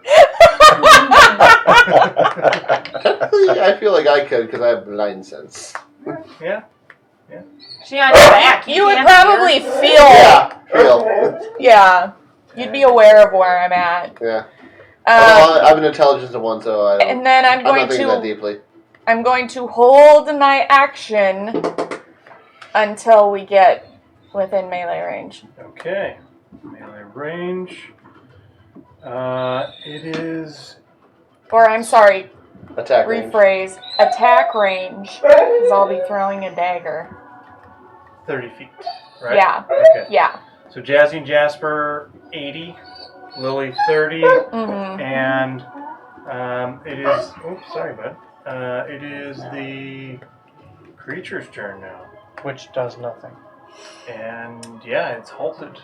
Technically, I feel like I could because I have blind sense. Yeah. She on your back. You would can't probably hear. feel, Yeah, feel. yeah, you'd be aware of where I'm at. Yeah. Well, I have an intelligence of 1, so I don't, And then I'm I'm not going thinking that to deeply. I'm going to hold my action until we get within melee range. Okay. Melee range. It is. Or I'm sorry, Attack range. rephrase, attack range, because I'll be throwing a dagger. 30 feet, right? Yeah, Okay. yeah. So Jazzy and Jasper, 80. Lily, 30. Mm-hmm. And it is. Oops, sorry, bud. It is the creature's turn now. Which does nothing. And yeah, it's halted.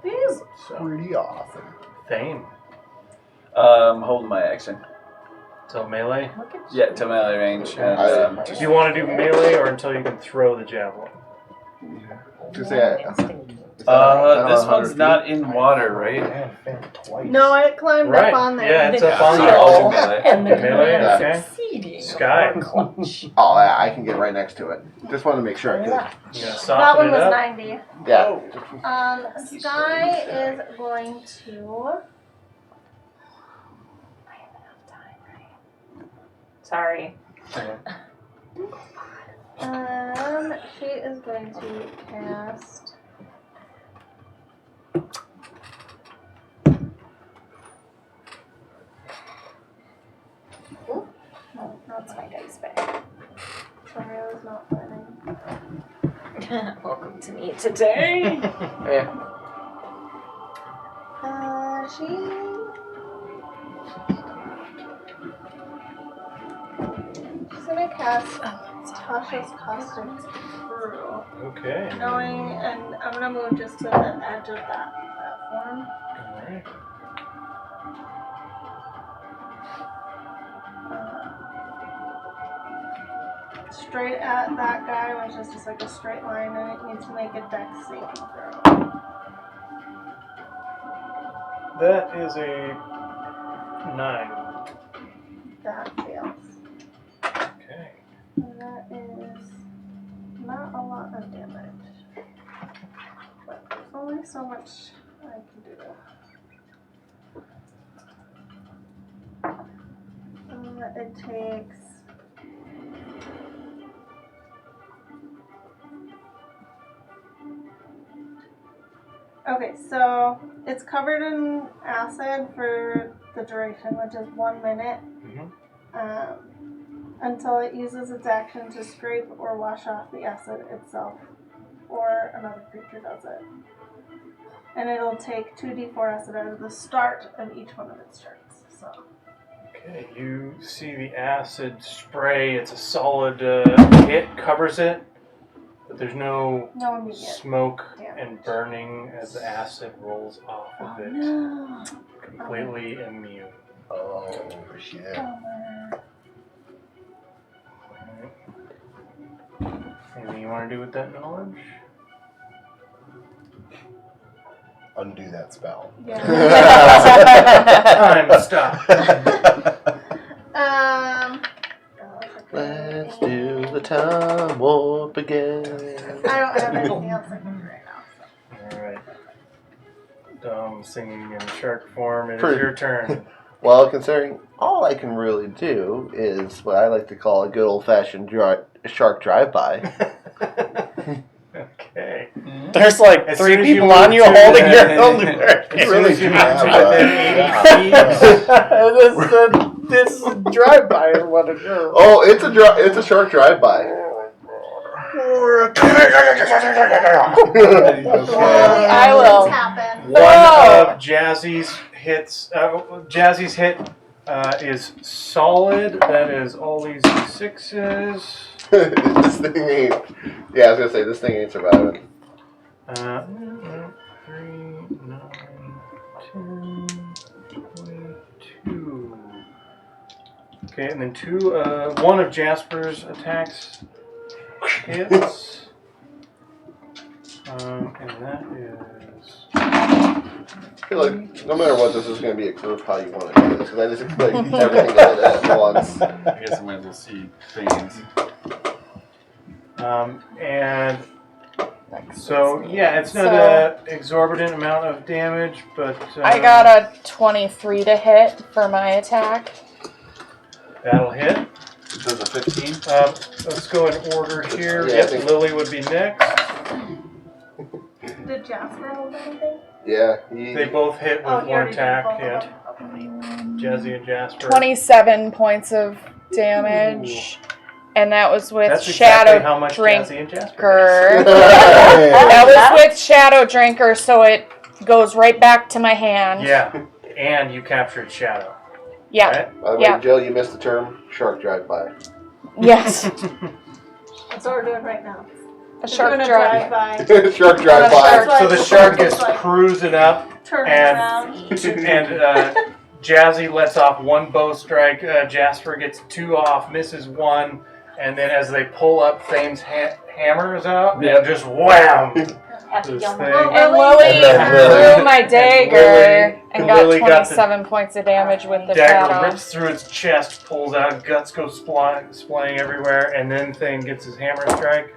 Please. So, Pretty awesome. Thane. Holding my action. So melee. Yeah, to melee range. And, Do you want to do melee or until you can throw the javelin? Just say this one's not in water, right? No, it climbed Right. up on there. Yeah, it's up on So there. I'll do melee. And the Melee, okay. succeeding. Sky. Oh, I can get right next to it. Just wanted to make sure I could. You gonna That soften one it was up? 90. Yeah. Sky is going to. Sorry. She is going to cast. Oh, That's my dice bag. sorry, I was not planning. Welcome to me today. She's gonna cast Tasha's Custom Brew. Okay. Knowing, and I'm gonna move just to the edge of that platform. Alright. Straight at that guy, which is just like a straight line, and it needs to make a dex saving throw. That is a 9. That fails. Okay. And that is not a lot of damage. But there's only so much I can do. It takes. Okay, so it's covered in acid for the duration, which is 1 minute. Until it uses its action to scrape or wash off the acid itself, or another creature does it. And it'll take 2d4 acid at the start of each one of its turns. So. Okay, you see the acid spray. It's a solid hit, covers it, but there's no immediate smoke damage. and burning as the acid rolls off of it. No. Completely immune. Oh, shit. Anything you want to do with that knowledge? Undo that spell. Yeah. Time to stop. Let's do the time warp again. I don't have anything else I can do right now. Alright. Dom singing in shark form. It is Pretty- your turn. Well, considering all I can really do is what I like to call a good old-fashioned shark drive-by. Okay. There's like As 3 soon as you people move on you to holding the- your underwear. As soon really as you do move have to within 80 feet. This drive-by is what it is. Oh, it's a shark drive-by. I will. Things happen. One Whoa. of Jazzy's hits. Jazzy's hit is solid. That is all these d6s. This thing ain't. Yeah, I was gonna say this thing ain't surviving. 3, 9, 10, 22. Okay, and then one of Jasper's attacks hits. And that is. I feel like no matter what, this is gonna be a group how you want to do this because I just expect everything to hit at once. I guess I might as well see things. And so, yeah, it's not an exorbitant amount of damage, but. I got a 23 to hit for my attack. That'll hit. It does a 15. Let's go in order here. Yeah, I Yep, think- Lily would be next. Did Jasper hold anything? Yeah, They both hit with Oh, he one already did attack. both of Yeah, them. Jazzy and Jasper. 27 points of damage. And that was with That's Shadow exactly how much Drinker. Jazzy and Jasper. That was with Shadow Drinker, so it goes right back to my hand. Yeah, and you captured Shadow. Yeah. Right? By the way, Yeah. Jill, you missed the term shark drive-by. Yes. That's what we're doing right now. A shark We're doing a drive. drive-by. Shark drive-by. Shark- So the shark is cruising up, Turning And- around. and Jazzy lets off one bow strike. Jasper gets 2 off, misses 1, and then as they pull up, Thane's hammers out, and just wham! Happy This young thing. And Lily And then threw my dagger Lily- and got Lily got the 27 points of damage with the dagger shadow. rips through its chest, pulls out, guts go splaying everywhere, and then Thane gets his hammer strike.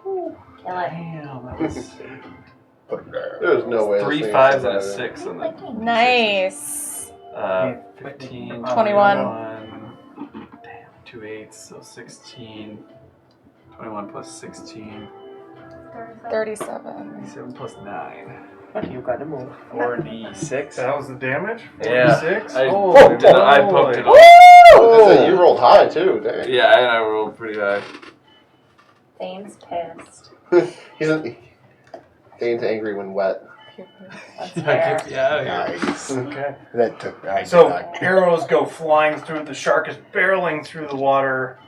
Kill it. Damn, that was Put him down. There's no way. 3 this thing 5s and a survived. 6 on the Nice. 15, 21. Damn, 2 8s, so 16. 21 plus 16. 37. 7 plus 9. You got to move. 4d6. That was the damage? Yeah. 46? I, Holy I poked it moly. up. Oh, you rolled high too. Dang. Yeah, and I rolled pretty high. Thane's pissed. Dane's angry when wet. That's fair. Get me out of here. Nice. Okay. That took. I did So not- arrows go flying through. The shark is barreling through the water.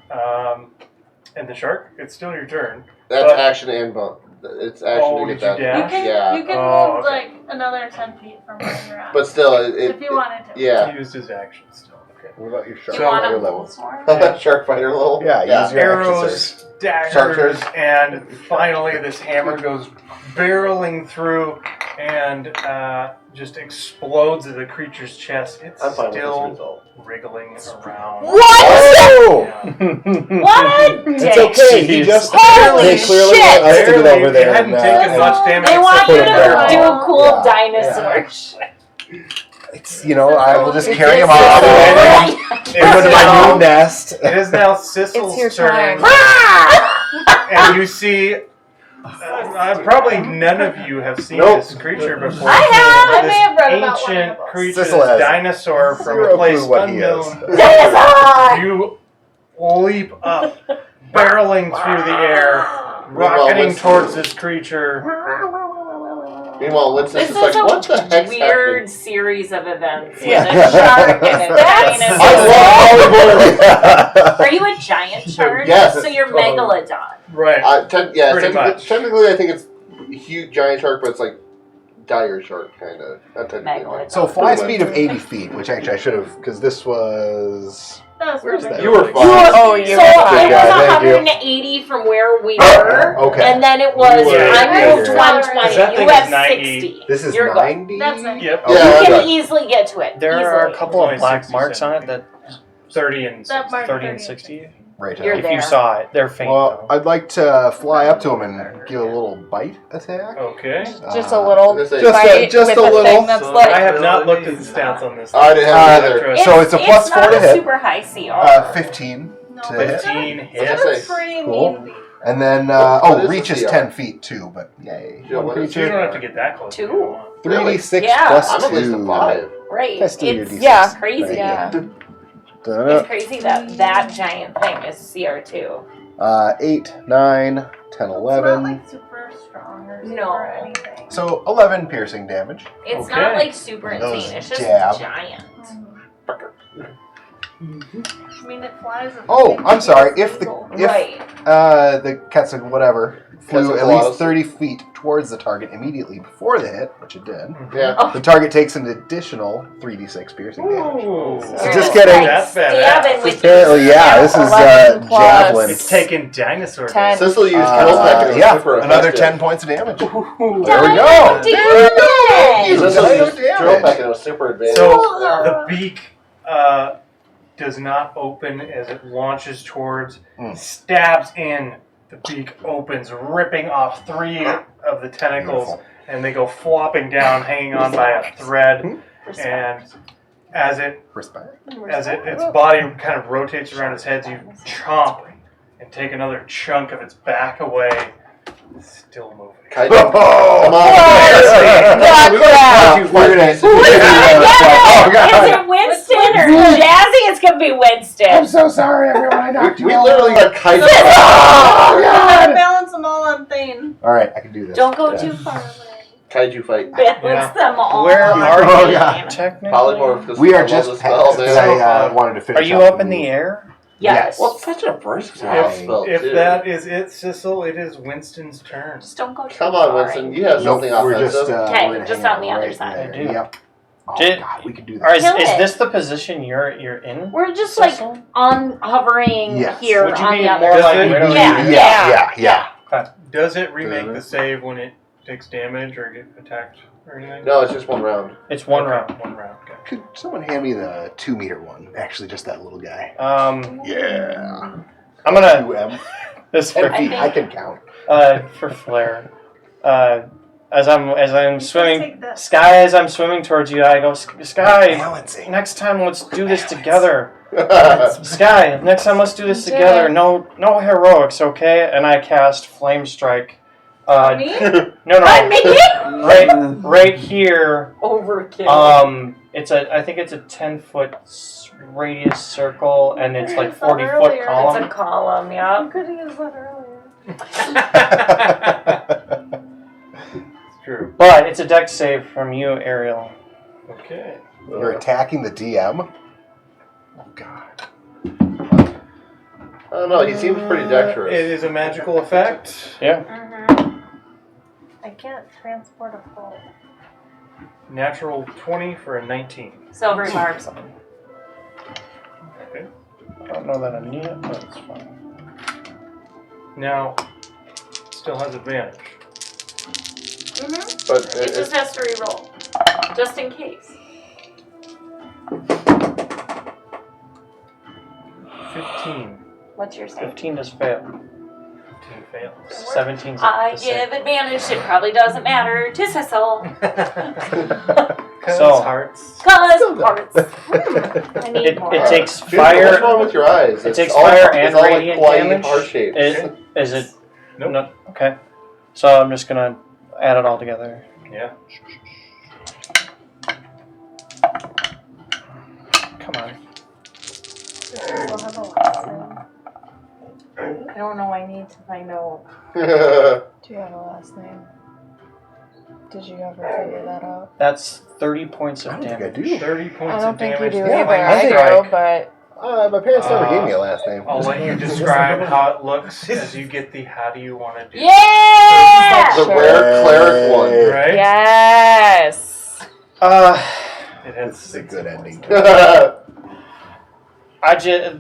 And the shark, it's still your turn. That's But- action and bump. It's action Oh, to did get you that. dash? Yeah. You can Oh, move okay. like another 10 feet from where you're at. But still, if you wanted to. yeah. He used his action still. Okay. What about your shark? Do you want Your to level? move more? Shark fighter level. Yeah, use your action Arrows, surge. daggers, and finally this hammer goes barreling through and just explodes at the creature's chest. It's I'm fine with this still result. wriggling around. Oh! Yeah. What a It's dick. okay. He just Holy they clearly shit. want us to get Barely, over there. It hadn't and, taken much damage. They want except you for to the barrel. do a cool Yeah. dinosaur shit. It's, I will just It carry is him off. so- Put him into my now- new nest. It is now Sissel's It's your turn, time. and you see. Probably none of you have seen Nope. this creature before. I have. I may have read about one of Ancient the books. creature, Sissel this has dinosaur from zero a place clue what he is. unknown. Dinosaur! You leap up, barreling through the air, Meanwhile, rocketing Winston- towards this creature. Meanwhile, Winston's This just is like, what the a heck's weird happening? series of events Yeah. with a shark and a dinosaur. I love Are you a giant shark? Yes. So you're megalodon. Right. Yeah, Pretty much. technically, I think it's a huge giant shark, but it's like dire shark kind of. Not technically. Megalodon. So fly speed of 80 feet, which actually I should have, because this was. That was Where's perfect. that? You were fine. Oh, So you it Good was guy, thank you. 180 from where we were, Okay. and then it was You were- I moved Yeah. 120. That thing You have is 90. 60. This is You're good. 90? That's it. Yep. Oh, Yeah, You that's can right. easily get to it. There easily. are a couple Only of black 60 marks on it centimeters. that 30 and That mark 30 and 30 60. Right You're on. If there. you saw it, they're faint. Well, though. I'd like to fly up to him and give a little bite attack. Okay. Just a little Just a- bite just with a the little. thing that's So like I have not looked at the stats on this. I didn't have it either. So it's a plus it's 4 not to a hit. super high CR. 15 No, to but hit. it's got a- 15 it's got hits. a pretty Cool. mean beak. And then, What is reach the is CR? 10 feet too, but yay. Yeah, One what is So you creature. don't have to get that close. 2. 3d6 Yeah. plus I'm at least a 2. 5. Right. Let's do your It's D6. yeah, crazy. yeah. It's crazy that that giant thing is CR2. 8, 9, 10, It's 11. not like super strong or super No. anything. So 11 piercing damage. It's Okay. not like super Those insane. It's just jab. giant. I mean, it flies. at Oh, the I'm same sorry. speed as If the eagle. if Right. the Quetzal whatever flew at Quetzalcoatlus. least 30 feet towards the target immediately before the hit, which it did, Yeah. the target takes an additional 3d6 piercing damage. Ooh. You're just kidding. Like That's stabbing badass. with Apparently, your yeah, this is 11 plus. javelin. It's taking dinosaur 10. Sissel used kill pack and it was yeah, super another effective. 10 points of damage. There we Dino go. damage! Sissel Dino used drill damage. pack and it was super advanced. So the beak does not open as it launches towards, stabs in. The beak opens, ripping off 3 of the tentacles, Beautiful. and they go flopping down, hanging on by a thread. And as Respect. its body kind of rotates around its head, you chomp and take another chunk of its back away. It's still moving. Kaiju. Oh, Come on. Not crap. We're gonna. Who's gonna get Oh, it? God. Is it Winston or Jazzy? It's gonna be Winston. so sorry, everyone. I knocked We literally got Kaiju. Oh, I balance them all on Thane. All right, I can do this. Don't go too far away. Kaiju fight. Balance them all. Where on are Oh, you God. technically? Polymorph. 'cause We I are love just the past spell, because man. I wanted to finish. Are you off up in the air? Yes. Well, it's such a versatile If- spell, If too. that is it, Sissel, it is Winston's turn. Just don't go too Come far. on, Winston. You have Nope, something we're offensive. just Okay, we're gonna just hang on the out other right side. there. I do. Yep. Oh, Did- God, we could do Or that. is Kill it. this the position you're in? We're just Cecil? like on hovering Yes. here Would you on be the other more Does like it- Riddle? Yeah. Does it remake the save when it takes damage or get attacked or anything? No, it's just one round. It's one Okay, round. One round. Okay. Could someone hand me the 2-meter one? Actually, just that little guy. Yeah. I'm gonna 2M. this 10 for feet. I can count. for flair. As I'm swimming, take this. Sky. As I'm swimming towards you, I go, Sky. Balancing. Next time, let's do this together. Sky. Next time, let's do this Okay. together. No heroics, okay? And I cast Flame Strike. Me? No, I'm making right here. overkill. I think it's a 10-foot radius circle, and it's like 40-foot Earlier. It's a column. column, yeah. You could have used that earlier. It's true. But it's a deck save from you, Ariel. Okay. You're attacking the DM? Oh, God. I don't know. He seems pretty dexterous. It is a magical effect. Yeah. I can't transport a boat. Natural 20 for a 19. Silvery barbs. Okay. I don't know that I need it, but it's fine. Now, still has advantage. But It just has to reroll. Just in case. 15. What's your save? 15 does fail. 15 fails. 17 's I the same. give advantage. It probably doesn't matter to Cecil. So- hearts. Cause parts. I need It, more. it takes Dude, what's fire. wrong with your eyes? It It's takes all- fire and it's all radiant like damage. heart shapes. Is it? Nope. No, okay. So I'm just gonna add it all together. Yeah. Come on. We'll have a last name. I don't know. I need to find out. Do you have a last name? Did you ever figure that out? That's 30 points I of don't think I damage. do. 30 points I of don't think you damage. do Yeah, either. I think I do, but My parents never Uh, gave me a last name. I'll let you describe how it looks as you get the how do you want to do it. Yeah. The rare cleric one. Right? yes. It This is a has good ending. I just,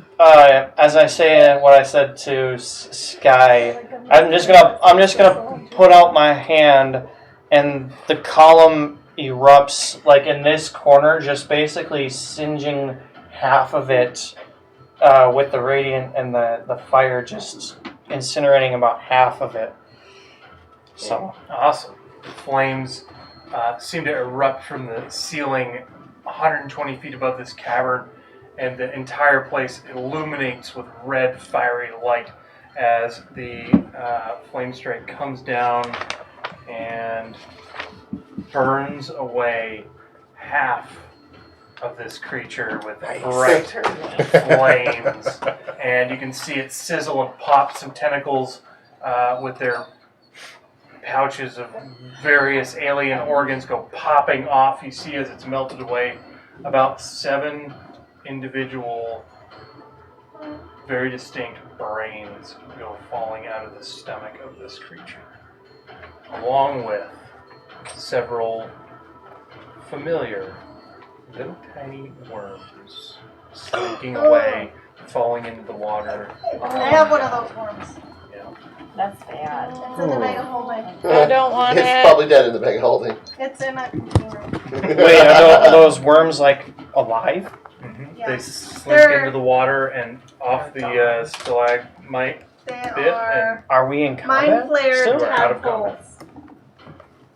as I say what I said to Sky, I'm just gonna put out my hand, and the column erupts like in this corner, just basically singeing half of it with the radiant and the fire, just incinerating about half of it. So awesome. Flames seem to erupt from the ceiling 120 feet above this cavern, and the entire place illuminates with red, fiery light as the flame strike comes down and burns away half of this creature with bright flames. And you can see it sizzle and pop. Some tentacles with their pouches of various alien organs go popping off. You see as it's melted away about 7 individual, very distinct brains go falling out of the stomach of this creature, along with several familiar little tiny worms slinking away, falling into the water. I have one of those worms. That's bad. It's in the bag of holding. I don't want It's it. probably dead in the bag of holding. It's in a container. wait, are those worms like alive? Yeah. They slink They're- into the water and off the stalagmite. They Bit are Are we in mind combat? flayer still? We're out of combat.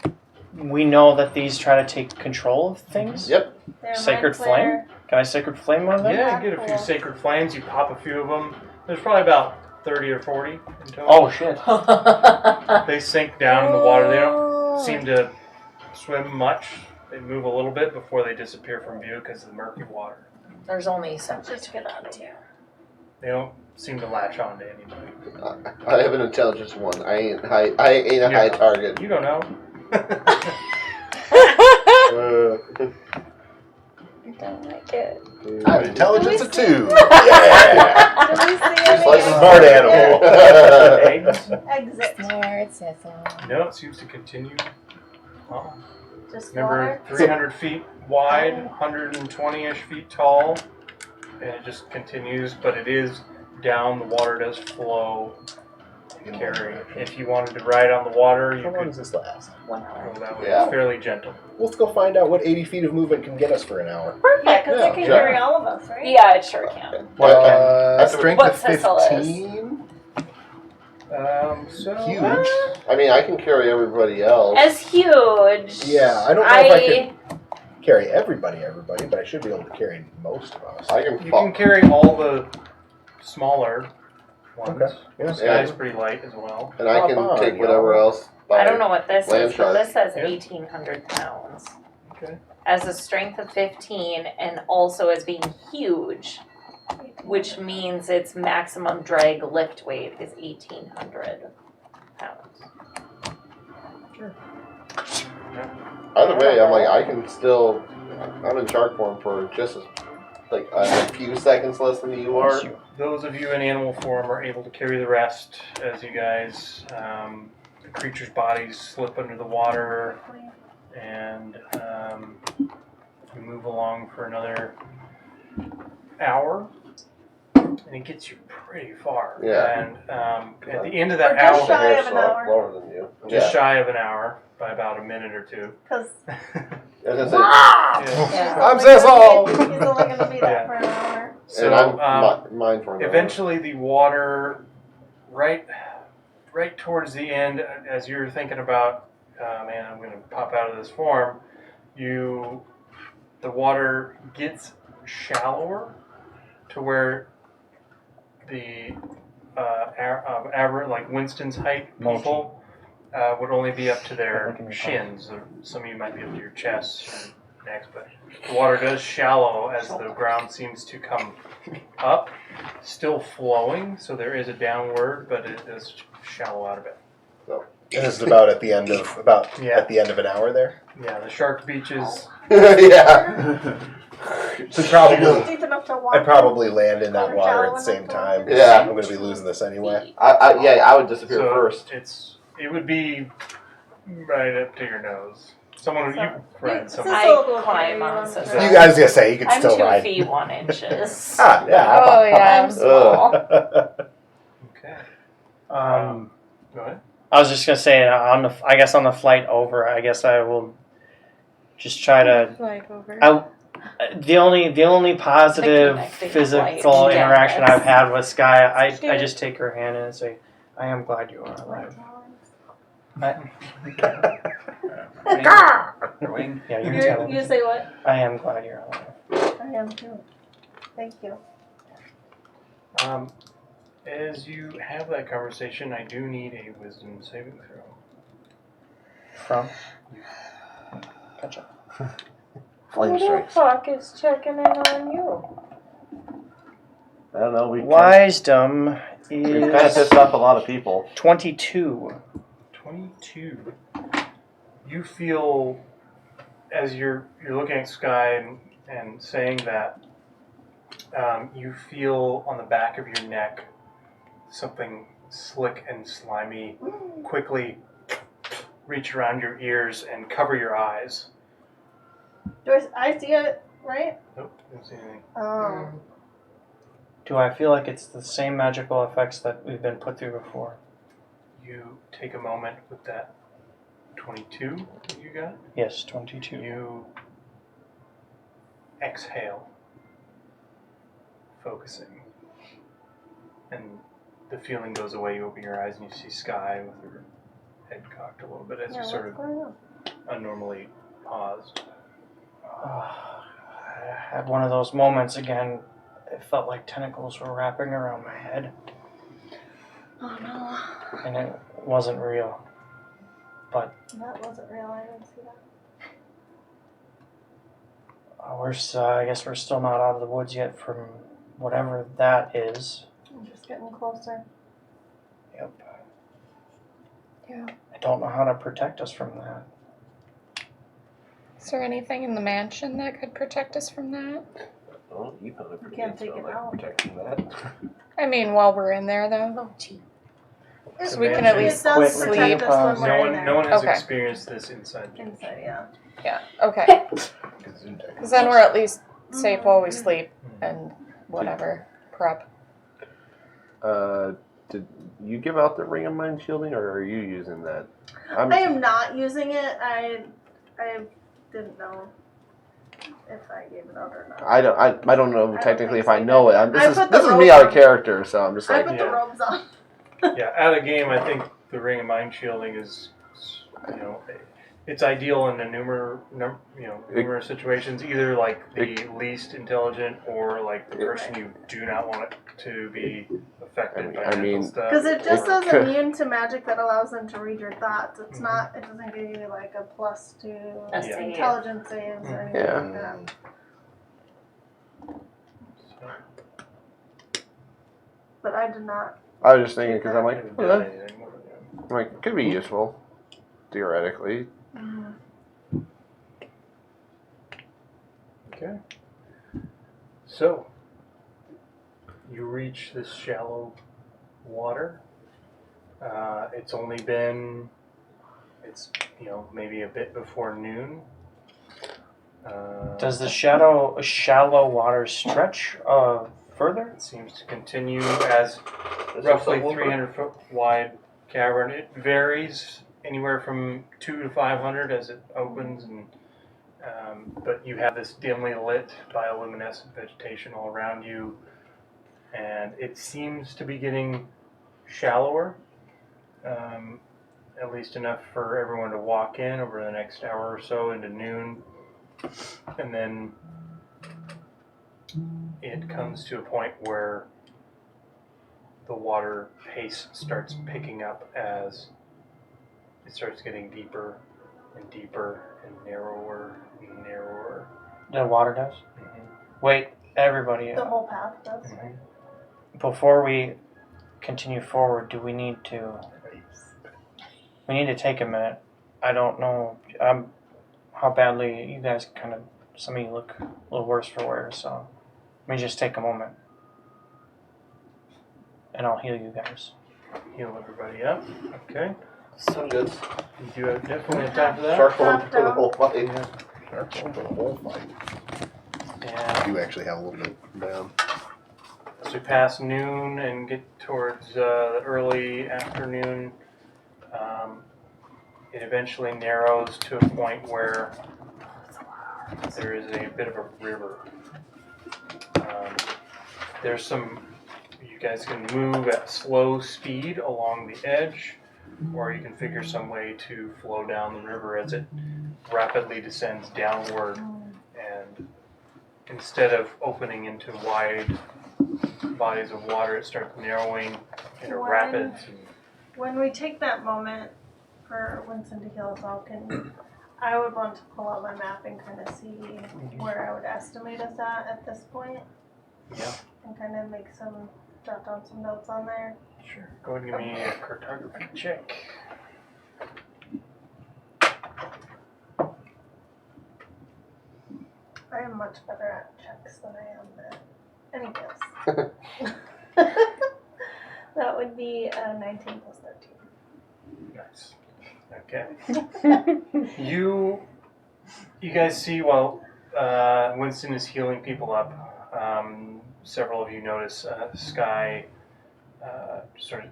tadpoles. We know that these try to take control of things. Yep. They're Sacred mind flayer. Can I sacred flame one of them? Yeah, you get a few sacred flames. You pop a few of them. There's probably about 30 or 40 in total. Oh shit! They sink down in the water. They don't seem to swim much. They move a little bit before they disappear from view because of the murky water. There's only so much to get out of here. They don't seem to latch on to anybody. I have an intelligence 1. I ain't a high target. You don't know. I don't like it. I have intelligence of 2. Yeah! Did we see Just like any a Smart animal. Eggs? exit? Smart Cecil. No, it seems to continue on. Just Remember, water? 300 feet wide, 120-ish feet tall, and it just continues, but it is down. The water does flow and carry. If you wanted to ride on the water, you How long could does this last? 1 hour. go that way. Yeah. It's fairly gentle. Let's go find out what 80 feet of movement can get us for an hour. Yeah, because Yeah, it can sure. carry all of us, right? Yeah, it sure can. Strength What of Cecil is. 15. So Huge. I mean, I can carry everybody else. As huge. Yeah, I don't know if I can carry everybody, but I should be able to carry most of us. I can you fall. can carry all the smaller ones. Okay. Yeah. This guy's pretty light as well. And I can Come on, take whatever y'all. else. By I don't know what this land is, shark. but this says Yeah. 1,800 pounds. Okay. As a strength of 15 and also as being huge, which means its maximum drag lift weight is 1,800 pounds. Either way, I'm like, I can still. I'm in shark form for just like a few seconds less than you are. Those of you in animal form are able to carry the rest as you guys, the creature's bodies slip under the water, and you move along for another hour, and it gets you pretty far. Yeah. And at the end of that We're just hour, shy Hair of an so hour. lower than you. just shy of an hour, by about a minute or two. Because As I say, Yeah. I'm Cecil! he's only going to be there Yeah. for an hour. So and I'm mine for an hour. eventually the water, right towards the end, as you're thinking about, man, I'm going to pop out of this form, the water gets shallower to where the average, like Winston's height people, would only be up to their shins. Or some of you might be up to your chests or necks, but the water does shallow as the ground seems to come up, still flowing, so there is a downward, but it does shallow out a bit. And this is about at the end of at the end of an hour there. Yeah, the shark beaches. Yeah. So probably Deep enough to walk. I'd probably land in that Or water shallow at the same enough to time. walk. Yeah. I'm going to be losing this anyway. I would disappear So first. it would be right up to your nose. Someone you ride someone. I climb on so Cecil. You guys gonna say you can I'm still 2 ride. feet 1 inches. Ah, yeah. Oh, yeah. I'm small. Okay. Um, Go ahead. I was just gonna say I guess on the flight over, I guess I will just try to. Flight over. The only positive connecting physical flight. interaction Yes. I've had with Sky, I just take her hand and say, "I am glad you are alive." Wing. Yeah, you can tell. You say what? I am glad you're alive. I am too. Thank you. As you have that conversation, I do need a wisdom saving throw. From. Gotcha. Flame Who the strikes. fuck is checking in on you? I don't know. We've Wisdom kind of is pissed off a lot of people. 22. 22. You feel, as you're looking at Sky and saying that, you feel on the back of your neck something slick and slimy quickly reach around your ears and cover your eyes. Do I see it right? Nope, don't see anything. Oh. Do I feel like it's the same magical effects that we've been put through before? You take a moment with that 22 that you got. Yes, 22. You exhale, focusing, and the feeling goes away. You open your eyes and you see Sky with her head cocked a little bit as you sort of unnormally paused. I had one of those moments again. It felt like tentacles were wrapping around my head, Oh no. and it wasn't real. But That wasn't real. I didn't see that. I guess we're still not out of the woods yet from whatever that is. I'm just getting closer. Yep. Yeah. I don't know how to protect us from that. Is there anything in the mansion that could protect us from that? Oh, you probably can't take it out. protecting that. I mean, while we're in there, though. Oh, gee. So we can at It least does quick protect sleep, us when No we're in one, there. has Okay. experienced this inside. Inside, yeah. Yeah. Okay. Gesundheit. Because then we're at least safe while we sleep and whatever prep. Did you give out the ring of mind shielding, or are you using that? I am not using it. I didn't know if I gave it out or not. I don't know I technically don't if think I so know it. either. This I put the is me robe out of on. character, so I'm just I like, put the Yeah. robes on. Yeah, out of game, I think the Ring of Mind shielding is, it's ideal in numerous situations. Either like the least intelligent or like the person you do not want it to be affected by mental stuff. Because it just or- says immune to magic that allows them to read your thoughts. It's not. It doesn't give you like a +2 A save. intelligence saves or anything Yeah. like that. But I did not. I was just thinking because I'm I like, haven't well, done that- anything with it. I'm like, it could be useful, theoretically. Okay. So, you reach this shallow water. It's only been, maybe a bit before noon. Does the shallow water stretch further? It seems to continue as roughly 300-foot wide cavern. It varies anywhere from 2 to 500 as it opens, but you have this dimly lit bioluminescent vegetation all around you, and it seems to be getting shallower, at least enough for everyone to walk in over the next hour or so into noon, and then it comes to a point where the water pace starts picking up as it starts getting deeper and deeper and narrower and narrower. The water does? Wait, everybody. The whole path does. Before we continue forward, do we need to... We need to take a minute. I don't know how badly you guys kind of... Some of you look a little worse for wear, so... Let me just take a moment. And I'll heal you guys. Heal everybody up. Okay. So good. You do have definitely have time for that. Shark hold for the whole fight. Shark hold for the whole fight. Yeah. I do actually have a little bit down. As we pass noon and get towards the early afternoon, it eventually narrows to a point where there is a bit of a river. There's you guys can move at slow speed along the edge, or you can figure some way to flow down the river as it rapidly descends downward, and instead of opening into wide bodies of water, it starts narrowing into rapids. When we take that moment for Winston to heal us all, I would want to pull out my map and kind of see where I would estimate us at this point. Yeah. And kind of jot down some notes on there. Sure. Go ahead and give me a cartography check. I am much better at checks than I am at any guess. That would be 19 plus 13. Nice. You guys see while Winston is healing people up, several of you notice Sky sort of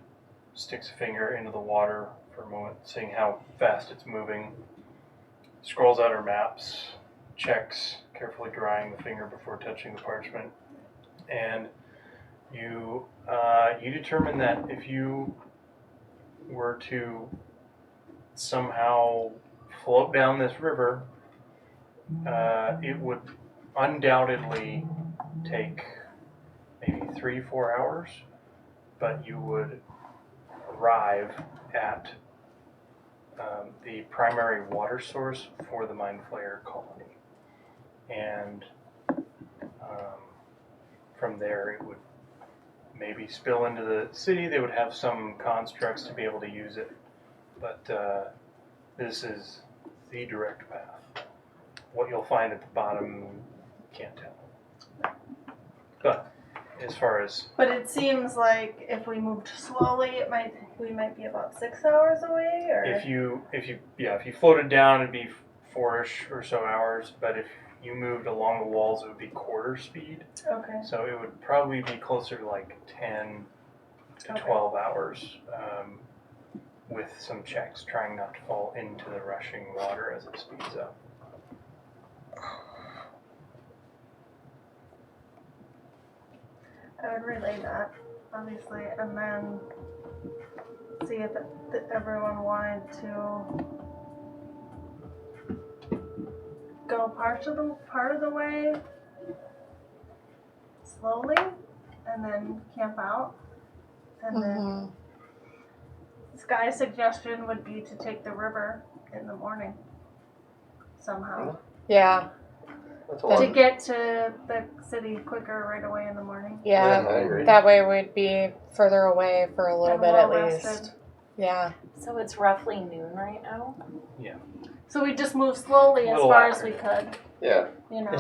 sticks a finger into the water for a moment, seeing how fast it's moving, scrolls out her maps, checks, carefully drying the finger before touching the parchment, and you determine that if you were to somehow float down this river, it would undoubtedly take maybe 3-4 hours, but you would arrive at the primary water source for the Mind Flayer colony. And from there it would maybe spill into the city. They would have some constructs to be able to use it, but this is the direct path. What you'll find at the bottom, can't tell. But as far as But it seems like if we moved slowly, we might be about 6 hours away. Or if you floated down, it'd be 4-ish or so hours. But if you moved along the walls, it would be quarter speed. okay. So it would probably be closer to like 10 to 12 hours with some checks, trying not to fall into the rushing water as it speeds up. I would relay that, obviously, and then see if everyone wanted to go part of the way slowly, and then camp out, and then Sky's suggestion would be to take the river in the morning somehow. Yeah. That's a To lot. get to the city quicker right away in the morning. Yeah. I agree. That way we'd be further away for a little And bit at well least. rested. Yeah. So it's roughly noon right now. So we just move slowly as Little far after. as we could. Yeah. You know.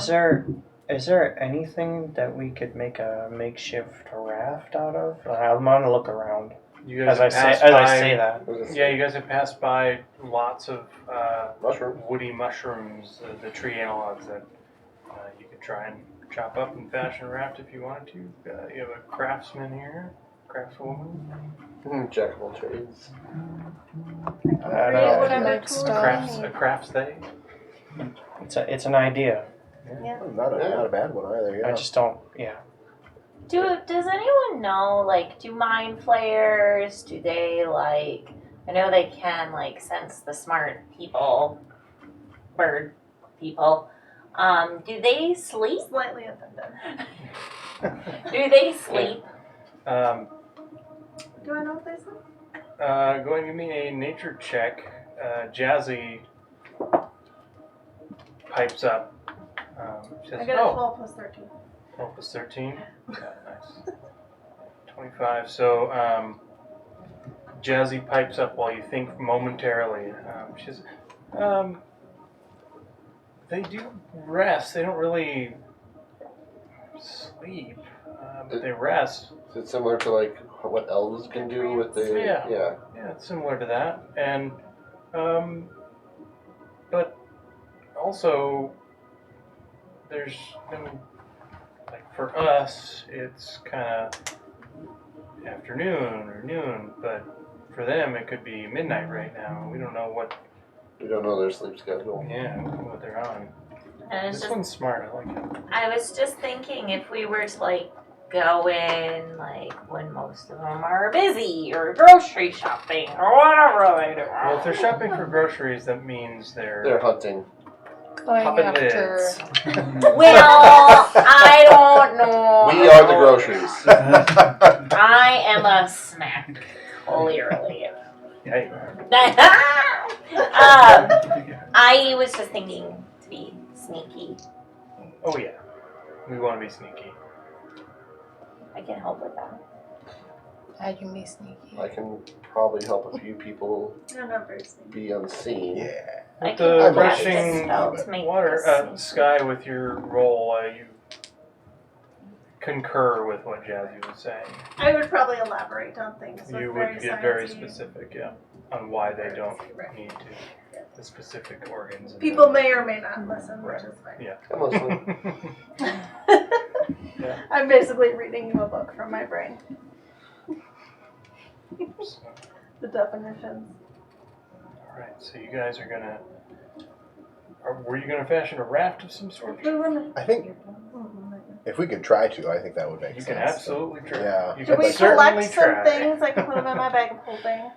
Is there anything that we could make a makeshift raft out of? I'm gonna look around You guys as have I passed say by. that. Yeah, you guys have passed by lots of Mushroom. woody mushrooms, the tree analogs that you could try and chop up and fashion a raft if you wanted to. You have a craftsman here, craftswoman, Jack of all trades. I Create don't know. whatever Make tools stuff. you a need. crafts they. It's an idea. Not a bad one either. Yeah. I just don't. Yeah. Does anyone know, like, do mind flayers, do they, like, I know they can, like, sense the smart people, bird people, do they sleep? Slightly offended. Do they sleep? Do I know what they said? Going to give me a nature check. Jazzy pipes up. Says, I got a 12 plus 13. 12 plus 13. Yeah, nice. 25. So, Jazzy pipes up while you think momentarily. She says, they do rest. They don't really sleep, but they rest. Is it similar to like what elves can do with the? Yeah. Yeah. Yeah, it's similar to that. And, but also, there's no, like for us, it's kind of afternoon or noon, but for them it could be midnight right now. We don't know what, We don't know their sleep schedule. what they're on. And it's This just, one's smart, I like it. I was just thinking if we were to, like, go in, like, when most of them are busy, or grocery shopping, or whatever they do. Well, if they're shopping for groceries, that means They're hunting. Going popping after. lids. Well, I don't know. We are the groceries. I am a snack, clearly. Yeah, you are. I was just thinking to be sneaky. Oh yeah, we want to be sneaky. I can help with that. I can be sneaky. I can probably help a few people You're not very sneaky. be unseen. Yeah. I With can the cast a rushing spell to make water, this Sky, with your roll, you concur with what Jazzy was saying. I would probably elaborate on things. With You very would get very sciencey- specific, yeah, on why they don't Right. need to. The specific organs. and People the- may or may not listen, which is fine. Yeah. Come on, Yeah. I'm basically reading you a book from my brain. So, The definitions. all right, so you guys are gonna. Were you gonna fashion a raft of some sort? I think if we could try to, I think that would make You sense. can absolutely try. Yeah. You Should we can certainly collect some try. things? I can put them in my bag of holding.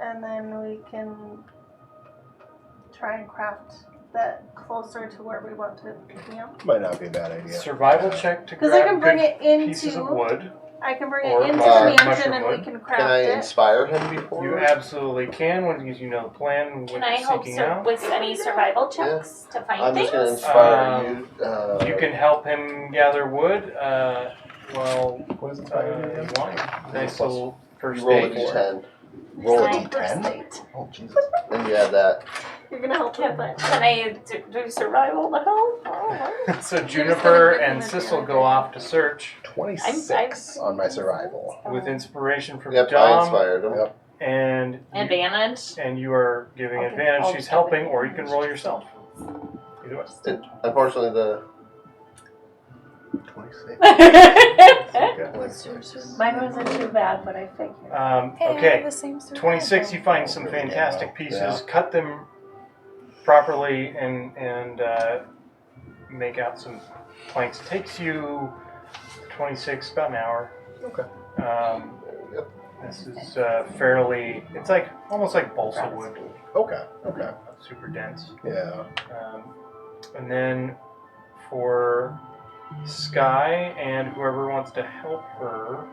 And then we can try and craft that closer to where we want to camp. Might not be a bad idea. Survival check to Because grab I can bring good it pieces of into. wood. I can bring or it into uh, the mansion mushroom and we wood. can craft can I it. inspire him before? You absolutely can when you know the plan. What Can you're I help seeking out. with any survival checks to find I'm things? just gonna inspire you. You can help him gather wood. Well, What is it? you want nice little first you roll a aid. d10, Roll a Can I d10. First date. Oh Jesus! and you add that. You're gonna help Can with it. I do survival to help? So Juniper and Sissel go off to search 26 on my survival. with inspiration from Yep, I Dom, inspired him. Yep. and Advantage. you are giving Okay, advantage. I'll She's give helping, or you can advantage. roll yourself. Either way. Unfortunately, the 26. Mine wasn't too bad, but I figured. Hey, I have Okay, the same 26. You find some Really fantastic narrow. pieces. Yeah. Cut them properly and make out some planks. It takes you 26, about an hour. Okay. Yep. This is fairly. It's like almost like balsa wood. Okay. Okay. Not super dense. Yeah. And then for Sky and whoever wants to help her,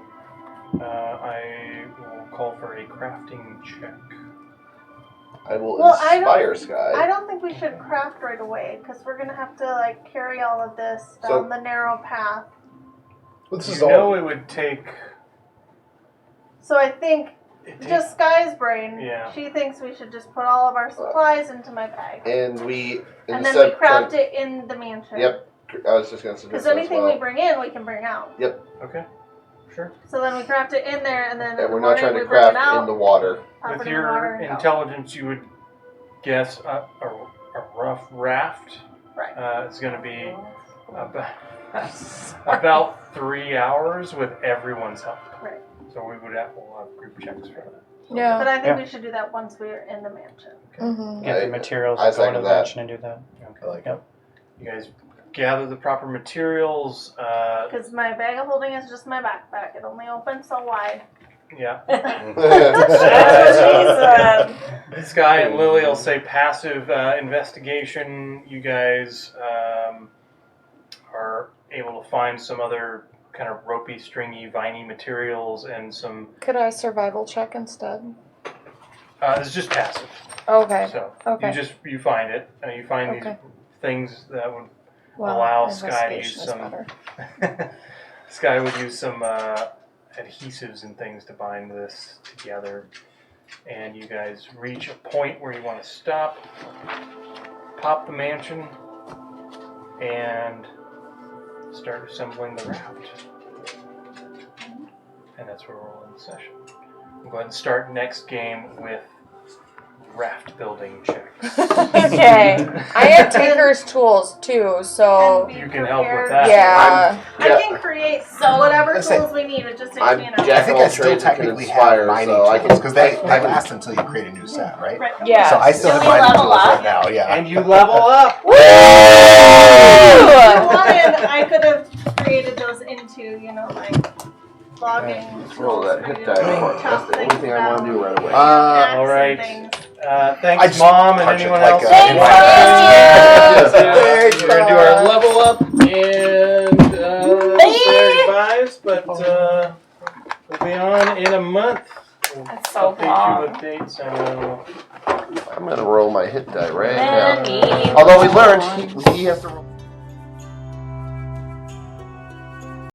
I will call for a crafting check. I will Well, I inspire Sky. I don't think we should craft right away because we're gonna have to like carry all of this down So- the narrow path. Well, this is You all. know it would take. So I think It takes just Sky's brain. Yeah. She thinks we should just put all of our supplies into my bag, And we and then instead we craft it in the mansion. Yep. I was just gonna suggest Because that as anything well. we bring in, we can bring out. Okay. Sure. So then we craft it in there, and then And we're not trying to we bring it craft out, in the water. pop With it in the water, your and go. intelligence, you would guess a rough raft. Right. It's going to be about 3 hours with everyone's help. Right. So we'll have group checks for that. Yeah. But I think Yeah. we should do that once we're in the mansion. Mm-hmm. Get I- the materials I and go into second the that. mansion and do that. I like Yep. You guys gather the proper materials. Because my bag of holding is just my backpack. It only opens so wide. Yeah. That's what she said. Sky and Lily will say passive investigation. You guys are able to find some other kind of ropey, stringy, viney materials and some. Could I survival check instead? It's just passive. Okay. So Okay. you find it. You find Okay. these things that would Well, allow Sky to use investigation is some. better. Sky would use some adhesives and things to bind this together. And you guys reach a point where you want to stop, pop the mansion, and start assembling the raft. And that's where we'll end the session. We'll go ahead and start next game with raft building checks. Okay. I have Tinker's tools too, so And be You can help with prepared. that. yeah. I can create So- whatever Let's say- tools we need. It just takes I'm me an hour. Jack I think of I all still trades and can technically inspire, have mining so I can- tools because they I can- last until you create a new set, right? Right. Yeah. So I still Can have we mining level tools up? right now. Yeah. And you level up! If I wanted, I could have created those into, like logging. Let's roll that hit die tools, report. chop That's the only things thing I want to down, do right away. axe all right. and things. I Thanks, just Mom, and punch it anyone like else. a- Thanks, We're Christian. going to do our level up and say goodbyes, but we'll be on in a month. We'll That's so update long. you with dates and I'm gonna roll my hit die right now. Many Although we learned he has to roll.